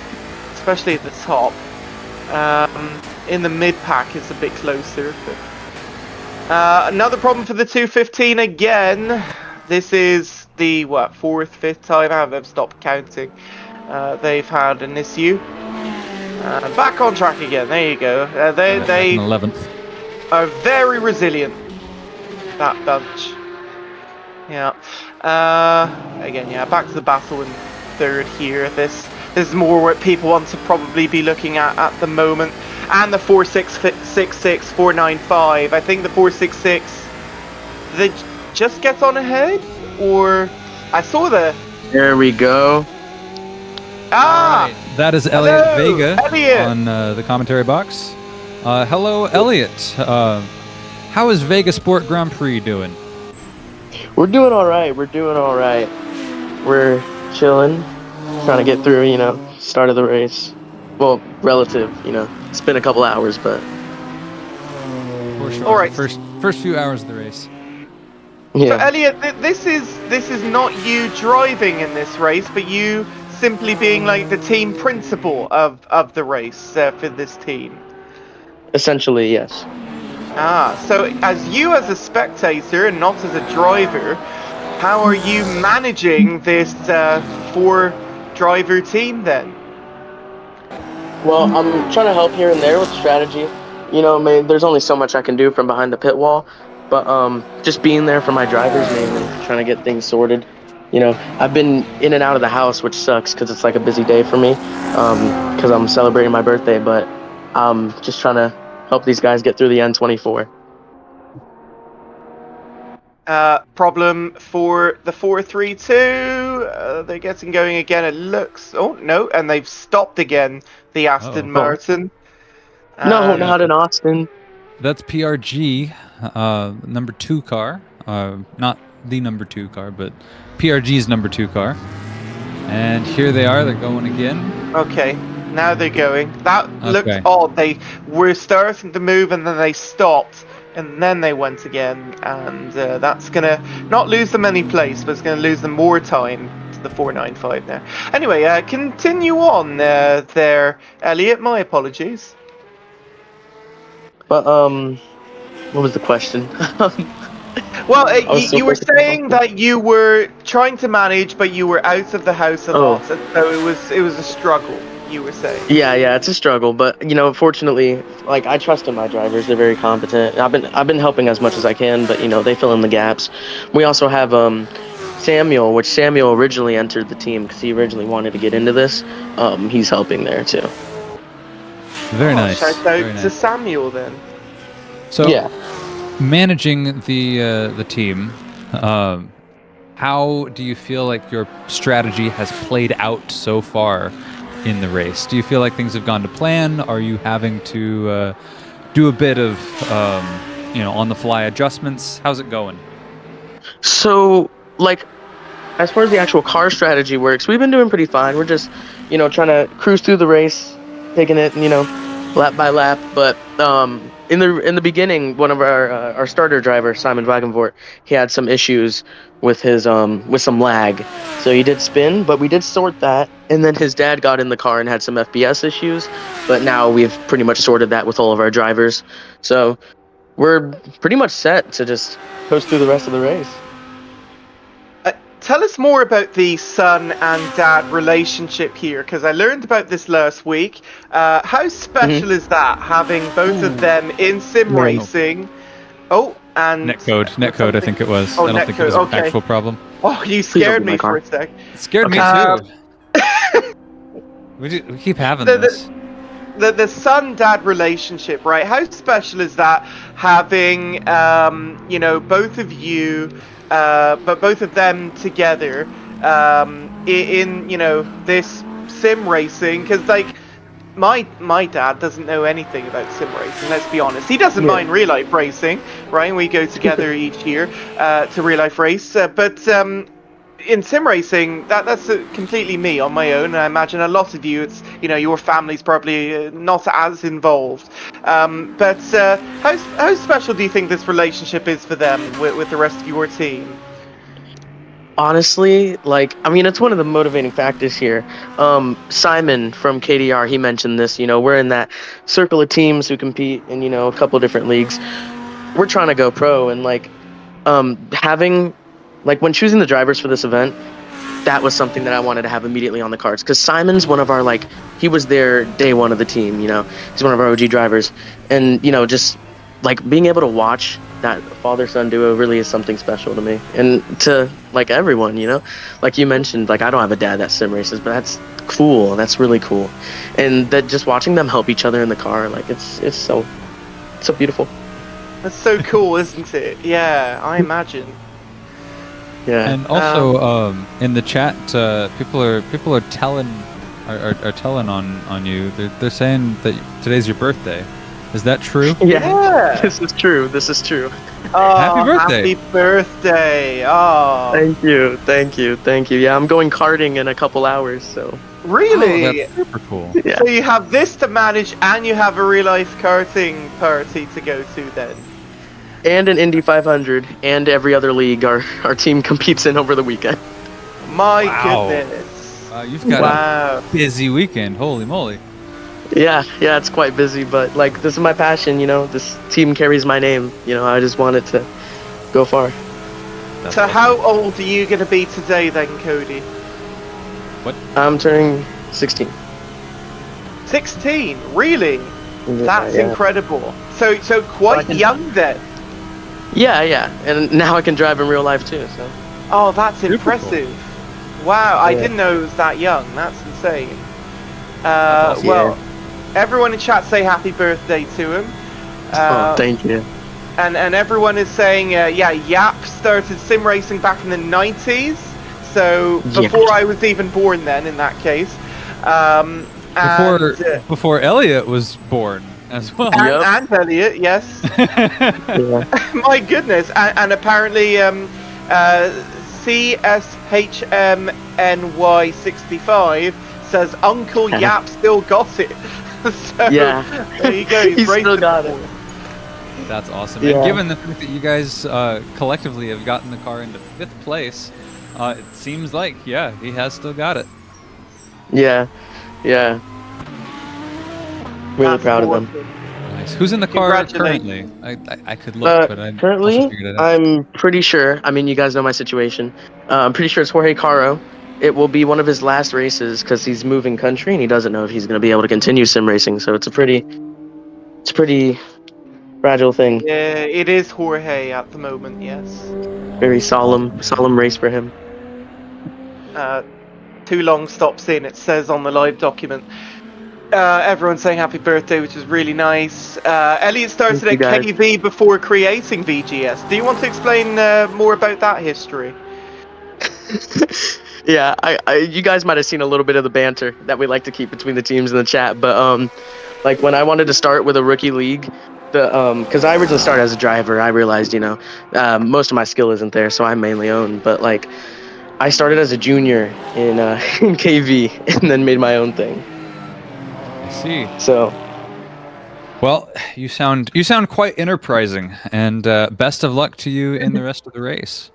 especially at the top. In the mid-pack it's a bit closer. But, another problem for the 215 again. This is the, what, 4th, 5th time I've stopped counting. They've had an issue. Back on track again, there you go. They 11th. are very resilient, that bunch. Yeah. Again, yeah, back to the battle in 3rd here. This is more what people want to probably be looking at the moment. And the 4.666, 4.95. I think the 4.66, they just get on ahead? Or I saw the... There we go. Ah! Right. That is Elliot Vega Elliot. on the commentary box. Hello, Elliot. How is Vegas Sport Grand Prix doing? We're doing all right. We're chilling, trying to get through, start of the race. Well, relative, it's been a couple hours, but... For sure. All right. First few hours of the race. Yeah. So Elliot, this is not you driving in this race, but you simply being like the team principal of the race for this team. Essentially, yes. Ah, so as a spectator and not as a driver, how are you managing this 4-driver team then? Well, I'm trying to help here and there with strategy. There's only so much I can do from behind the pit wall, but just being there for my drivers mainly, trying to get things sorted. I've been in and out of the house, which sucks because it's like a busy day for me because I'm celebrating my birthday, but I'm just trying to help these guys get through the N24. Problem for the 432. They're getting going again. It looks. Oh no, and they've stopped again. The Aston Martin. No, not in Austin. That's PRG, number 2 car. Not the number 2 car, but PRG's number 2 car. And here they are. They're going again. Okay. Now they're going. That looked odd. They were starting to move and then they stopped and then they went again. And that's going to not lose them any place, but it's going to lose them more time to the 495 there. Anyway, continue on there, Elliot. My apologies. But, what was the question? Well, you were saying that you were trying to manage, but you were out of the house a lot, and so it was a struggle. You were saying. Yeah, it's a struggle, but fortunately, like I trust in my drivers; they're very competent. I've been helping as much as I can, but they fill in the gaps. We also have Samuel, which Samuel originally entered the team because he originally wanted to get into this. He's helping there too. Very nice. Shout out to Samuel then. So yeah. Managing the team, how do you feel like your strategy has played out so far in the race? Do you feel like things have gone to plan? Are you having to do a bit of on-the-fly adjustments? How's it going? So, as far as the actual car strategy works, we've been doing pretty fine. We're just, trying to cruise through the race, taking it, lap by lap. But in the beginning, one of our starter driver, Simon Wagenvort, he had some issues with his with some lag, so he did spin, but we did sort that. And then his dad got in the car and had some FPS issues, but now we've pretty much sorted that with all of our drivers, so we're pretty much set to just coast through the rest of the race. Tell us more about the son and dad relationship here, because I learned about this last week. How special is that, having both of them in sim racing? Oh, and netcode, I think it was. I don't think it was an actual problem. Oh, you scared me for a sec. It scared me too. We keep having this. The son-dad relationship, right? How special is that, having you know, both of you, but both of them together in you know, this sim racing? Because like my dad doesn't know anything about sim racing, let's be honest. He doesn't mind real life racing, right? We go together each year to real life race, but in sim racing, that's completely me on my own, and I imagine a lot of you, it's, you know, your family's probably not as involved. But how special do you think this relationship is for them with the rest of your team? Honestly, like, I mean, it's one of the motivating factors here. Simon from KDR, he mentioned this, you know, we're in that circle of teams who compete in, you know, a couple different leagues. We're trying to go pro, and like, having, like, when choosing the drivers for this event, that was something that I wanted to have immediately on the cards. Because Simon's one of our, like, he was there day one of the team, you know. He's one of our OG drivers. And, you know, just, like, being able to watch that father-son duo really is something special to me. And to, like, everyone, you know. Like you mentioned, like, I don't have a dad that sim races, but that's cool. That's really cool. And that just watching them help each other in the car, like, it's so beautiful. That's so cool, isn't it? Yeah, I imagine. Yeah. And also, in the chat, people are telling on you. They're saying that today's your birthday. Is that true? Yeah. This is true. Oh, happy birthday! Happy birthday! Oh. Thank you. Yeah, I'm going karting in a couple hours, so. Really? Oh, that's super cool. Yeah. So you have this to manage, and you have a real life karting party to go to then. And an Indy 500, and every other league our team competes in over the weekend. My goodness. You've got a busy weekend. Holy moly. Yeah, it's quite busy, but like, this is my passion, you know. This team carries my name, you know. I just want it to go far. So how old are you going to be today then, Cody? What? I'm turning 16. 16? Really? Yeah, That's incredible. So quite young then. Yeah, and now I can drive in real life too, so. Oh, that's impressive. Wow, I didn't know it was that young. That's insane. Well, everyone in chat say happy birthday to him. Thank you. And everyone is saying, Yap started sim racing back in the 90s. So before I was even born then, in that case. Before Elliot was born as well. And Elliot, yes. My goodness. And apparently CSHMNY65 says Uncle Yap still got it. So there you go. He still got it. That's awesome. And given the fact that you guys collectively have gotten the car into 5th place, it seems like, he has still got it. Yeah. Really proud of them. Nice. Who's in the car currently? I could look, but I'm currently, I'm pretty sure. I mean, you guys know my situation. I'm pretty sure it's Jorge Caro. It will be one of his last races because he's moving country and he doesn't know if he's going to be able to continue sim racing. So it's a pretty fragile thing. Yeah, it is Jorge at the moment. Yes. Very solemn race for him. 2 long stops in, it says on the live document. Everyone's saying happy birthday, which is really nice. Elliot started at KV before creating VGS. Do you want to explain more about that history? Yeah, you guys might have seen a little bit of the banter that we like to keep between the teams in the chat, but like when I wanted to start with a rookie league, because I originally started as a driver, I realized, you know, most of my skill isn't there, so I mainly own, but like I started as a junior in KV and then made my own thing. I see. So Well, you sound quite enterprising, and best of luck to you in the rest of the race.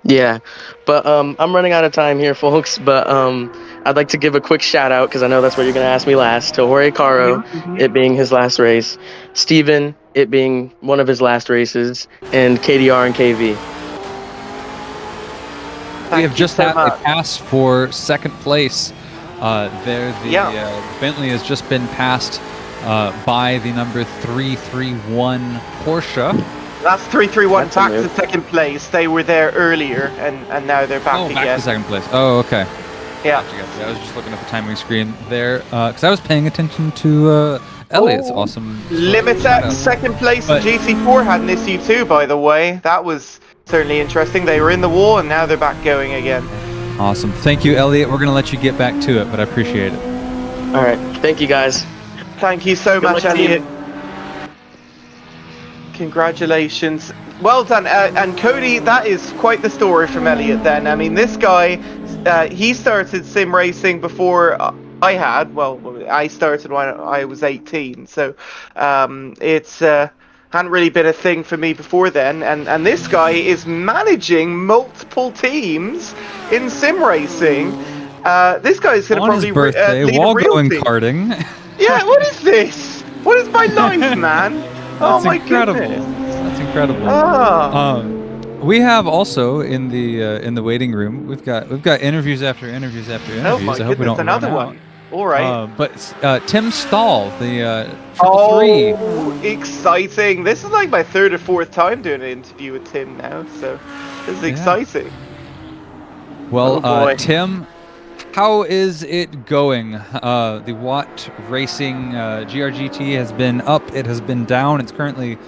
Yeah, but I'm running out of time here, folks. But I'd like to give a quick shout out because I know that's what you're gonna ask me last. To Jorge Caro, it being his last race, Steven, it being one of his last races, and KDR and KV. We have just had a pass for second place. Bentley has just been passed by the number 331 Porsche. That's 331 back to second place. They were there earlier, and now they're back again. Back to second place. Oh, okay. Yeah. Gotcha. I was just looking at the timing screen there because I was paying attention to Elliot's awesome. Limitex second place. GT4 had an issue too, by the way. That was certainly interesting. They were in the wall, and now they're back going again. Awesome. Thank you, Elliot. We're going to let you get back to it, but I appreciate it. All right. Thank you, guys. Thank you so much, Elliot. Congratulations. Well done. And Cody, that is quite the story from Elliot then. I mean, this guy, he started sim racing before I had. Well, I started when I was 18. So it's hadn't really been a thing for me before then. And this guy is managing multiple teams in sim racing. This guy is going to probably his birthday, lead while a real going team. karting. Yeah, what is this? What is my life, man? That's my incredible. goodness. That's incredible. Oh. We have also in the waiting room. We've got interviews after interviews after interviews. Oh my I hope we goodness, don't another run one. out. All right. But Tim Stahl, the Oh, 333. exciting! This is like my third or fourth time doing an interview with Tim now, so this is exciting. Well, Oh, boy. Tim, how is it going? The Watt Racing GRGT has been up. It has been down. It's currently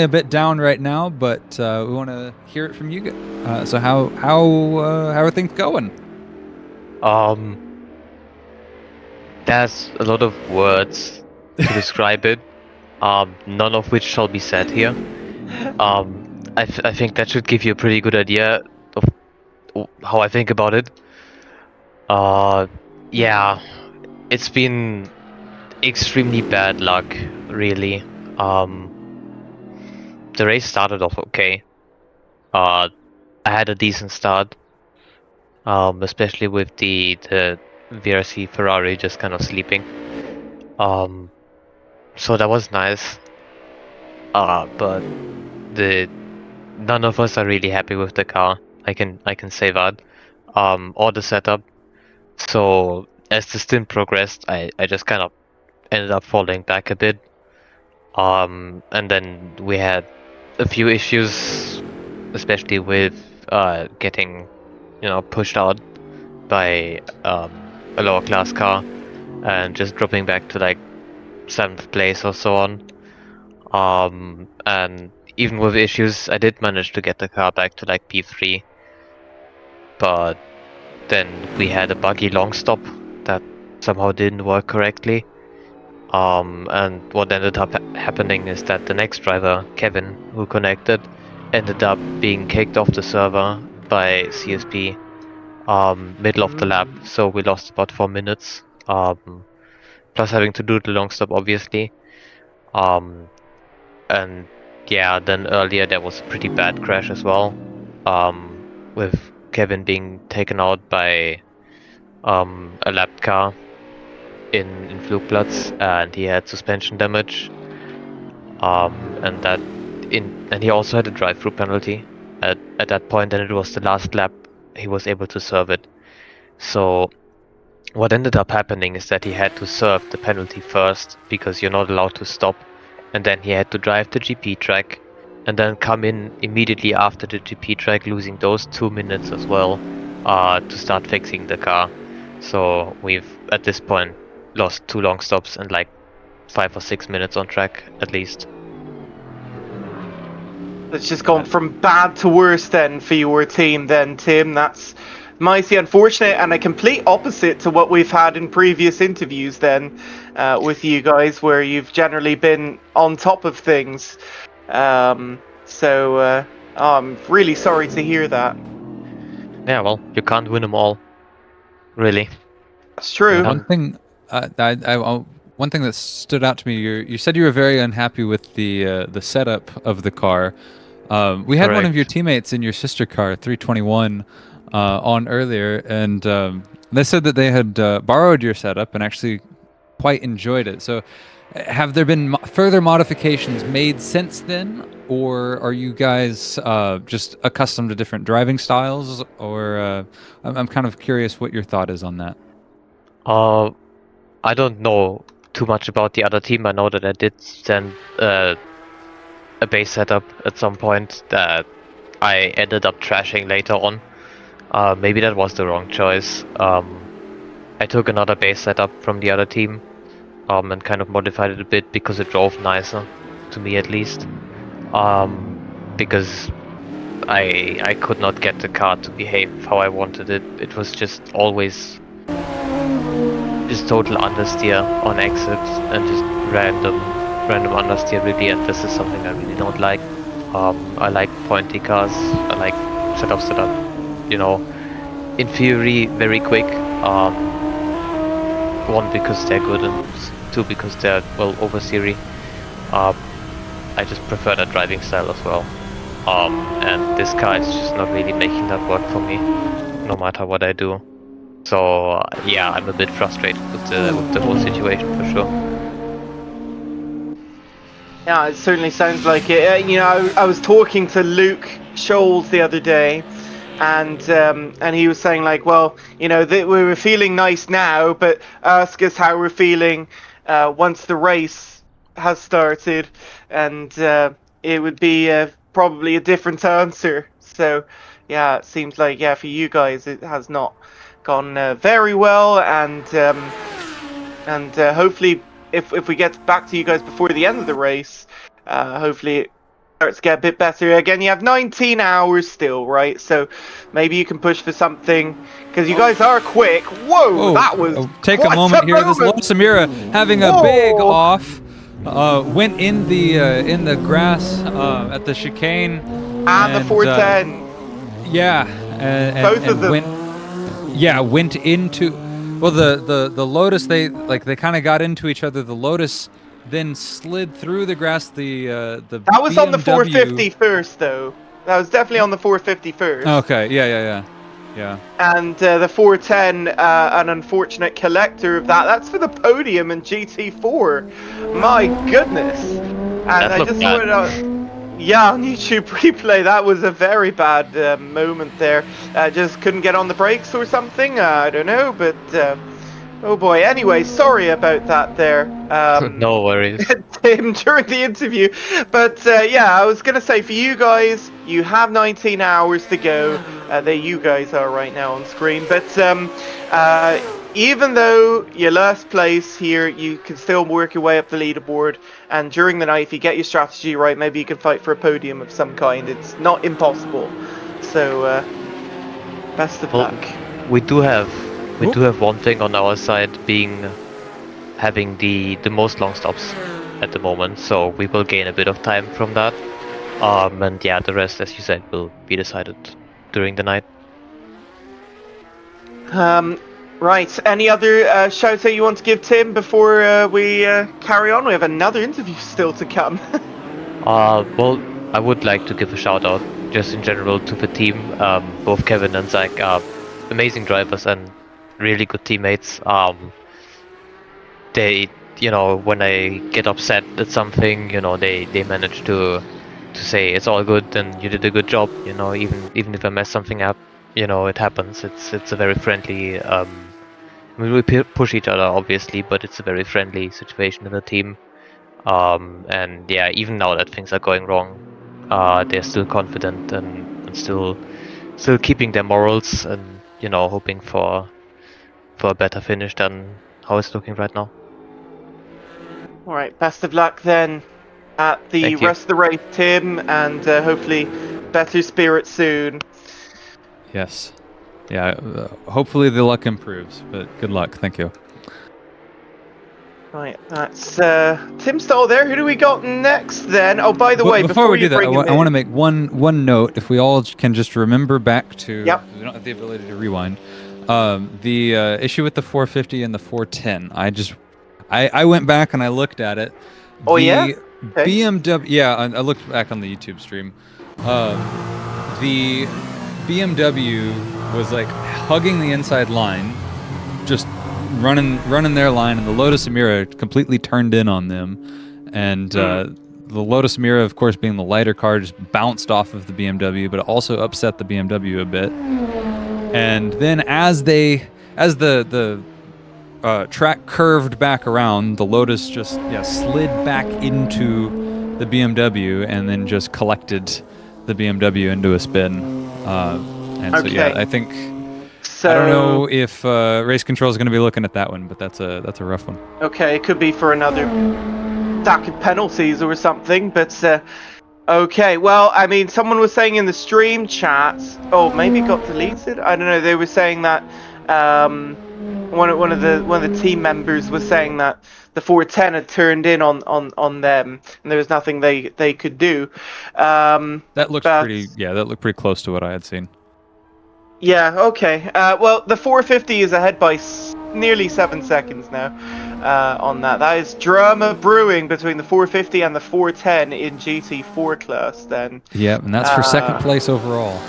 a bit down right now, but we want to hear it from you. So how are things going? There's a lot of words to describe it, none of which shall be said here. I think that should give you a pretty good idea of how I think about it. Yeah, it's been extremely bad luck, really. The race started off okay. I had a decent start, especially with the VRC Ferrari just kind of sleeping. So that was nice. But none of us are really happy with the car. I can say that. Or the setup. So as the stint progressed, I just kind of ended up falling back a bit. And then we had a few issues, especially with getting, pushed out by a lower class car and just dropping back to like 7th place or so on. And even with issues, I did manage to get the car back to like P3, but then we had a buggy long stop that somehow didn't work correctly. And what ended up happening is that the next driver, Kevin, who connected, ended up being kicked off the server by CSP middle of the lap, so we lost about 4 minutes, plus having to do the long stop, obviously. And yeah, then earlier there was a pretty bad crash as well, with Kevin being taken out by a lapped car in Flugplatz, and he had suspension damage, and he also had a drive-through penalty at that point, and it was the last lap he was able to serve it. So what ended up happening is that he had to serve the penalty first, because you're not allowed to stop, and then he had to drive the GP track and then come in immediately after the GP track, losing those 2 minutes as well, to start fixing the car. So we've at this point lost 2 long stops and like 5 or 6 minutes on track at least. It's just gone from bad to worse then for your team then, Tim. That's mighty unfortunate and a complete opposite to what we've had in previous interviews then with you guys, where you've generally been on top of things. I'm really sorry to hear that. Yeah, well, you can't win them all, really. That's true. One thing I one thing that stood out to me, you said you were very unhappy with the setup of the car. We had one of your teammates in your sister car, 321, on earlier, and they said that they had borrowed your setup and actually quite enjoyed it. So, have there been further modifications made since then, or are you guys just accustomed to different driving styles? Or I'm kind of curious what your thought is on that. I don't know too much about the other team. I know that I did send a base setup at some point that I ended up trashing later on. Maybe that was the wrong choice. I took another base setup from the other team and kind of modified it a bit because it drove nicer, to me at least. Because I could not get the car to behave how I wanted it. It was just always just total understeer on exits and just random understeer really, and this is something I really don't like. I like pointy cars. I like setups that are, you know, in theory very quick. One, because they're good, and two, because they're well oversteery. I just prefer that driving style as well. And this car is just not really making that work for me, no matter what I do. So yeah, I'm a bit frustrated with the whole situation for sure. Yeah, it certainly sounds like it. You know, I was talking to Luke Scholes the other day, and he was saying like, well, you know, we were feeling nice now, but ask us how we're feeling once the race has started, and it would be probably a different answer. So yeah, it seems like, yeah, for you guys it has not gone very well, and hopefully if we get back to you guys before the end of the race, hopefully it starts to get a bit better. Again, you have 19 hours still, right? So maybe you can push for something, because you guys are quick. Whoa, that was take a moment here. This Lotus Amira having a big off, went in the grass at the chicane, and the 410. Yeah, both of them. Went into, well, the Lotus, they kind of got into each other. The Lotus then slid through the grass. That was BMW. On the 450 first, though. That was definitely on the 450 first. Okay, yeah. And the 410, an unfortunate collector of that. That's for the podium in GT4. My goodness. And I just saw it out. Yeah, on YouTube replay, that was a very bad moment there. Just couldn't get on the brakes or something. I don't know, but oh boy. Anyway, sorry about that there. No worries. Tim, during the interview. But yeah, I was going to say, for you guys, you have 19 hours to go. There you guys are right now on screen. But even though you're last place here, you can still work your way up the leaderboard. And during the night, if you get your strategy right, maybe you can fight for a podium of some kind. It's not impossible. So, best of luck. We do have one thing on our side, being having the most long stops at the moment. So we will gain a bit of time from that. And yeah, the rest, as you said, will be decided during the night. Right, any other shout out you want to give, Tim, before we carry on? We have another interview still to come. Well, I would like to give a shout out just in general to the team. Both Kevin and Zach are amazing drivers and really good teammates. They, you know, when I get upset at something, you know, they manage to say it's all good and you did a good job, you know, even if I mess something up, you know, it happens. It's a very friendly I mean, we push each other obviously, but it's a very friendly situation in the team. And yeah, even now that things are going wrong, they're still confident and still keeping their morals and, you know, hoping for a better finish than how it's looking right now. Alright, best of luck then at the rest of the race, Tim, and hopefully better spirits soon. Yes. Yeah, hopefully the luck improves, but good luck. Thank you. Right, that's Tim Stahl there. Who do we got next then? Oh, by the way, before we do that, I want to make one note. If we all can just remember back to, we don't have the ability to rewind, the issue with the 450 and the 410. I went back and I looked at it. Oh, yeah? Okay. BMW, yeah, I looked back on the YouTube stream. The BMW was like hugging the inside line, just running their line, and the Lotus Emira completely turned in on them. And the Lotus Emira, of course, being the lighter car, just bounced off of the BMW, but it also upset the BMW a bit. And then as the track curved back around, the Lotus just slid back into the BMW and then just collected the BMW into a spin. And so yeah, I think I don't know if race control is going to be looking at that one, but that's a rough one. Okay, it could be for another stack of penalties or something, but okay. Well, I mean, someone was saying in the stream chat, oh, maybe it got deleted. I don't know. They were saying that one of the team members was saying that the 410 had turned in on them, and there was nothing they could do. That looked pretty. Yeah, that looked pretty close to what I had seen. Yeah. Okay. Well, the 450 is ahead by nearly 7 seconds now. On that. That is drama brewing between the 450 and the 410 in GT4 class then. Yeah, and that's for second place overall.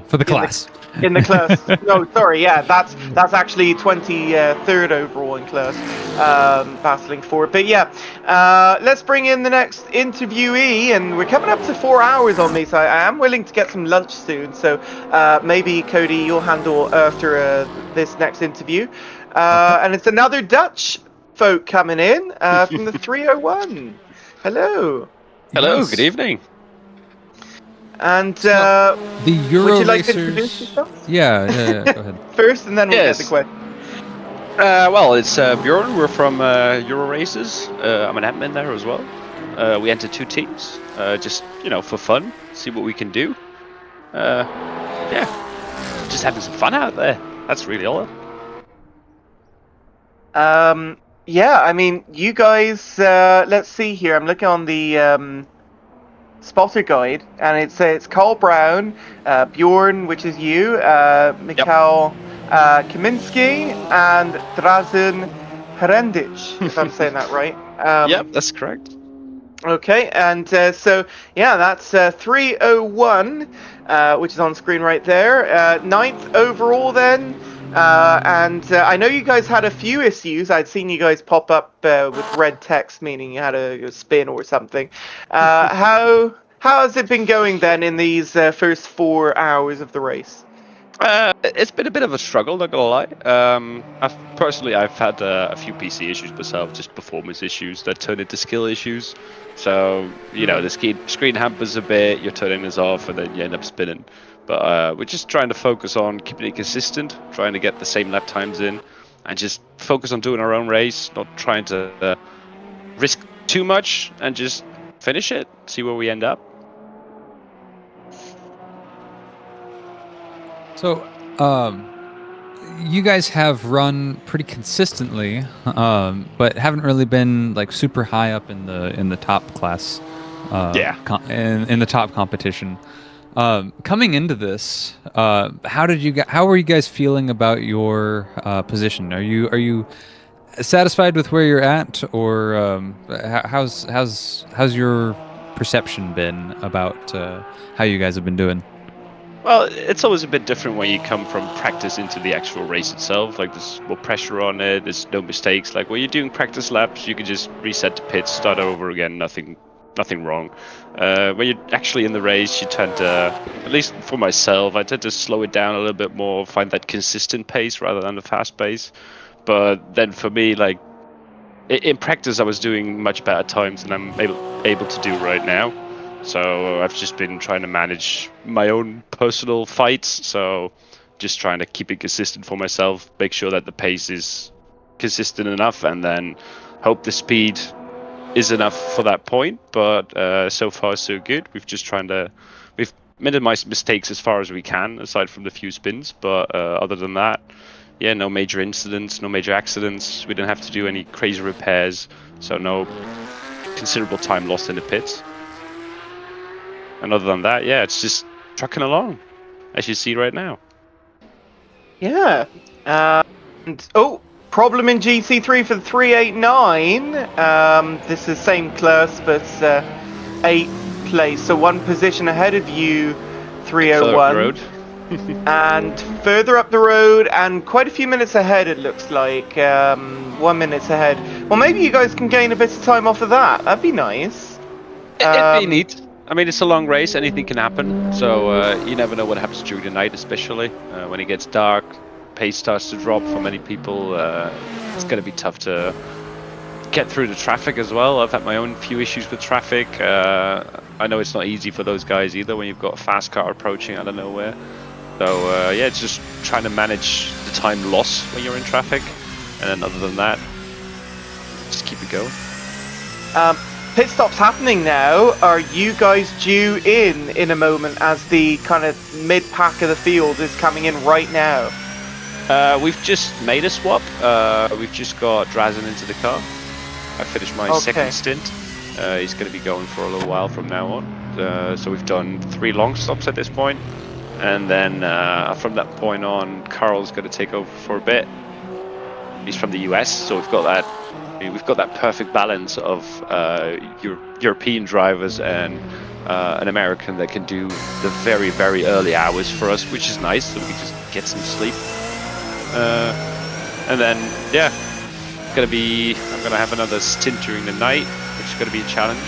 For the class. In the class. No, sorry, yeah, that's actually 23rd overall in class, battling for it. But yeah, let's bring in the next interviewee, and we're coming up to 4 hours on me, so I am willing to get some lunch soon. So maybe Cody, you'll handle after this next interview, and it's another Dutch folk coming in from the 301. Hello. Hello. Yes. Good evening. And the Euro would you like racers... to introduce yourself? Yeah, go ahead. First, and then we'll get the question. Well, it's Bjorn. We're from Euro Races. I'm an admin there as well. We entered 2 teams, just for fun, see what we can do. Just having some fun out there. That's really all. Yeah, I mean, you guys. Let's see here. I'm looking on the spotter guide, and it's Carl Brown, Bjorn, which is you, Mikhail Kaminski, and Drazen Herendic, if I'm saying that right. Yep, that's correct. Okay, and so yeah, that's 301, which is on screen right there. 9th overall then. And I know you guys had a few issues. I'd seen you guys pop up with red text, meaning you had a spin or something. How has it been going then in these first 4 hours of the race? It's been a bit of a struggle, not gonna lie. I've had a few PC issues myself, just performance issues that turn into skill issues. So the screen hampers a bit. You're turning this off, and then you end up spinning. But we're just trying to focus on keeping it consistent, trying to get the same lap times in, and just focus on doing our own race, not trying to risk too much, and just finish it, see where we end up. So, you guys have run pretty consistently, but haven't really been like super high up in the top class. In the top competition. Coming into this, how were you guys feeling about your position? Are you satisfied with where you're at, or how's your perception been about how you guys have been doing? Well, it's always a bit different when you come from practice into the actual race itself. Like, there's more pressure on it, there's no mistakes. Like, when you're doing practice laps, you can just reset the pits, start over again, nothing wrong. When you're actually in the race, you tend to, at least for myself, I tend to slow it down a little bit more, find that consistent pace rather than the fast pace. But then for me, like, in practice, I was doing much better times than I'm able to do right now. So I've just been trying to manage my own personal fights. So just trying to keep it consistent for myself, make sure that the pace is consistent enough, and then hope the speed is enough for that point. But so far so good. We've minimized mistakes as far as we can, aside from the few spins. But other than that, yeah, no major incidents, no major accidents. We didn't have to do any crazy repairs, so no considerable time lost in the pits. And other than that, yeah, it's just trucking along, as you see right now. Yeah. Oh, problem in GT3 for the 389. This is same class, but 8th place, so 1 position ahead of you, 301. Road. And further up the road, and quite a few minutes ahead, it looks like. 1 minute ahead. Well, maybe you guys can gain a bit of time off of that. That'd be nice. It'd be neat. I mean, it's a long race, anything can happen, so you never know what happens during the night, especially when it gets dark. Pace starts to drop for many people. It's going to be tough to get through the traffic as well. I've had my own few issues with traffic. I know it's not easy for those guys either when you've got a fast car approaching out of nowhere. So yeah, it's just trying to manage the time loss when you're in traffic, and then other than that, just keep it going. Pit stop's happening now. Are you guys due in a moment as the kind of mid-pack of the field is coming in right now? We've just made a swap. We've just got Drazen into the car. I finished my second stint. He's going to be going for a little while from now on. So we've done 3 long stops at this point. And then from that point on, Carl's going to take over for a bit. He's from the US, so we've got that perfect balance of European drivers and an American that can do the very, very early hours for us, which is nice, so we can just get some sleep. And then, yeah, I'm gonna have another stint during the night, which is gonna be a challenge.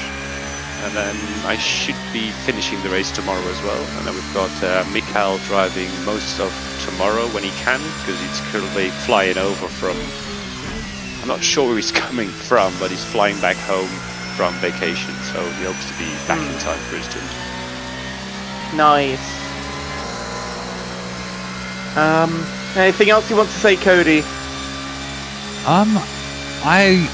And then I should be finishing the race tomorrow as well. And then we've got Mikhail driving most of tomorrow when he can, because he's currently flying over from, I'm not sure where he's coming from, but he's flying back home from vacation, so he hopes to be back in time for his stint. Nice. Anything else you want to say, Cody? I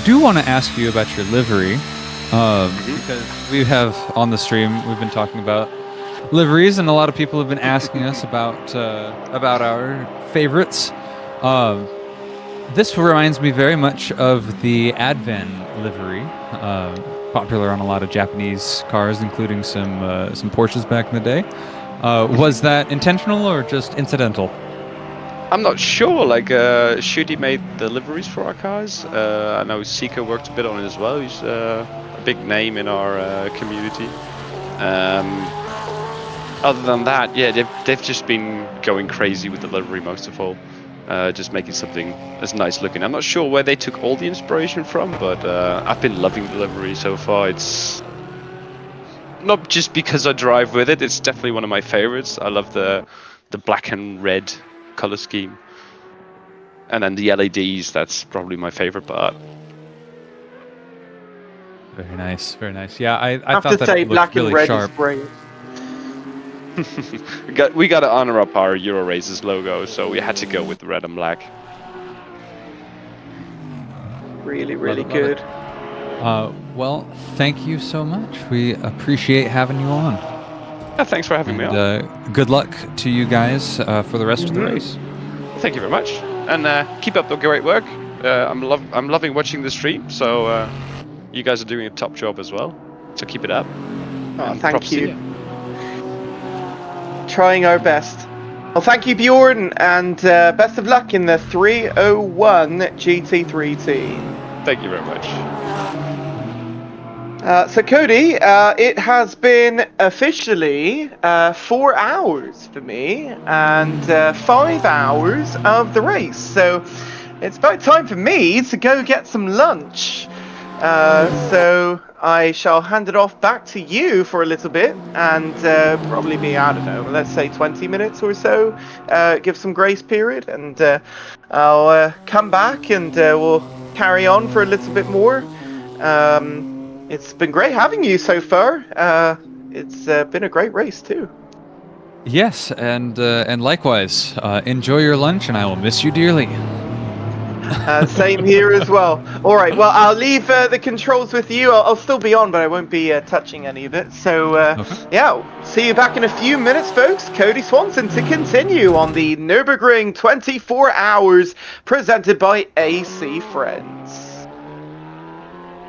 do want to ask you about your livery, because we have on the stream, we've been talking about liveries, and a lot of people have been asking us about our favorites. This reminds me very much of the Advan livery, popular on a lot of Japanese cars, including some Porsches back in the day. Was that intentional or just incidental? I'm not sure. Like, Shudi made the liveries for our cars. I know Sika worked a bit on it as well. He's a big name in our community. Other than that, yeah, they've just been going crazy with the livery most of all. Just making something as nice looking. I'm not sure where they took all the inspiration from, but I've been loving the livery so far. It's not just because I drive with it, it's definitely one of my favorites. I love the black and red color scheme. And then the LEDs, that's probably my favorite part. Very nice, very nice. Yeah, I have thought to that say, it looked black really and red sharp. is great. we got to honor up our Euro Races logo, so we had to go with red and black. Really, really Love good. Well, thank you so much. We appreciate having you on. Yeah, thanks for having me on. Good luck to you guys for the rest of the race. Thank you very much, and keep up the great work. I'm loving watching the stream, so you guys are doing a top job as well. So keep it up. Oh, thank you. Trying our best. Well, thank you, Bjorn, and best of luck in the 301 GT3 team. Thank you very much. So Cody, it has been officially 4 hours for me and 5 hours of the race. So it's about time for me to go get some lunch. So I shall hand it off back to you for a little bit and probably be, I don't know, let's say 20 minutes or so. Give some grace period, and I'll come back and we'll carry on for a little bit more. It's been great having you so far. It's been a great race too. Yes, and likewise. Enjoy your lunch, and I will miss you dearly. Same here as well. All right, well, I'll leave the controls with you. I'll still be on, but I won't be touching any of it. So, yeah, see you back in a few minutes, folks. Cody Swanson to continue on the Nürburgring 24 Hours presented by AC Friends.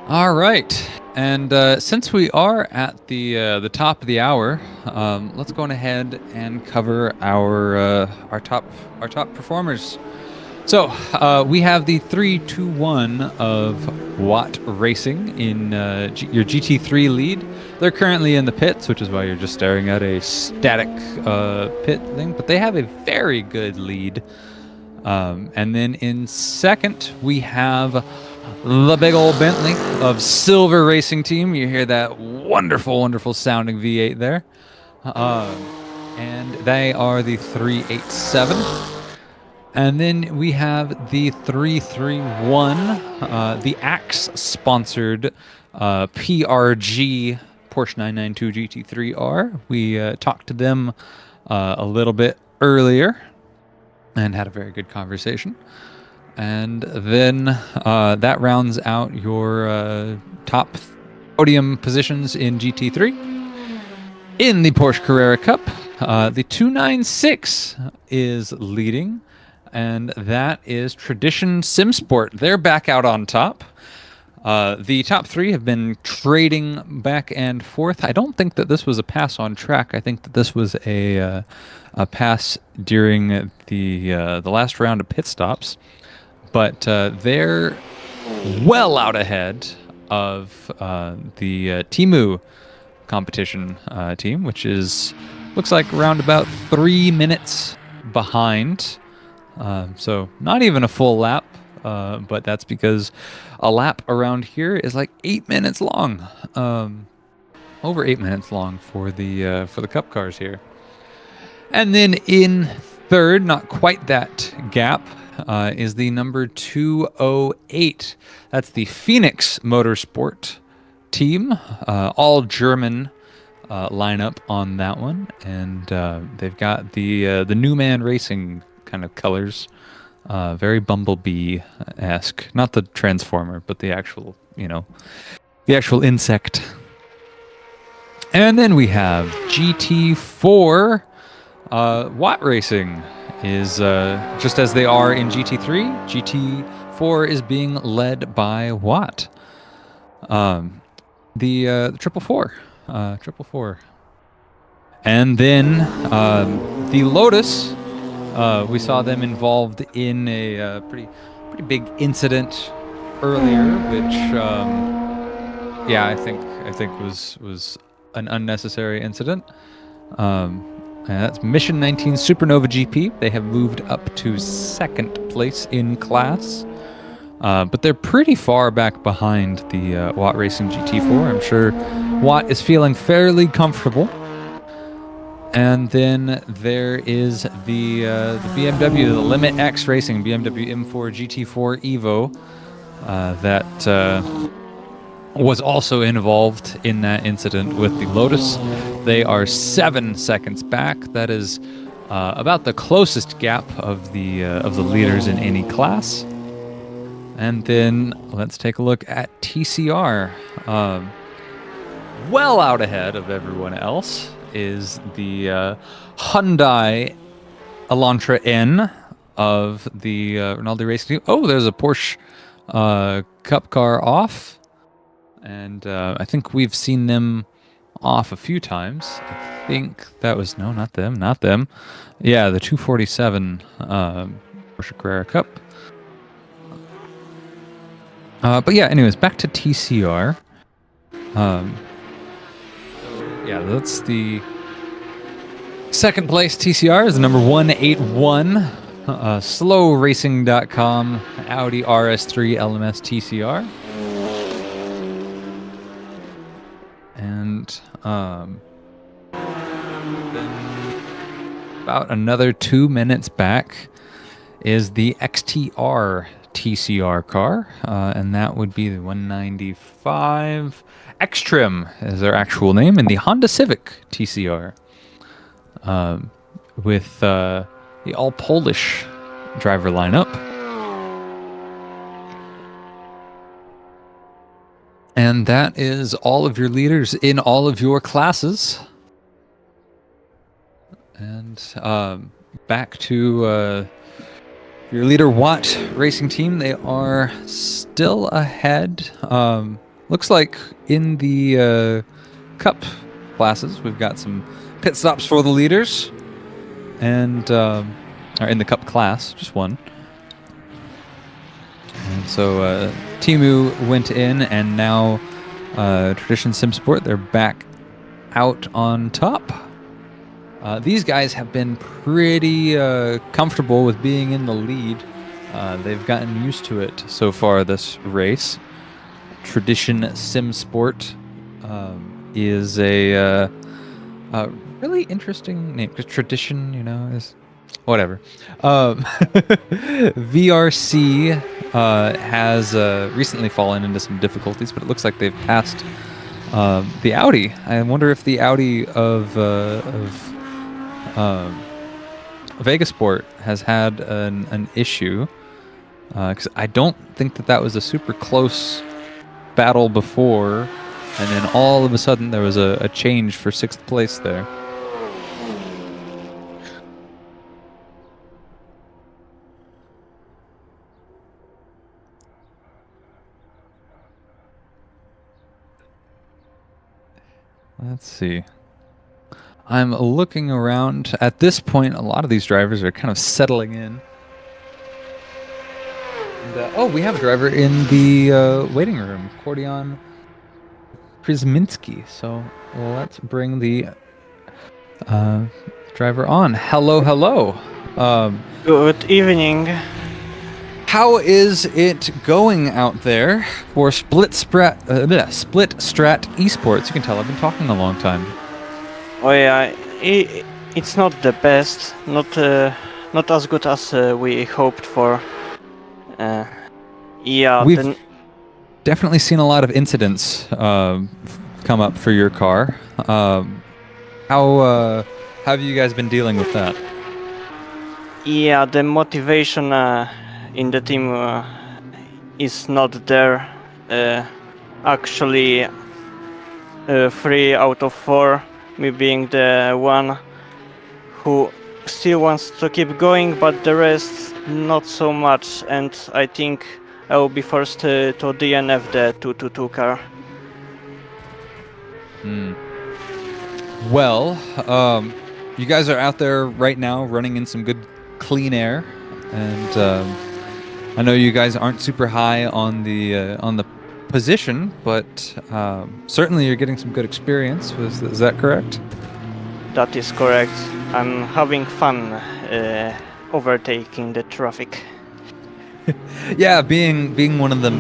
All right, and since we are at the top of the hour, let's go on ahead and cover our top performers. So we have the 3-2-1 of Watt Racing in your GT3 lead. They're currently in the pits, which is why you're just staring at a static pit thing. But they have a very good lead. And then in second, we have the big old Bentley of Silver Racing Team. You hear that wonderful, wonderful sounding V8 there. And they are the 387. And then we have the 331, the Axe sponsored PRG Porsche 992 GT3R. We talked to them a little bit earlier and had a very good conversation. And then that rounds out your top podium positions in GT3. In the Porsche Carrera Cup, the 296 is leading, and that is Tradition Simsport. They're back out on top. The top three have been trading back and forth. I don't think that this was a pass on track. I think that this was a pass during the last round of pit stops. But they're well out ahead of the Temu competition team, which looks like around about 3 minutes behind. So not even a full lap, but that's because a lap around here is like 8 minutes long, over 8 minutes long for the Cup cars here. And then in third, not quite that gap, is the number 208. That's the Phoenix Motorsport team, all German lineup on that one, and they've got the Newman Racing kind of colors, very Bumblebee-esque, not the Transformer, but the actual, the actual insect. And then we have GT4 Watt Racing is just as they are in GT3. GT4 is being led by Watt. The 444. And then the Lotus, we saw them involved in a pretty big incident earlier, which I think was an unnecessary incident. And that's Mission 19 Supernova GP. They have moved up to second place in class. But they're pretty far back behind the Watt Racing GT4. I'm sure Watt is feeling fairly comfortable. And then there is the BMW, the Limit X Racing BMW M4 GT4 Evo that was also involved in that incident with the Lotus. They are 7 seconds back. That is about the closest gap of the leaders in any class. And then let's take a look at TCR. Well out ahead of everyone else is the Hyundai Elantra N of the Rinaldi Racing Team. Oh, there's a Porsche Cup car off. And I think we've seen them off a few times. I think that was, no, not them. Yeah, the 247 Porsche Carrera Cup. But yeah, anyways, back to TCR. Yeah, that's the second place. TCR is the number 181. Slowracing.com Audi RS3 LMS TCR. And then about another 2 minutes back is the XTR TCR car, and that would be the 195 X-Trim is their actual name, and the Honda Civic TCR with the all-Polish driver lineup. And that is all of your leaders in all of your classes. And back to your leader Watt Racing Team. They are still ahead. Looks like in the Cup classes, we've got some pit stops for the leaders. And or in the Cup class, just one. And so Timu went in, and now Tradition Sim Sport, they're back out on top. These guys have been pretty comfortable with being in the lead. They've gotten used to it so far this race. Tradition Sim Sport is a really interesting name, because tradition, is whatever. VRC has recently fallen into some difficulties, but it looks like they've passed the Audi. I wonder if the Audi of Vegasport has had an issue, because I don't think that was a super close battle before, and then all of a sudden there was a change for 6th place there. Let's see. I'm looking around. At this point, a lot of these drivers are kind of settling in. And, we have a driver in the waiting room, Kordion Przminski. So let's bring the driver on. Hello. Good evening. How is it going out there for Split Strat Esports? You can tell I've been talking a long time. Oh yeah, it's not the best, not as good as we hoped for. We've definitely seen a lot of incidents come up for your car. How have you guys been dealing with that? Yeah, the motivation in the team is not there. Actually, 3 out of 4, me being the one who still wants to keep going, but the rest not so much, and I think I will be forced to DNF the 222 car. Well, you guys are out there right now running in some good clean air, and I know you guys aren't super high on the position, but certainly you're getting some good experience. Is that correct? That is correct. I'm having fun overtaking the traffic. Yeah, being one of the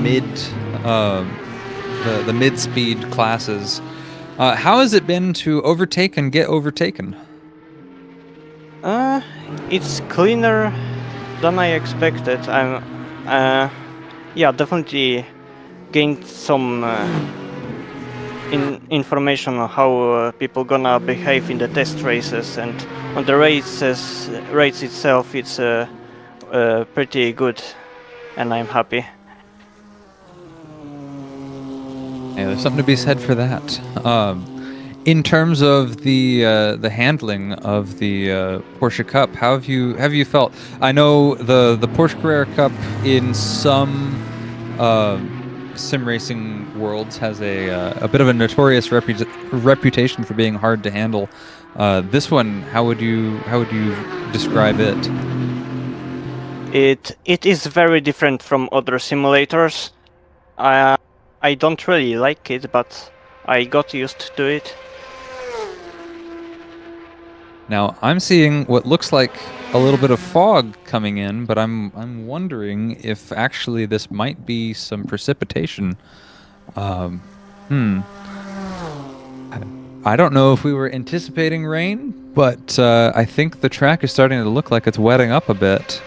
mid-speed classes. How has it been to overtake and get overtaken? It's cleaner than I expected. I'm definitely gained some information on how people gonna behave in the test races, and on the race itself it's pretty good, and I'm happy. Yeah, there's something to be said for that. In terms of the handling of the Porsche Cup, how have you felt? I know the Porsche Carrera Cup in some sim racing worlds has a bit of a notorious reputation for being hard to handle. This one, how would you describe it? It is very different from other simulators. I don't really like it, but I got used to it. Now, I'm seeing what looks like a little bit of fog coming in, but I'm wondering if actually this might be some precipitation. I don't know if we were anticipating rain, but I think the track is starting to look like it's wetting up a bit.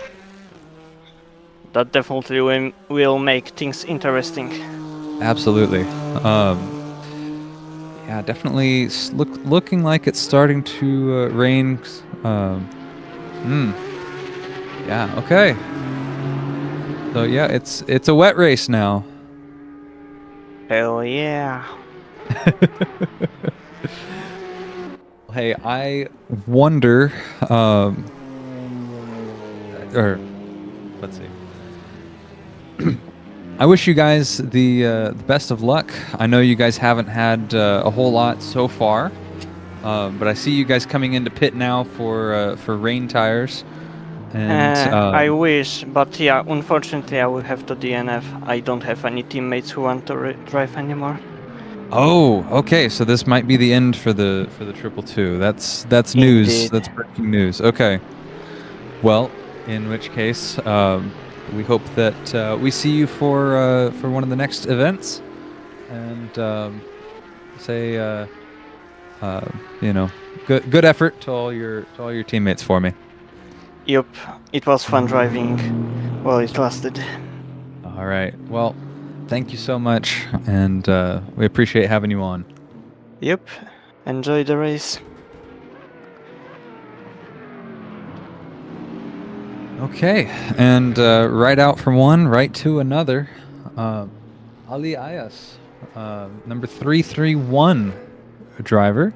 That definitely will make things interesting. Absolutely. Yeah, definitely looking like it's starting to rain. Yeah, okay. So yeah, it's a wet race now. Hell yeah. Hey, I wonder, or let's see. I wish you guys the best of luck. I know you guys haven't had a whole lot so far, but I see you guys coming into pit now for rain tires, And I wish, but yeah, unfortunately, I will have to DNF. I don't have any teammates who want to drive anymore. Oh, okay. So this might be the end for the 222. That's news. Indeed. That's breaking news. Okay. Well, in which case, we hope that we see you for one of the next events, and say good effort to all your teammates for me. Yup, it was fun driving while it lasted. All right. Well, thank you so much, and we appreciate having you on. Yep. Enjoy the race. Okay, and right out from one, right to another. Ali Ayas, number 331 driver.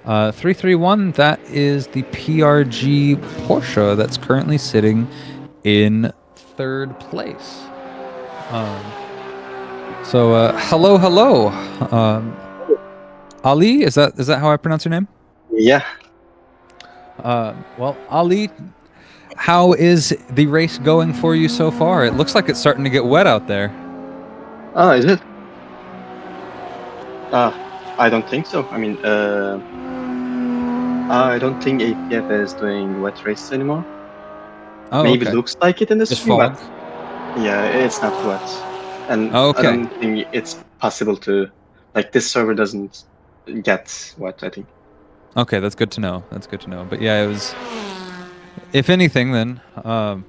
331, that is the PRG Porsche that's currently sitting in third place. Hello. Ali, is that how I pronounce your name? Yeah. Well, Ali, how is the race going for you so far? It looks like it's starting to get wet out there. Oh, is it? I don't think so. I mean, I don't think APF is doing wet races anymore. Oh, Maybe okay. looks like it in the Just stream, fog. but yeah, it's not wet. And Okay. I don't think it's possible to, like, this server doesn't get wet, I think. Okay, that's good to know. But yeah, it was. If anything, then the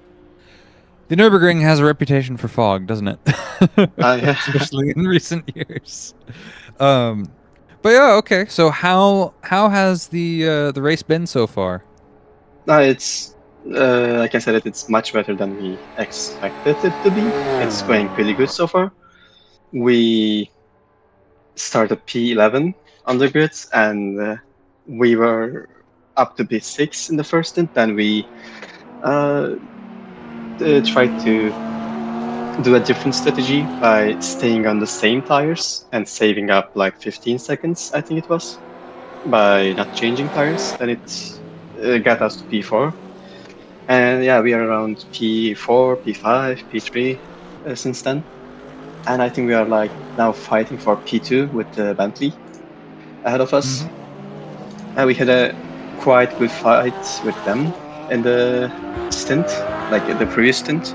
Nürburgring has a reputation for fog, doesn't it? Yeah. Especially in recent years. But yeah, okay. So how has the race been so far? It's like I said, it's much better than we expected it to be. It's going pretty good so far. We started P11 on the grids, and we were up to P6 in the first stint. Then we tried to do a different strategy by staying on the same tires and saving up like 15 seconds, I think it was, by not changing tires. Then it got us to P4. And yeah, we are around P4, P5, P3 since then. And I think we are like now fighting for P2 with the Bentley ahead of us. And we had a quite good fight with them in the stint, like the previous stint.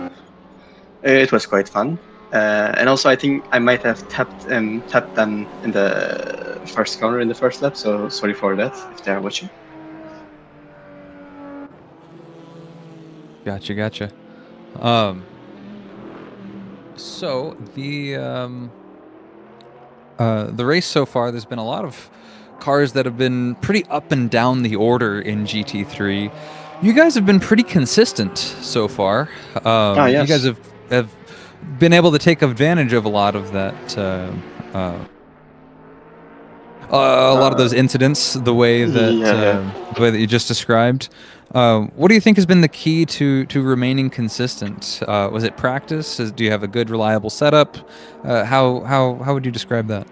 It was quite fun. And also I think I might have tapped them in the first corner in the first lap, so sorry for that if they are watching. Gotcha. So the race so far, there's been a lot of cars that have been pretty up and down the order in GT3. You guys have been pretty consistent so far. Yes. You guys have been able to take advantage of a lot of that. A lot of those incidents, the way that you just described. What do you think has been the key to remaining consistent? Was it practice? Do you have a good, reliable setup? How would you describe that?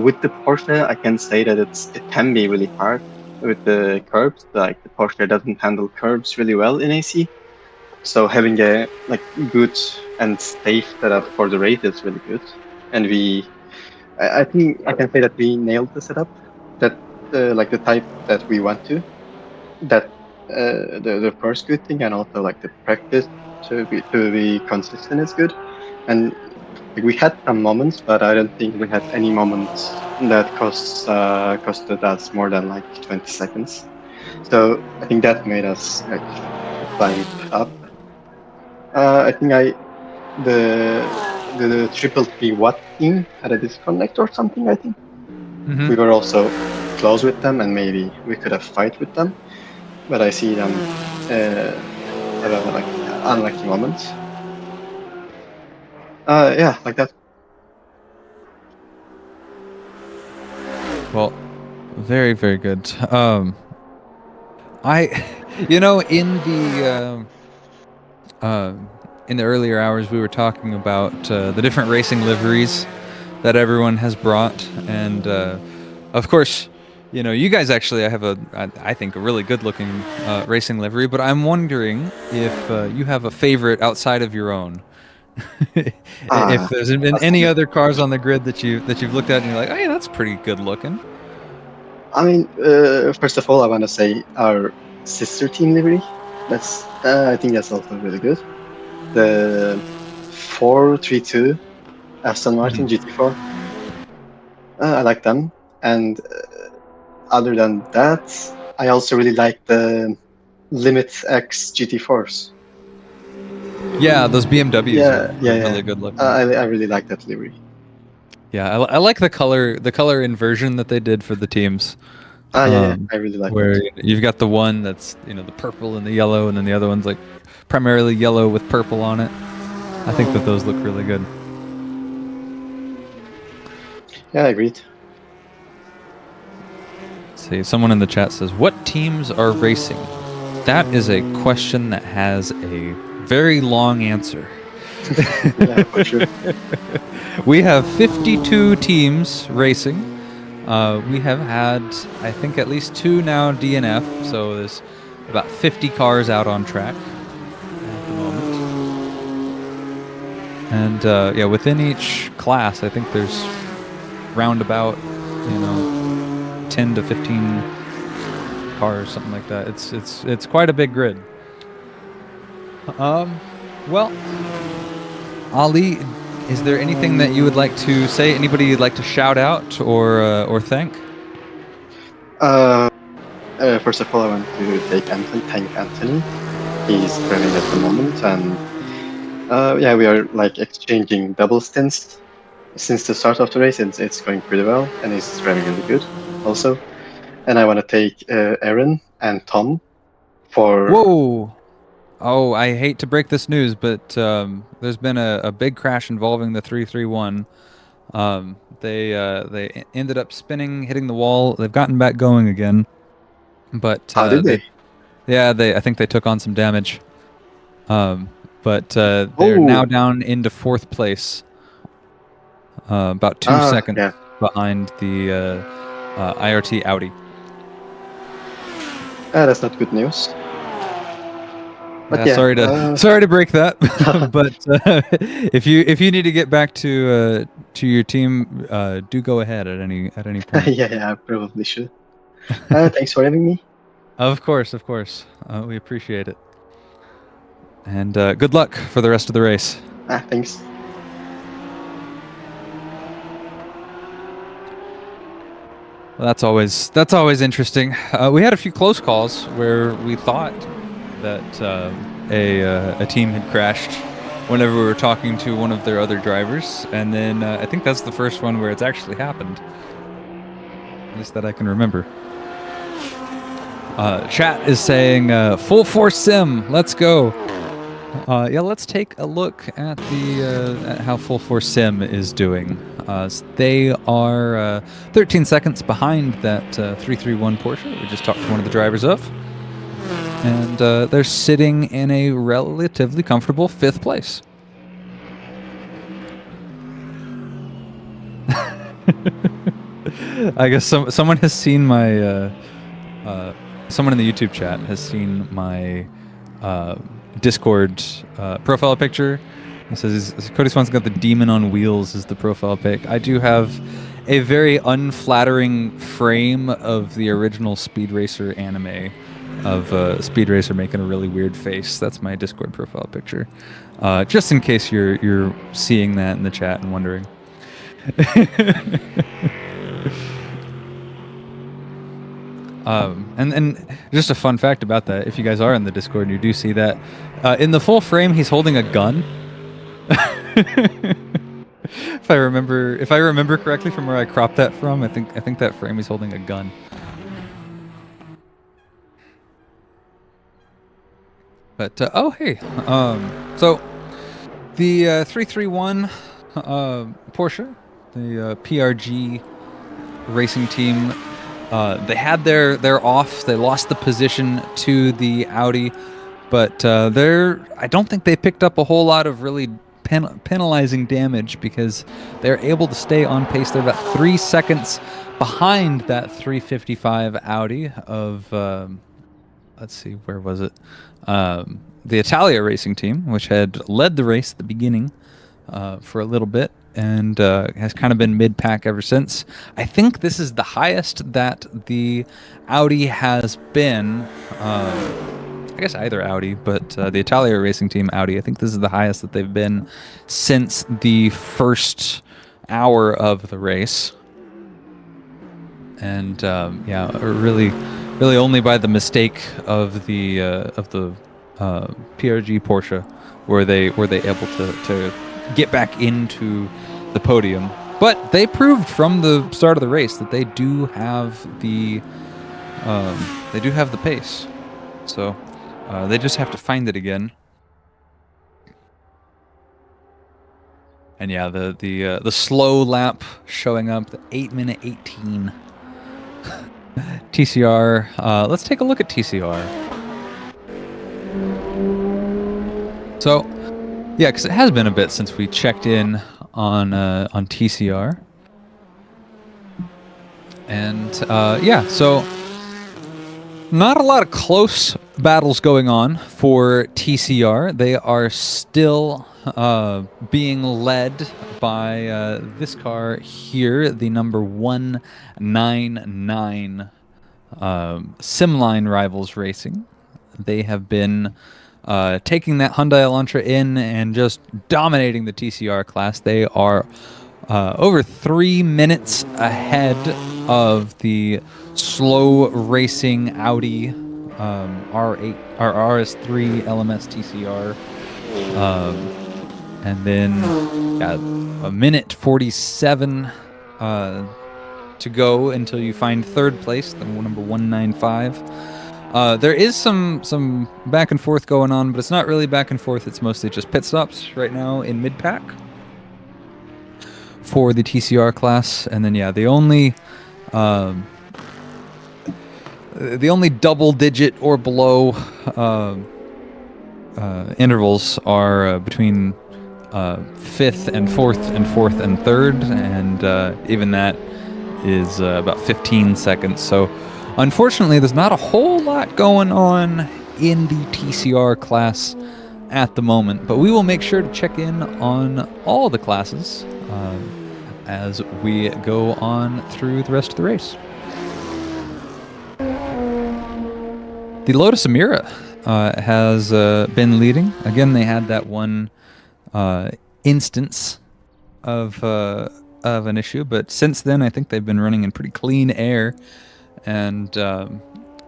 With the Porsche, I can say that it can be really hard with the curbs. Like the Porsche doesn't handle curbs really well in AC, so having a good and safe setup for the race is really good. And I think I can say that we nailed the setup, that like the type that we want to. That the first good thing, and also like the practice to be consistent is good. And we had some moments, but I don't think we had any moments that costed us more than like 20 seconds. So I think that made us like climb up. I think the triple P Watt team had a disconnect or something. I think we were also close with them, and maybe we could have fight with them. But I see them have like unlucky moments. Yeah, like that. Well, very, very good. In the earlier hours, we were talking about the different racing liveries that everyone has brought, and of course, You know, you guys actually have I think, a really good-looking racing livery, but I'm wondering if you have a favorite outside of your own. If there's been any other cars on the grid that you've looked at and you're like, oh yeah, that's pretty good looking. I mean, first of all, I want to say our sister team livery. That's I think that's also really good. The 432 Aston Martin GT4. I like them, and other than that, I also really like the Limit X GT4s. Yeah, those BMWs are really good looking. I really like that livery. Yeah, I like the color inversion that they did for the teams. I really like where that. You've got the one that's, you know, the purple and the yellow, and then the other one's like primarily yellow with purple on it. I think that those look really good. Yeah, I agreed. See, someone in the chat says, what teams are racing? That is a question that has a very long answer. Yeah, for sure. We have 52 teams racing. We have had, I think, at least 2 now DNF, so there's about 50 cars out on track at the moment. And yeah, within each class, I think there's roundabout, 10 to 15 cars, something like that. It's quite a big grid. Well, Ali, is there anything that you would like to say? Anybody you'd like to shout out or thank? First of all, I want to thank Anthony. He's driving at the moment, and yeah, we are like exchanging double stints since the start of the race. It's going pretty well, and he's driving really good also. And I want to thank Aaron and Tom for. Whoa! Oh, I hate to break this news, but there's been a big crash involving the 331. They ended up spinning, hitting the wall. They've gotten back going again, but how did they? Yeah, I think they took on some damage. But they're now down into 4th place, about 2 seconds behind the IRT Audi. That's not good news. But yeah, sorry to break that, but if you need to get back to your team, do go ahead at any point. yeah, I probably should. Thanks for having me. Of course, we appreciate it, and good luck for the rest of the race. Thanks. Well, that's always interesting. We had a few close calls where we thought that a team had crashed whenever we were talking to one of their other drivers, and then I think that's the first one where it's actually happened, at least that I can remember. Chat is saying full force sim, let's go. Yeah, let's take a look at the at how full force sim is doing. They are 13 seconds behind that 331 Porsche we just talked to one of the drivers of. And they're sitting in a relatively comfortable 5th place. I guess someone has seen my someone in the YouTube chat has seen my Discord profile picture. It says Cody Swan's got the demon on wheels as the profile pic. I do have a very unflattering frame of the original Speed Racer anime of Speed Racer making a really weird face. That's my Discord profile picture. Just in case you're seeing that in the chat and wondering. And just a fun fact about that, if you guys are in the Discord and you do see that, in the full frame he's holding a gun. If I remember correctly from where I cropped that from, I think that frame he's holding a gun. But oh hey, so the 331 Porsche, the PRG racing team, they had their off. They lost the position to the Audi, but I don't think they picked up a whole lot of really penalizing damage because they're able to stay on pace. They're about 3 seconds behind that 355 Audi of, let's see, where was it? The Italia racing team, which had led the race at the beginning for a little bit and has kind of been mid-pack ever since. I think this is the highest that the Audi has been. I guess either Audi, but the Italia racing team Audi, I think this is the highest that they've been since the first hour of the race. And yeah, really only by the mistake of the PRG Porsche were they able to get back into the podium. But they proved from the start of the race that they do have the pace. So they just have to find it again. And yeah, the slow lap showing up, the 8-minute 18. TCR. Let's take a look at TCR. So, yeah, because it has been a bit since we checked in on TCR. And yeah, so not a lot of close battles going on for TCR. They are still being led by this car here, the number 199 Simline Rivals Racing. They have been taking that Hyundai Elantra in and just dominating the TCR class. They are over 3 minutes ahead of the slow racing Audi R8 or RS3 LMS TCR. And then a minute 47 to go until you find third place, the number 195. There is some back and forth going on, but it's not really back and forth. It's mostly just pit stops right now in mid-pack for the TCR class. And then, yeah, the only double-digit or below intervals are between 5th and 4th and 4th and 3rd, and even that is about 15 seconds. So unfortunately, there's not a whole lot going on in the TCR class at the moment, but we will make sure to check in on all the classes as we go on through the rest of the race. The Lotus Emira has been leading. Again, they had that one instance of an issue, but since then I think they've been running in pretty clean air, and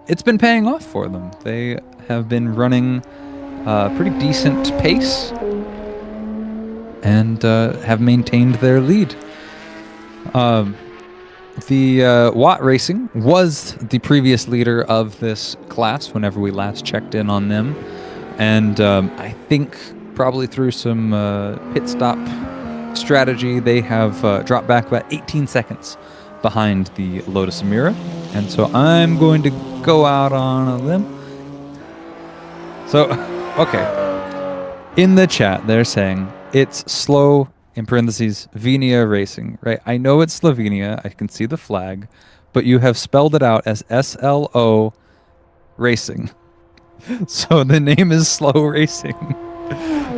it's been paying off for them. They have been running pretty decent pace and have maintained their lead. The Watt Racing was the previous leader of this class whenever we last checked in on them, and I think probably through some pit stop strategy, they have dropped back about 18 seconds behind the Lotus Emira. And so I'm going to go out on a limb. So, okay. In the chat, they're saying it's slow, in parentheses, Venia Racing, right? I know it's Slovenia. I can see the flag, but you have spelled it out as SLO Racing. So the name is Slow Racing.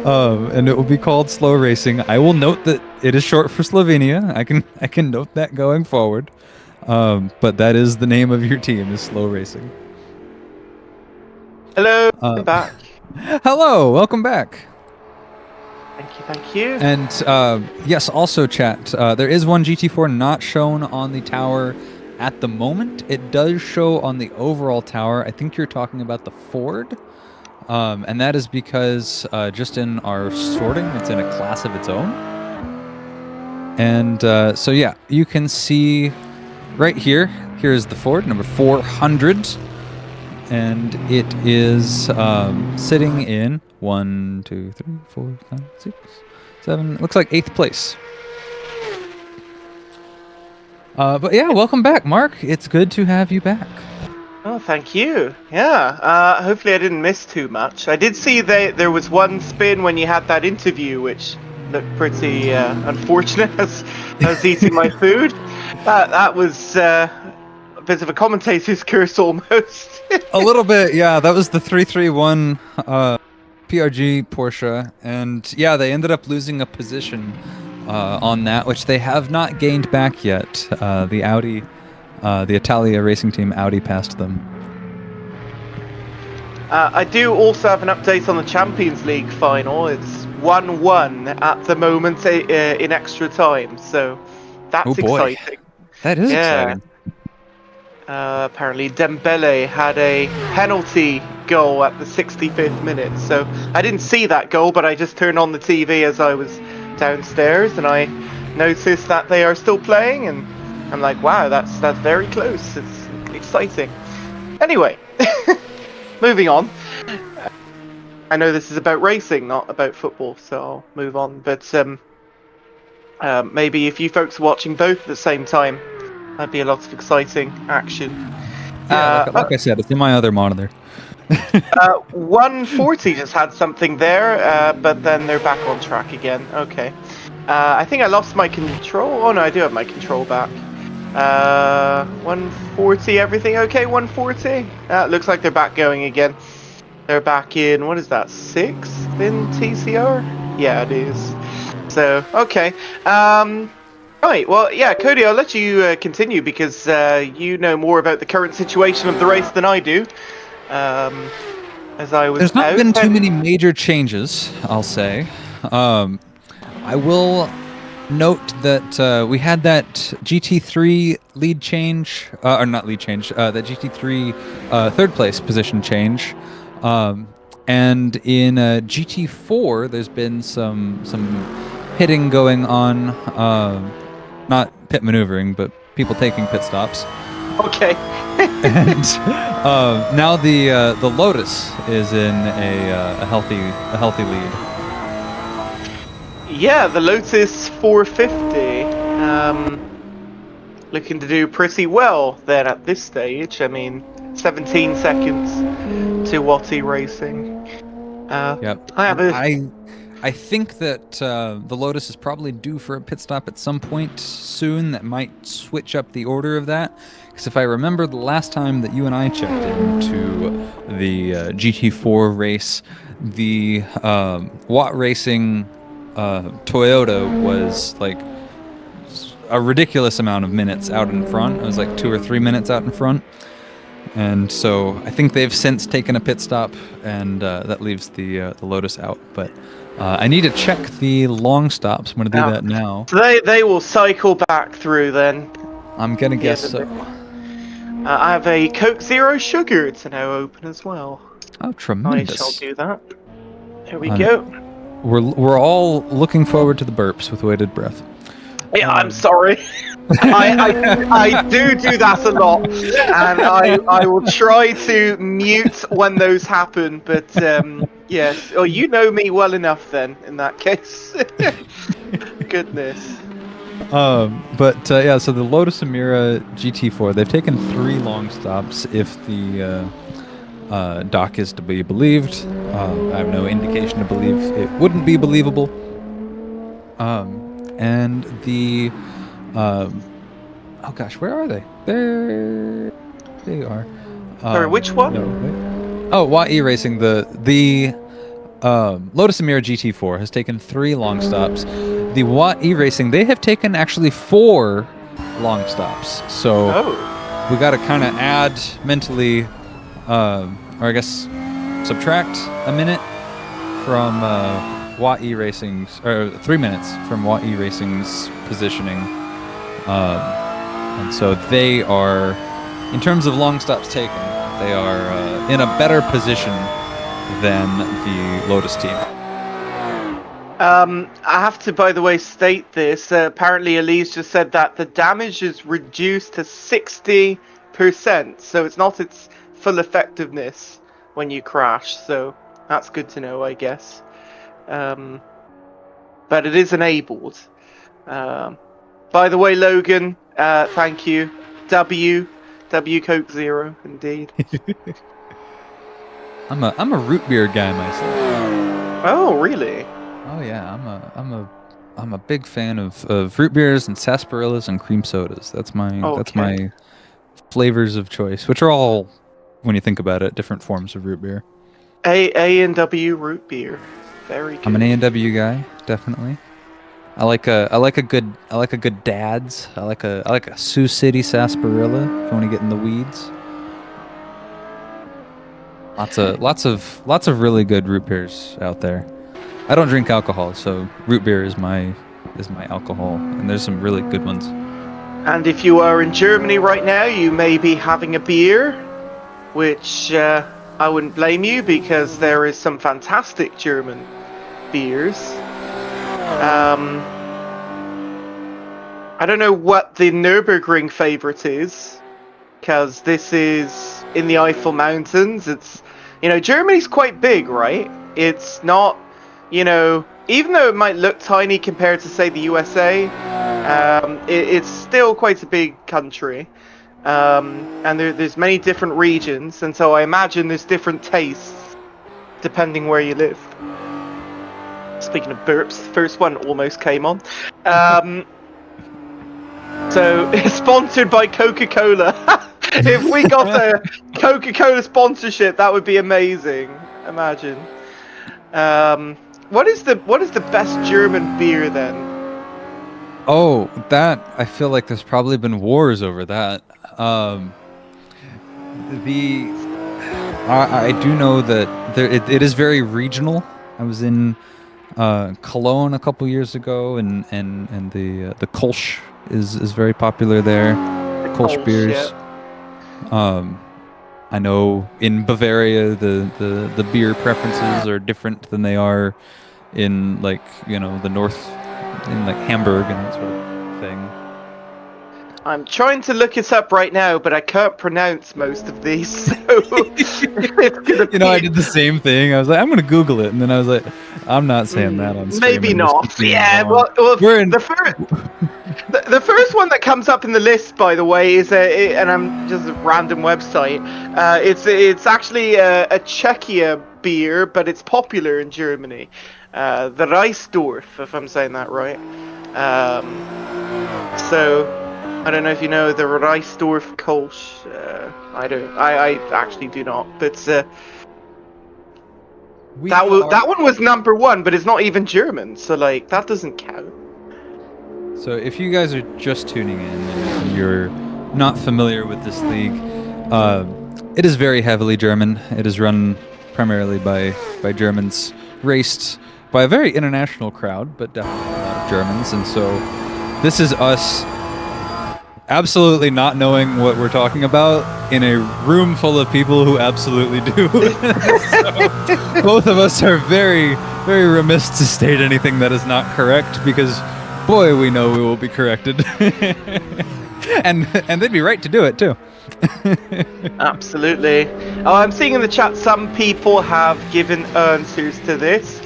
And it will be called Slow Racing. I will note that it is short for Slovenia. I can note that going forward. But that is the name of your team, is Slow Racing. Hello, I'm back. Hello, welcome back. Thank you. And yes, also chat, there is one GT4 not shown on the tower at the moment. It does show on the overall tower. I think you're talking about the Ford. And that is because just in our sorting, it's in a class of its own. And so yeah, you can see right here, here's the Ford, number 400. And it is sitting in 1, 2, 3, 4, 5, 6, 7, looks like 8th place. But yeah, welcome back, Mark. It's good to have you back. Oh, thank you. Yeah, hopefully I didn't miss too much. I did see that there was one spin when you had that interview, which looked pretty unfortunate as I was eating my food. That was a bit of a commentator's curse almost. A little bit, yeah. That was the 331 PRG Porsche, and yeah, they ended up losing a position on that, which they have not gained back yet. The Audi, the Italia racing team Audi passed them. I do also have an update on the Champions League final. It's 1-1 at the moment in extra time, so that's exciting. That is exciting. Apparently Dembele had a penalty goal at the 65th minute, so I didn't see that goal, but I just turned on the TV as I was downstairs and I noticed that they are still playing, and I'm like, wow, that's very close. It's exciting. Anyway, moving on. I know this is about racing, not about football, so I'll move on, but maybe if you folks are watching both at the same time, that'd be a lot of exciting action. Yeah, like I said, it's in my other monitor. 140 just had something there, but then they're back on track again. Okay. I think I lost my control. Oh no, I do have my control back. 140, everything okay? 140? Looks like they're back going again. They're back in, what is that, 6th in TCR? Yeah, it is. So, okay. Right, well, yeah, Cody, I'll let you continue because you know more about the current situation of the race than I do. As I was There's not been too many major changes, I'll say. I will note that we had that GT3 lead change, or not lead change, that GT3 third place position change. And in GT4, there's been some pitting going on. Not pit maneuvering, but people taking pit stops. Okay. And now the Lotus is in a healthy lead. Yeah, the Lotus 450 looking to do pretty well then at this stage. I mean, 17 seconds to Watty Racing. Yep. I think that the Lotus is probably due for a pit stop at some point soon that might switch up the order of that. Because if I remember the last time that you and I checked into the GT4 race, the Watt Racing Toyota was like a ridiculous amount of minutes out in front. It was like 2 or 3 minutes out in front. And so I think they've since taken a pit stop, and that leaves the Lotus out. But I need to check the long stops. I'm going to do that now. So they will cycle back through then. I'm going to guess so. I have a Coke Zero Sugar to now open as well. Oh, tremendous. I shall do that. There we go. We're all looking forward to the burps with bated breath. Yeah, I'm sorry. I do that a lot, and I will try to mute when those happen, but yes. Oh, you know me well enough then, in that case. Goodness. But yeah, so the Lotus Emira GT4, they've taken 3 long stops if the doc is to be believed. I have no indication to believe it wouldn't be believable. And the oh gosh, where are they? There they are. Sorry, which one? Oh, YE Racing. The Lotus Emira GT4 has taken 3 long stops. The YE Racing, they have taken actually 4 long stops. So we got to kind of add mentally, or I guess subtract a minute from YE Racing's, or 3 minutes from YE Racing's positioning. And so they are, in terms of long stops taken, they are in a better position than the Lotus team. I have to, by the way, state this. Apparently, Elise just said that the damage is reduced to 60%, so it's not its full effectiveness when you crash. So that's good to know, I guess. But it is enabled. By the way, Logan, thank you. W Coke Zero, indeed. I'm a root beer guy myself. Oh, really? Oh yeah, I'm a I'm a big fan of root beers and sarsaparillas and cream sodas. That's my flavors of choice, which are all, when you think about it, different forms of root beer. A&W root beer, very good. I'm an A&W guy, definitely. I like a good Dad's. I like a Sioux City sarsaparilla if you want to get in the weeds. Lots of really good root beers out there. I don't drink alcohol, so root beer is my alcohol, and there's some really good ones. And if you are in Germany right now, you may be having a beer, which I wouldn't blame you, because there is some fantastic German beers. I don't know what the Nürburgring favorite is, because this is in the Eifel Mountains. It's, Germany's quite big, right? It's not, even though it might look tiny compared to, say, the USA, it's still quite a big country. And there's many different regions, and so I imagine there's different tastes depending where you live. Speaking of burps, the first one almost came on. So, it's sponsored by Coca-Cola. If we got a Coca-Cola sponsorship, that would be amazing. Imagine. What is the best German beer then? Oh, that, I feel like there's probably been wars over that. I do know that it is very regional. I was in Cologne a couple years ago, and the Kolsch is very popular there. Kolsch beers. Yeah. I know in Bavaria the beer preferences are different than they are in the north, in Hamburg and that sort of thing. I'm trying to look it up right now, but I can't pronounce most of these. So I did the same thing. I was like, I'm gonna Google it, and then I was like, I'm not saying that on stream. Maybe not. Yeah. Well, the first one that comes up in the list, by the way, is and I'm just a random website. It's actually a Czechia beer, but it's popular in Germany. The Reisdorf, if I'm saying that right. So. I don't know if you know the Reisdorf Kolsch. I actually do not. But that one was number one, but it's not even German, so that doesn't count. So if you guys are just tuning in and you're not familiar with this league, it is very heavily German. It is run primarily by Germans, raced by a very international crowd, but definitely a lot of Germans. And so this is us absolutely not knowing what we're talking about in a room full of people who absolutely do. So both of us are very, very remiss to state anything that is not correct, because boy, we know we will be corrected. and they'd be right to do it too. Absolutely. Oh, I'm seeing in the chat some people have given answers to this.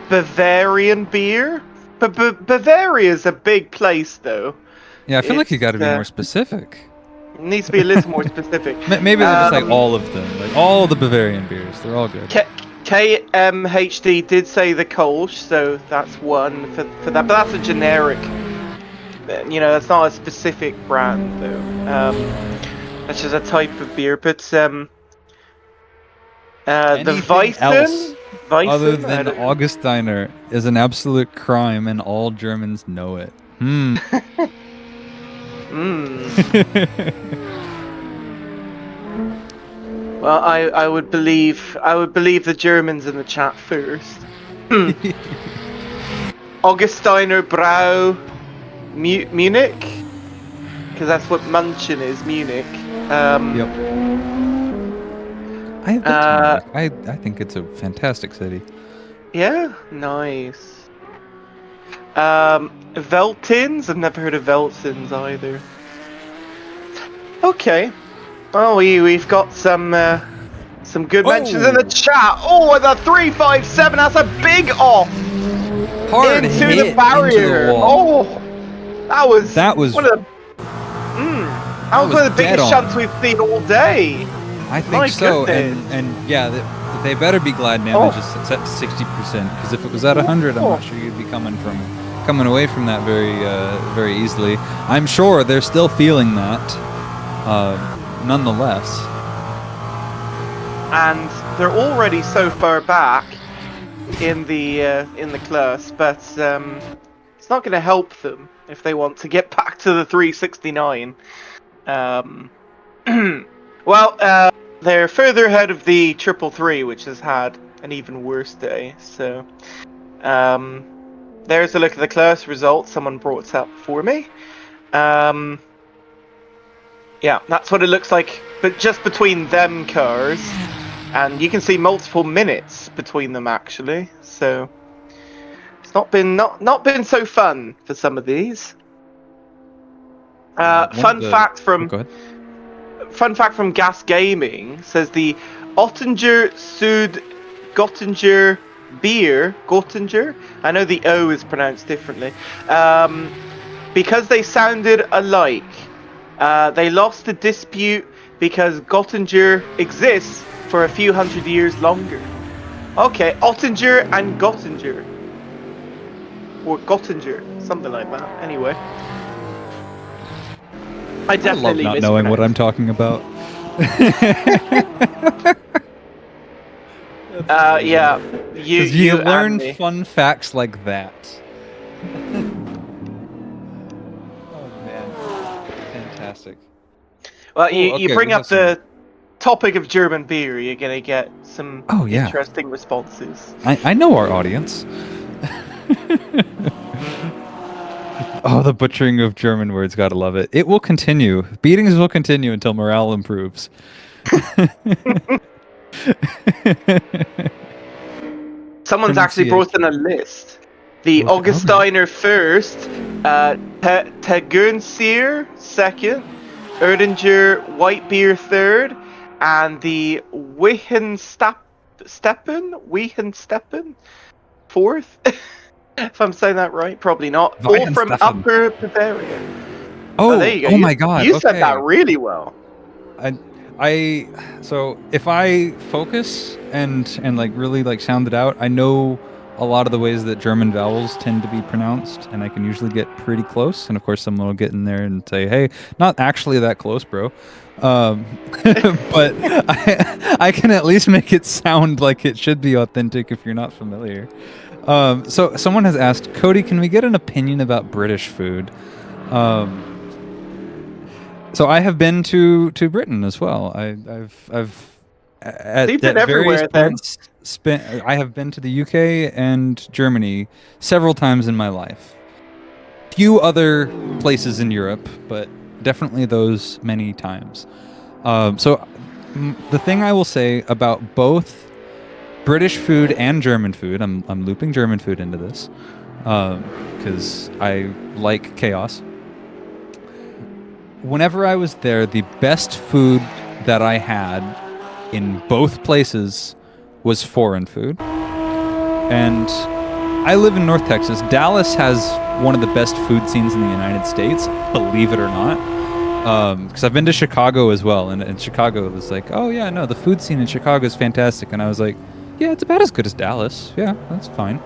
Bavarian beer, but Bavaria is a big place though. Yeah, I feel like you got to be more specific. It needs to be a little more specific. Maybe they're just all of them, all the Bavarian beers. They're all good. KMHD did say the Kolsch, so that's one for that. But that's a generic. That's not a specific brand though. That's just a type of beer. But the Weissen, other than Augustiner is an absolute crime, and all Germans know it. Well, I would believe the Germans in the chat first. Augustiner Brau, Munich, because that's what München is, Munich. Yep. I think it's a fantastic city. Yeah, nice. Veltins? I've never heard of Veltins either. Okay. Oh, we've got some good mentions in the chat. Oh, the 357, that's a big off! Hard into hit the barrier. Into the wall. Oh, that was one of the one of the biggest on. shunts we've seen all day. I think My so, goodness. and yeah, they better be glad now they just set to 60%, because if it was at 100, I'm not sure you'd be coming from coming away from that very easily. I'm sure they're still feeling that, nonetheless. And they're already so far back in the class, but it's not going to help them if they want to get back to the 369. Well, they're further ahead of the 333, which has had an even worse day. So, there's a look at the class results. Someone brought it up for me. Yeah, that's what it looks like, but just between them cars. And you can see multiple minutes between them, actually. So, it's not been so fun for some of these. Fun fact from Gas Gaming says the Ottinger Sud Göttinger beer, Göttinger. I know the O is pronounced differently. Because they sounded alike. They lost the dispute because Göttinger exists for a few hundred years longer. Okay, Ottinger and Göttinger. Or Göttinger, something like that. Anyway. I definitely love not knowing what I'm talking about. Yeah. You learn fun facts like that. Oh man, fantastic. Well, you bring up the topic of German beer, you're gonna get some interesting responses. I know our audience. Oh, the butchering of German words, gotta love it. It will continue. Beatings will continue until morale improves. Someone's actually brought in a list. The Augustiner first, Tegernseer second, Erdinger White Beer third, and the Wehensteppen fourth. If I'm saying that right, probably not. All from Upper Bavaria. Oh, there you go. Oh my God! You said that really well. So if I focus and like really like sound it out, I know a lot of the ways that German vowels tend to be pronounced, and I can usually get pretty close. And of course, someone will get in there and say, "Hey, not actually that close, bro." But I can at least make it sound like it should be authentic if you're not familiar. So someone has asked, Cody, can we get an opinion about British food? So I have been to Britain as well. I've You've been everywhere then. I have been to the UK and Germany several times in my life. Few other places in Europe, but definitely those many times. So the thing I will say about both British food and German food, I'm looping German food into this, because I like chaos. Whenever I was there, the best food that I had in both places was foreign food. And I live in North Texas. Dallas has one of the best food scenes in the United States, believe it or not. Because I've been to Chicago as well, and Chicago was like, oh yeah, no, the food scene in Chicago is fantastic. And I was like, yeah, it's about as good as Dallas. Yeah, that's fine.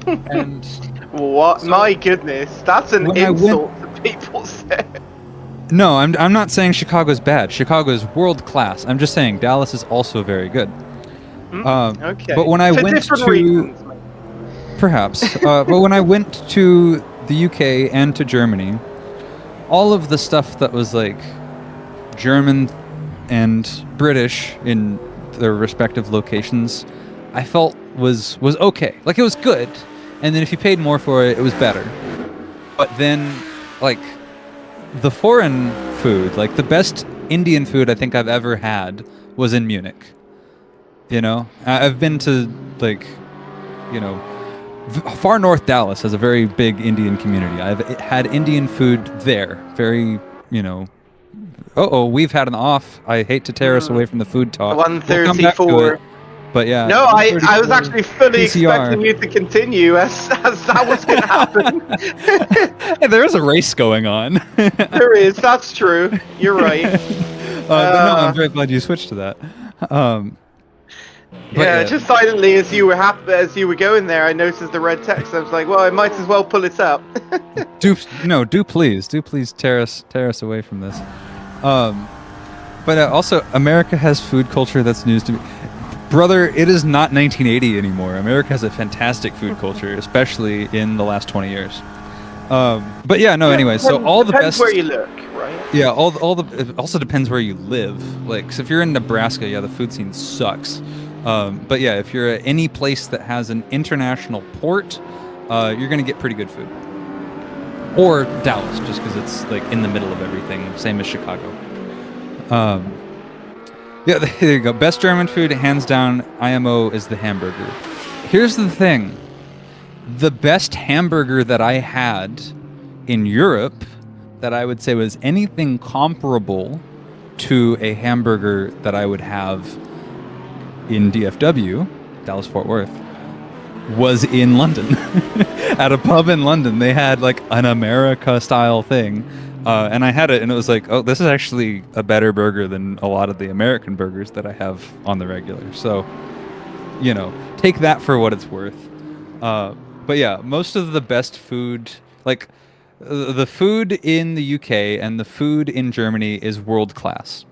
And what? So, my goodness, that's an insult to people say. No, I'm not saying Chicago's bad. Chicago's world class. I'm just saying Dallas is also very good. Okay. But when I went to perhaps, but when I went to the UK and to Germany, all of the stuff that was like German and British in their respective locations, I felt was okay. Like, it was good, and then if you paid more for it, it was better. But then, like, the foreign food, like the best Indian food I think I've ever had was in Munich. You know, I've been to, like, you know, far north Dallas has a very big Indian community. I've had Indian food there. Very, you know. We've had an off. I hate to tear us away from the food talk. 134. But yeah. No, I was actually fully expecting you to continue as that was going to happen. Hey, there is a race going on. There is. That's true. You're right. But no, I'm very glad you switched to that. Yeah, just silently as you were going there, I noticed the red text. I was like, well, I might as well pull it up. do please tear us away from this. But also, America has food culture that's news to me. Brother, it is not 1980 anymore. America has a fantastic food culture, especially in the last 20 years. But yeah, no. Anyway, so all the best. Depends where you look, right? Yeah, it also depends where you live. Like, so if you're in Nebraska, yeah, the food scene sucks. But yeah, if you're at any place that has an international port, you're gonna get pretty good food. Or Dallas, just because it's like in the middle of everything, same as Chicago. Yeah, there you go. Best German food, hands down. IMO is the hamburger. Here's the thing: the best hamburger that I had in Europe, that I would say was anything comparable to a hamburger that I would have in DFW, Dallas Fort Worth, was in London. At a pub in London, they had like an America style thing, and I had it, and it was like, oh, this is actually a better burger than a lot of the American burgers that I have on the regular. So, you know, take that for what it's worth. But yeah, most of the best food, like the food in the UK and the food in Germany, is world class.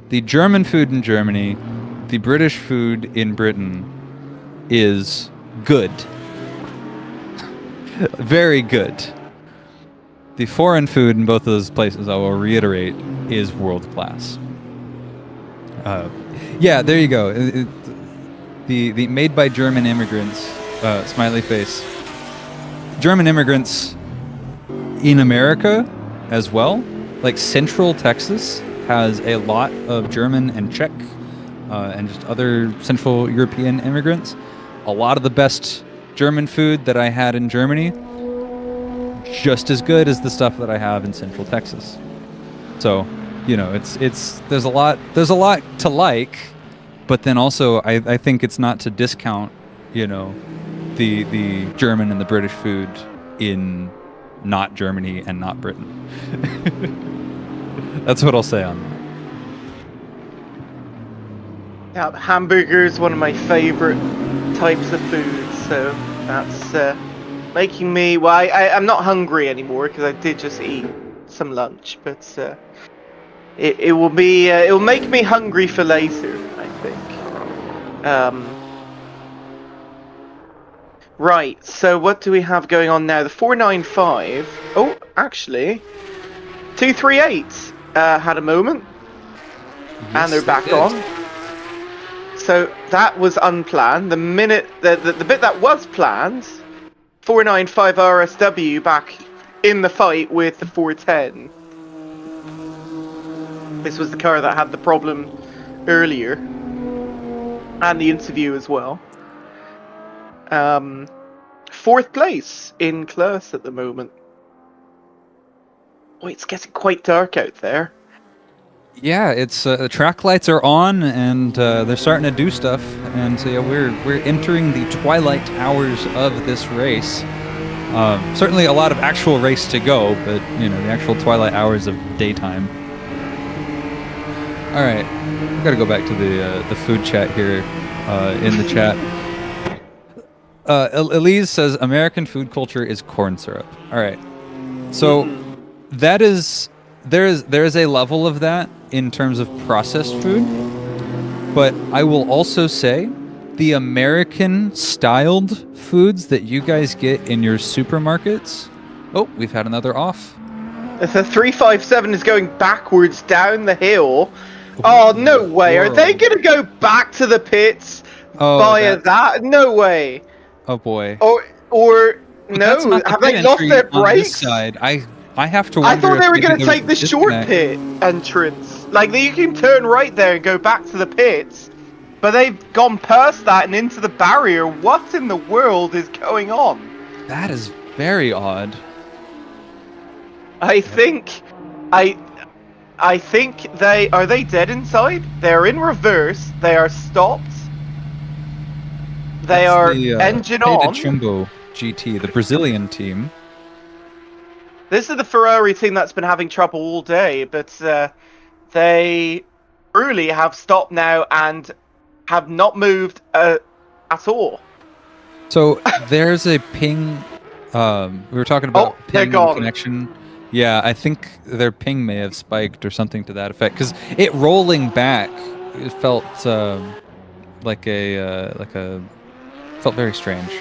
The German food in Germany, the British food in Britain is good. Very good. The foreign food in both of those places, I will reiterate, is world class. Yeah, there you go. The made by German immigrants, smiley face. German immigrants in America as well. Like Central Texas has a lot of German and Czech and just other Central European immigrants. A lot of the best German food that I had in Germany, just as good as the stuff that I have in Central Texas. So, you know, there's a lot to like, but then also I think it's not to discount, you know, the German and the British food in not Germany and not Britain. That's what I'll say on that. Yeah, hamburger is one of my favorite types of food, so that's making me. Well, I'm not hungry anymore because I did just eat some lunch, but it will be. It will make me hungry for later, I think. Right. So what do we have going on now? The 495. Oh, actually, 238 had a moment, and they're back on. So that was unplanned. The minute the bit that was planned, 495 RSW back in the fight with the 410. This was the car that had the problem earlier, and the interview as well. Fourth place in class at the moment. Oh, it's getting quite dark out there. Yeah, it's the track lights are on, and they're starting to do stuff, and so yeah, we're entering the twilight hours of this race. Certainly a lot of actual race to go, but you know, the actual twilight hours of daytime. All right, I gotta go back to the food chat here in the chat. Elise says American food culture is corn syrup. All right, so that is there is a level of that in terms of processed food, but I will also say the American styled foods that you guys get in your supermarkets. Oh, we've had another off. The 357 is going backwards down the hill. Oh, no way. Are they going to go back to the pits via that? No way. Oh, boy. Or no, have they lost their brakes? Side. I have to wonder. I thought they were going to take the short pit entrance. Like, you can turn right there and go back to the pits, but they've gone past that and into the barrier. What in the world is going on? That is very odd. I think they are they dead inside? They're in reverse. They are stopped. They are engine on. Chumbo GT, the Brazilian team. This is the Ferrari team that's been having trouble all day, but they truly have stopped now and have not moved at all. So there's a ping. We were talking about they're ping gone. connection. Yeah, I think their ping may have spiked or something to that effect. Because it rolling back, it felt like a felt very strange.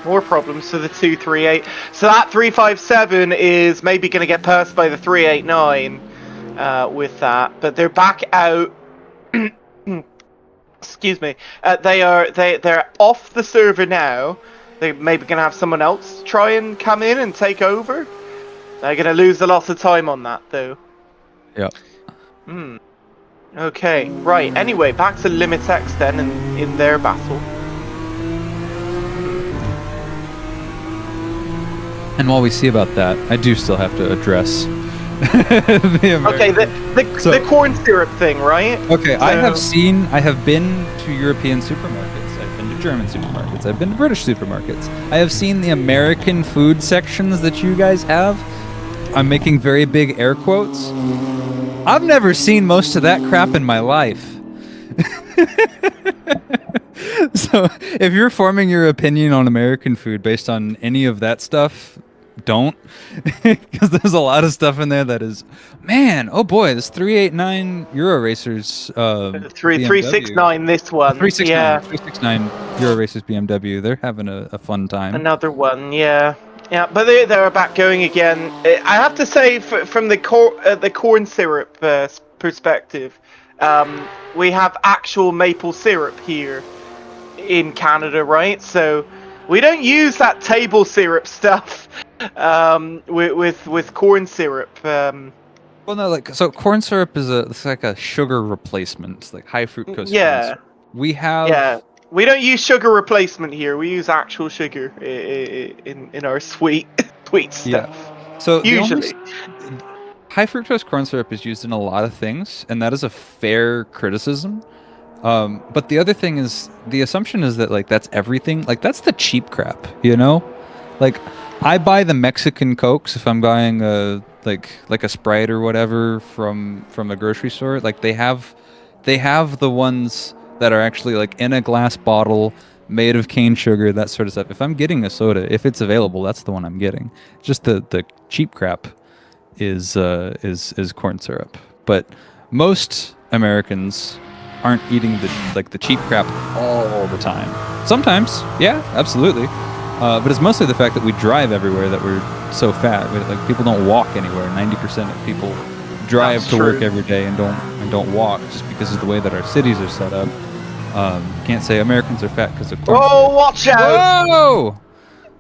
More problems for the 238. So that 357 is maybe going to get passed by the 389 with that, but they're back out. Excuse me. They're off the server now. They're maybe going to have someone else try and come in and take over. They're going to lose a lot of time on that, though. Yep. Okay, right. Anyway, back to Limitex then in their battle. And while we see about that, I do still have to address the the corn syrup thing, right? Okay, So- I have been to European supermarkets. I've been to German supermarkets. I've been to British supermarkets. I have seen the American food sections that you guys have. I'm making very big air quotes. I've never seen most of that crap in my life. So, if you're forming your opinion on American food based on any of that stuff, don't. Because there's a lot of stuff in there that is, man, oh boy, this 389 Euro Racers 369 this one. 369, Yeah. 369 Euro Racers BMW. They're having a fun time. Another one, yeah. Yeah, but they're back going again. I have to say, from the corn syrup perspective, we have actual maple syrup here in Canada, right? So we don't use that table syrup stuff with corn syrup. Well, no, so corn syrup is it's like a sugar replacement. It's like high fructose. Yeah. Corn syrup. We have. Yeah. We don't use sugar replacement here. We use actual sugar in our sweet stuff. Yeah. So usually, high fructose corn syrup is used in a lot of things, and that is a fair criticism. But the other thing is, the assumption is that like that's everything. Like that's the cheap crap, you know? Like I buy the Mexican Cokes if I'm buying a like a Sprite or whatever from a grocery store. Like they have the ones that are actually like in a glass bottle made of cane sugar, that sort of stuff. If I'm getting a soda, if it's available, that's the one I'm getting. Just the cheap crap is corn syrup. But most Americans aren't eating the cheap crap all the time. Sometimes, yeah, absolutely. But it's mostly the fact that we drive everywhere that we're so fat. Like people don't walk anywhere. 90% of people drive That's to true. work every day and don't walk just because of the way that our cities are set up. Can't say Americans are fat because of corn syrup. oh, watch out! Whoa!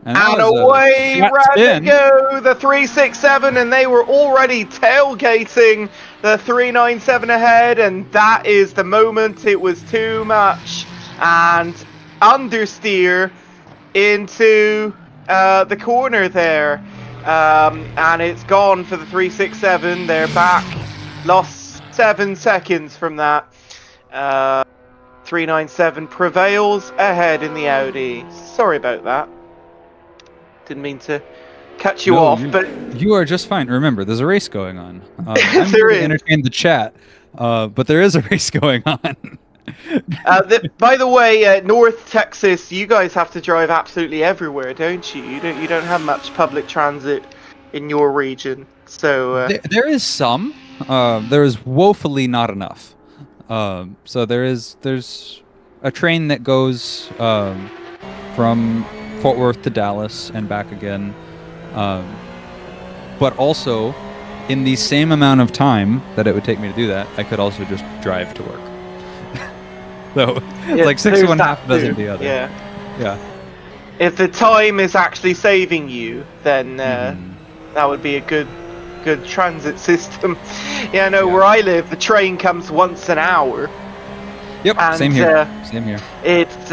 And that was a away flat ran they spin. go, the 367, and they were already tailgating the 397 ahead, and that is the moment it was too much. And understeer into the corner there. And it's gone for the 367. They're back. Lost 7 seconds from that. 397 prevails ahead in the Audi. Sorry about that. Didn't mean to cut you off, but you are just fine. Remember, there's a race going on. I'm There here to is. entertain the chat, but there is a race going on. by the way, North Texas, you guys have to drive absolutely everywhere, don't you? You don't have much public transit in your region, so There is some. There is woefully not enough. So there's a train that goes from Fort Worth to Dallas and back again. But also, in the same amount of time that it would take me to do that, I could also just drive to work. So Yeah, like 6 of there's one, that half a dozen of too. the other. Yeah. Yeah. If the time is actually saving you, then that would be a good transit system. Yeah, no, where I live, the train comes once an hour. Yep. And, Same here. Same here. It's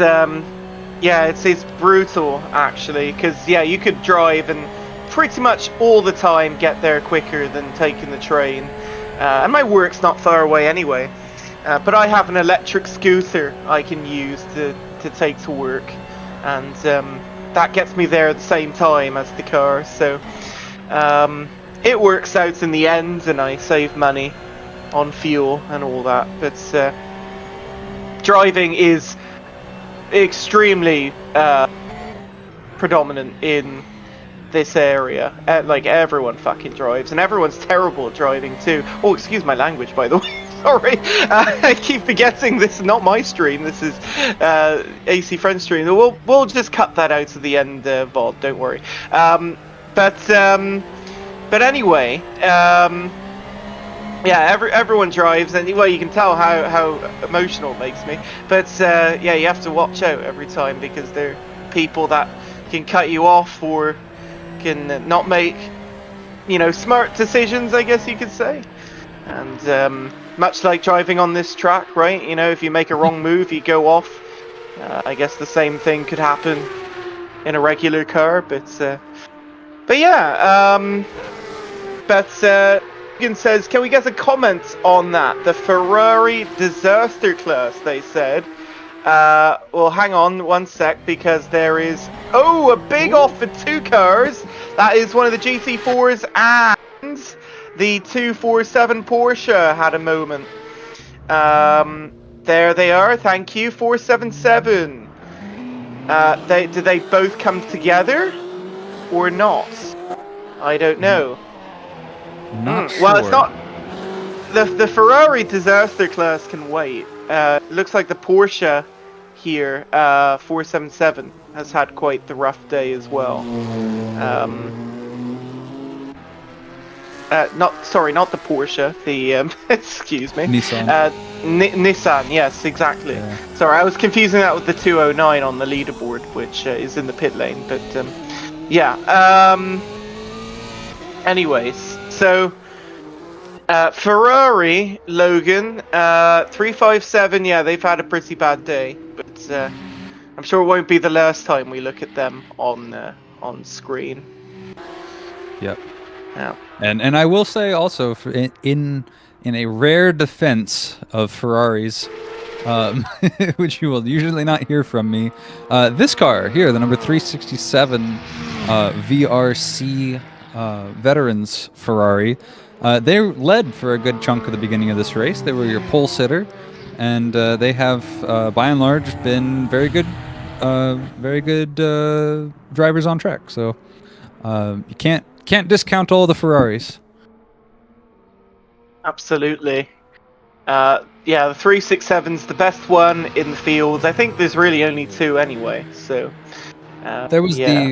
it's brutal actually, because you could drive and pretty much all the time get there quicker than taking the train. And my work's not far away anyway. But I have an electric scooter I can use to take to work, and that gets me there at the same time as the car. So it works out in the end, and I save money on fuel and all that. But driving is extremely predominant in this area. Like, everyone fucking drives, and everyone's terrible at driving too. Oh, excuse my language, by the way. Sorry, I keep forgetting this is not my stream. This is AC Friends stream. We'll just cut that out at the end, VOD. Don't worry. But anyway, yeah, everyone drives, and well, you can tell how emotional it makes me. But yeah, you have to watch out every time, because there are people that can cut you off or can not make, smart decisions, I guess you could say. And much like driving on this track, right? If you make a wrong move, you go off. I guess the same thing could happen in a regular car, but yeah. But says, can we get a comment on that? The Ferrari disaster class, they said. Well, hang on one sec, because there is a big off for 2 cars. That is one of the GT4s and the 247 Porsche had a moment. There they are. Thank you, 477. Did they both come together or not? I don't know. Not sure. Well, it's not. The Ferrari disaster class can wait. Looks like the Porsche here, 477, has had quite the rough day as well. Not the Porsche. The excuse me. Nissan. Nissan. Yes, exactly. Yeah. Sorry, I was confusing that with the 209 on the leaderboard, which is in the pit lane. But yeah. Anyways, so Ferrari, Logan, 357. Yeah, they've had a pretty bad day, but I'm sure it won't be the last time we look at them on screen. Yep. Yeah. And I will say also, in a rare defense of Ferraris, which you will usually not hear from me, this car here, the number 367 VRC Veterans Ferrari, they led for a good chunk of the beginning of this race. They were your pole sitter, and they have, by and large, been very good drivers on track. So you can't discount all the Ferraris. Absolutely. Yeah, the 367's the best one in the field. I think there's really only 2 anyway. So there was yeah.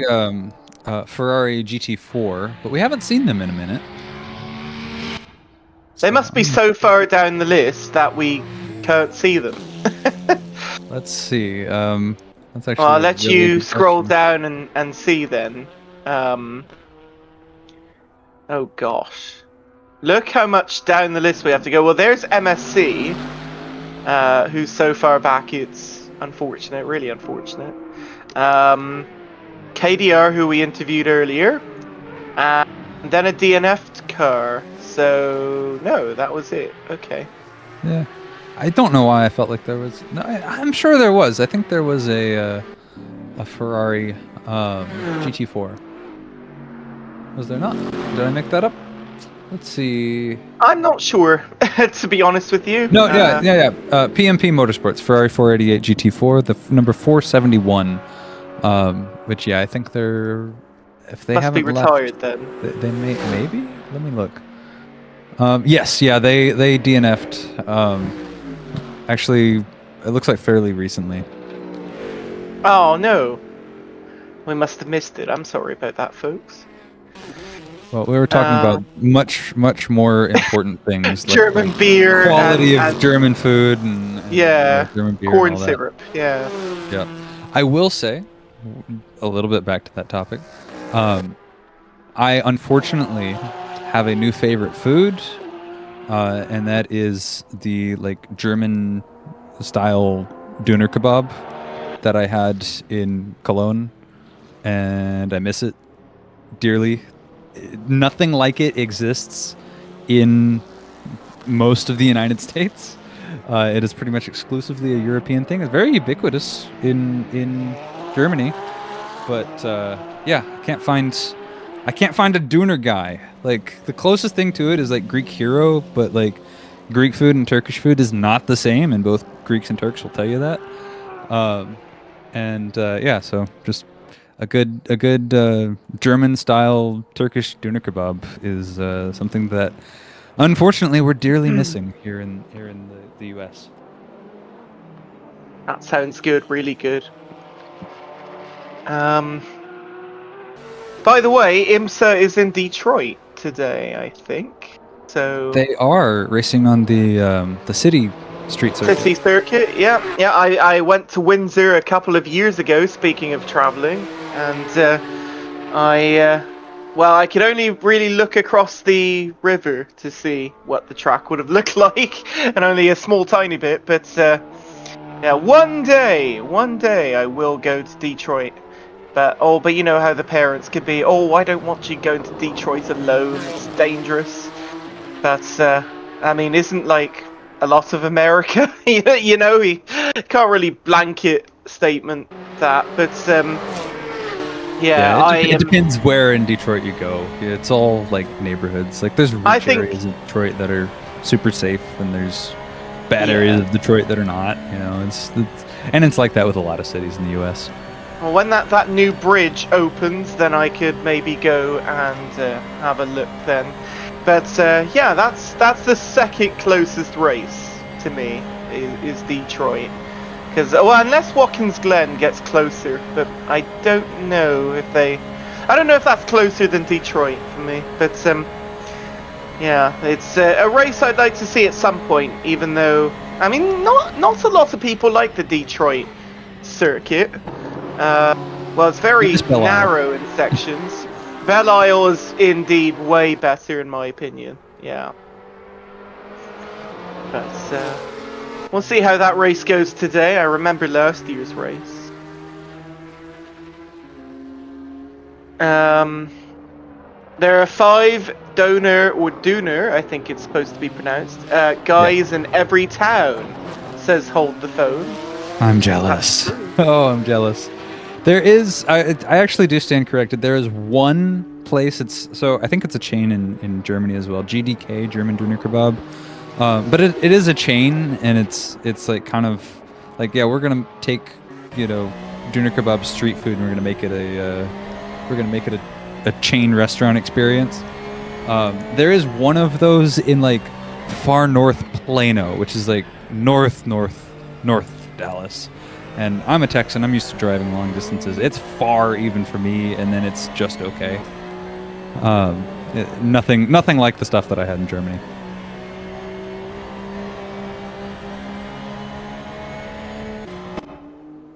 the Ferrari GT4, but we haven't seen them in a minute. They must be so far down the list that we can't see them. Let's see. That's actually. Well, I'll let really you scroll down and see then. Oh gosh. Look how much down the list we have to go. Well, there's MSC, who's so far back it's unfortunate, really unfortunate. KDR, who we interviewed earlier, and then a DNF car. So no, that was it. Okay. Yeah, I don't know why I felt like there was. No, I'm sure there was. I think there was a Ferrari GT4. Was there not? Did I make that up? Let's see. I'm not sure, to be honest with you. No, yeah. PMP Motorsports Ferrari 488 GT4, the number 471. Which yeah, I think they're. If they haven't be retired left, then. They maybe. Let me look. Yes, yeah, they DNF'd. Actually, it looks like fairly recently. Oh no, we must have missed it. I'm sorry about that, folks. Well, we were talking about much more important things, like German beer, quality of German food, and German beer, corn and all syrup. Yeah. Yeah, I will say a little bit back to that topic. I unfortunately have a new favorite food, and that is the German style Döner kebab that I had in Cologne, and I miss it dearly. Nothing like it exists in most of the United States. It is pretty much exclusively a European thing. It's very ubiquitous in Germany, but yeah, I can't find a Döner guy. Like, the closest thing to it is like Greek Hero, but like Greek food and Turkish food is not the same, and both Greeks and Turks will tell you that. Yeah, so just a good German style Turkish doner kebab is something that unfortunately we're dearly missing here in the US. That sounds good, really good. By the way, IMSA is in Detroit today, I think. So They are racing on the city street circuit. City circuit, yeah. I went to Windsor a couple of years ago. Speaking of traveling, and I could only really look across the river to see what the track would have looked like, and only a small, tiny bit. But yeah, one day I will go to Detroit. But you know how the parents could be. Oh, I don't want you going to Detroit alone. It's dangerous. But I mean, isn't like a lot of America? You know, we can't really blanket statement that. But it depends where in Detroit you go. It's all like neighborhoods. Like there's rich areas of Detroit that are super safe, and there's bad areas of Detroit that are not. You know, it's like that with a lot of cities in the U.S. Well, when that new bridge opens, then I could maybe go and have a look then. But yeah, that's the second closest race to me is Detroit. Because unless Watkins Glen gets closer, but I don't know if that's closer than Detroit for me. But yeah, it's a race I'd like to see at some point. Even though I mean, not a lot of people like the Detroit circuit. Well, it's very narrow in sections. Belle Isle is indeed way better in my opinion. Yeah. But we'll see how that race goes today. I remember last year's race. There are 5 Dooner, I think it's supposed to be pronounced, guys in every town, says Hold the Phone. I'm jealous. Oh, I'm jealous. There is, I actually do stand corrected. There is one place, I think it's a chain in Germany as well, GDK, German Döner Kebab. But it is a chain, and it's like kind of like, yeah, we're gonna take, you know, Döner Kebab street food, and we're gonna make it a chain restaurant experience. There is one of those in like far north Plano, which is like north Dallas. And I'm a Texan. I'm used to driving long distances. It's far even for me, and then it's just okay. Nothing like the stuff that I had in Germany.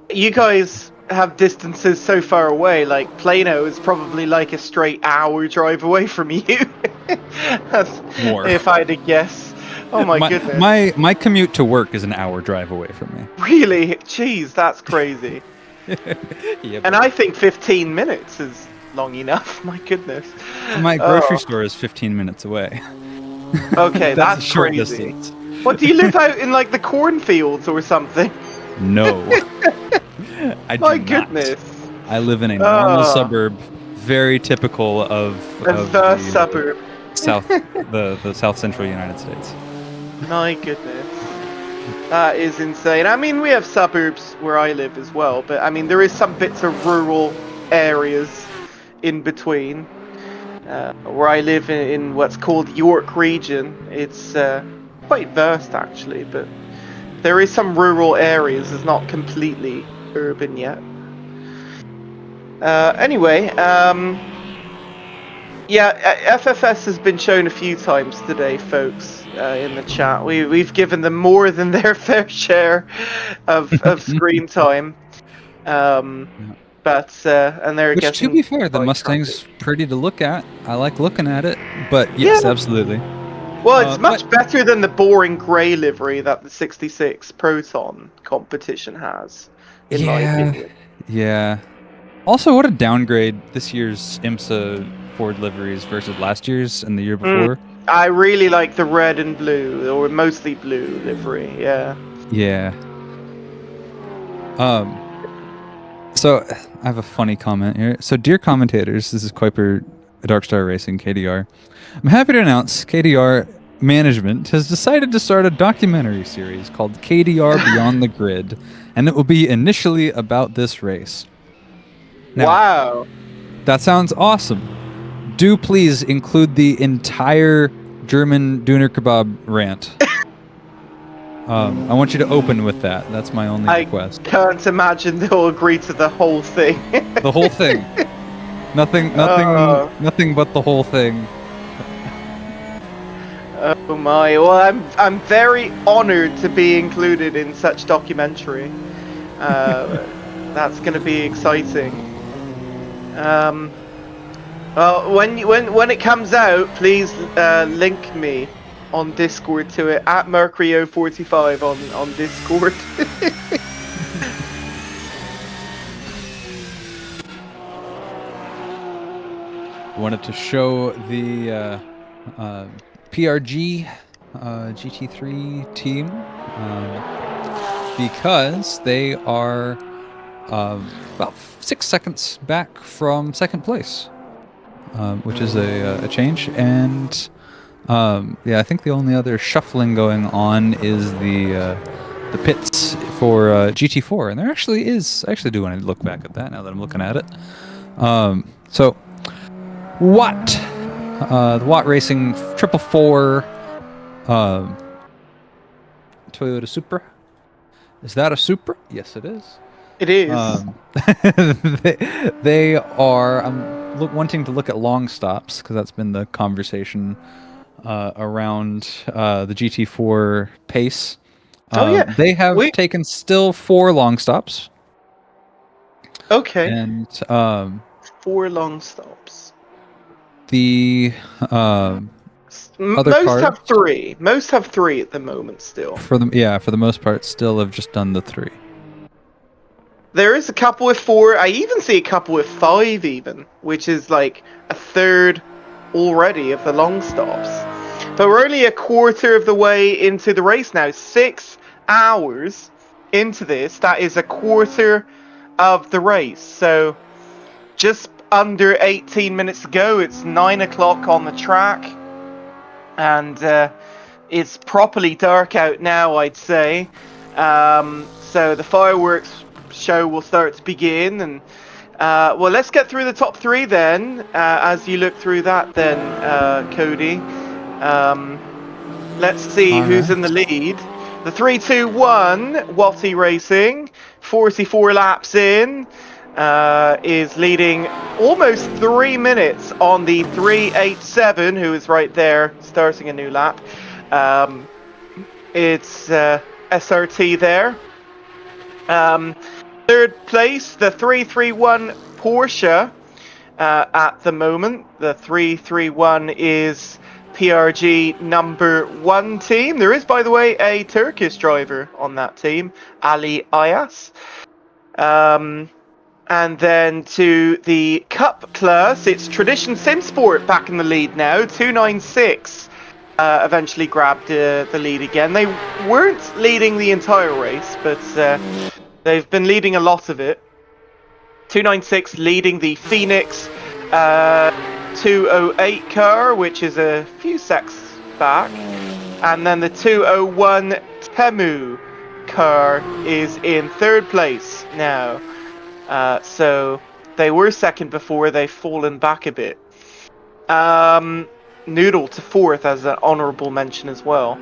You guys have distances so far away. Like Plano is probably like a straight hour drive away from you. More. If I had to guess. Oh my goodness. My commute to work is an hour drive away from me. Really? Jeez, that's crazy. Yeah, and I think 15 minutes is long enough. My goodness. My grocery store is 15 minutes away. Okay, that's a short crazy. distance. What, do you live out in like the cornfields or something? No. I do My not. goodness. I live in a normal suburb, very typical of the suburb. the South Central United States. My goodness. That is insane. I mean, we have suburbs where I live as well, but I mean, there is some bits of rural areas in between. Where I live in what's called York region. It's quite vast actually, but there is some rural areas. It's not completely urban yet. Anyway, yeah, FFS has been shown a few times today, folks, in the chat. We've given them more than their fair share of screen time. But and they're Which, to be fair, the Mustang's pretty to look at. I like looking at it, but yes, absolutely. Well, it's much better than the boring grey livery that the 66 Proton competition has, in my opinion. Yeah. Also, what a downgrade this year's IMSA Ford liveries versus last year's and the year before. I really like the red and blue, or mostly blue livery, yeah. Yeah. So, I have a funny comment here. So, dear commentators, this is Kuiper, Darkstar Racing, KDR. I'm happy to announce KDR management has decided to start a documentary series called KDR Beyond the Grid, and it will be initially about this race. Now, wow. That sounds awesome. Do please include the entire German Döner Kebab rant. I want you to open with that. That's my only request. I can't imagine they'll agree to the whole thing. The whole thing. Nothing but the whole thing. Oh my! Well, I'm very honored to be included in such documentary. That's going to be exciting. Well, when it comes out, please link me on Discord to it at Mercurio45 on Discord. Wanted to show the PRG GT3 team because they are about 6 seconds back from second place, which is a change. And yeah, I think the only other shuffling going on is the pits for GT4, and there actually is. I actually do want to look back at that now that I'm looking at it. So Watt, the Watt Racing 444 Toyota Supra. Is that a Supra? Yes, it is. It is. They are. I'm wanting to look at long stops because that's been the conversation around the GT4 pace. Oh yeah, they have taken still 4 long stops. Okay. And 4 long stops. The most have 3. Most have 3 at the moment still. For the most part, still have just done the 3. There is a couple with 4. I even see a couple with 5 even, which is like a third already of the long stops. But we're only a quarter of the way into the race now. 6 hours into this. That is a quarter of the race. So just under 18 minutes to go. It's 9 o'clock on the track. And it's properly dark out now, I'd say. So the fireworks show will start to begin, and well, let's get through the top 3 then. As you look through that, then Cody, let's see who's in the lead. The 3-2-1 Watty Racing, 44 laps in, is leading almost 3 minutes on the 387, who is right there starting a new lap. It's SRT there. Third place, the 331 Porsche at the moment. The 331 is PRG number 1 team. There is, by the way, a Turkish driver on that team, Ali Ayas. And then to the Cup class, it's Tradition Simsport back in the lead now. 296 eventually grabbed the lead again. They weren't leading the entire race, but they've been leading a lot of it. 296 leading the Phoenix 208 car, which is a few secs back. And then the 201 Temu car is in third place now. So they were second before, they've fallen back a bit. Noodle to fourth as an honourable mention as well.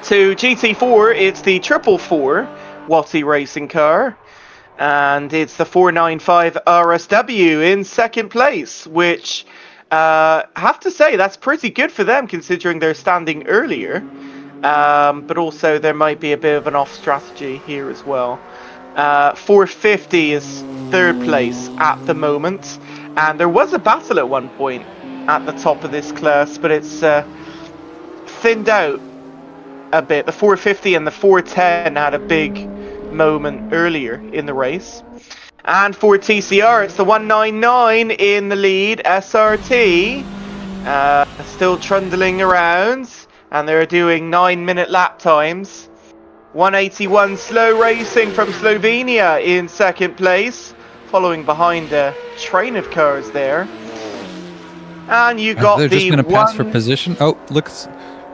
To GT4, it's the 444 Watty racing car, and it's the 495 RSW in second place, which I have to say that's pretty good for them considering they're standing earlier, but also there might be a bit of an off strategy here as well. 450 is third place at the moment, and there was a battle at one point at the top of this class, but it's thinned out a bit. The 450 and the 410 had a big moment earlier in the race. And for TCR, it's the 199 in the lead, SRT, still trundling around, and they're doing 9-minute lap times. 181 Slow Racing from Slovenia in second place, following behind a train of cars there. And you got they're just the going to pass for one. position. Oh, look,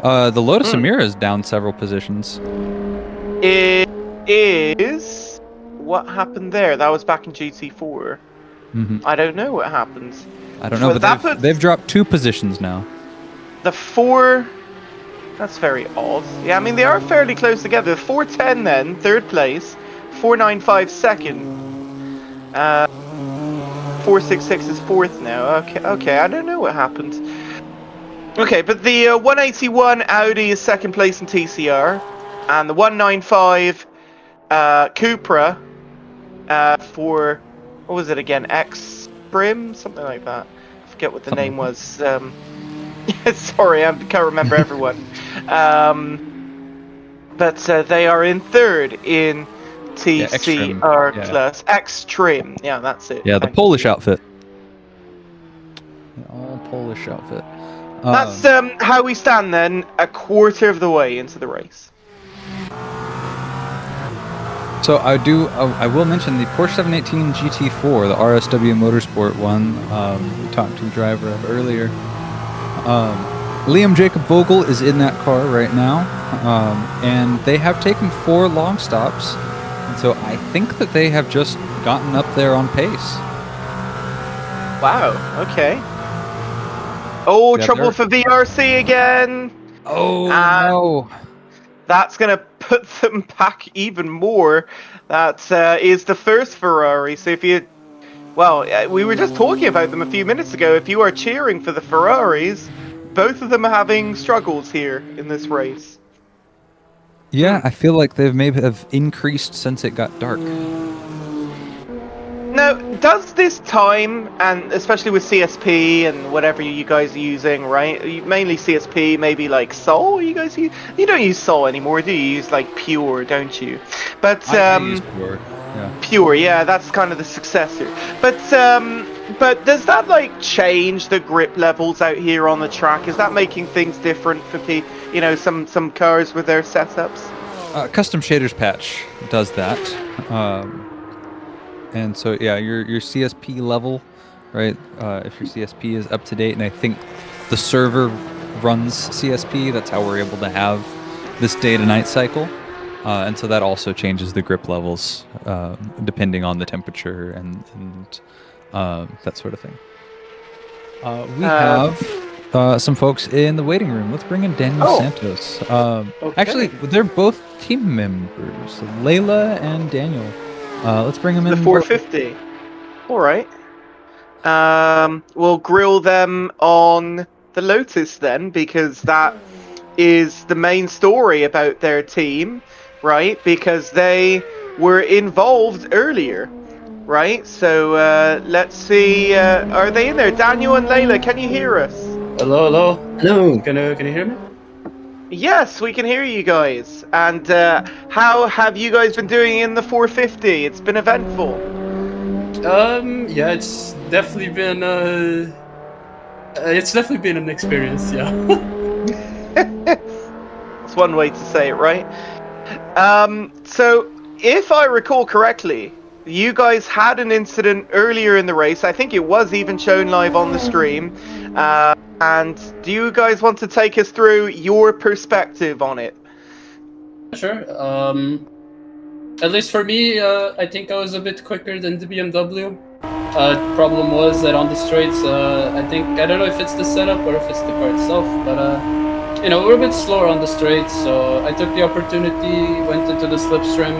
the Lotus Emira is down several positions. It is. What happened there? That was back in GT4. I don't know what happened. I don't know, but they've dropped 2 positions now. The 4. That's very odd. Yeah, I mean, they are fairly close together. 410 then, 3rd place. 495 second. 466 is 4th now. Okay, I don't know what happened. Okay, but the 181 Audi is 2nd place in TCR. And the 195 Cupra for, what was it again? X-Brim? Something like that. I forget what the name was. Sorry, I can't remember everyone. But they are in 3rd in TCR class. X-Trim. Yeah, that's it. Yeah, the Polish outfit. All Polish outfit. That's how we stand then, a quarter of the way into the race. So I will mention the Porsche 718 GT4, the RSW Motorsport one. We talked to the driver of earlier. Liam Jacob Vogel is in that car right now, and they have taken 4 long stops, and so I think that they have just gotten up there on pace. Wow, okay. Oh, Yeah, trouble for VRC again! Oh, no. That's going to put them back even more. That is the first Ferrari, so if you... Well, we were just talking about them a few minutes ago. If you are cheering for the Ferraris, both of them are having struggles here in this race. Yeah, I feel like they've maybe have increased since it got dark. Now, does this time, and especially with CSP and whatever you guys are using, right? Mainly CSP, maybe like Sol. You guys use? You don't use Sol anymore, do you? You use like Pure, don't you? But I use Pure. Yeah. Pure, yeah, that's kind of the successor. But does that like change the grip levels out here on the track? Is that making things different for some cars with their setups? Custom Shaders patch does that. And so, yeah, your CSP level, right? If your CSP is up to date, and I think the server runs CSP, that's how we're able to have this day-to-night cycle. And so that also changes the grip levels depending on the temperature and that sort of thing. We have some folks in the waiting room. Let's bring in Daniel Santos. Okay. Actually, they're both team members, Layla and Daniel. Let's bring them in. The 450. All right. We'll grill them on the Lotus then, because that is the main story about their team, right? Because they were involved earlier, right? So let's see. Are they in there? Daniel and Layla, can you hear us? Hello, hello. Hello. Can you hear me? Yes, we can hear you guys. And how have you guys been doing in the 450? It's been eventful. Yeah, it's definitely been an experience, yeah. That's one way to say it, right? So if I recall correctly, you guys had an incident earlier in the race. I think it was even shown live on the stream. And do you guys want to take us through your perspective on it? Sure. At least for me, I think I was a bit quicker than the BMW. Problem was that on the straights, I don't know if it's the setup or if it's the car itself, but we're a bit slower on the straights, so I took the opportunity, went into the slipstream,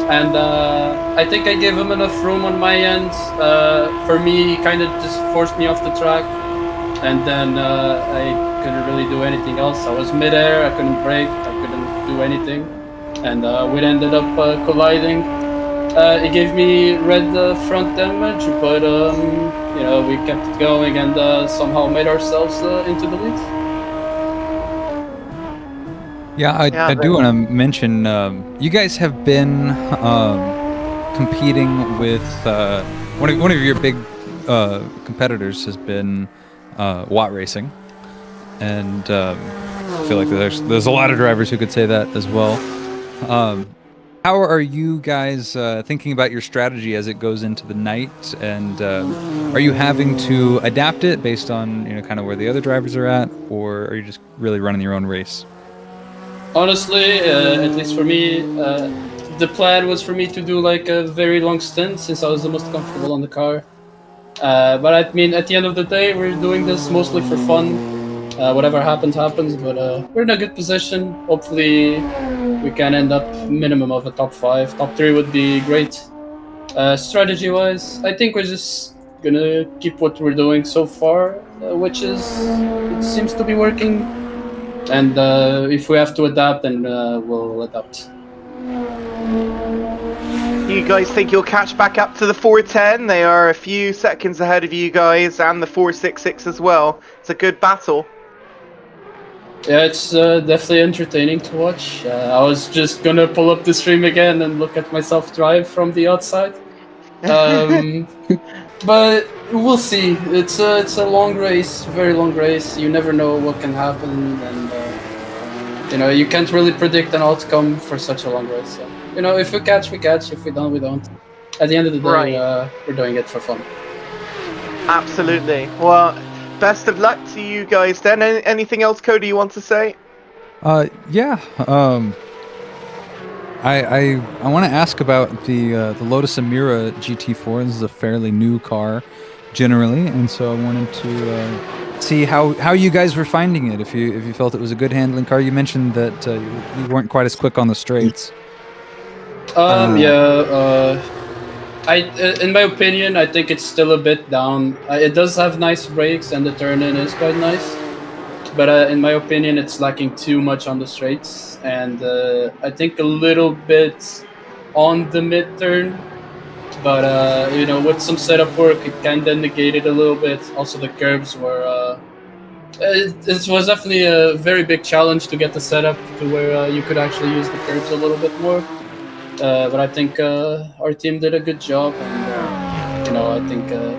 and I think I gave him enough room on my end. For me, he kind of just forced me off the track, and then I couldn't really do anything else. I was midair, I couldn't brake, I couldn't do anything, and we ended up colliding. It gave me red front damage, but we kept it going and somehow made ourselves into the lead. Yeah, I do want to mention, you guys have been competing with, one of your big competitors has been Watt Racing, and I feel like there's a lot of drivers who could say that as well. how are you guys thinking about your strategy as it goes into the night? And are you having to adapt it based on kind of where the other drivers are at, or are you just really running your own race? Honestly, at least for me, the plan was for me to do like a very long stint since I was the most comfortable on the car. But I mean, at the end of the day, we're doing this mostly for fun. Whatever happens, happens. But we're in a good position. Hopefully, we can end up minimum of a top 5. Top 3 would be great. Strategy-wise, I think we're just gonna keep what we're doing so far, which is it seems to be working. And if we have to adapt, then we'll adapt. You guys think you'll catch back up to the 410? They are a few seconds ahead of you guys, and the 466 as well. It's a good battle. Yeah, it's definitely entertaining to watch. I was just gonna pull up the stream again and look at myself drive from the outside. But we'll see. It's a long race, very long race. You never know what can happen, and you can't really predict an outcome for such a long race. So, if we catch, we catch. If we don't, we don't. At the end of the day, we're doing it for fun. Absolutely. Well, best of luck to you guys then. Anything else, Cody, you want to say? Yeah. I want to ask about the Lotus Emira GT4. This is a fairly new car, generally, and so I wanted to see how you guys were finding it. If you felt it was a good handling car. You mentioned that you weren't quite as quick on the straights. In my opinion, I think it's still a bit down. It does have nice brakes, and the turn-in is quite nice. But in my opinion, it's lacking too much on the straights, and I think a little bit on the mid-turn. But with some setup work, it kind of negated a little bit. Also, the curbs were. It was definitely a very big challenge to get the setup to where you could actually use the curbs a little bit more. But I think our team did a good job, and I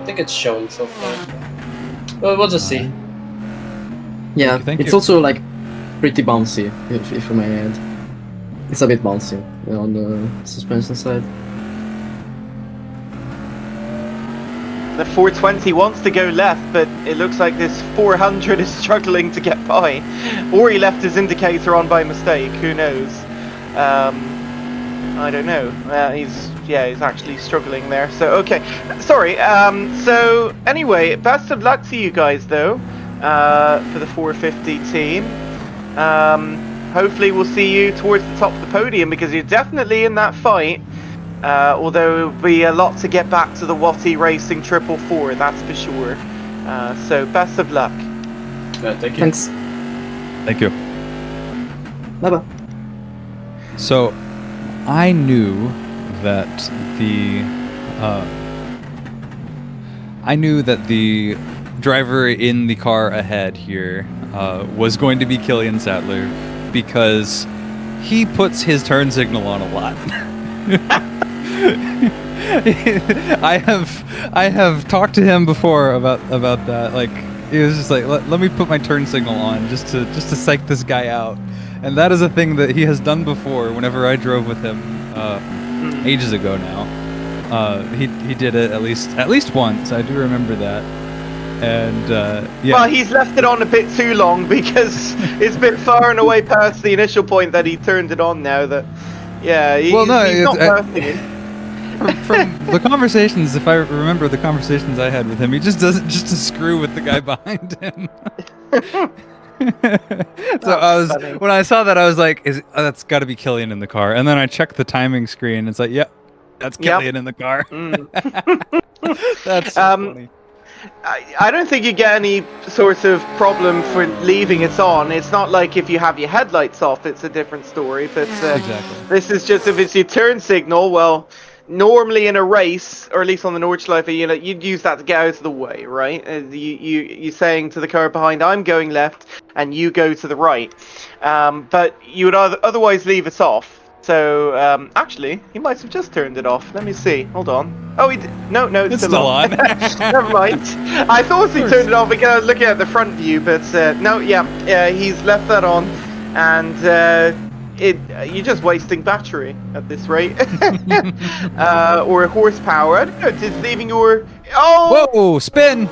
think it's showing so far. But we'll just see. Yeah, it's also like pretty bouncy, if I may add. It's a bit bouncy on the suspension side. The 420 wants to go left, but it looks like this 400 is struggling to get by. Or he left his indicator on by mistake, who knows? I don't know. He's actually struggling there. So, okay. Sorry. So, anyway, best of luck to you guys, though, for the 450 team. Hopefully we'll see you towards the top of the podium, because you're definitely in that fight. Although it will be a lot to get back to the Watty Racing 444, that's for sure. So, best of luck. Thank you. Thanks. Thank you. Bye-bye. So, I knew that the driver in the car ahead here was going to be Killian Sattler, because he puts his turn signal on a lot. I have talked to him before about that. Like, he was just like, let me put my turn signal on just to psych this guy out. And that is a thing that he has done before whenever I drove with him ages ago now. He did it at least once. I do remember that. And yeah. Well, he's left it on a bit too long, because it's been far and away past the initial point that he turned it on now. That he's not bursting it. From the conversations, if I remember the conversations I had with him, he just does it just to screw with the guy behind him. So when I saw that, I was like, that's got to be Killian in the car. And then I checked the timing screen. It's like, yep, that's Killian in the car. That's so funny. I don't think you get any sort of problem for leaving it on. It's not like if you have your headlights off, it's a different story. But exactly. This is just if it's your turn signal. Well, normally in a race, or at least on the Nordschleife, you'd use that to get out of the way, right? You're saying to the car behind, I'm going left, and you go to the right. But you would otherwise leave it off. So, actually, he might have just turned it off. Let me see. Hold on. Oh, he did. No, it's still on. Never mind. I thought he turned it off because I was looking at the front view, but no, he's left that on. And you're just wasting battery at this rate, or horsepower. I don't know. It's leaving your Whoa! Spin.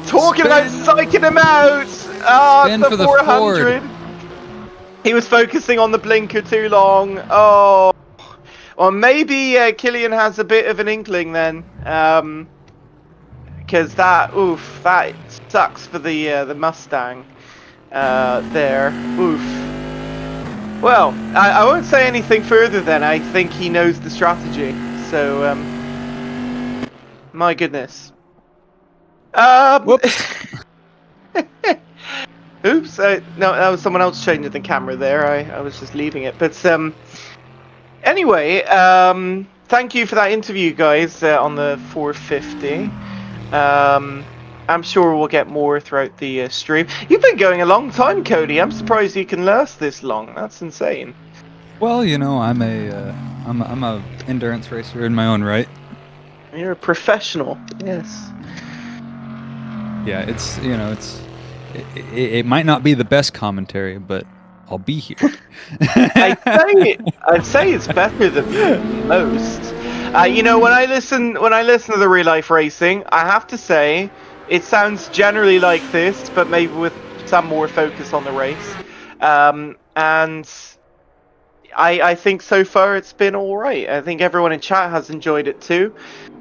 Talking about psyching him out. Spin It's for the the 400. He was focusing on the blinker too long. Oh, or maybe Killian has a bit of an inkling then, because that sucks for the Mustang. There, oof. Well, I won't say anything further then. I think he knows the strategy. So, my goodness. Whoops. Oops. No, that was someone else changing the camera there. I was just leaving it. But anyway, thank you for that interview, guys, on the 450. I'm sure we'll get more throughout the stream. You've been going a long time, Cody. I'm surprised you can last this long. That's insane. Well, you know, I'm a endurance racer in my own right. You're a professional. Yes. Yeah, it might not be the best commentary, but I'll be here. I'd say it's better than most. You know, when I listen to the real life racing, I have to say it sounds generally like this, but maybe with some more focus on the race. And I think so far it's been all right. I think everyone in chat has enjoyed it too.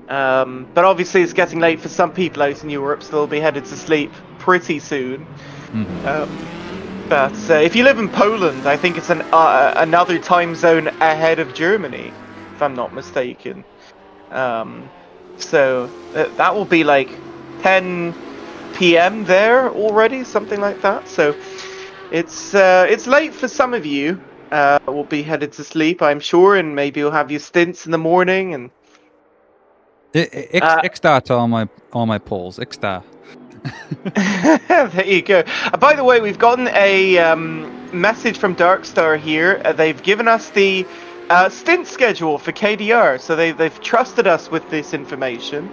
But obviously it's getting late for some people out in Europe, so they'll be headed to sleep pretty soon. But if you live in Poland, I think it's another time zone ahead of Germany, if I'm not mistaken. So that will be like 10 p.m. there already, something like that. So it's late for some of you. Will be headed to sleep, I'm sure, and maybe you'll have your stints in the morning and. Ixta to all my polls. Ixta. There you go. By the way, we've gotten a message from Darkstar here. They've given us the stint schedule for KDR, so they've trusted us with this information,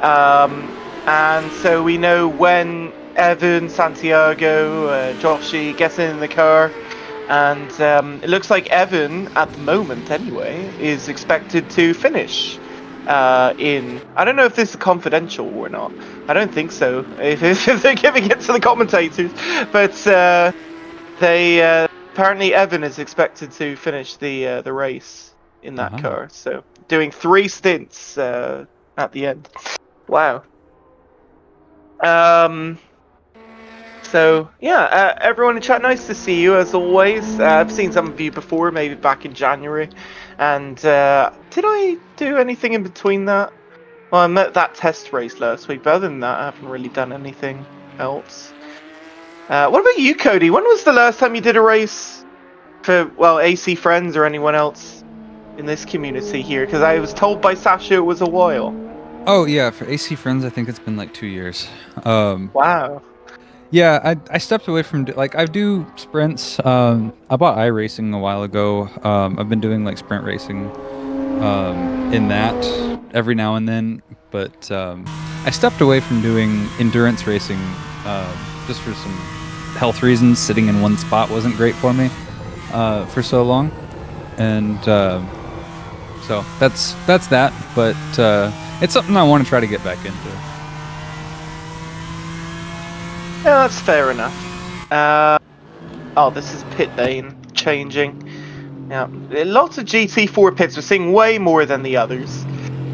and so we know when Evan, Santiago, Joshy gets in the car, and it looks like Evan, at the moment anyway, is expected to finish. I don't know if this is confidential or not. I don't think so. If they're giving it to the commentators, but apparently Evan is expected to finish the race in that car. So doing 3 stints at the end. Wow. So yeah, everyone in chat, nice to see you as always. I've seen some of you before, maybe back in January. And did I do anything in between that? Well, I met that test race last week, but other than that, I haven't really done anything else. What about you, Cody? When was the last time you did a race for, well, AC Friends or anyone else in this community here? Because I was told by Sasha it was a while. Oh, yeah, for AC Friends, I think it's been like 2 years. Wow. Yeah, I stepped away from, I do sprints. I bought iRacing a while ago. I've been doing, sprint racing in that every now and then. But I stepped away from doing endurance racing just for some health reasons. Sitting in one spot wasn't great for me for so long. And so that's that. But it's something I want to try to get back into. Yeah, that's fair enough. Oh, this is pit lane changing. Yeah, lots of GT4 pits. We're seeing way more than the others.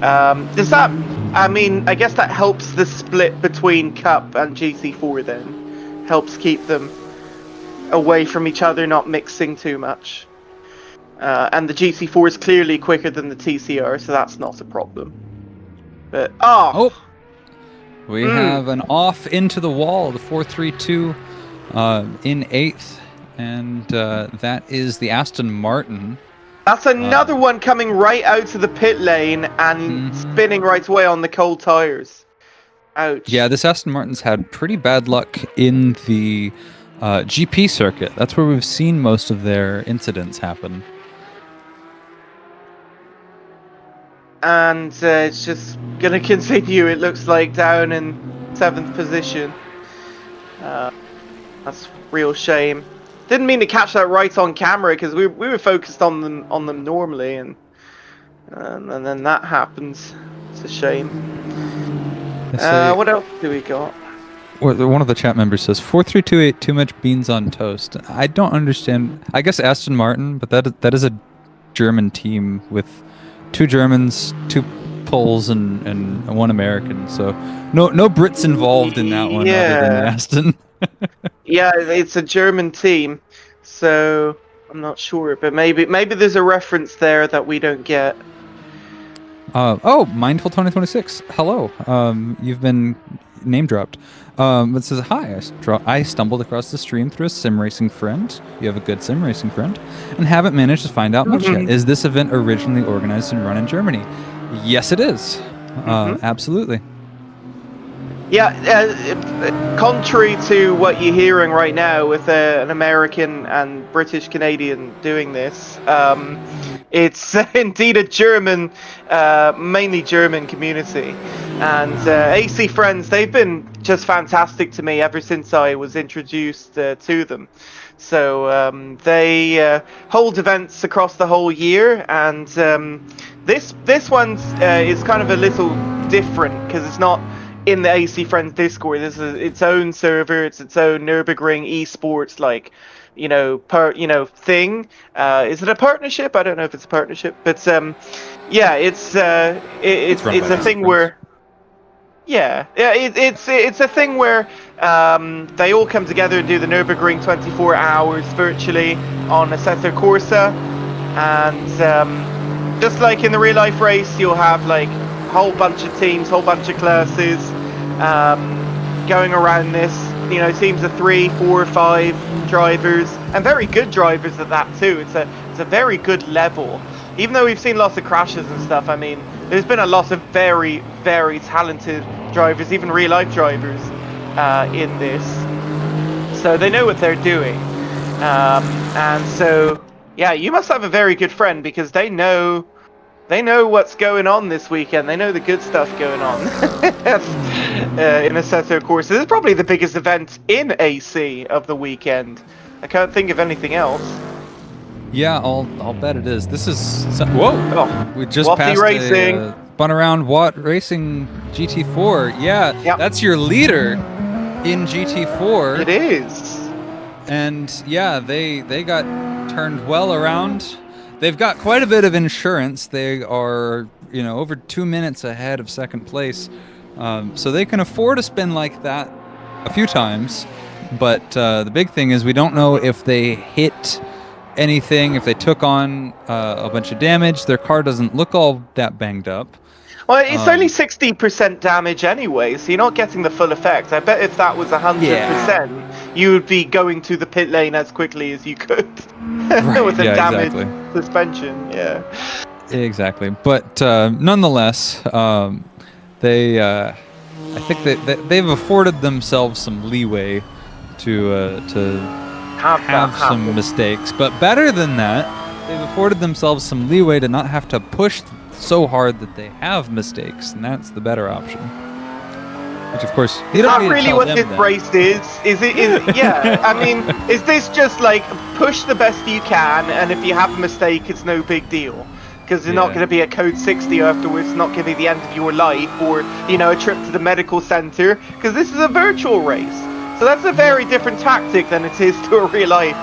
Does that? I mean, I guess that helps the split between Cup and GT4. Then helps keep them away from each other, not mixing too much. And the GT4 is clearly quicker than the TCR, so that's not a problem. But we have an off into the wall, the 432 in 8th, and that is the Aston Martin. That's another one coming right out of the pit lane and spinning right away on the cold tires. Ouch. Yeah, this Aston Martin's had pretty bad luck in the GP circuit. That's where we've seen most of their incidents happen. And it's just going to continue, it looks like, down in 7th position. That's a real shame. Didn't mean to catch that right on camera because we were focused on them normally, and then that happens. It's a shame. What else do we got? One of the chat members says 4328 too much beans on toast. I don't understand. I guess Aston Martin, but that is a German team with 2 Germans, 2 Poles, and 1 American. So no Brits involved in that one other than Aston. Yeah, it's a German team, so I'm not sure, but maybe there's a reference there that we don't get. Mindful 2026. Hello. You've been name dropped. It says, hi, I stumbled across the stream through a sim racing friend. You have a good sim racing friend, and haven't managed to find out much yet. Is this event originally organized and run in Germany? Yes, it is. Absolutely. Yeah, contrary to what you're hearing right now with an American and British Canadian doing this, it's indeed a German, mainly German community. And AC Friends, they've been just fantastic to me ever since I was introduced to them. So they hold events across the whole year, and this one is kind of a little different because it's not in the AC Friends Discord. This is its own server. It's its own Nürburgring esports, thing. Is it a partnership? I don't know if it's a partnership, but yeah, it's a thing where. Yeah, it's a thing where they all come together and do the Nürburgring 24 hours virtually on Assetto Corsa, and just like in the real life race, you'll have like a whole bunch of teams, whole bunch of classes going around this. You know, teams of 3, 4, 5 drivers, and very good drivers at that too. It's a very good level. Even though we've seen lots of crashes and stuff, I mean, there's been a lot of very, very talented drivers, even real-life drivers, in this. So they know what they're doing. And so, yeah, you must have a very good friend because they know what's going on this weekend. They know the good stuff going on in Assetto Corsa. This is probably the biggest event in AC of the weekend. I can't think of anything else. Yeah, I'll bet it is. This is whoa! Oh, we just Waffy passed Racing. a spun around Watt Racing GT4. Yeah, yep. That's your leader in GT4. It is. And yeah, they got turned well around. They've got quite a bit of insurance. They are over 2 minutes ahead of second place, so they can afford a spin like that a few times. But the big thing is we don't know if they hit anything, if they took on a bunch of damage. Their car doesn't look all that banged up. Well, it's only 60% damage anyway, so you're not getting the full effect. I bet if that was 100%, you would be going to the pit lane as quickly as you could with a damaged suspension. Yeah, exactly. But nonetheless, they I think that they've afforded themselves some leeway to have some mistakes, but better than that, they've afforded themselves some leeway to not have to push so hard that they have mistakes, and that's the better option. Which, of course, is that really what this race is? Is it? Yeah. I mean, is this just like push the best you can, and if you have a mistake, it's no big deal? Because you're not going to be a code 60 afterwards, not going to be the end of your life, or a trip to the medical center. Because this is a virtual race. So that's a very different tactic than it is to a real life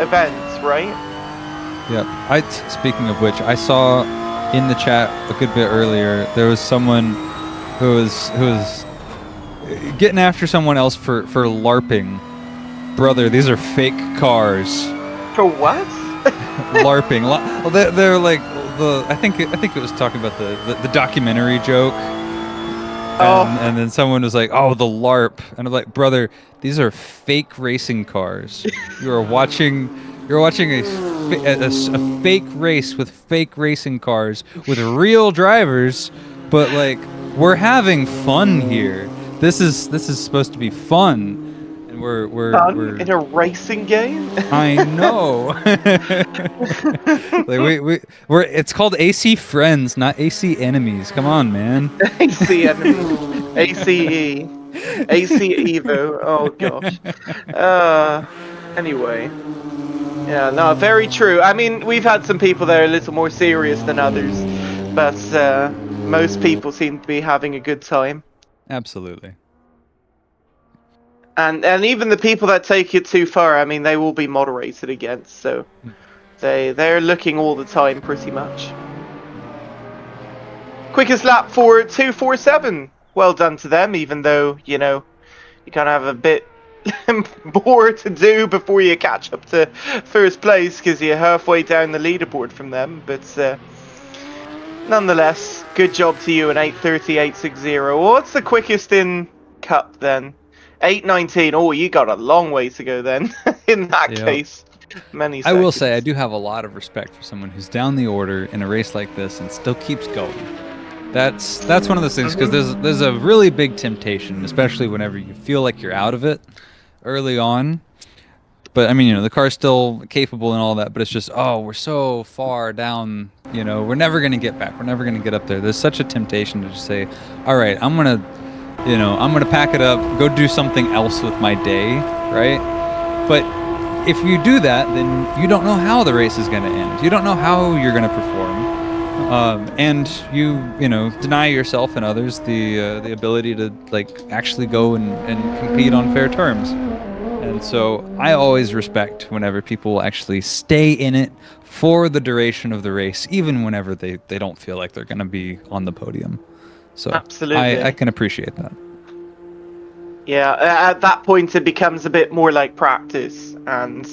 event, right? Yeah. Speaking of which, I saw in the chat a good bit earlier there was someone who was getting after someone else for LARPing. Brother, these are fake cars. For what? LARPing. Well, they're like I think it was talking about the documentary joke. And then someone was like, "Oh, the LARP," and I'm like, "Brother, these are fake racing cars. You're watching a fake race with fake racing cars with real drivers, but like we're having fun here. This is supposed to be fun, and we're in a racing game. I know. Like we're it's called AC Friends, not AC Enemies. Come on, man. AC Enemies. ACE. AC Evo. Oh gosh. Anyway. Yeah, no, very true. I mean, we've had some people that are a little more serious than others, but most people seem to be having a good time. Absolutely. And even the people that take it too far, I mean, they will be moderated against, so they're looking all the time pretty much. Quickest lap for 2:47. Well done to them, even though, you know, you kind of have a bit more to do before you catch up to first place because you're halfway down the leaderboard from them. But nonetheless, good job to you in 8:38.60. What's the quickest in Cup then? 8:19. Oh, you got a long way to go then. In that case, many seconds. I will say I do have a lot of respect for someone who's down the order in a race like this and still keeps going. That's one of those things because there's a really big temptation, especially whenever you feel like you're out of it early on. But I mean, you know, the car's still capable and all that, but it's just, oh, we're so far down, you know, we're never going to get back. We're never going to get up there. There's such a temptation to just say, all right, I'm going to pack it up, go do something else with my day, right? But if you do that, then you don't know how the race is going to end. You don't know how you're going to perform. And you deny yourself and others the ability to actually go and compete on fair terms. And so I always respect whenever people actually stay in it for the duration of the race, even whenever they don't feel like they're going to be on the podium. So absolutely, I can appreciate that. Yeah, at that point it becomes a bit more like practice, and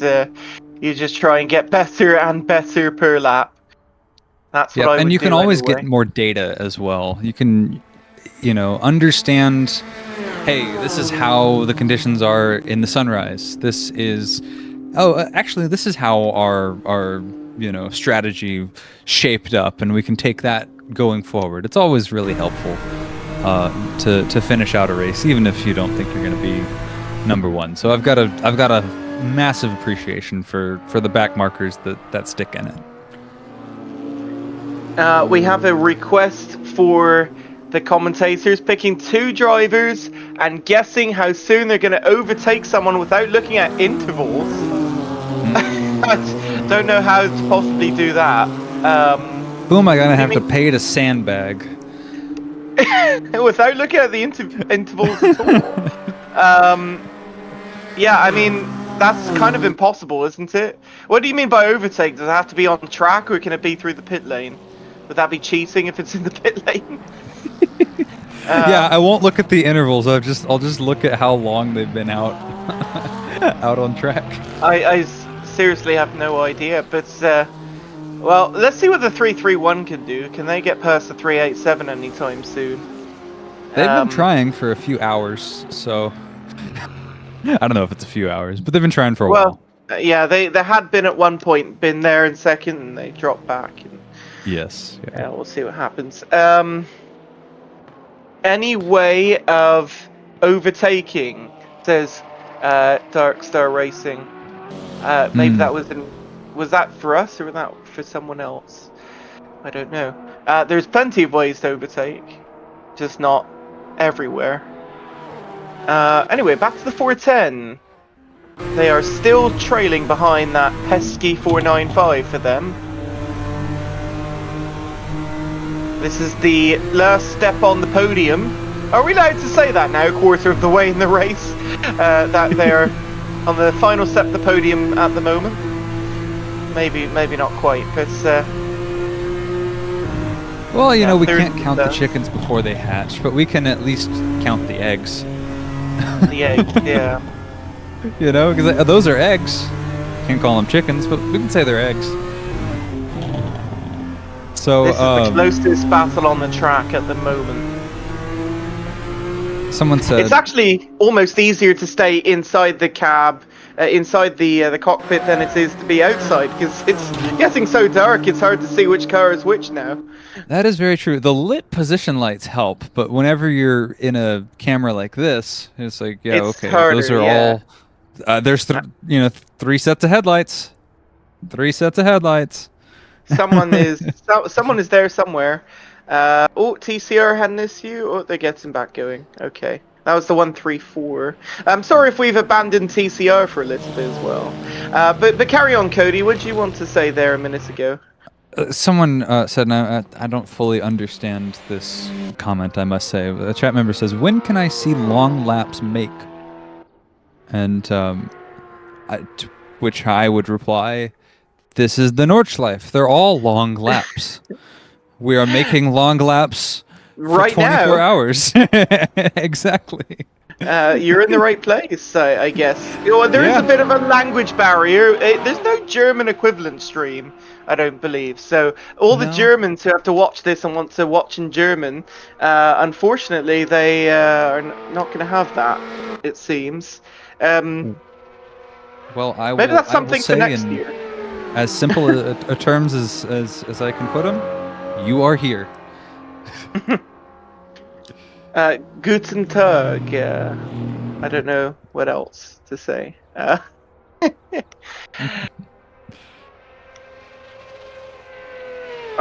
you just try and get better and better per lap. That's what I would do. And you can always anyway. get more data as well. You can, understand, hey, this is how the conditions are in the sunrise. This is, this is how our strategy shaped up, and we can take that going forward. It's always really helpful to finish out a race, even if you don't think you're going to be number one. So I've got a massive appreciation for the back markers that stick in it. We have a request for the commentators picking two drivers and guessing how soon they're going to overtake someone without looking at intervals. I don't know how to possibly do that. Who am I going to have to pay to sandbag? Without looking at the intervals at all. Yeah, I mean, that's kind of impossible, isn't it? What do you mean by overtake? Does it have to be on track, or can it be through the pit lane? Would that be cheating if it's in the pit lane? Yeah, I won't look at the intervals. I'll just look at how long they've been out on track. I seriously have no idea, but well, let's see what the 331 can do. Can they get past the 387 anytime soon? They've been trying for a few hours, so I don't know if it's a few hours, but they've been trying for a while. Yeah, they had been at one point, been there in second, and they dropped back. And, yes. Yeah, we'll see what happens. Any way of overtaking, says Dark Star Racing. Maybe that was that for us or was that for someone else? I don't know. There's plenty of ways to overtake, just not everywhere. Anyway, back to the 410. They are still trailing behind that pesky 495 for them. This is the last step on the podium. Are we allowed to say that now, a quarter of the way in the race? That they're on the final step of the podium at the moment? Maybe not quite, but... well, we can't count the chickens before they hatch, but we can at least count the eggs. The eggs, yeah. Because those are eggs. Can't call them chickens, but we can say they're eggs. So, this is the closest battle on the track at the moment. Someone said it's actually almost easier to stay inside the cab, inside the cockpit, than it is to be outside, because it's getting so dark. It's hard to see which car is which now. That is very true. The lit position lights help, but whenever you're in a camera like this, it's like, yeah, it's okay, harder, those are all. There's 3 sets of headlights. 3 sets of headlights. Someone is there somewhere. Oh, TCR had an issue. Oh, they're getting back going. Okay. That was the 134. I'm sorry if we've abandoned TCR for a little bit as well. But carry on, Cody. What did you want to say there a minute ago? Someone said, and I don't fully understand this comment, I must say. A chat member says, when can I see long laps make? And which I would reply, this is the Nordschleife. They're all long laps. We are making long laps for right 24 now. hours. Exactly. You're in the right place, I guess. There is a bit of a language barrier. There's no German equivalent stream, I don't believe. So all the Germans who have to watch this and want to watch in German, unfortunately, they are not going to have that, it seems. Well, maybe that's something for next year. As simple a terms as I can put them, you are here. Guten Tag. I don't know what else to say. I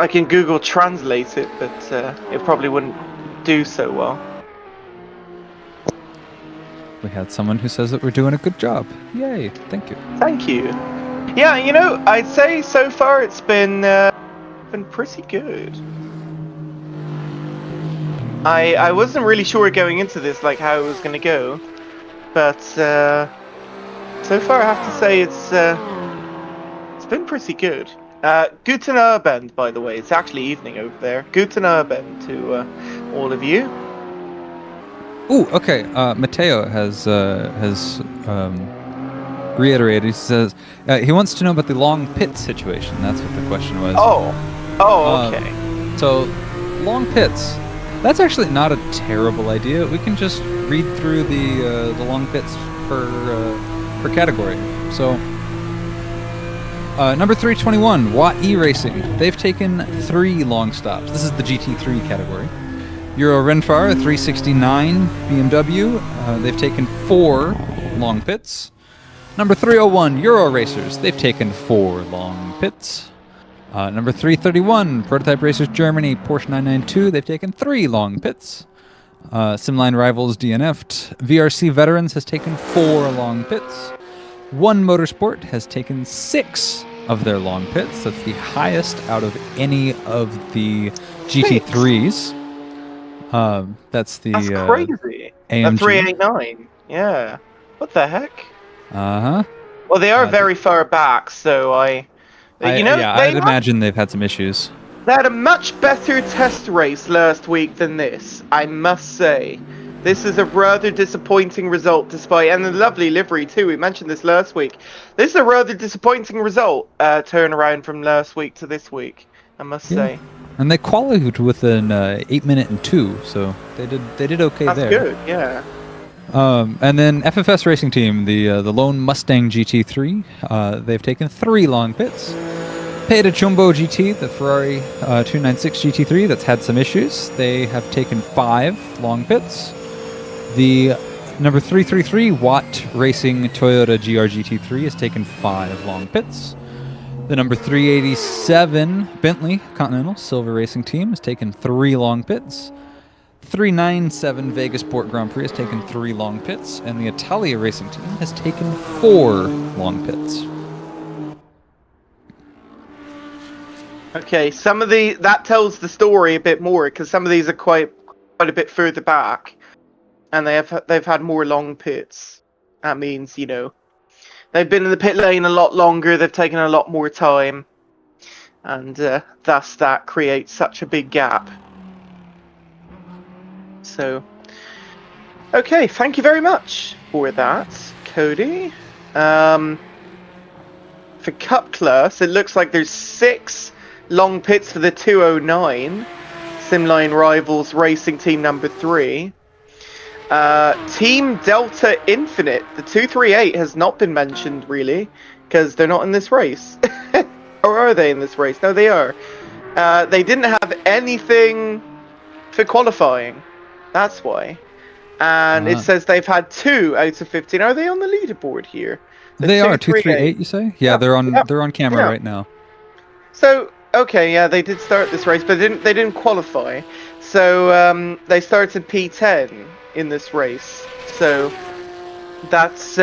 can Google Translate it, but it probably wouldn't do so well. We had someone who says that we're doing a good job. Yay, thank you. Thank you. Yeah, I'd say so far it's been pretty good. I wasn't really sure going into this, like how it was going to go, but so far I have to say it's been pretty good. Guten Abend, by the way. It's actually evening over there. Guten Abend to all of you. Ooh, okay. Matteo has reiterated. He says he wants to know about the long pit situation. That's what the question was. Okay. So, long pits. That's actually not a terrible idea. We can just read through the long pits per category. So, number 321, Watt E Racing. They've taken 3 long stops. This is the GT3 category. Euro Renfar 369 BMW. They've taken 4 long pits. Number 301, Euro Racers. They've taken 4 long pits. Number 331, Prototype Racers Germany, Porsche 992. They've taken 3 long pits. Simline Rivals DNF'd. VRC Veterans has taken 4 long pits. One Motorsport has taken 6 of their long pits. That's the highest out of any of the GT3s. That's crazy. AMG. 389. Yeah. What the heck? Uh-huh. Well, they are very far back, so I'd imagine they've had some issues. They had a much better test race last week than this, I must say. This is a rather disappointing result, and a lovely livery too. We mentioned this last week. This is a rather disappointing result, turnaround from last week to this week, I must say. And they qualified with an 8 minute and 2, so they did okay there. That's good, yeah. And then FFS Racing Team, the lone Mustang GT3, they've taken 3 long pits. Peta Chumbo GT, the Ferrari 296 GT3, that's had some issues. They have taken 5 long pits. The number 333 Watt Racing Toyota GR GT3 has taken 5 long pits. The number 387 Bentley Continental Silver Racing Team has taken 3 long pits. 397 Vegas Sport Grand Prix has taken 3 long pits, and the Italia Racing Team has taken 4 long pits. Okay, that tells the story a bit more, because some of these are quite a bit further back, and they've had more long pits. That means, they've been in the pit lane a lot longer, they've taken a lot more time, and thus that creates such a big gap. So, okay, thank you very much for that, Cody. For Cup class, it looks like there's 6 long pits for the 209. Simline Rivals Racing Team number 3. Team Delta Infinite, the 238 has not been mentioned really, because they're not in this race. Or are they in this race? No, they are. They didn't have anything for qualifying. That's why. And it says they've had 2 out of 15. Are they on the leaderboard here? They are 238, you say? Yeah, they're on camera right now. So, okay, yeah, they did start this race, but they didn't qualify. So they started P10 in this race. So that's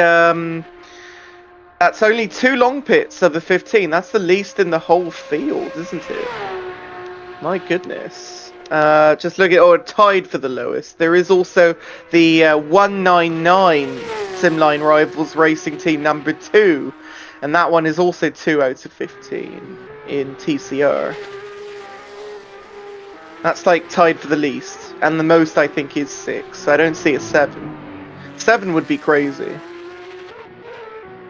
only 2 long pits of the 15. That's the least in the whole field, isn't it? My goodness. Just look at, tied for the lowest. There is also the 199 Simline Rivals Racing Team number 2, and that one is also 2 out of 15 in TCR. That's like tied for the least, and the most I think is 6. I don't see a 7. 7 would be crazy.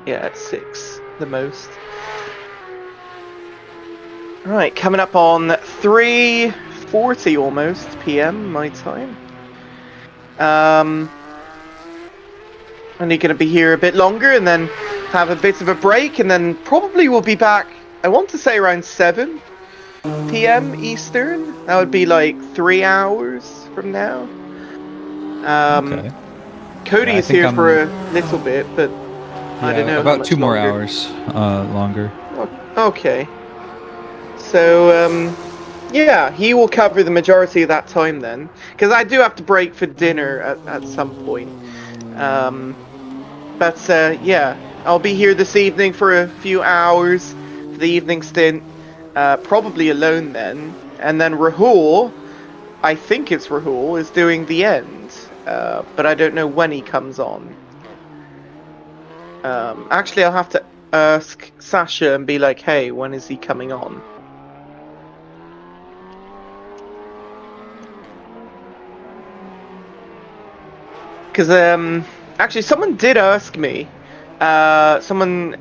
Yeah, it's 6, the most. Right, coming up on 3:40 almost PM my time. Only going to be here a bit longer and then have a bit of a break, and then probably we'll be back, I want to say around 7 PM Eastern. That would be like 3 hours from now. Okay. Cody Yeah, is here for a little bit, but I don't know. About 2 more hours longer. Okay. So, yeah, he will cover the majority of that time then. Because I do have to break for dinner at some point. Yeah, I'll be here this evening for a few hours for the evening stint. Probably alone then. And then Rahul, I think it's Rahul, is doing the end. But I don't know when he comes on. Actually, I'll have to ask Sasha and be like, hey, when is he coming on? Because, actually, someone did ask me. Someone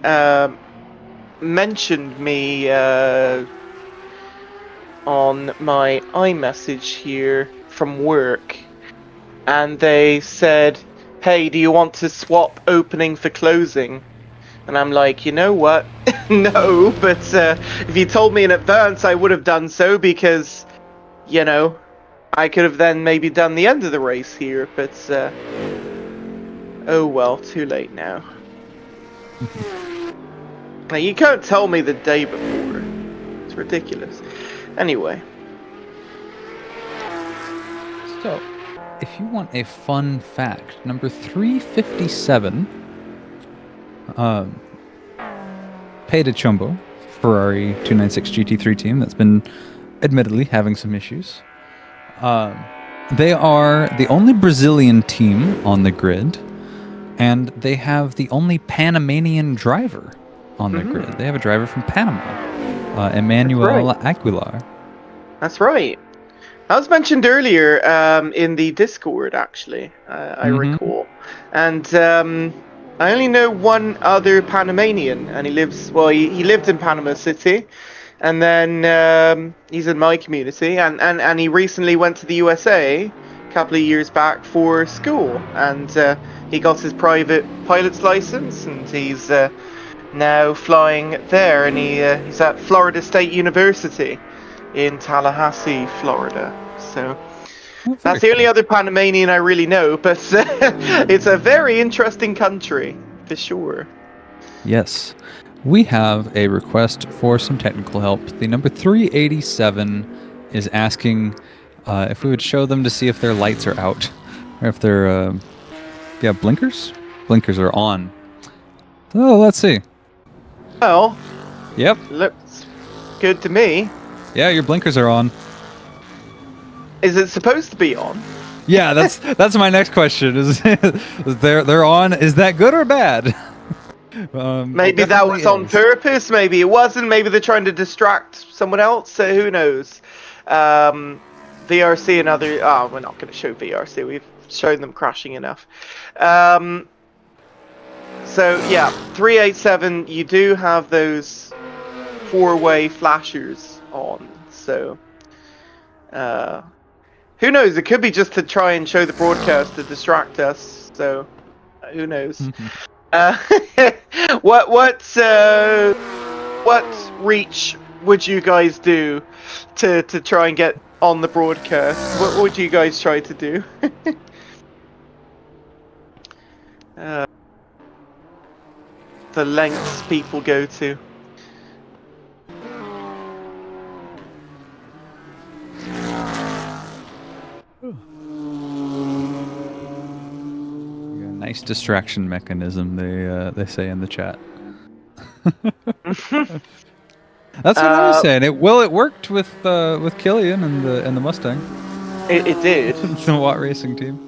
mentioned me on my iMessage here from work. And they said, hey, do you want to swap opening for closing? And I'm like, you know what? No, but if you told me in advance, I would have done so because, you know, I could have then maybe done the end of the race here, but oh well, too late now. Now, you can't tell me the day before. It's ridiculous. Anyway. So, if you want a fun fact, number 357, Peta Chumbo, Ferrari 296 GT3 team that's been admittedly having some issues. They are the only Brazilian team on the grid, and they have the only Panamanian driver on the grid. They have a driver from Panama, Emmanuel Aguilar. That's right. That was mentioned earlier in the Discord, actually, I recall. And I only know one other Panamanian, and he lives, well, he lived in Panama City, and then he's in my community, and he recently went to the USA a couple of years back for school, and he got his private pilot's license, and he's now flying there, and he's at Florida State University in Tallahassee, Florida. So that's the only other Panamanian I really know, but it's a very interesting country, for sure. Yes. We have a request for some technical help. The number 387 is asking if we would show them to see if their lights are out. Or if they're, yeah, blinkers? Blinkers are on. Oh, let's see. Well, yep. Looks good to me. Yeah, your blinkers are on. Is it supposed to be on? Yeah, that's my next question. Is they're on? Is that good or bad? Maybe that was on purpose. Maybe it wasn't. Maybe they're trying to distract someone else. So who knows? VRC and other. Oh, we're not going to show VRC. We've shown them crashing enough. So yeah, 387. You do have those 4-way flashers on. So. Who knows? It could be just to try and show the broadcast to distract us. So, who knows? What reach would you guys do to try and get on the broadcast? What would you guys try to do? The lengths people go to. Nice distraction mechanism, they say in the chat. That's what I was saying. It worked with Killian and the Mustang. It did. The Watt Racing team.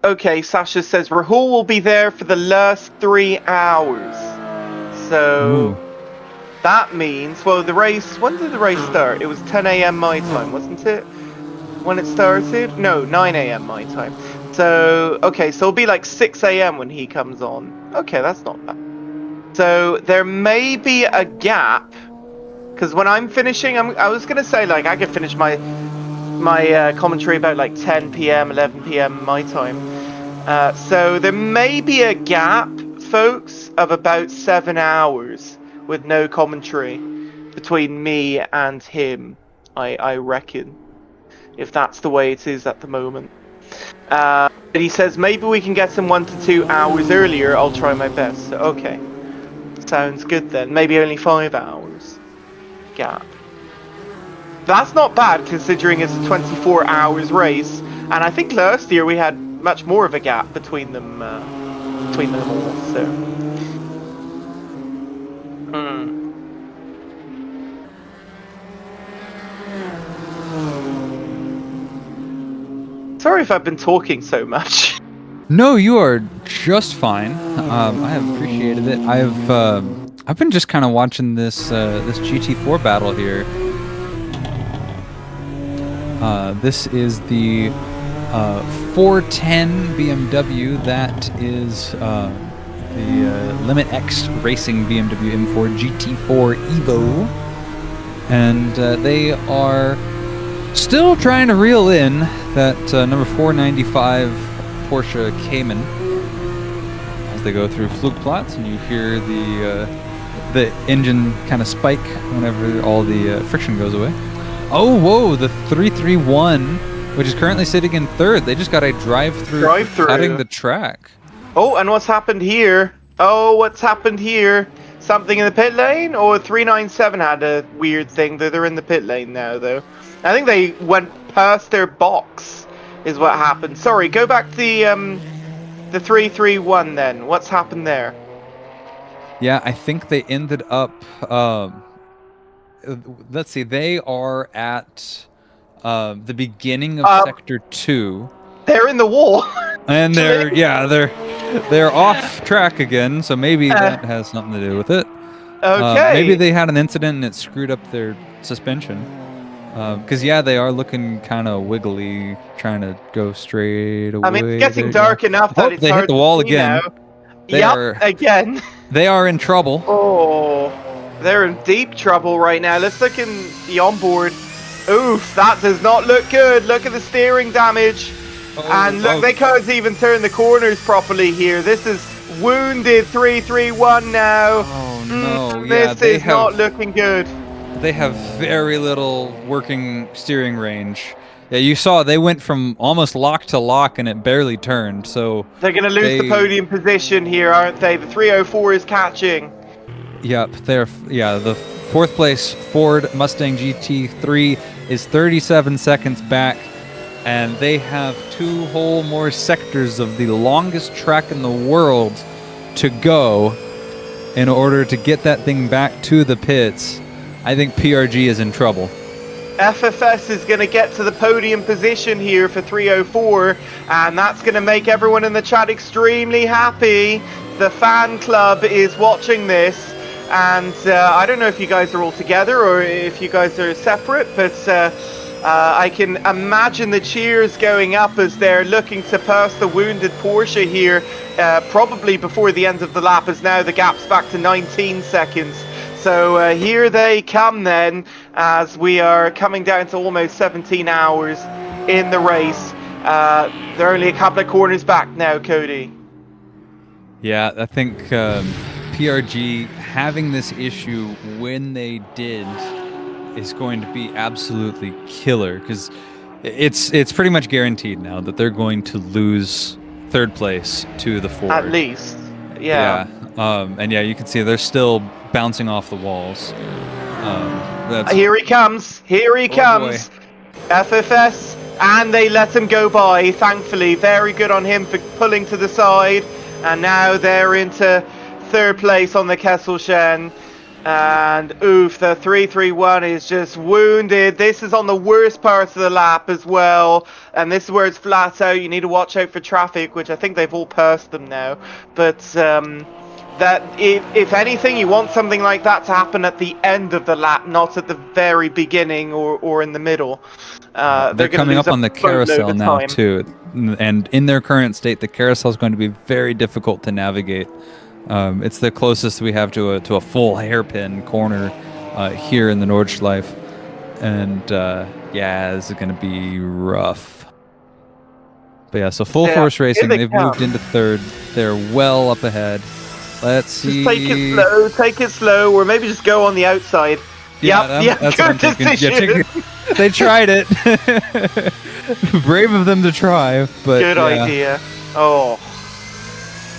Okay, Sasha says Rahul will be there for the last 3 hours. So that means, well, the race. When did the race start? It was 10 a.m. my time, wasn't it? When it started? No, 9 a.m. my time. So okay, so it'll be like 6 a.m. when he comes on. Okay, that's not bad. So there may be a gap, because when I'm finishing, I was gonna say like I could finish my commentary about like 10 p.m., 11 p.m. my time. So there may be a gap, folks, of about 7 hours with no commentary between me and him. I reckon, if that's the way it is at the moment. But he says maybe we can get some 1 to 2 hours earlier. I'll try my best. So, okay. Sounds good then. Maybe only 5 hours gap. That's not bad considering it's a 24 hours race, and I think last year we had much more of a gap between them all. So. Sorry if I've been talking so much. No, you are just fine. I have appreciated it. I've been just kind of watching this GT4 battle here. This is the 410 BMW. That is the Limit X Racing BMW M4 GT4 Evo, and they are still trying to reel in that number 495 Porsche Cayman as they go through Flugplatz, and you hear the engine kind of spike whenever all the friction goes away. Oh, whoa, the 331, which is currently sitting in third. They just got a drive-through cutting the track. Oh, and what's happened here? Oh, what's happened here? Something in the pit lane? Or 397 had a weird thing. They're in the pit lane now, though. I think they went past their box, is what happened. Sorry, go back to the 331 then. What's happened there? Yeah, I think they ended up... let's see, they are at the beginning of Sector 2. They're in the wall. And they're off track again, so maybe that has something to do with it. Okay. Maybe they had an incident and it screwed up their suspension. Because, yeah, they are looking kind of wiggly, trying to go straight away. I mean, it's getting dark enough that it's they hard hit the wall to see again. Now. Again. They are in trouble. Oh, they're in deep trouble right now. Let's look in the onboard. Oof, that does not look good. Look at the steering damage. And look, they can't even turn the corners properly here. This is wounded 331 now. Oh, no. This is not looking good. They have very little working steering range. Yeah, you saw they went from almost lock to lock and it barely turned, so... They're going to lose the podium position here, aren't they? The 304 is catching. Yep, the fourth place Ford Mustang GT3 is 37 seconds back, and they have 2 whole more sectors of the longest track in the world to go in order to get that thing back to the pits. I think PRG is in trouble. FFS is going to get to the podium position here for 304, and that's going to make everyone in the chat extremely happy. The fan club is watching this, and I don't know if you guys are all together or if you guys are separate, but I can imagine the cheers going up as they're looking to pass the wounded Porsche here, probably before the end of the lap, as now the gap's back to 19 seconds. So here they come then, as we are coming down to almost 17 hours in the race. They're only a couple of corners back now, Cody. Yeah, I think PRG having this issue when they did is going to be absolutely killer, because it's pretty much guaranteed now that they're going to lose third place to the Ford. At least, yeah. And yeah, you can see they're still bouncing off the walls. Here he comes. Here he comes. Boy. FFS, and they let him go by, thankfully. Very good on him for pulling to the side. And now they're into third place on the Kesselchen. And oof, the 331 is just wounded. This is on the worst parts of the lap as well. And this is where it's flat out. You need to watch out for traffic, which I think they've all passed them now. But that if anything, you want something like that to happen at the end of the lap, not at the very beginning or in the middle. They're coming up on the carousel now too. And in their current state, the carousel is going to be very difficult to navigate. It's the closest we have to a full hairpin corner here in the Nordschleife, and yeah, this is going to be rough. But yeah, so full force racing. They've moved into third. They're well up ahead. Let's see. Just take it slow, or maybe just go on the outside. Yeah, that's what I'm thinking. Yeah, they tried it. Brave of them to try, but good idea. Oh.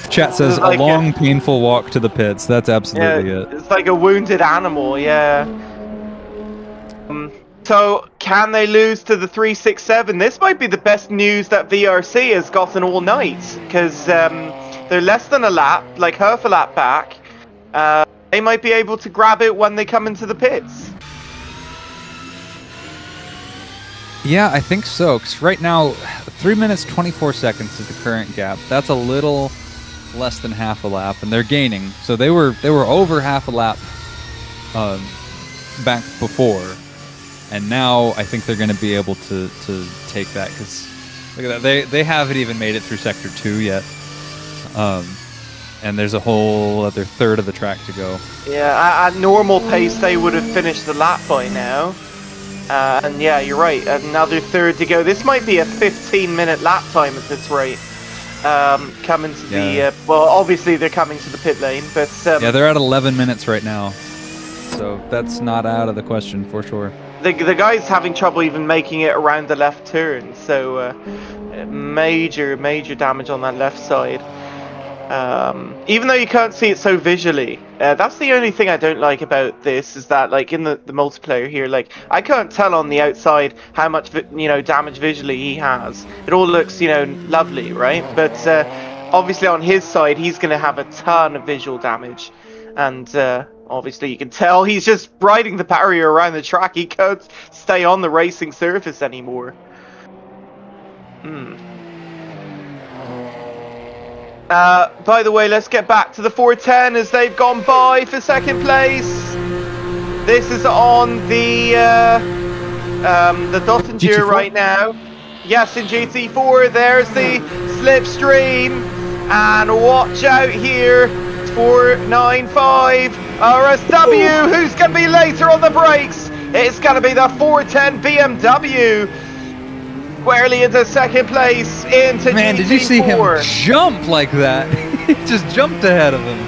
Chat says a long, painful walk to the pits. That's absolutely it. It's like a wounded animal, yeah. So, can they lose to the 367? This might be the best news that VRC has gotten all night, because they're less than a lap, like half a lap back. They might be able to grab it when they come into the pits. Yeah, I think so, because right now, 3 minutes 24 seconds is the current gap. That's a little less than half a lap, and they're gaining. So they were over half a lap back before, and now I think they're going to be able to take that, because look at that, they haven't even made it through sector 2 yet, and there's a whole other third of the track to go. Yeah, at normal pace they would have finished the lap by now, and yeah, you're right, another third to go. This might be a 15-minute lap time at this rate. Coming to the well, obviously they're coming to the pit lane, but yeah, they're at 11 minutes right now, so that's not out of the question for sure. The guy's having trouble even making it around the left turn, so major damage on that left side. Even though you can't see it so visually, that's the only thing I don't like about this, is that like in the multiplayer here, like I can't tell on the outside how much damage visually he has. It all looks lovely, right? But obviously on his side he's going to have a ton of visual damage, and obviously you can tell he's just riding the barrier around the track. He can't stay on the racing surface anymore. By the way, let's get back to the 410 as they've gone by for second place. This is on the Dottinger right now. Yes, in GT4. There's the slipstream, and watch out here. 495 RSW. Who's going to be later on the brakes? It's going to be the 410 BMW. Squarely into second place into Man, GT4. Did you see him jump like that? He just jumped ahead of him.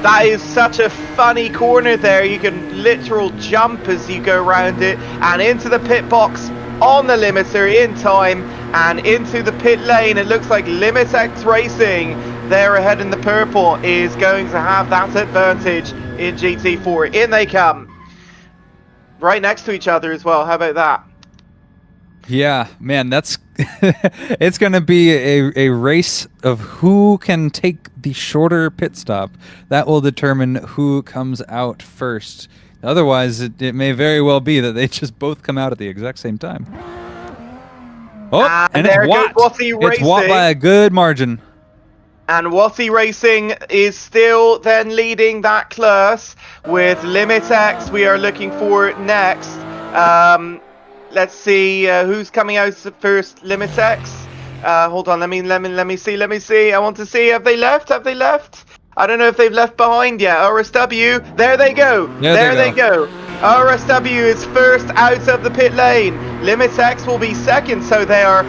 That is such a funny corner there. You can literal jump as you go around it, and into the pit box on the limiter in time, and into the pit lane. It looks like Limitex Racing, they're ahead in the purple, is going to have that advantage in GT4. In they come. Right next to each other as well. How about that? Yeah, man, that's it's going to be a race of who can take the shorter pit stop. That will determine who comes out first. Otherwise, it may very well be that they just both come out at the exact same time. Oh, and it's Watt. It's Watt by a good margin. And Watty Racing is still then leading that class with Limitex. We are looking for next. Let's see who's coming out first. Limitex. Hold on. Let me see. I want to see. Have they left? I don't know if they've left behind yet. RSW. There they go. There they go. RSW is first out of the pit lane. Limitex will be second. So they are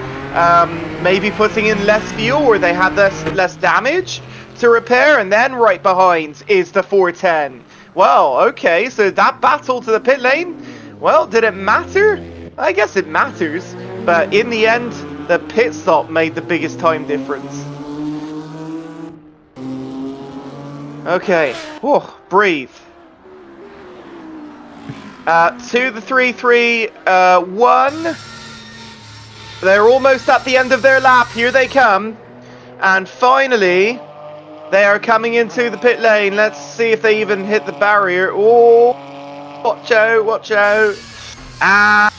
maybe putting in less fuel, or they had less damage to repair. And then right behind is the 410. Well, okay. So that battle to the pit lane. Well, did it matter? I guess it matters, but in the end, the pit stop made the biggest time difference. Okay, whoa, breathe. To the 3-3-1, They're almost at the end of their lap. Here they come. And finally, they are coming into the pit lane. Let's see if they even hit the barrier. Oh, watch out, watch out. Stop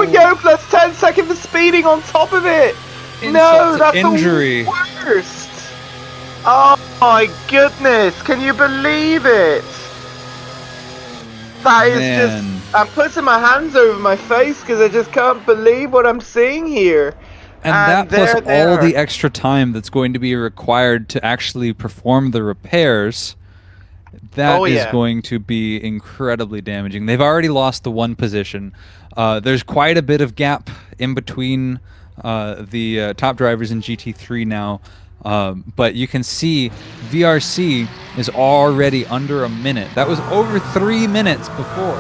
and go, plus 10 seconds for speeding on top of it. No, that's injury. the worst. Oh my goodness, can you believe it? That is just, I'm putting my hands over my face because I just can't believe what I'm seeing here. And that plus all the extra time that's going to be required to actually perform the repairs, that is going to be incredibly damaging. They've already lost the 1 position. There's quite a bit of gap in between the top drivers in GT3 now. But you can see VRC is already under a minute. That was over 3 minutes before.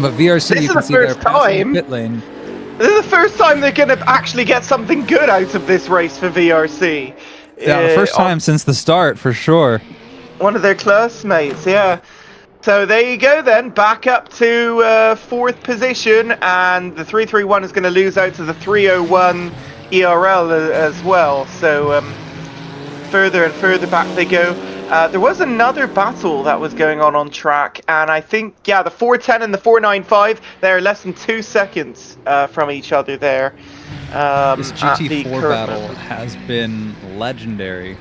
But VRC, you can see they're passing the pit lane. This is the first time they're going to actually get something good out of this race for VRC. Yeah, the first time since the start, for sure. One of their classmates, yeah. So there you go then, back up to 4th position, and the 331 is going to lose out to the 301 ERL as well. So further and further back they go. There was another battle that was going on track, and I think, yeah, the 410 and the 495, they're less than 2 seconds from each other there. This GT4 battle has been legendary.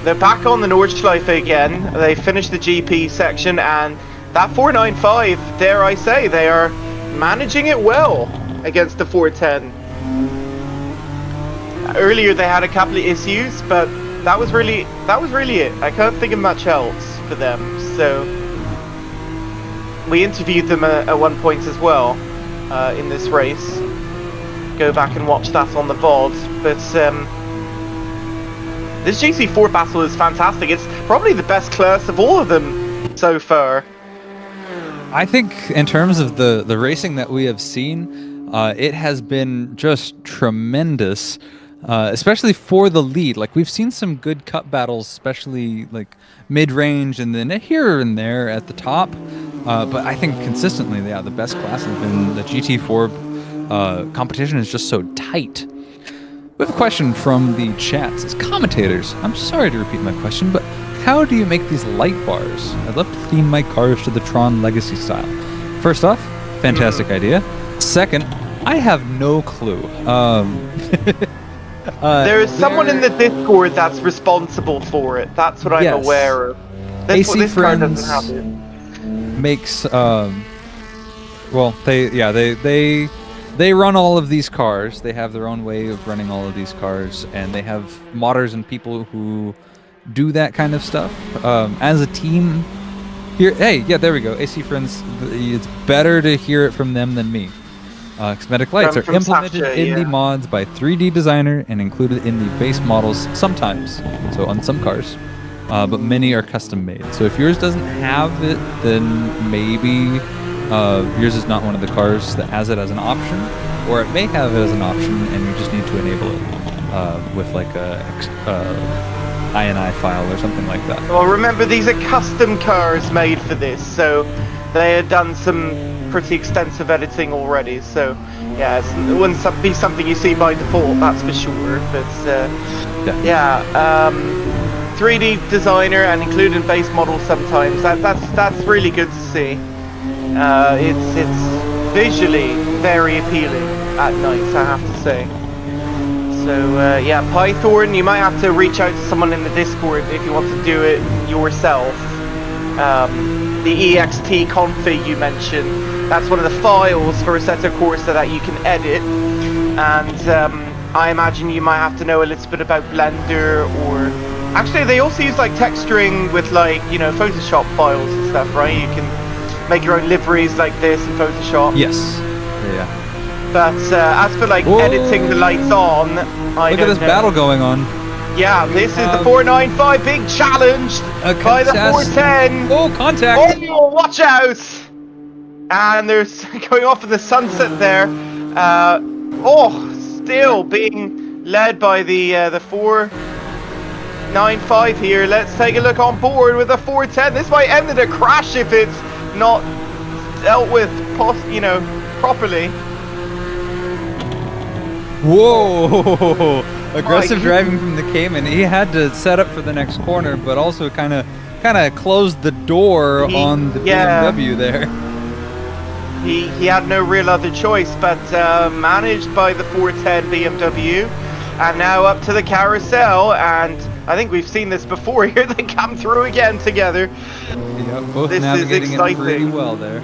They're back on the Nordschleife again. They finished the GP section, and that 495, dare I say, they are managing it well against the 410. Earlier they had a couple of issues, but that was really it. I can't think of much else for them. So we interviewed them at one point as well in this race. Go back and watch that on the VOD. But this GT4 battle is fantastic. It's probably the best class of all of them so far. I think in terms of the racing that we have seen, it has been just tremendous. Especially for the lead. Like, we've seen some good cup battles, especially like mid-range and then here and there at the top. But I think consistently, yeah, the best class has been the GT4 competition is just so tight. We have a question from the chat. It says, commentators, I'm sorry to repeat my question, but how do you make these light bars? I'd love to theme my cars to the Tron Legacy style. First off, fantastic idea. Second, I have no clue. There is someone in the Discord that's responsible for it. That's what I'm aware of. That's AC Friends makes well, they run all of these cars. They have their own way of running all of these cars, and they have modders and people who do that kind of stuff as a team. Here, hey, yeah, there we go. AC Friends. It's better to hear it from them than me. Cosmetic lights are implemented in the mods by 3D Designer and included in the base models sometimes, so on some cars, but many are custom made. So if yours doesn't have it, then maybe yours is not one of the cars that has it as an option, or it may have it as an option and you just need to enable it with like a INI file or something like that. Well, remember, these are custom cars made for this, so they had done some pretty extensive editing already, so yeah, it wouldn't be something you see by default, that's for sure. But yeah, 3D Designer and including base models sometimes. That's really good to see. It's visually very appealing at night, I have to say. So yeah, Python, you might have to reach out to someone in the Discord if you want to do it yourself. The EXT config you mentioned, that's one of the files for Assetto Corsa that you can edit, and I imagine you might have to know a little bit about Blender, or actually they also use like texturing with, like, you know, Photoshop files and stuff, right? You can make your own liveries like this in Photoshop. Yes. Yeah. But as for like editing the lights on, I look at this battle going on. Yeah, this is the 495 big challenge by the 410. Oh, contact! Oh, watch out! And there's going off in the sunset there. Still being led by the 495 here. Let's take a look on board with the 410. This might end in a crash if it's not dealt with, properly. Whoa! Aggressive driving from the Cayman. He had to set up for the next corner, but also kind of closed the door on the BMW there. He had no real other choice, but managed by the 410 BMW, and now up to the carousel. And I think we've seen this before. Here they come through again together. Yeah, both navigating it pretty well there.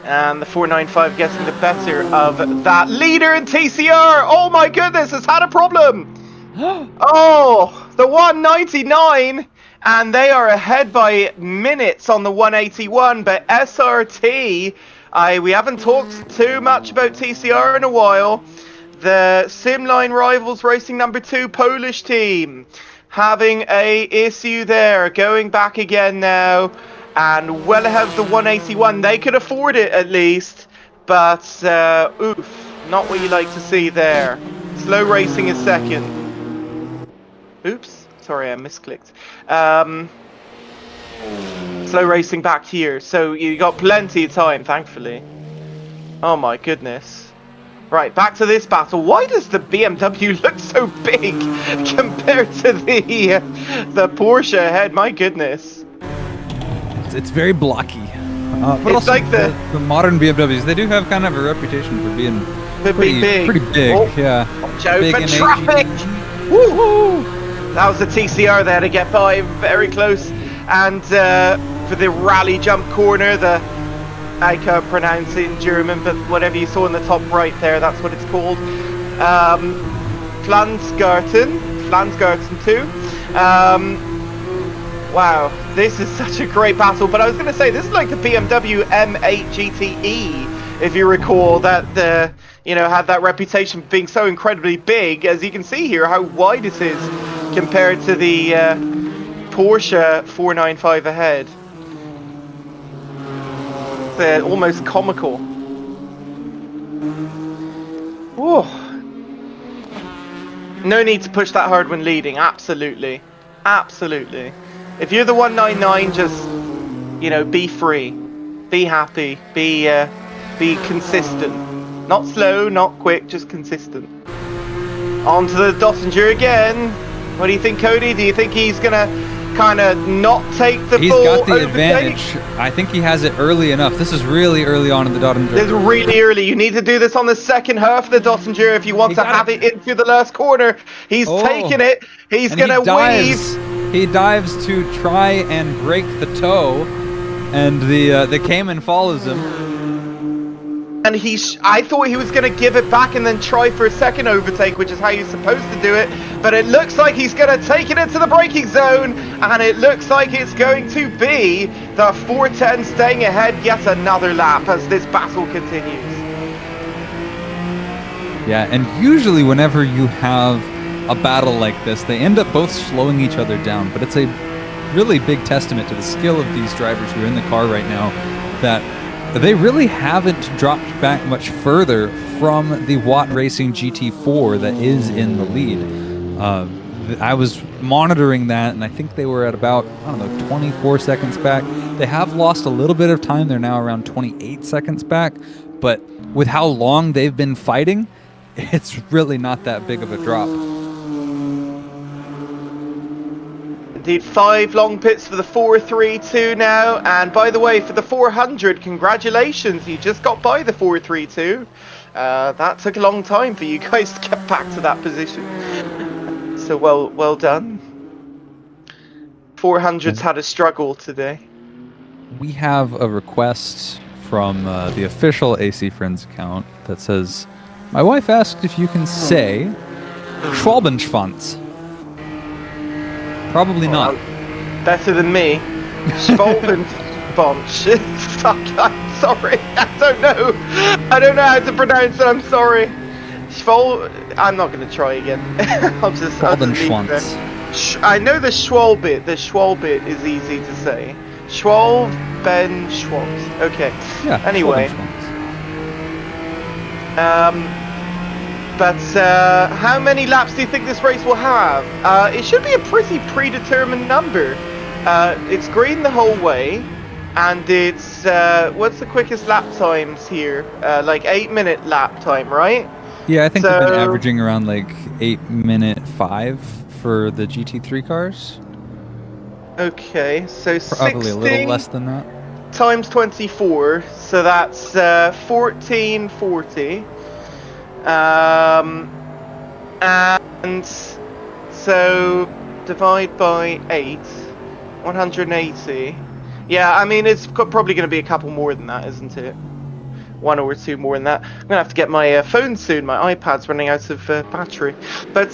And the 495 getting the better of that leader in TCR. Oh my goodness, has had a problem. Oh, the 199. And they are ahead by minutes on the 181. But SRT, we haven't talked too much about TCR in a while. The Simline Rivals Racing number 2 Polish team having a issue there. Going back again now. And well ahead of the 181. They could afford it at least. But, oof. Not what you like to see there. Slow racing is second. Oops. Sorry, I misclicked. Slow racing back here. So you got plenty of time, thankfully. Oh my goodness. Right, back to this battle. Why does the BMW look so big compared to the Porsche ahead? My goodness. It's very blocky. But it's also like the modern BMWs, they do have kind of a reputation for being pretty big. Oh, yeah. Watch out for traffic! Woohoo! That was the TCR there to get by, very close. And for the rally jump corner, I can't pronounce it in German, but whatever you saw in the top right there, that's what it's called. Flansgarten 2. Wow, this is such a great battle. But I was going to say, this is like the BMW M8 GTE, if you recall, that had that reputation for being so incredibly big. As you can see here, how wide it is compared to the Porsche 495 ahead. It's almost comical. Whoa. No need to push that hard when leading. Absolutely. If you're the 199, just, be free. Be happy. Be consistent. Not slow, not quick, just consistent. On to the Dottinger again. What do you think, Cody? Do you think he's going to kind of not take the He's full got the overtake? advantage. I think he has it early enough. This is really early on in the Dottinger. This is really early. You need to do this on the second half of the Dottinger if you want to have it into the last corner. He's taking it. He's going to weave. He dives to try and break the toe, and the Cayman follows him. And I thought he was going to give it back and then try for a second overtake, which is how you're supposed to do it. But it looks like he's going to take it into the braking zone, and it looks like it's going to be the 410 staying ahead yet another lap as this battle continues. Yeah, and usually whenever you have a battle like this, they end up both slowing each other down, but it's a really big testament to the skill of these drivers who are in the car right now, that they really haven't dropped back much further from the Watt Racing GT4 that is in the lead. I was monitoring that, and I think they were at about, 24 seconds back. They have lost a little bit of time. They're now around 28 seconds back, but with how long they've been fighting, it's really not that big of a drop. Indeed, 5 long pits for the 432 now. And by the way, for the 400, congratulations, you just got by the 432. That took a long time for you guys to get back to that position. So well done. 400's had a struggle today. We have a request from the official AC Friends account that says, my wife asked if you can say Schwalbenschwanz. Probably not. Better than me. Schwalbenschwanz. Fuck, I'm sorry. I don't know how to pronounce it. I'm sorry. I'm not going to try again. I'll just Schwalbenschwanz. I know the Schwal bit. The Schwal bit is easy to say. Schwalbenschwanz. Okay. Yeah. Anyway. But how many laps do you think this race will have? It should be a pretty predetermined number. It's green the whole way. and it's what's the quickest lap times here? Like 8-minute lap time, right? Yeah, I think so, we've been averaging around like 8:05 for the GT3 cars. Okay, so probably 60 a little less than that. Times 24, so that's 1440. And so divide by 8, 180. Yeah, I mean it's probably going to be a couple more than that, isn't it? 1 or 2 more than that. I'm going to have to get my phone soon. My iPad's running out of battery. But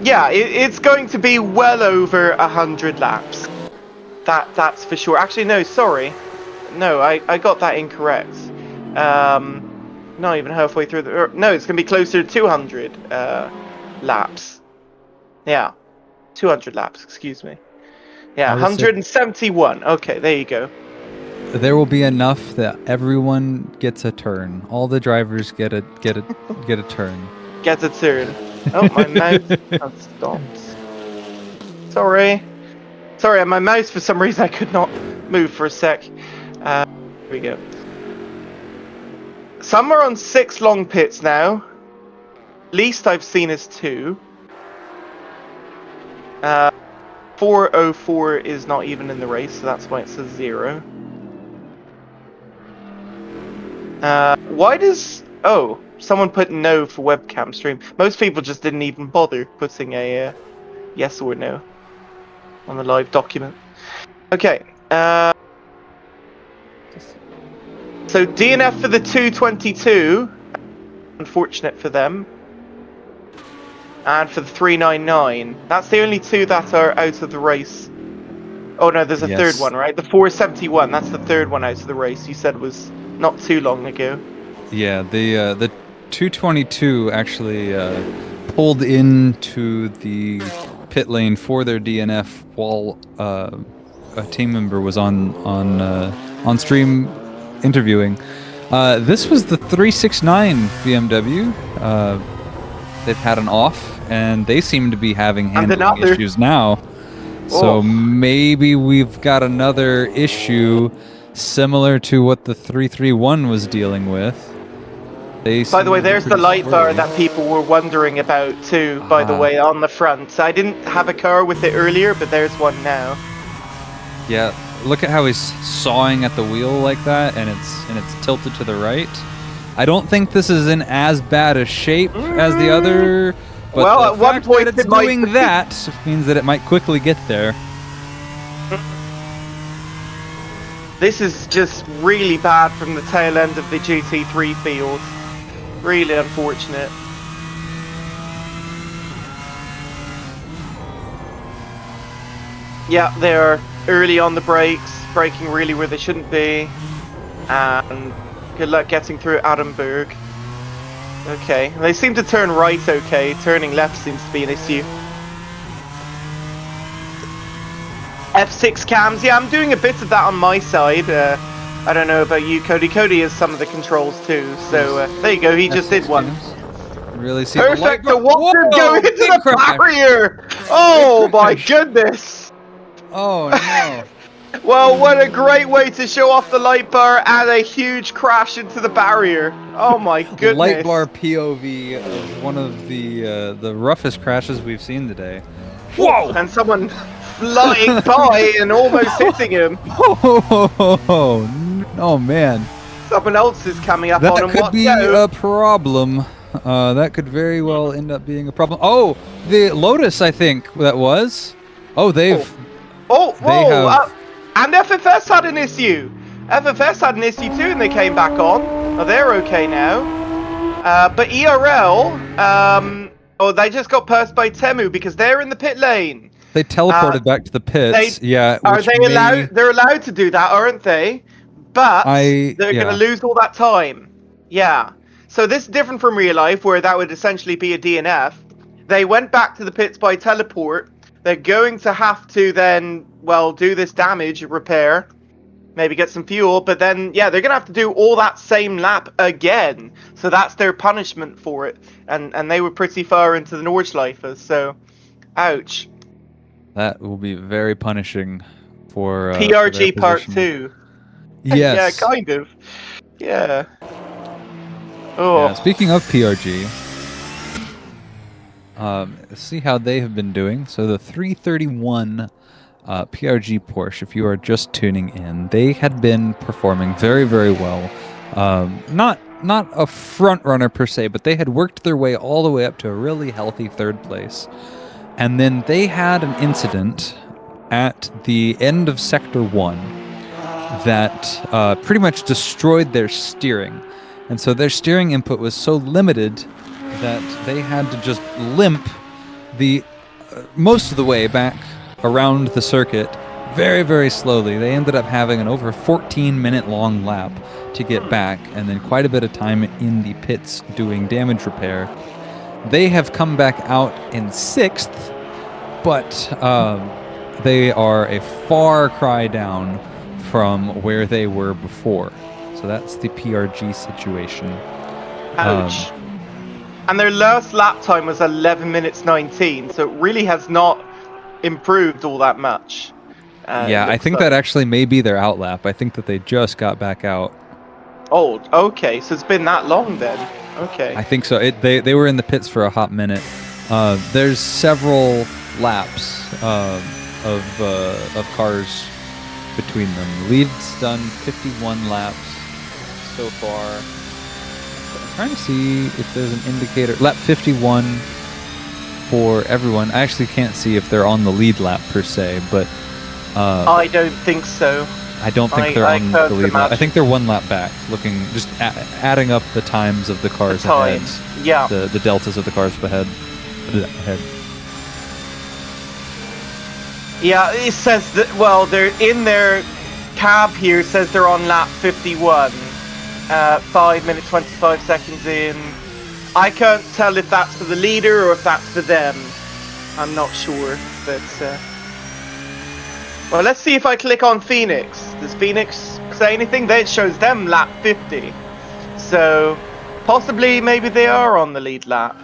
yeah, it's going to be well over 100 laps. That's for sure. Actually, no, sorry. No, I got that incorrect. Not even halfway through the... No, it's going to be closer to 200 laps. Yeah, 200 laps, excuse me. Yeah, 171. Okay, there you go. There will be enough that everyone gets a turn. All the drivers get a turn. Get a turn. Oh, my mouse has stopped. Sorry. Sorry, my mouse for some reason I could not move for a sec. Here we go. Some are on 6 long pits now. Least I've seen is 2. 404 is not even in the race, so that's why it says 0. Why does... Oh, someone put no for webcam stream. Most people just didn't even bother putting a yes or no on the live document. Okay. So DNF for the 222. Unfortunate for them. And for the 399. That's the only 2 that are out of the race. Oh no, there's a third one, right? The 471. That's the third one out of the race. You said was not too long ago. Yeah, the 222 actually pulled into the pit lane for their DNF while a team member was on stream interviewing. This was the 369 BMW. They've had an off, and they seem to be having handling issues now. So maybe we've got another issue similar to what the 331 was dealing with. By the way, there's the light bar that people were wondering about too, by the way, on the front. I didn't have a car with it earlier, but there's one now. Yeah, look at how he's sawing at the wheel like that, and it's tilted to the right. I don't think this is in as bad a shape as the other, but well, the at one fact point that it's doing that means that it might quickly get there. This is just really bad from the tail end of the GT3 field. Really unfortunate. Yeah, they're early on the brakes, braking really where they shouldn't be. And good luck getting through Adamberg. Okay, they seem to turn right okay. Turning left seems to be an issue. F6 cams, yeah, I'm doing a bit of that on my side. I don't know about you, Cody. Cody has some of the controls too, so there you go, he just did one. Really see perfect to watch him go into the barrier! Oh my goodness! Oh no. Well, what a great way to show off the light bar and a huge crash into the barrier. Oh my goodness. Light bar POV of one of the roughest crashes we've seen today. Whoa! And someone flying by and almost hitting him. Oh man. Someone else is coming up that on him. That could be a problem. That could very well end up being a problem. Oh, the Lotus, I think that was. Oh, they've... And FFS had an issue. FFS had an issue too, and they came back on. Oh, they're okay now. But ERL, they just got passed by Temu because they're in the pit lane. They teleported back to the pits. Are they allowed? They're allowed to do that, aren't they? But they're going to lose all that time. Yeah. So this is different from real life, where that would essentially be a DNF. They went back to the pits by teleport. They're going to have to then, well, do this damage repair, maybe get some fuel, but then, yeah, they're going to have to do all that same lap again. So that's their punishment for it. And they were pretty far into the Nordschleife, so ouch. That will be very punishing for PRG their Part position. 2. Yes. Yeah, kind of. Yeah. Oh. Yeah, speaking of PRG, let's see how they have been doing. So the 331 PRG Porsche, if you are just tuning in, they had been performing very, very well. Not a front runner per se, but they had worked their way all the way up to a really healthy third place. And then they had an incident at the end of Sector 1 that pretty much destroyed their steering. And so their steering input was so limited that they had to just limp the most of the way back around the circuit very, very slowly. They ended up having an over 14-minute long lap to get back, and then quite a bit of time in the pits doing damage repair. They have come back out in 6th, but they are a far cry down from where they were before. So that's the PRG situation. Ouch. And their last lap time was 11 minutes 19, so it really has not improved all that much. Yeah, I think that actually may be their out lap. I think that they just got back out. Oh, okay, so it's been that long then. Okay. I think so. They were in the pits for a hot minute. There's several laps of cars between them. Lead's done 51 laps so far. I'm trying to see if there's an indicator. Lap 51 for everyone. I actually can't see if they're on the lead lap per se, but I don't think so. I don't think they're on the lead lap. I think they're one lap back, looking just adding up the times of the cars ahead. Yeah. The deltas of the cars ahead. Yeah, it says that, well, they're in their cab here, says they're on lap 51. 5 minutes 25 seconds in. I can't tell if that's for the leader or if that's for them. I'm not sure, but well, let's see if I click on Phoenix. Does Phoenix say anything? It shows them lap 50. So possibly maybe they are on the lead lap.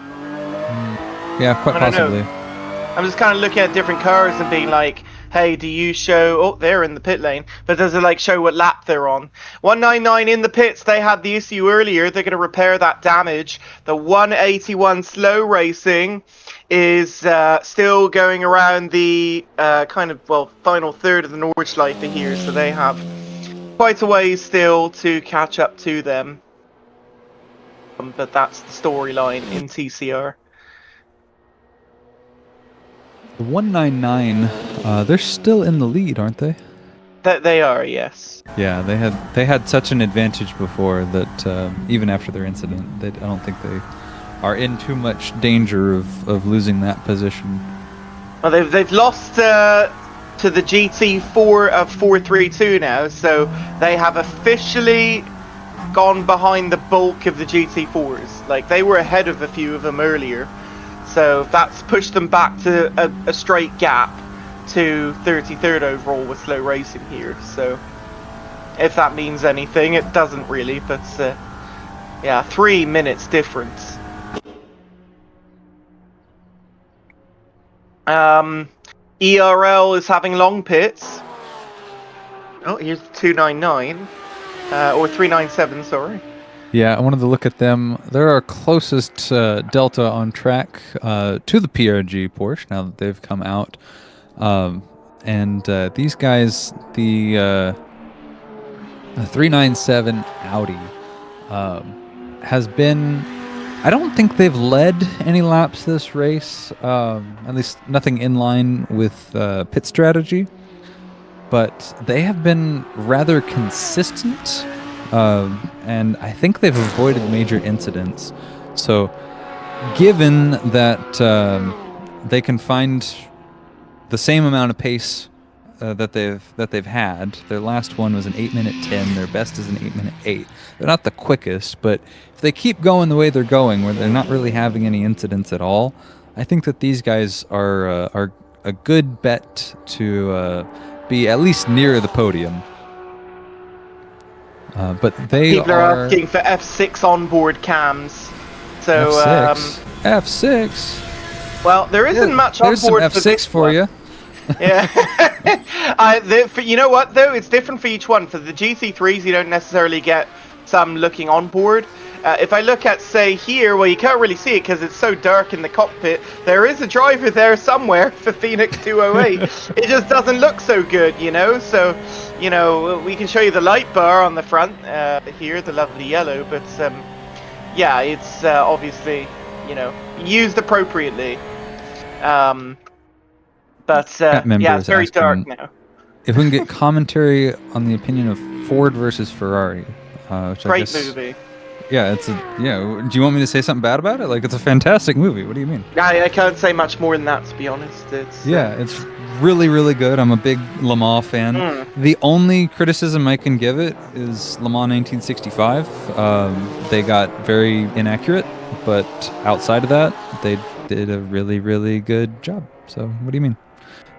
Yeah, quite possibly. I'm just kind of looking at different cars and being like, hey, do you show... Oh, they're in the pit lane. But does it like show what lap they're on? 199 in the pits. They had the issue earlier. They're going to repair that damage. The 181 slow racing is still going around the final third of the Nordschleife here. So they have quite a ways still to catch up to them. But that's the storyline in TCR. The 199, they're still in the lead, aren't they? They are, yes. Yeah, they had such an advantage before that even after their incident, I don't think they are in too much danger of losing that position. Well, they've lost to the GT4 of 432 now, so they have officially gone behind the bulk of the GT4s. Like, they were ahead of a few of them earlier. So that's pushed them back to a straight gap to 33rd overall with slow racing here. So if that means anything, it doesn't really, but yeah, 3 minutes difference. ERL is having long pits. Oh, here's 299 or 397, sorry. Yeah, I wanted to look at them. They're our closest delta on track to the PRG Porsche now that they've come out. And these guys, the 397 Audi has been... I don't think they've led any laps this race, at least nothing in line with pit strategy. But they have been rather consistent. And I think they've avoided major incidents. So, given that they can find the same amount of pace that they've had, their last one was an 8-minute 10. Their best is an 8-minute 8. They're not the quickest, but if they keep going the way they're going, where they're not really having any incidents at all, I think that these guys are a good bet to be at least near the podium. But people are asking for F6 onboard cams. So F6. well, there isn't much there's onboard some F6 for you. Yeah. You know what though? It's different for each one. For the GT3s, you don't necessarily get some looking on board. If I look at, say, here, well, you can't really see it because it's so dark in the cockpit. There is a driver there somewhere for Phoenix 208. It just doesn't look so good, you know? So, you know, we can show you the light bar on the front here, the lovely yellow. But, yeah, it's obviously, you know, used appropriately. But, yeah, it's very dark now. If we can get commentary on the opinion of Ford versus Ferrari. Which Great I guess, movie. Yeah, it's a Do you want me to say something bad about it? Like, it's a fantastic movie. What do you mean? I can't say much more than that, to be honest. It's it's really, really good. I'm a big Le Mans fan. The only criticism I can give it is Le Mans 1965. They got very inaccurate, but outside of that, they did a really, really good job. So, what do you mean?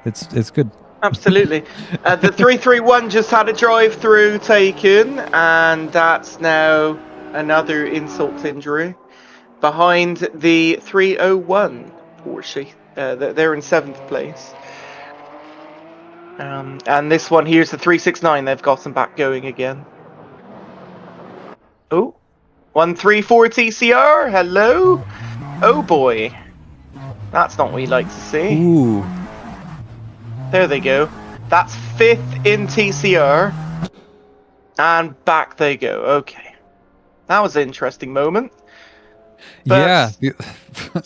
It's good. Absolutely. The 331 just had a drive-through taken, and that's now another insult to injury. Behind the 301 Porsche. They're in 7th place. And this one here's the 369. They've got them back going again. Oh, 134 TCR. Hello. Oh boy. That's not what you like to see. Ooh. There they go. That's 5th in TCR. And back they go. Okay. That was an interesting moment. But yeah.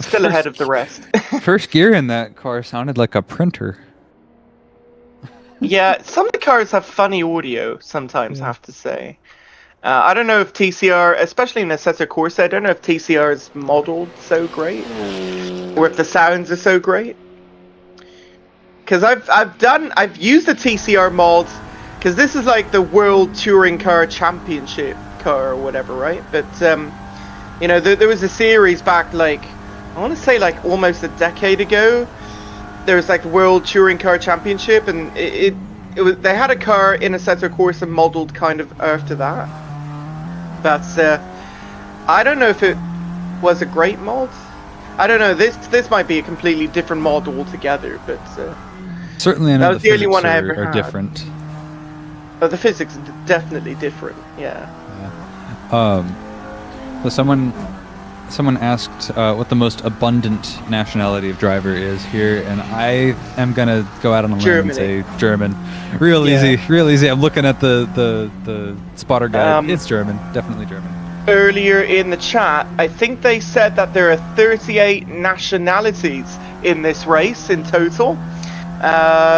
Still ahead of the rest. First gear in that car sounded like a printer. Yeah, some of the cars have funny audio sometimes, I have to say. I don't know if TCR, especially in Assetto Corsa, I don't know if TCR is modeled so great. Or if the sounds are so great. Because I've used the TCR mods, because this is like the World Touring Car Championship car or whatever, right? But you know, there was a series back, like, I want to say like almost a decade ago. There was like the World Touring Car Championship, and it was, they had a car in Assetto Corsa modeled kind of after that. But I don't know if it was a great mod. I don't know. This might be a completely different mod altogether, but certainly I know that was the only one I are, ever are had. different. But the physics are definitely different. Yeah. So someone asked what the most abundant nationality of driver is here, and I am gonna go out on a limb and say German. Real easy. I'm looking at the spotter guide. It's German, definitely German. Earlier in the chat, I think they said that there are 38 nationalities in this race in total.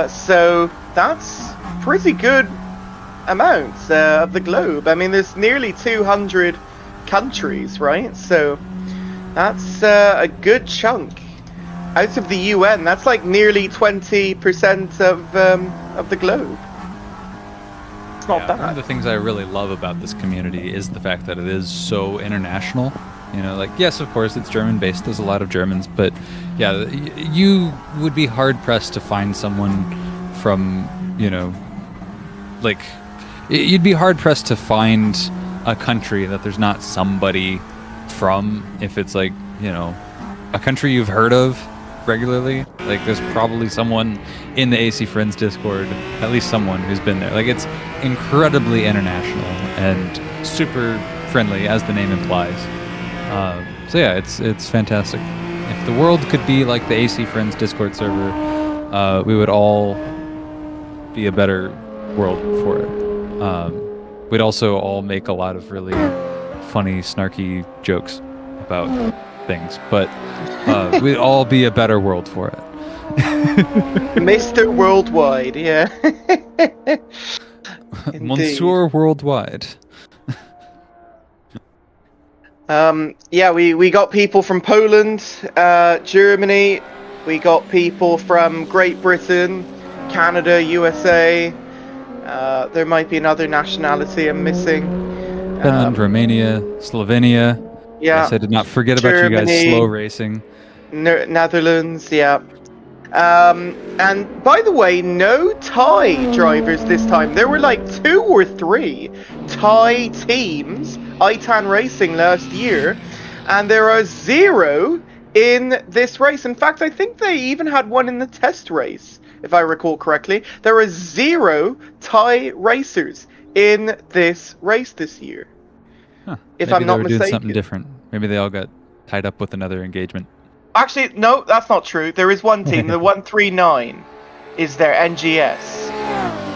So that's pretty good amounts of the globe. I mean, there's nearly 200 countries, right? So that's a good chunk out of the UN. That's like nearly 20% of the globe. It's not bad. One of the things I really love about this community is the fact that it is so international. You know, like, yes, of course, it's German-based. There's a lot of Germans, but yeah, you would be hard-pressed to find someone from, you know, like, you'd be hard-pressed to find a country that there's not somebody from. If it's like, you know, a country you've heard of regularly, like, there's probably someone in the AC Friends Discord, at least someone who's been there. Like, it's incredibly international and super friendly, as the name implies. So yeah, it's fantastic. If the world could be like the AC Friends Discord server, we would all be a better world for it. We'd also all make a lot of really funny, snarky jokes about things, but we'd all be a better world for it. Mr. Worldwide, yeah. Monsieur Worldwide. Yeah, we got people from Poland, Germany, we got people from Great Britain, Canada, USA. There might be another nationality I'm missing. Finland, Romania, Slovenia. Yeah. Yes, I did not forget about you guys slow racing. Netherlands, yeah. And by the way, no Thai drivers this time. There were like 2 or 3 Thai teams, Itan Racing last year, and there are 0 in this race. In fact, I think they even had one in the test race if I recall correctly. There are 0 Thai racers in this race this year. Huh. If Maybe I'm they not were doing something mistaken. different. Maybe they all got tied up with another engagement. Actually, no, that's not true. There is one team, the 139 is their NGS.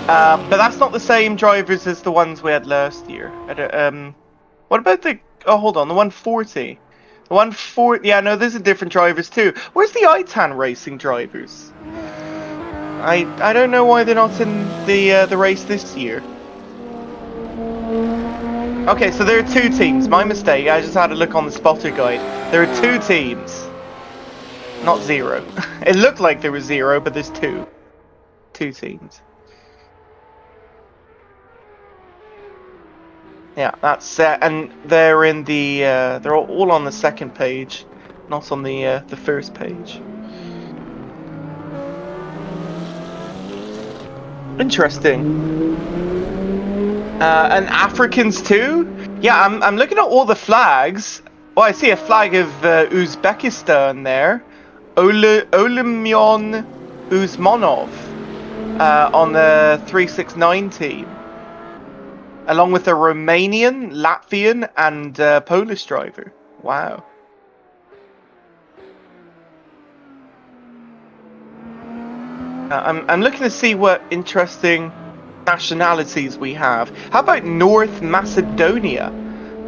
But that's not the same drivers as the ones we had last year. What about the... Oh, hold on, the 140. The 140... Yeah, no, these are different drivers too. Where's the ITAN racing drivers? I don't know why they're not in the race this year. Okay, so there are 2 teams. My mistake. I just had a look on the spotter guide. There are 2 teams. Not 0. It looked like there was 0, but there's 2. 2 teams. Yeah, that's and they're in the they're all on the second page, not on the first page. Interesting. And Africans too? Yeah, I'm looking at all the flags. Oh, I see a flag of Uzbekistan there. Olemyon Uzmonov on the 369 team. Along with a Romanian, Latvian, and Polish driver. Wow. I'm looking to see what interesting nationalities we have. How about North Macedonia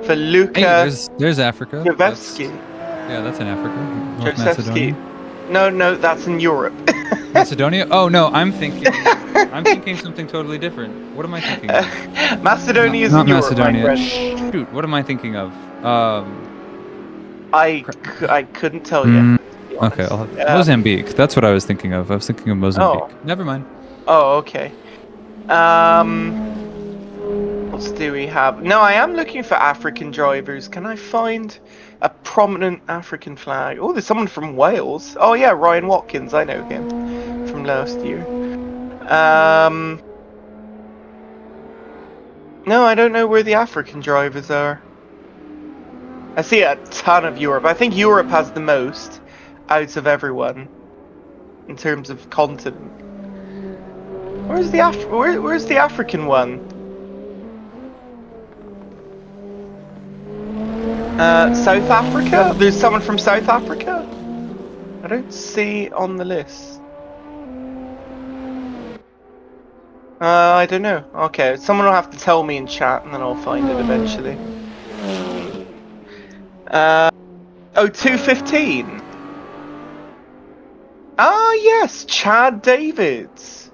for Luka? Hey, there's Africa. Yeah, that's in Africa. North Macedonia. No, that's in Europe. Macedonia? Oh no, I'm thinking something totally different. What am I thinking of? Macedonia is not in Europe, Macedonia. my friend. Shoot, what am I thinking of? I couldn't tell you. Okay, Mozambique. That's what I was thinking of. I was thinking of Mozambique. Oh. Never mind. Oh, okay. What do we have? No, I am looking for African drivers. Can I find a prominent African flag? Oh, there's someone from Wales. Oh yeah, Ryan Watkins. I know him from last year. No, I don't know where the African drivers are. I see a ton of Europe. I think Europe has the most out of everyone in terms of continent. Where's the where's the African one? South Africa? There's someone from South Africa? I don't see on the list. I don't know. Okay, someone will have to tell me in chat and then I'll find it eventually. 215. Ah, yes, Chad Davids.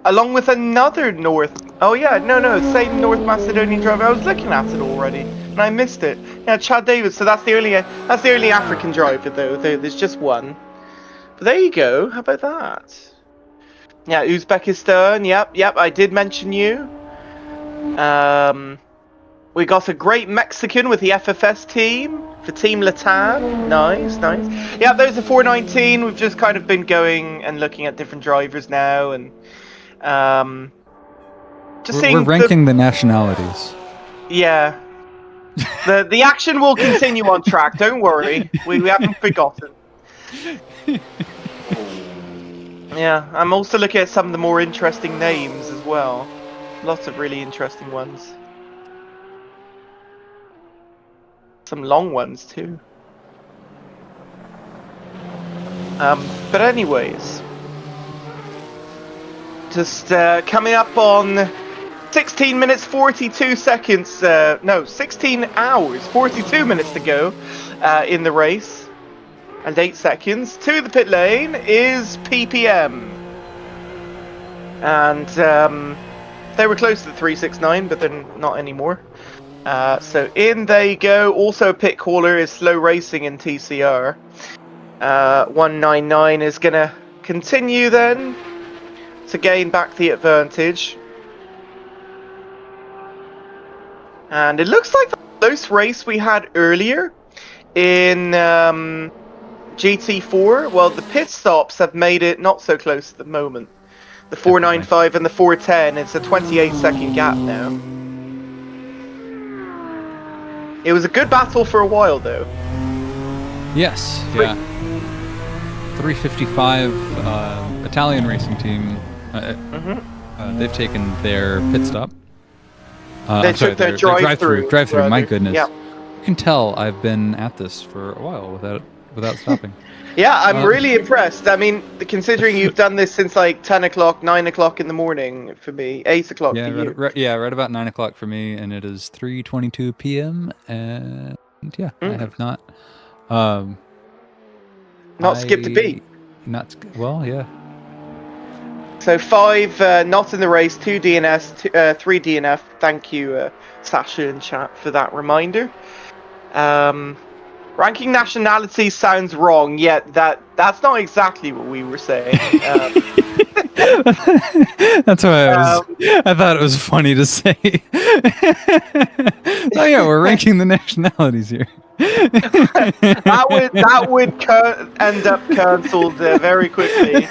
Along with another same North Macedonian driver. I was looking at it already and I missed it. Yeah, Chad Davids. So that's the only African driver though. There's just one. But there you go. How about that? Yeah, Uzbekistan. Yep. I did mention you. We got a great Mexican with the FFS team for Team Latam. Nice. Yeah, those are 419. We've just kind of been going and looking at different drivers now, and we're ranking the nationalities. Yeah. The action will continue on track. Don't worry. We haven't forgotten. Yeah, I'm also looking at some of the more interesting names as well. Lots of really interesting ones. Some long ones too. But anyways, just coming up on 16 minutes 42 seconds. No, 16 hours 42 minutes to go in the race, and 8 seconds to the pit lane is PPM, and they were close to the 369, but then not anymore. So in they go. Also a pit caller is Slow Racing in TCR. 199 is going to continue then to gain back the advantage. And it looks like the close race we had earlier in GT4, well, the pit stops have made it not so close at the moment. The 495 and the 410, it's a 28-second gap now. It was a good battle for a while, though. Yes, yeah. 355 Italian racing team. They've taken their pit stop. They took their drive-through. Drive-through. My goodness. Yeah. You can tell I've been at this for a while without stopping. Yeah, I'm really impressed. I mean, considering you've done this since like 10 o'clock, 9 o'clock in the morning for me, 8 o'clock Yeah, for you. right about 9 o'clock for me, and it is 3:22 p.m. And yeah, I have not. Not skipped a beat. Well, yeah. So 5 not in the race, 2 DNS, 3 DNF. Thank you, Sasha in chat, for that reminder. Ranking nationality sounds wrong, yet that's not exactly what we were saying. That's why I thought it was funny to say. Oh yeah, we're ranking the nationalities here. that would end up cancelled very quickly.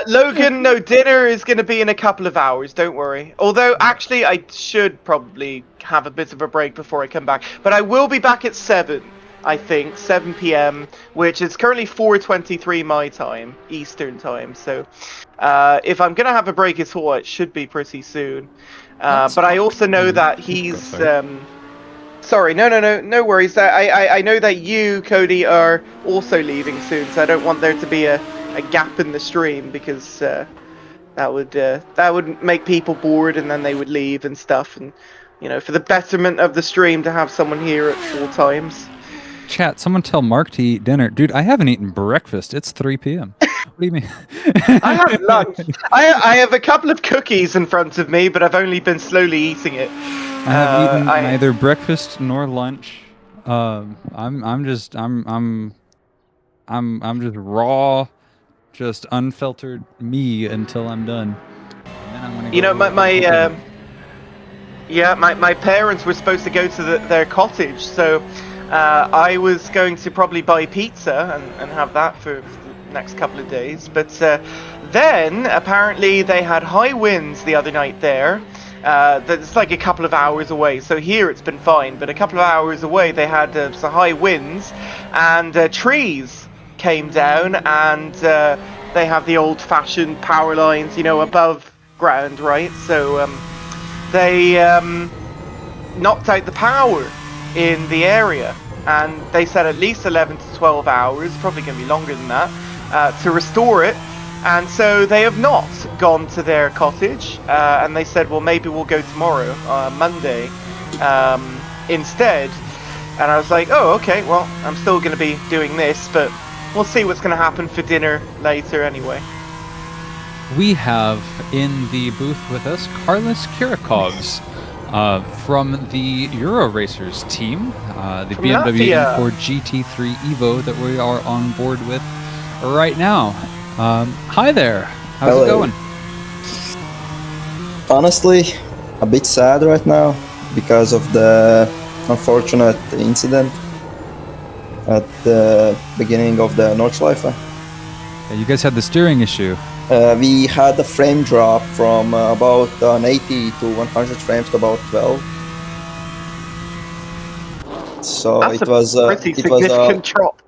Logan, no, dinner is going to be in a couple of hours, don't worry. Although, actually, I should probably have a bit of a break before I come back. But I will be back at 7, I think, 7 p.m., which is currently 4:23 my time, Eastern time. So if I'm going to have a break at all, it should be pretty soon. But I also know that he's... Sorry, no worries. I know that you, Cody, are also leaving soon, so I don't want there to be a gap in the stream, because that would make people bored, and then they would leave and stuff. And for the betterment of the stream, to have someone here at all times. Chat, someone tell Mark to eat dinner. Dude, I haven't eaten breakfast. It's 3 p.m. What do you mean? I have lunch. I have a couple of cookies in front of me, but I've only been slowly eating it. I have eaten neither breakfast nor lunch. I'm just raw, just unfiltered me until I'm done. And then I'm gonna go my parents were supposed to go to their cottage, so I was going to probably buy pizza and have that for the next couple of days. But then apparently they had high winds the other night there. That's like a couple of hours away. So here it's been fine, but a couple of hours away they had some high winds, and trees came down, and they have the old-fashioned power lines, above ground, right? So they knocked out the power in the area, and they said at least 11 to 12 hours, probably going to be longer than that, to restore it. And so they have not gone to their cottage, and they said, well, maybe we'll go tomorrow, Monday, instead. And I was like, oh, okay, well, I'm still going to be doing this, but we'll see what's going to happen for dinner later anyway. We have in the booth with us Carlos Kirikovs from the Euro Racers team, the BMW M4 GT3 Evo that we are on board with right now. Hi there. How's it going? Honestly, a bit sad right now because of the unfortunate incident at the beginning of the Nordschleife. Yeah, you guys had the steering issue. We had a frame drop from about 80 to 100 frames to about 12. So That's it was a pretty significant drop.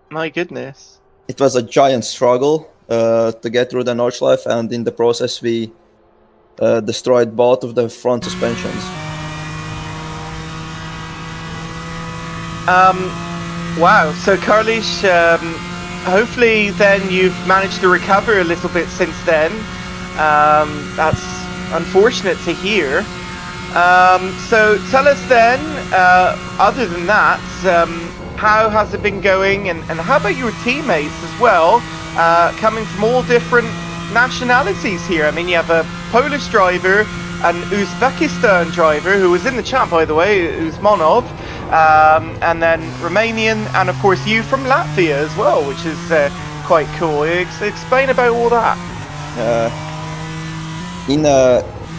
My goodness. It was a giant struggle to get through the Nordschleife, and in the process we destroyed both of the front suspensions. Wow, so Carlish, hopefully then you've managed to recover a little bit since then. That's unfortunate to hear. So tell us then, other than that, how has it been going, and how about your teammates as well, coming from all different nationalities here? I mean, you have a Polish driver, an Uzbekistan driver, who was in the chat, by the way, Uzmanov, and then Romanian, and of course you from Latvia as well, which is quite cool. Explain about all that.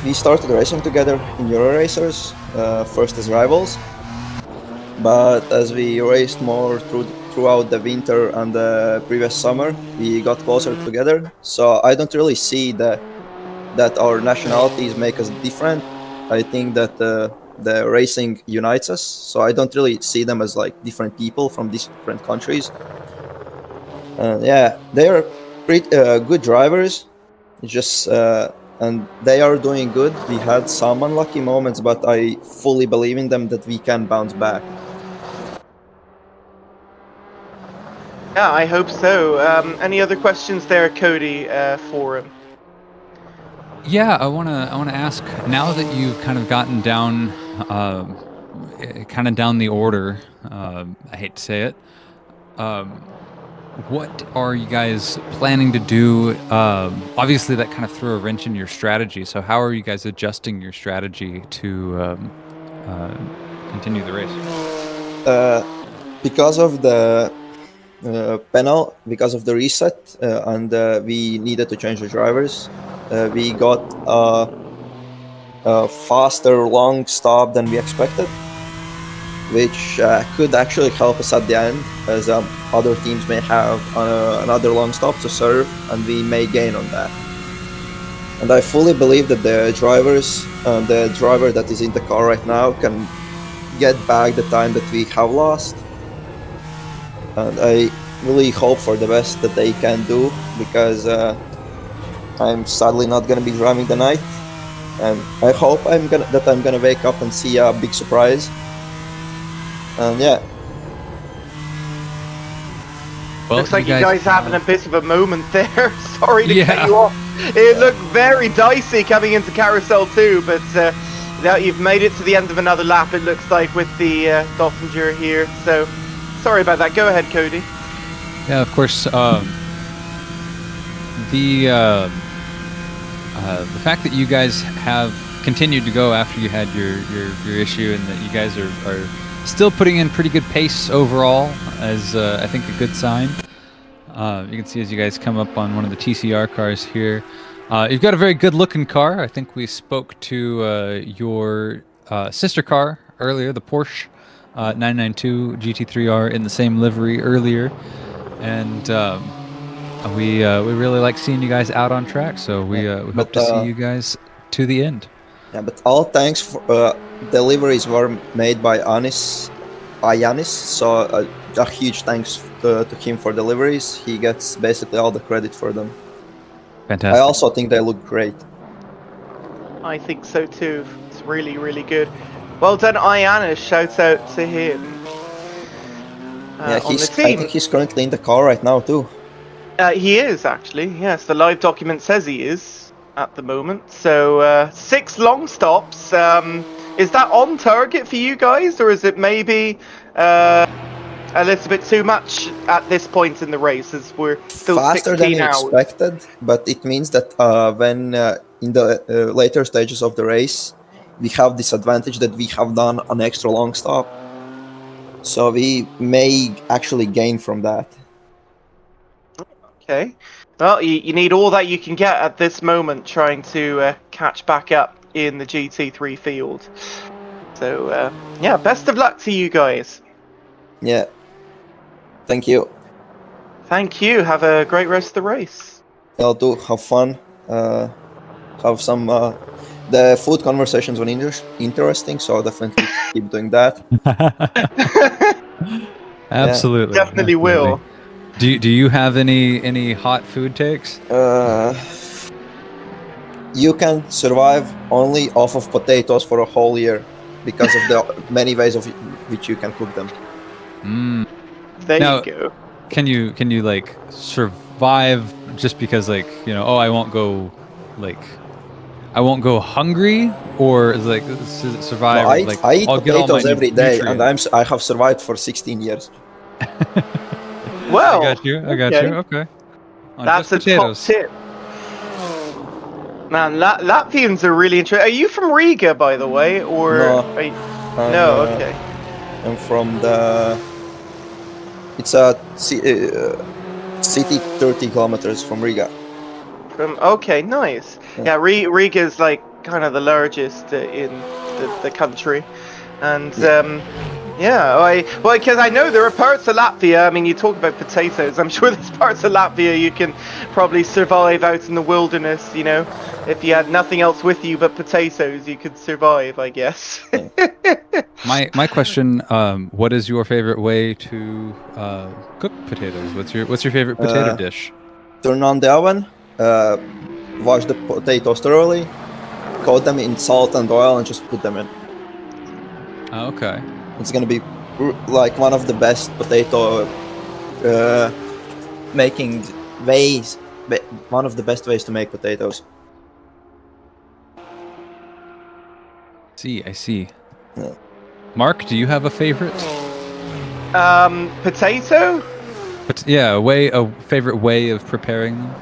We started racing together in Euro Racers, first as rivals, but as we raced more throughout the winter and the previous summer, we got closer together. So I don't really see that our nationalities make us different. I think that the racing unites us. So I don't really see them as like different people from different countries. Yeah, they are pretty good drivers. Just and they are doing good. We had some unlucky moments, but I fully believe in them that we can bounce back. Yeah, I hope so. Any other questions there, Cody, for him? Yeah, I wanna ask, now that you've kind of gotten down, down the order. I hate to say it. What are you guys planning to do? Obviously, that kind of threw a wrench in your strategy. So, how are you guys adjusting your strategy to continue the race? Because of the because of the reset, and we needed to change the drivers. We got a faster long stop than we expected, which could actually help us at the end, as other teams may have another long stop to serve, and we may gain on that. And I fully believe that the driver that is in the car right now can get back the time that we have lost. And I really hope for the best that they can do, because I'm sadly not going to be driving the night, and I hope I'm gonna wake up and see a big surprise. And yeah. Well, looks like you guys having a bit of a moment there. Sorry to cut you off. It looked very dicey coming into Carousel 2, but now you've made it to the end of another lap, it looks like, with the Dottinger here. So sorry about that. Go ahead, Cody. Yeah, of course. The fact that you guys have continued to go after you had your issue, and that you guys are still putting in pretty good pace overall, is I think a good sign. You can see as you guys come up on one of the TCR cars here, you've got a very good looking car. I think we spoke to your sister car earlier, the Porsche 992 GT3R in the same livery earlier, and we really like seeing you guys out on track. So we hope to see you guys to the end. Yeah, but all thanks for deliveries were made by Yanis. So a huge thanks to him for deliveries. He gets basically all the credit for them. Fantastic. I also think they look great. I think so too. It's really, really good. Well done, Ianis. Shout out to him. Yeah, on the team. I think he's currently in the car right now too. He is actually. Yes, the live document says he is at the moment. So 6 long stops. Is that on target for you guys, or is it maybe a little bit too much at this point in the race, as we're still faster 16 than hours? expected? But it means that when in the later stages of the race, we have this advantage that we have done an extra long stop, so we may actually gain from that. Okay. Well, you need all that you can get at this moment, trying to catch back up in the GT3 field. So, yeah, best of luck to you guys. Yeah. Thank you. Thank you. Have a great rest of the race. Y'all too. Have fun. Have some. The food conversations were interesting, so I'll definitely keep doing that. Absolutely. Definitely will. Do you have any hot food takes? You can survive only off of potatoes for a whole year because of the many ways of which you can cook them. There you go. Can you like survive just because, like, you know, I won't go hungry, or is like survive? No, I eat I'll potatoes every day, nutrients. and I have survived for 16 years. Well, I got you. Okay. That's a top tip. Man, Latvians are really interesting. Are you from Riga, by the way, or? No. No. Okay. I'm from the. It's a city 30 kilometers from Riga. Okay, nice. Yeah, Riga is like kind of the largest in the country, and Yeah, well, because I know there are parts of Latvia. I mean, you talk about potatoes. I'm sure there's parts of Latvia you can probably survive out in the wilderness. You know, if you had nothing else with you but potatoes, you could survive, I guess. My question: what is your favorite way to cook potatoes? What's your favorite potato dish? Turn on the oven, wash the potatoes thoroughly, coat them in salt and oil, and just put them in. Okay. It's gonna be like one of the best potato making ways. One of the best ways to make potatoes. I see. Yeah. Mark, do you have a favorite? Potato? But yeah, a favorite way of preparing them.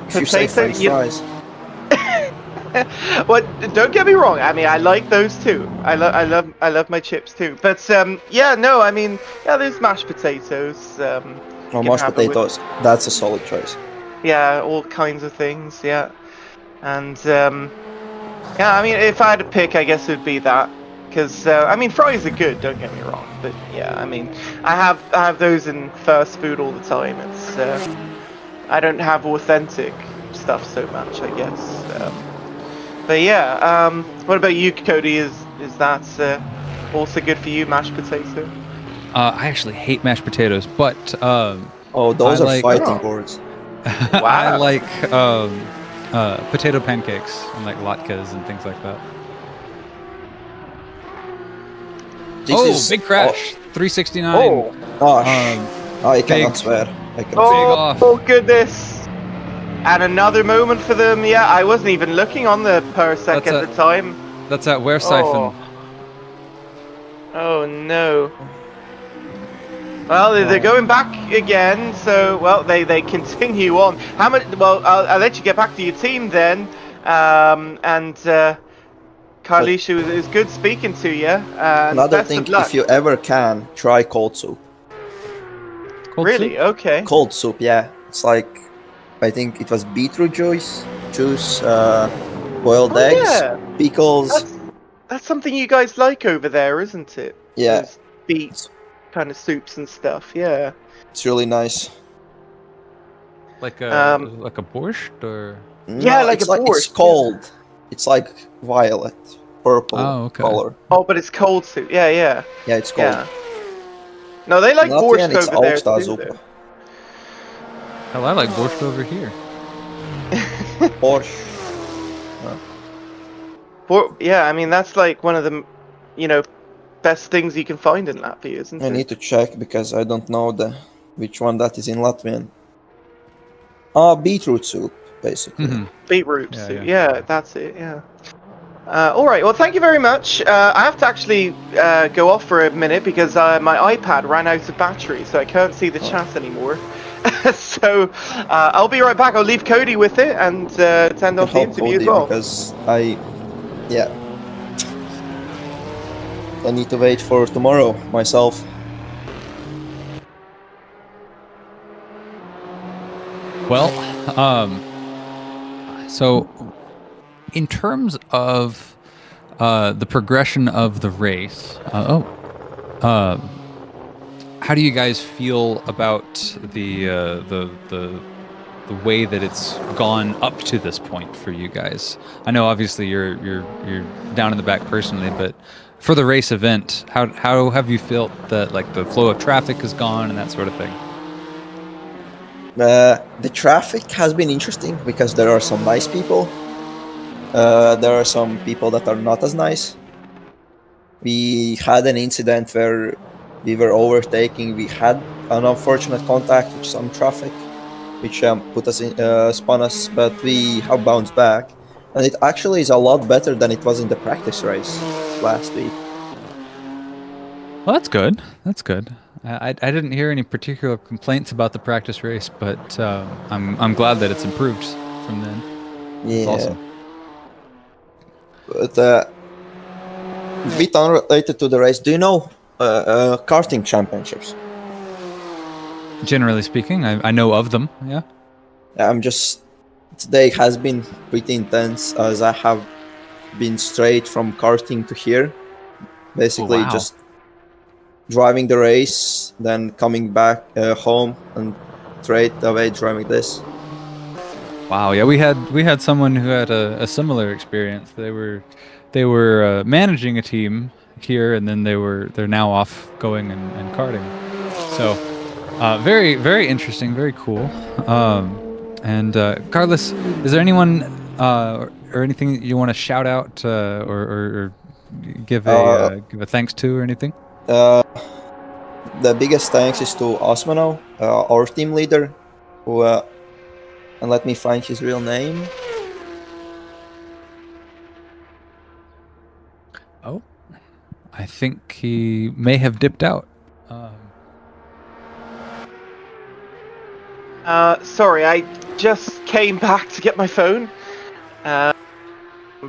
If you say French fries. Well, don't get me wrong. I mean, I like those too. I love my chips too. But yeah, no. I mean, yeah, there's mashed potatoes. Mashed potatoes. That's a solid choice. Yeah, all kinds of things. Yeah, and yeah. I mean, if I had to pick, I guess it'd be that. Because I mean, fries are good. Don't get me wrong. But yeah, I mean, I have those in fast food all the time. It's I don't have authentic stuff so much, I guess. But yeah, what about you, Cody? Is that also good for you, mashed potato? I actually hate mashed potatoes, but those are fighting words. Wow. I like potato pancakes and like latkes and things like that. Big crash! 369. Oh, I cannot swear. Oh goodness! And another moment for them. Yeah, I wasn't even looking on the parsec at the time. That's at Ware Siphon. Oh no. Well, they're going back again, so well they continue on. How much? Well, I'll let you get back to your team then. And Carlisha, it was good speaking to you. Another thing, if you ever can, try cold soup. Really? Okay. Cold soup, yeah. It's like, I think it was beetroot juice, boiled eggs, pickles. That's something you guys like over there, isn't it? Yeah. Those beet kind of soups and stuff. Yeah. It's really nice. Like a borscht or? Yeah, like a borscht. It's cold. It's like violet, purple color. Oh, but it's cold soup. Yeah, yeah. Yeah, it's cold. Yeah. No, they like borscht over there too. Hell, I like borscht over here. Borscht. Yeah, I mean that's like one of the, best things you can find in Latvia, isn't it? I need to check because I don't know which one that is in Latvian. Beetroot soup, basically. Mm-hmm. Beetroot soup. Yeah, that's it. Yeah. All right. Well, thank you very much. I have to actually go off for a minute because my iPad ran out of battery, so I can't see the chat anymore. So I'll be right back. I'll leave Cody with it and send off the interview as well. Because I need to wait for tomorrow myself. Well, so in terms of the progression of the race, how do you guys feel about the way that it's gone up to this point for you guys? I know obviously you're down in the back personally, but for the race event, how have you felt that like the flow of traffic has gone and that sort of thing? The traffic has been interesting because there are some nice people. There are some people that are not as nice. We had an incident where we were overtaking. We had an unfortunate contact with some traffic, which put us in, spun us, but we have bounced back. And it actually is a lot better than it was in the practice race last week. Well, that's good. That's good. I didn't hear any particular complaints about the practice race, but I'm glad that it's improved from then. Yeah. That's awesome. But a bit unrelated to the race, do you know karting championships? Generally speaking, I know of them, yeah. Today has been pretty intense as I have been straight from karting to here. Basically, driving the race, then coming back home and straight away driving this. Wow, yeah, we had someone who had a similar experience. They were managing a team here, and then they're now off going and karting. So very, very interesting, very cool. And Carlos, is there anyone or anything you want to shout out or give a thanks to or anything? The biggest thanks is to Osmano, our team leader, who and let me find his real name. Oh, I think he may have dipped out. Sorry, I just came back to get my phone. I'm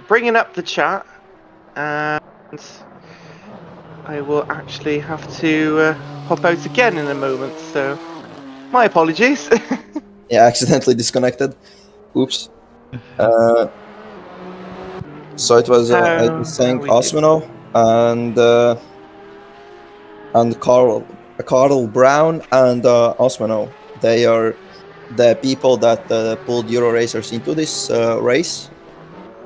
bringing up the chat, and I will actually have to pop out again in a moment, so my apologies. Yeah, accidentally disconnected. Oops. So it was I was saying Osmano and Carl Brown and Osmano. They are the people that pulled Euro Racers into this race.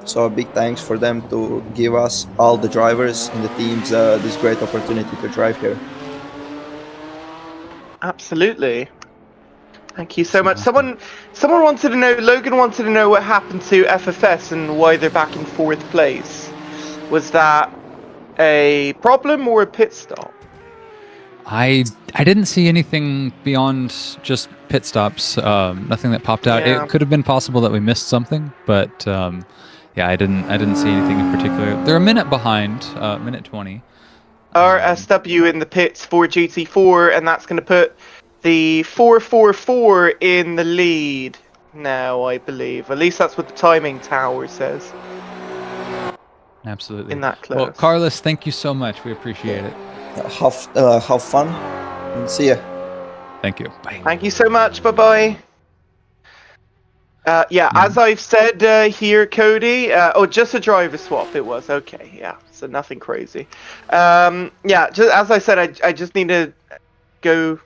So a big thanks for them to give us, all the drivers in the teams, this great opportunity to drive here. Absolutely. Thank you so much. Someone wanted to know, Logan wanted to know what happened to FFS and why they're back in 4th place. Was that a problem or a pit stop? I didn't see anything beyond just pit stops. Nothing that popped out. Yeah. It could have been possible that we missed something, but yeah, I didn't see anything in particular. They're a minute behind, minute 20. RSW in the pits for GT4, and that's going to put the 444 in the lead now, I believe. At least that's what the timing tower says. Absolutely. In that class. Well, Carlos, thank you so much. We appreciate it. Have fun. And see ya. Thank you. Bye. Thank you so much. Bye-bye. Yeah, as I've said here, Cody, oh, just a driver swap it was. Okay, yeah, so nothing crazy. Yeah, just as I said, I just need to go,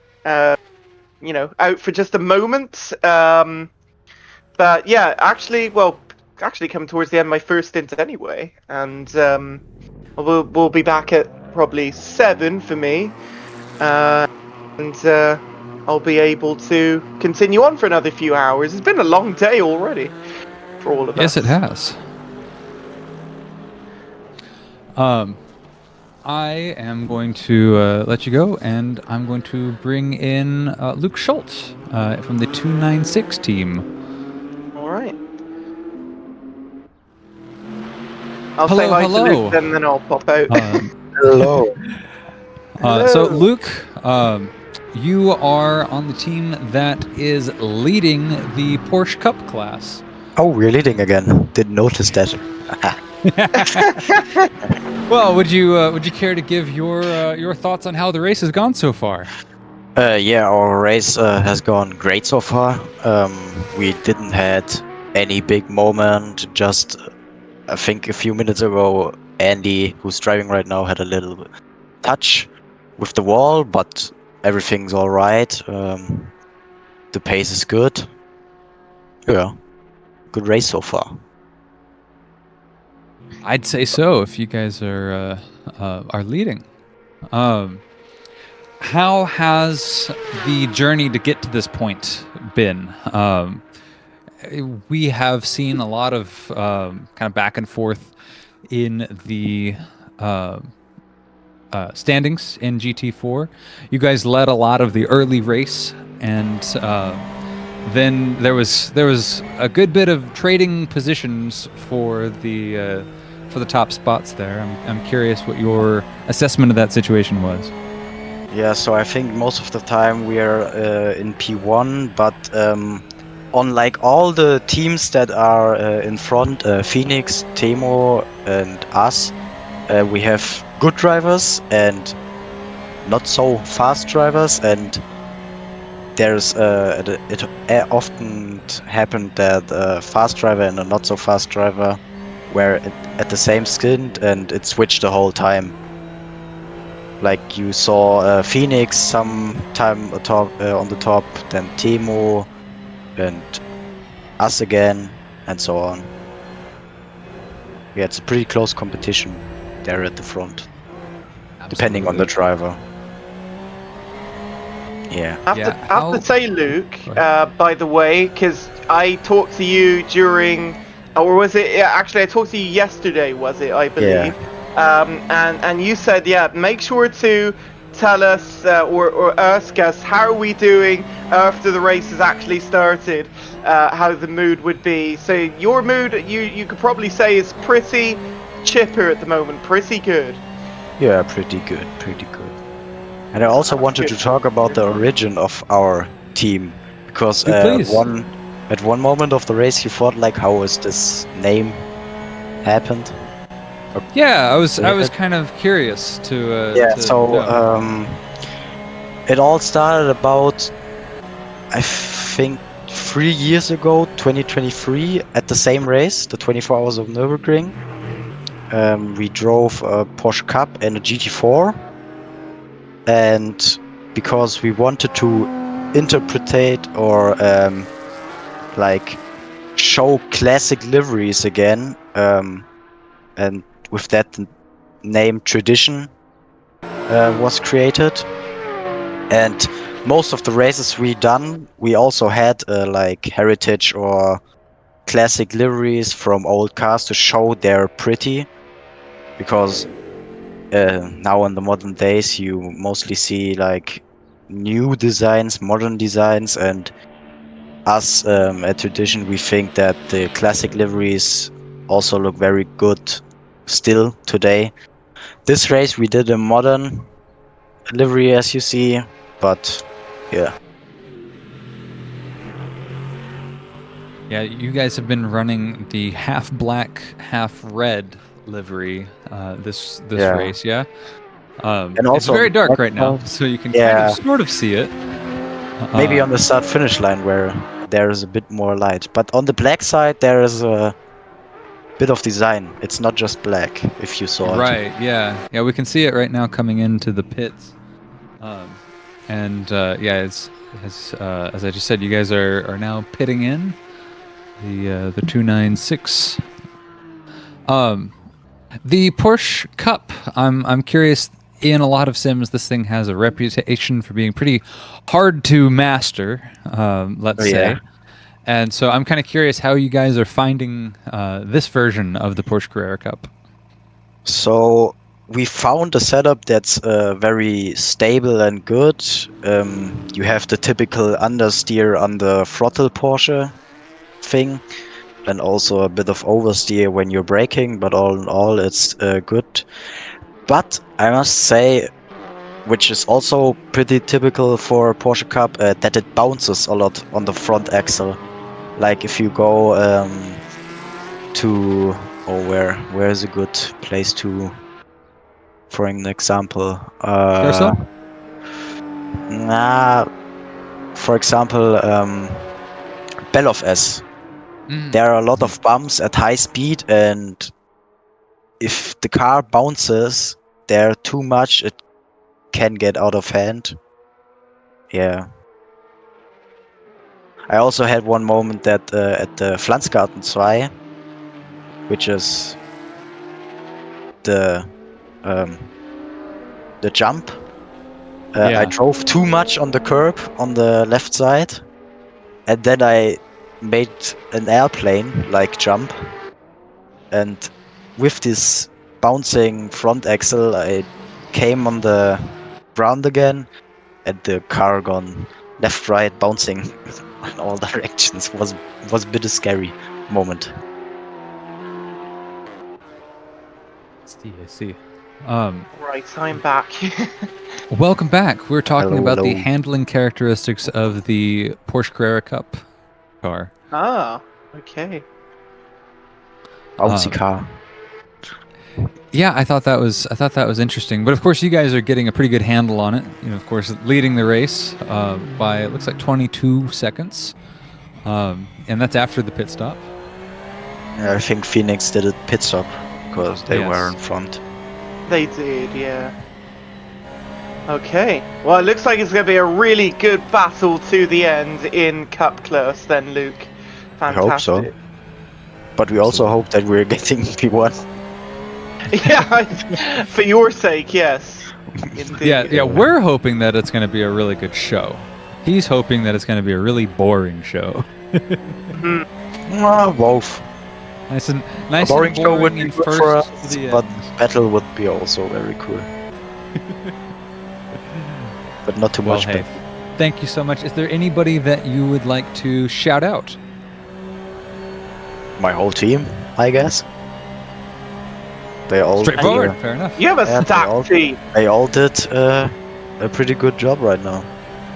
you know, out for just a moment. But yeah, actually coming towards the end of my first stint anyway, and we'll be back at probably 7 for me, and I'll be able to continue on for another few hours. It's been a long day already for all of us. Yes, it has. I am going to let you go, and I'm going to bring in Luke Schultz from the 296 team. All right. I'll say hi to Luke, and then I'll pop out. Hello. So, Luke, you are on the team that is leading the Porsche Cup class. Oh, we're leading again. Didn't notice that. Well, would you care to give your thoughts on how the race has gone so far? Yeah, our race has gone great so far. We didn't had any big moment. Just, I think a few minutes ago, Andy, who's driving right now, had a little touch with the wall, but everything's all right. The pace is good. Yeah, good race so far. I'd say so. If you guys are leading, how has the journey to get to this point been? We have seen a lot of kind of back and forth in the standings in GT4. You guys led a lot of the early race, and then there was a good bit of trading positions for the top spots there. I'm curious what your assessment of that situation was. Yeah, so I think most of the time we are in P1, but unlike all the teams that are in front, Phoenix, Temo, and us, we have good drivers and not so fast drivers, and there's it often happened that a fast driver and a not so fast driver were at the same stint, and it switched the whole time. Like you saw Phoenix sometime on the top, then Temo, and us again, and so on. Yeah, it's a pretty close competition there at the front, depending on the driver. Yeah. I have to say, Luke, by the way, because I talked to you during, or was it? Yeah, actually, I talked to you yesterday. Was it? I believe. And you said, yeah, make sure to tell us or ask us how are we doing after the race has actually started, how the mood would be. So your mood, you could probably say, is pretty chipper at the moment, pretty good. Yeah, pretty good, pretty good. And I also wanted to talk about the origin of our team, because at one moment of the race you thought like, how is this name happened? Yeah, I was kind of curious to. It all started about, I think, 3 years ago, 2023, at the same race, the 24 Hours of Nürburgring. We drove a Porsche Cup and a GT4. And because we wanted to interpret or like show classic liveries again, and with that the name Tradition was created. And most of the races we done, we also had like heritage or classic liveries from old cars to show they're pretty, because now in the modern days you mostly see like new designs, modern designs, and us at Tradition, we think that the classic liveries also look very good still today. This race we did a modern livery, as you see, but yeah. Yeah, you guys have been running the half black, half red livery this race, yeah? And also it's very dark right now, so you can kind of sort of see it. Maybe on the start-finish line where there is a bit more light. But on the black side, there is a bit of design. It's not just black, if you saw it. Right, yeah. Yeah, we can see it right now coming into the pits. It's as I just said, you guys are now pitting in the 296. The Porsche Cup. I'm curious. In a lot of sims, this thing has a reputation for being pretty hard to master. Let's say. And so I'm kind of curious how you guys are finding this version of the Porsche Carrera Cup. So we found a setup that's very stable and good. You have the typical understeer on the throttle Porsche thing, and also a bit of oversteer when you're braking, but all in all it's good. But I must say, which is also pretty typical for a Porsche Cup, that it bounces a lot on the front axle. Like if you go to, where is a good place to, for an example, for example, Beloff S. There are a lot of bumps at high speed, and if the car bounces there too much, it can get out of hand. Yeah. I also had one moment that at the Pflanzgarten 2, which is the jump, I drove too much on the curb on the left side, and then I made an airplane-like jump, and with this bouncing front axle I came on the ground again, and the car gone left, right, bouncing in all directions. Was a bit of scary moment. I see. Right, I'm back. Welcome back. We're talking about the hello. handling characteristics of the Porsche Carrera Cup car. Ah, okay. Bouncy car. Yeah, I thought that was interesting. But of course, you guys are getting a pretty good handle on it. You know, of course, leading the race by it looks like 22 seconds, and that's after the pit stop. Yeah, I think Phoenix did a pit stop because they were in front. They did, yeah. Okay. Well, it looks like it's going to be a really good battle to the end in Cup class then, Luke. I hope so. Fantastic. But we also hope that we're getting P1. Yeah, for your sake, yes. Indeed. Yeah, we're hoping that it's going to be a really good show. He's hoping that it's going to be a really boring show. Both. Nice and A boring show would be in good first for to us, the but end. battle would be also very cool. But not too Well, much. hey, thank you so much. Is there anybody that you would like to shout out? My whole team, I guess. They all Straightforward, fair enough. You have a stacked team. They all did a pretty good job right now.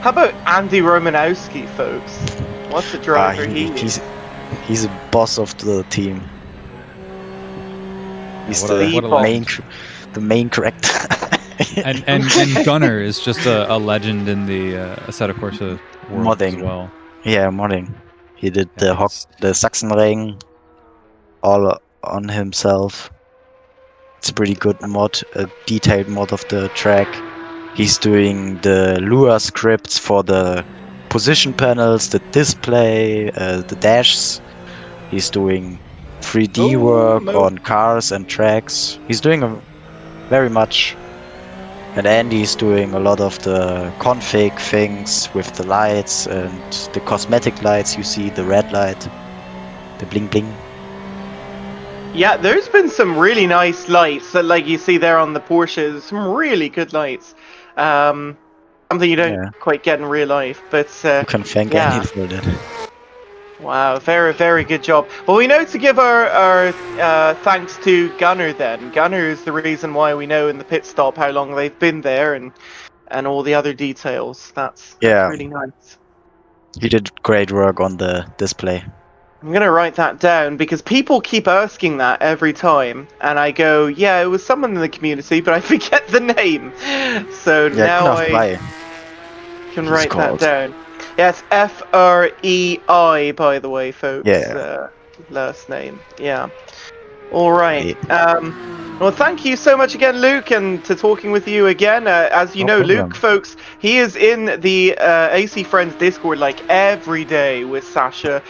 How about Andy Romanowski, folks? What's the driver He's a boss of the team. He's What the main character. and Gunnar is just a legend in the Assetto Corsa world as well. Yeah, modding. He did the Sachsenring all on himself. It's a pretty good mod, a detailed mod of the track. He's doing the Lua scripts for the position panels, the display, the dashes. He's doing 3D work on cars and tracks. He's doing very much. And Andy's doing a lot of the config things with the lights and the cosmetic lights. You see the red light, the bling bling. Yeah, there's been some really nice lights that, like you see there on the Porsches, some really good lights. Something you don't quite get in real life, but You can thank Andy for that. Wow, very, very good job. Well, we know to give our thanks to Gunnar then. Gunnar is the reason why we know in the pit stop how long they've been there and all the other details. That's really nice. He did great work on the display. I'm going to write that down because people keep asking that every time. And I go, yeah, it was someone in the community, but I forget the name. So now I can write that down. Yes, F-R-E-I, by the way, folks. Yeah. Last name. Yeah. All right. Well, thank you so much again, Luke, and to talking with you again. As you know, problem. Luke, folks, he is in the AC Friends Discord like every day with Sasha.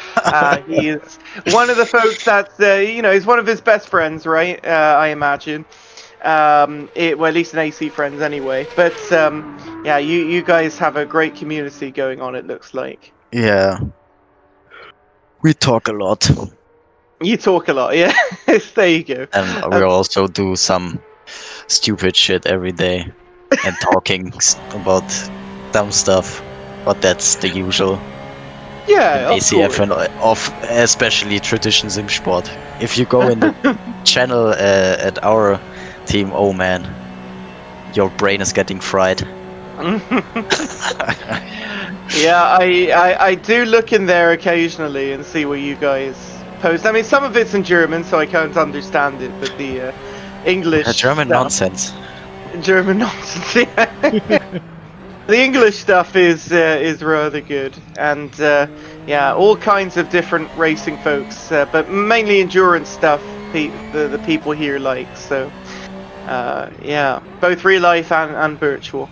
He is one of the folks that, he's one of his best friends, right? I imagine. Well, at least in AC Friends anyway. But, yeah, you guys have a great community going on, it looks like. Yeah. We talk a lot. You talk a lot, yeah. There you go. And we also do some stupid shit every day and talking about dumb stuff. But that's the usual. Yeah, in ACF and of especially Tradition Sim Sport. If you go in the channel at our team, oh man, your brain is getting fried. Yeah, I do look in there occasionally and see what you guys post. I mean, some of it's in German, so I can't understand it, but the English German stuff, nonsense. German nonsense. Yeah. The English stuff is rather good, and yeah, all kinds of different racing folks, but mainly endurance stuff. The people here like so. Yeah, both real life and virtual.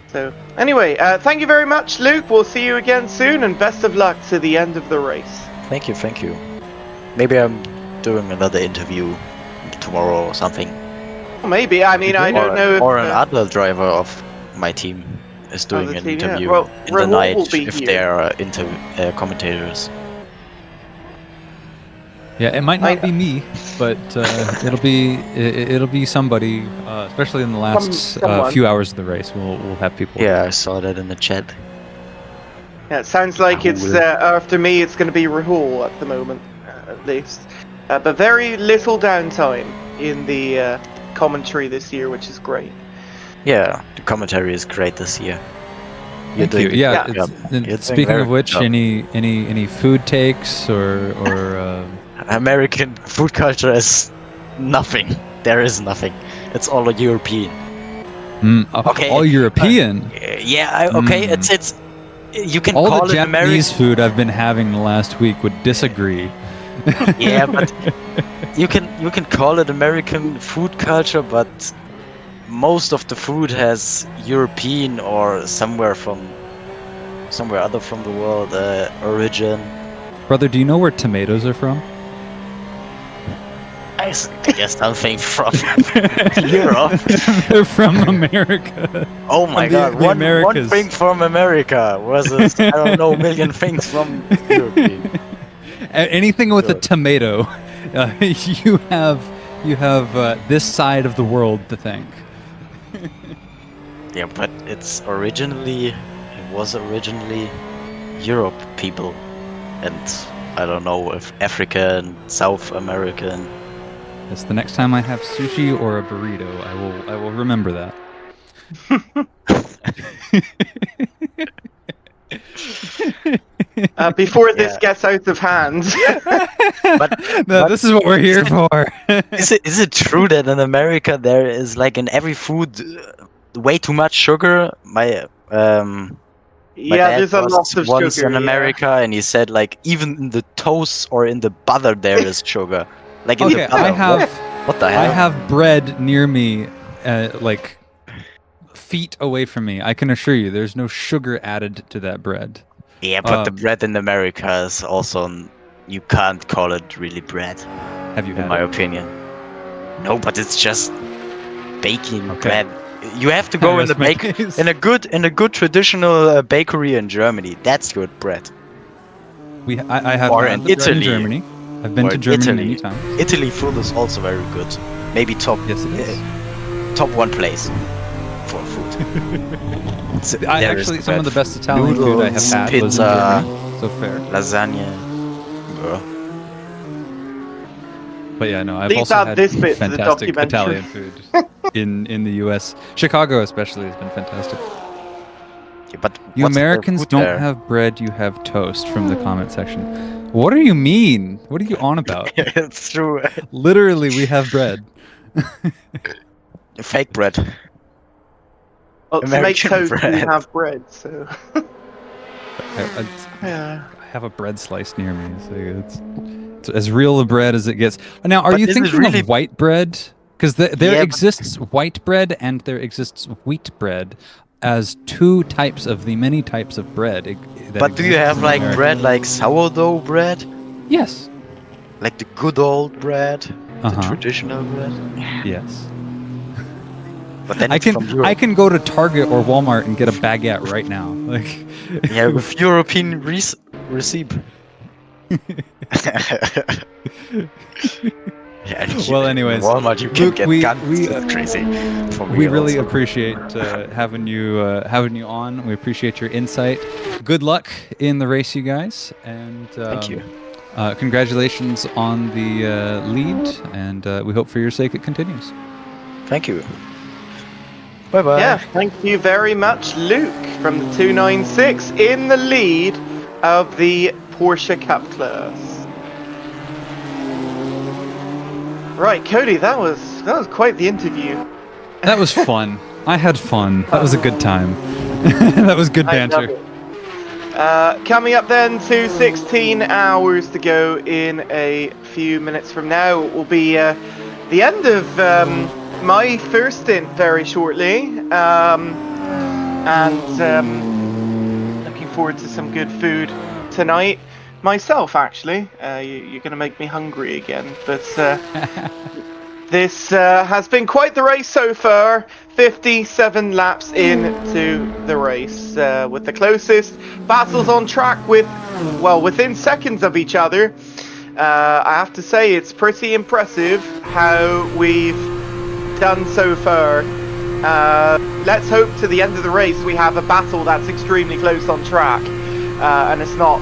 So anyway, thank you very much, Luke. We'll see you again soon, and best of luck to the end of the race. Thank you. Maybe I'm doing another interview tomorrow or something. Maybe. I mean, I don't know if... Or another driver of my team is doing an interview in the night if there are commentators. Yeah, it might not be me, but it'll be somebody, especially in the last few hours of the race. We'll have people. Yeah, I saw that in the chat. Yeah, it sounds like it's after me. It's going to be Rahul at the moment, at least. But very little downtime in the commentary this year, which is great. Yeah, the commentary is great this year. Thank you. Yeah. Speaking of which, any food takes or American food culture is nothing. There is nothing. It's all European. Okay. All European. Yeah. Okay. It's. You can all call the it Japanese American food I've been having the last week would disagree. Yeah, but you can call it American food culture, but most of the food has European or somewhere other from the world origin. Brother, do you know where tomatoes are from? I guess something from Europe. They're from America. Oh my From god, the one Americas. thing from America versus, I don't know, a million things from Europe. Anything with a tomato, you have this side of the world to thank. Yeah, but it was originally Europe people, and I don't know if Africa and South American. Yes, the next time I have sushi or a burrito, I will remember that. Before this gets out of hand. No, this is what we're here for. Is it true that in America there is like in every food way too much sugar? My dad there's a was lot of once sugar in America, and he said like even in the toast or in the butter there is sugar. Like in Okay, the butter. What the hell? I have bread near me, like feet away from me. I can assure you, there's no sugar added to that bread. Yeah, but the bread in America is also, you can't call it really bread. Have you had in my it? opinion? No, but it's just baking bread. You have to go in the in a good traditional bakery in Germany. That's good bread. I have or had in the bread Italy. in Germany. I've been Or to in Germany Italy. many times. Italy food is also very good. Maybe top. Yes, it is. Top one place for food. Actually, some of the best Italian food I have had was in pizza, Germany. So fair. lasagna. But yeah, no, I've Please also add had this bit to the fantastic documentary. Italian food in the U.S. Chicago especially has been fantastic. Yeah, but You what's the Americans food don't there? have bread, you have toast from the comment section. What do you mean? What are you on about? It's true. Literally, we have bread. Fake bread. Well, to make American toast, we bread. have bread, so. I have a bread slice near me. So it's as real a bread as it gets. Now, are But you is it thinking really- of white bread? Because there Yeah, but- exists white bread and there exists wheat bread as two types of the many types of bread. But do you have like bread like sourdough bread? Yes. Like the good old bread? Uh-huh. The traditional bread? Yes. But then I it's from Europe. can go to Target or Walmart and get a baguette right now. Like Yeah, with European receipt. Yeah, Well, anyways, Walmart you can Luke, get guns. It's crazy. We really appreciate having you on. We appreciate your insight. Good luck in the race, you guys, and Thank you. Congratulations on the lead, and we hope for your sake it continues. Thank you. Bye bye. Yeah, thank you very much, Luke, from the 296 in the lead of the Porsche Cup class. Right, Cody, that was quite the interview. That was fun. I had fun. That was a good time. That was good I love banter. it. Coming up then to 16 hours to go in a few minutes from now will be the end of my first stint very shortly. Looking forward to some good food tonight. Myself, actually. You're going to make me hungry again. But this has been quite the race so far. 57 laps into the race, with the closest battles on track within seconds of each other. I have to say it's pretty impressive how we've done so far. Let's hope to the end of the race we have a battle that's extremely close on track, and it's not,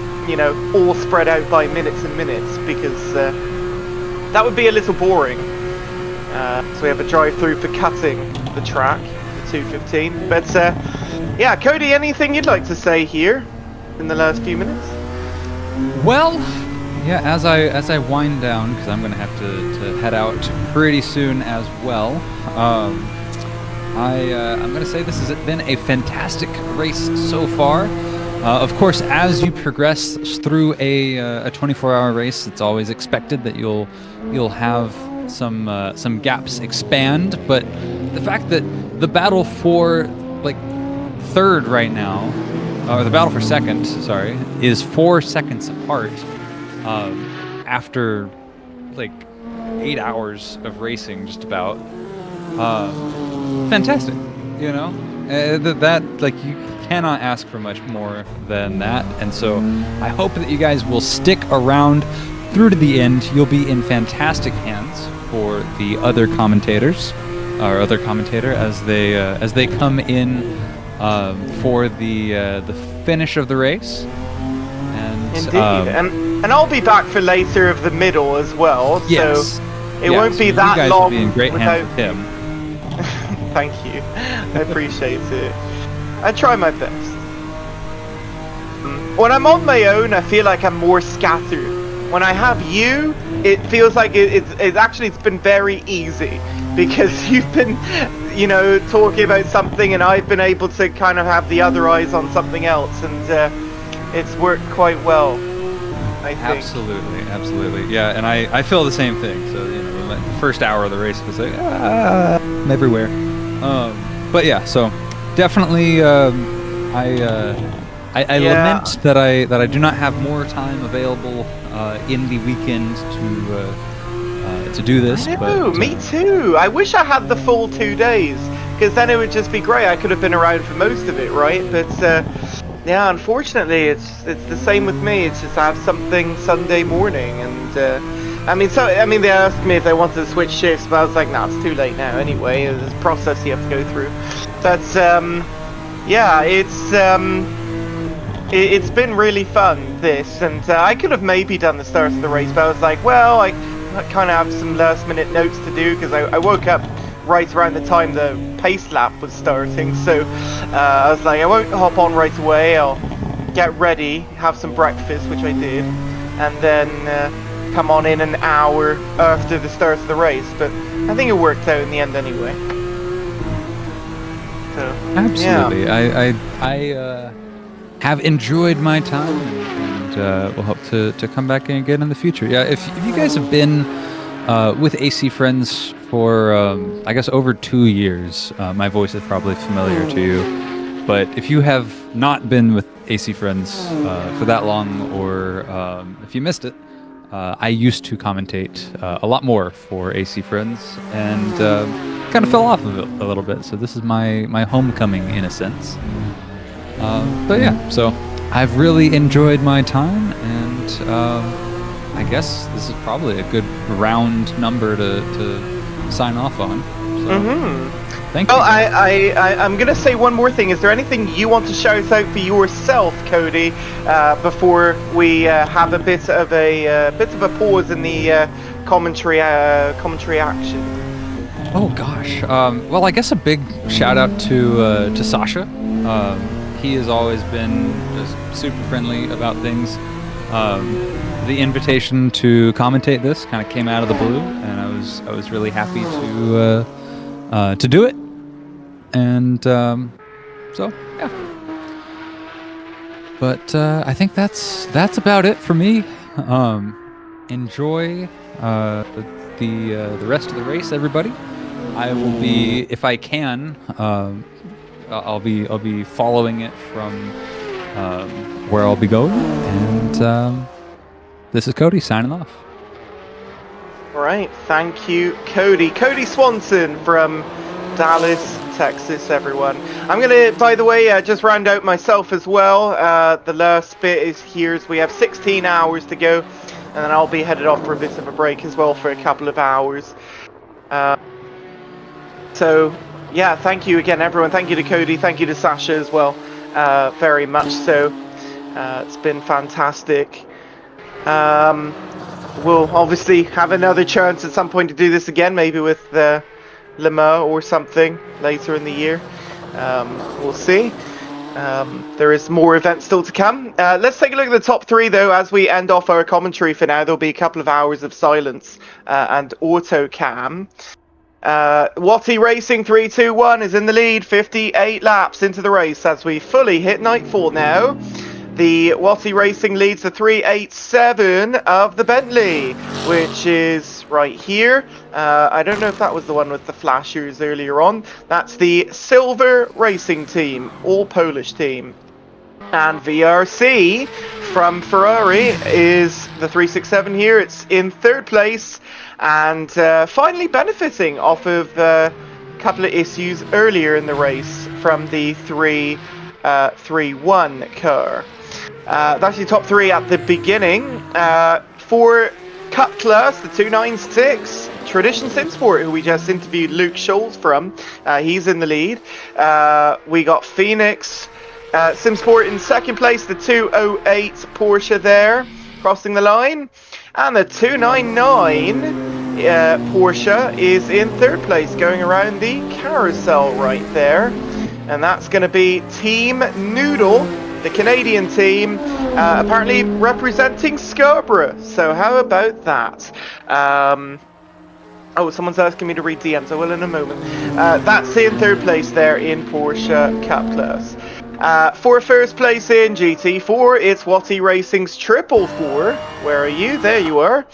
all spread out by minutes and minutes, because that would be a little boring. So we have a drive-through for cutting the track, the 215. But yeah, Cody, anything you'd like to say here in the last few minutes? Well, yeah, as I wind down, because I'm going to have to head out pretty soon as well. I'm going to say this has been a fantastic race so far. Of course, as you progress through a 24-hour race, it's always expected that you'll have some gaps expand, but the fact that the battle for like third right now, or the battle for second, sorry, is 4 seconds apart after like 8 hours of racing, just about. Fantastic, you know. That like you cannot ask for much more than that, and so I hope that you guys will stick around through to the end. You'll be in fantastic hands for the other commentators, or other commentator, as they come in for the finish of the race. And Indeed, and I'll be back for later of the middle as well. Yes. So it won't be you that guys long. will be in great hands with him. Thank you. I appreciate it. I try my best. When I'm on my own, I feel like I'm more scattered. When I have you, it feels like it's been very easy, because you've been, you know, talking about something and I've been able to kind of have the other eyes on something else, and it's worked quite well, I think. Absolutely. Yeah, and I feel the same thing. So, you know, the first hour of the race was like, I'm everywhere. But yeah, so definitely, I lament that I do not have more time available in the weekend to do this. I know, me too. I wish I had the full 2 days, because then it would just be great. I could have been around for most of it, right? But yeah, unfortunately, it's the same with me. It's just I have something Sunday morning, and I mean, they asked me if they wanted to switch shifts, but I was like, no, it's too late now anyway. There's a process you have to go through. But yeah, it's been really fun, this, and I could have maybe done the start of the race, but I was like, well, I kind of have some last minute notes to do, because I woke up right around the time the pace lap was starting, so I was like, I won't hop on right away. I'll get ready, have some breakfast, which I did, and then come on in an hour after the start of the race. But I think it worked out in the end anyway. So, absolutely, yeah. I have enjoyed my time, and we'll hope to come back in again in the future. Yeah, if you guys have been with AC Friends for I guess over 2 years, my voice is probably familiar to you. But if you have not been with AC Friends for that long, or if you missed it, I used to commentate a lot more for AC Friends, and kind of fell off of it a little bit. So this is my homecoming in a sense. But yeah, so I've really enjoyed my time, and I guess this is probably a good round number to sign off on. So, thank you. Oh, I'm gonna say one more thing. Is there anything you want to shout out for yourself, Cody, before we have a bit of a pause in the commentary action? Oh gosh. Well, I guess a big shout out to Sasha. He has always been just super friendly about things. The invitation to commentate this kind of came out of the blue, and I was really happy to do it. And so yeah. But I think that's about it for me. Enjoy the rest of the race, everybody. I will be, if I can, I'll be following it from where I'll be going, and this is Cody signing off. All right, thank you, Cody. Cody Swanson from Dallas, Texas, everyone. I'm gonna, by the way, just round out myself as well. The last bit is here, as we have 16 hours to go, and then I'll be headed off for a bit of a break as well for a couple of hours. So, yeah, thank you again, everyone. Thank you to Cody. Thank you to Sasha as well. Very much so. It's been fantastic. We'll obviously have another chance at some point to do this again, maybe with Le Mans or something later in the year. We'll see. There is more events still to come. Let's take a look at the top three, though, as we end off our commentary for now. There'll be a couple of hours of silence and auto cam. Watty Racing 321 is in the lead, 58 laps into the race as we fully hit nightfall now. The Watty Racing leads the 387 of the Bentley, which is right here. I don't know if that was the one with the flashers earlier on. That's the Silver Racing Team, all Polish team. And VRC from Ferrari is the 367 here. It's in third place and finally benefiting off of a couple of issues earlier in the race from the 3-1 car. That's your top three at the beginning. For Cup Class, the 296, Tradition Simsport, who we just interviewed Luke Scholes from, he's in the lead. We got Phoenix Simsport in second place, the 208 Porsche there, crossing the line. And the 299 Porsche is in third place, going around the carousel right there. And that's going to be Team Noodle, the Canadian team, apparently representing Scarborough. So how about that? Oh, someone's asking me to read DMs. I will in a moment. That's in third place there in Porsche Cup Class. For first place in GT4, it's Watty Racing's 444. Where are you? There you are.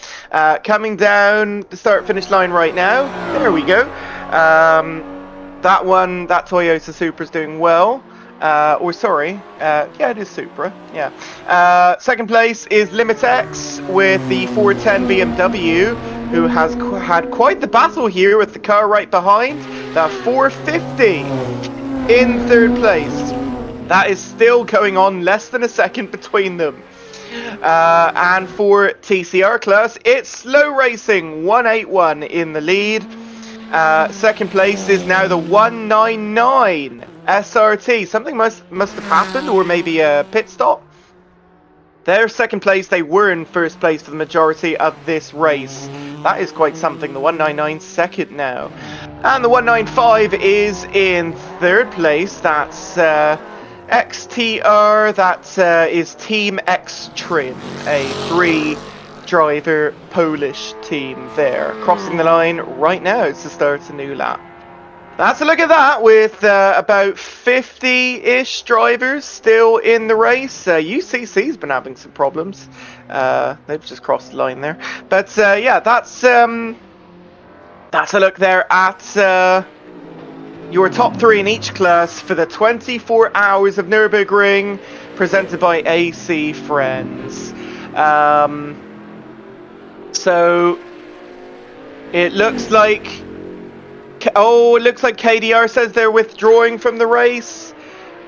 Coming down the start-finish line right now. There we go. That Toyota Supra's doing well. Yeah, it is Supra. Yeah. Second place is Limitex with the 410 BMW, who has had quite the battle here with the car right behind. The 450 in third place. That is still going on, less than a second between them. And for TCR class, it's Slow Racing 181 in the lead. Second place is now the 199 SRT. Something must have happened, or maybe a pit stop. They're second place. They were in first place for the majority of this race. That is quite something. The 199 second now. And the 195 is in third place. That's XTR. That is Team X Trim, a 3-driver Polish team there. Crossing the line right now to start a new lap. That's a look at that, with about 50-ish drivers still in the race. UCC's been having some problems. They've just crossed the line there. But yeah, that's a look there at your top three in each class for the 24 Hours of Nürburgring, presented by AC Friends. So it looks like KDR says they're withdrawing from the race.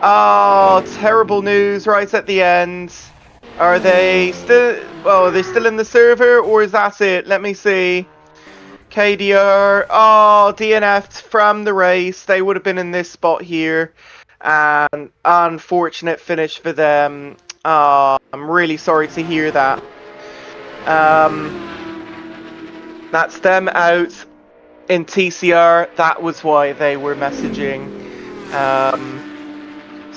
Oh, terrible news right at the end. Are they still? Well, are they still in the server, or is that it? Let me see. KDR. Oh, DNF'd from the race. They would have been in this spot here. And unfortunate finish for them. Oh, I'm really sorry to hear that. That's them out in TCR. That was why they were messaging.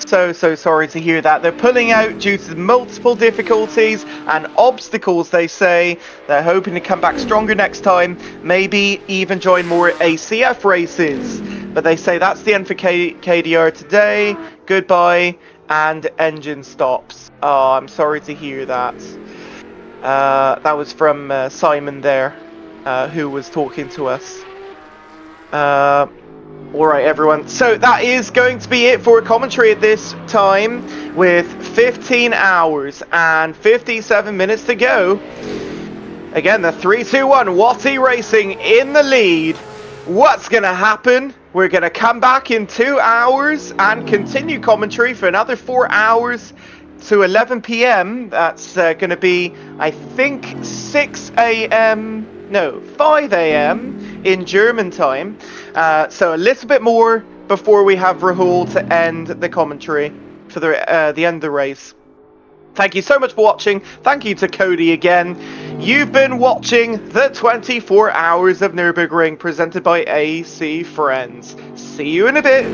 So sorry to hear that. They're pulling out due to multiple difficulties and obstacles, they say. They're hoping to come back stronger next time, maybe even join more ACF races. But they say that's the end for KDR today. Goodbye, and engine stops. Oh, I'm sorry to hear that. That was from Simon there, who was talking to us. Alright everyone, so that is going to be it for commentary at this time, with 15 hours and 57 minutes to go. Again, the 3-2-1 Watty Racing in the lead. What's going to happen? We're going to come back in 2 hours and continue commentary for another 4 hours to 11 PM. That's going to be, I think, 6 AM... No, 5 AM in German time. So a little bit more before we have Rahul to end the commentary for the end of the race. Thank you so much for watching. Thank you to Cody again. You've been watching the 24 Hours of Nürburgring, presented by AC Friends. See you in a bit.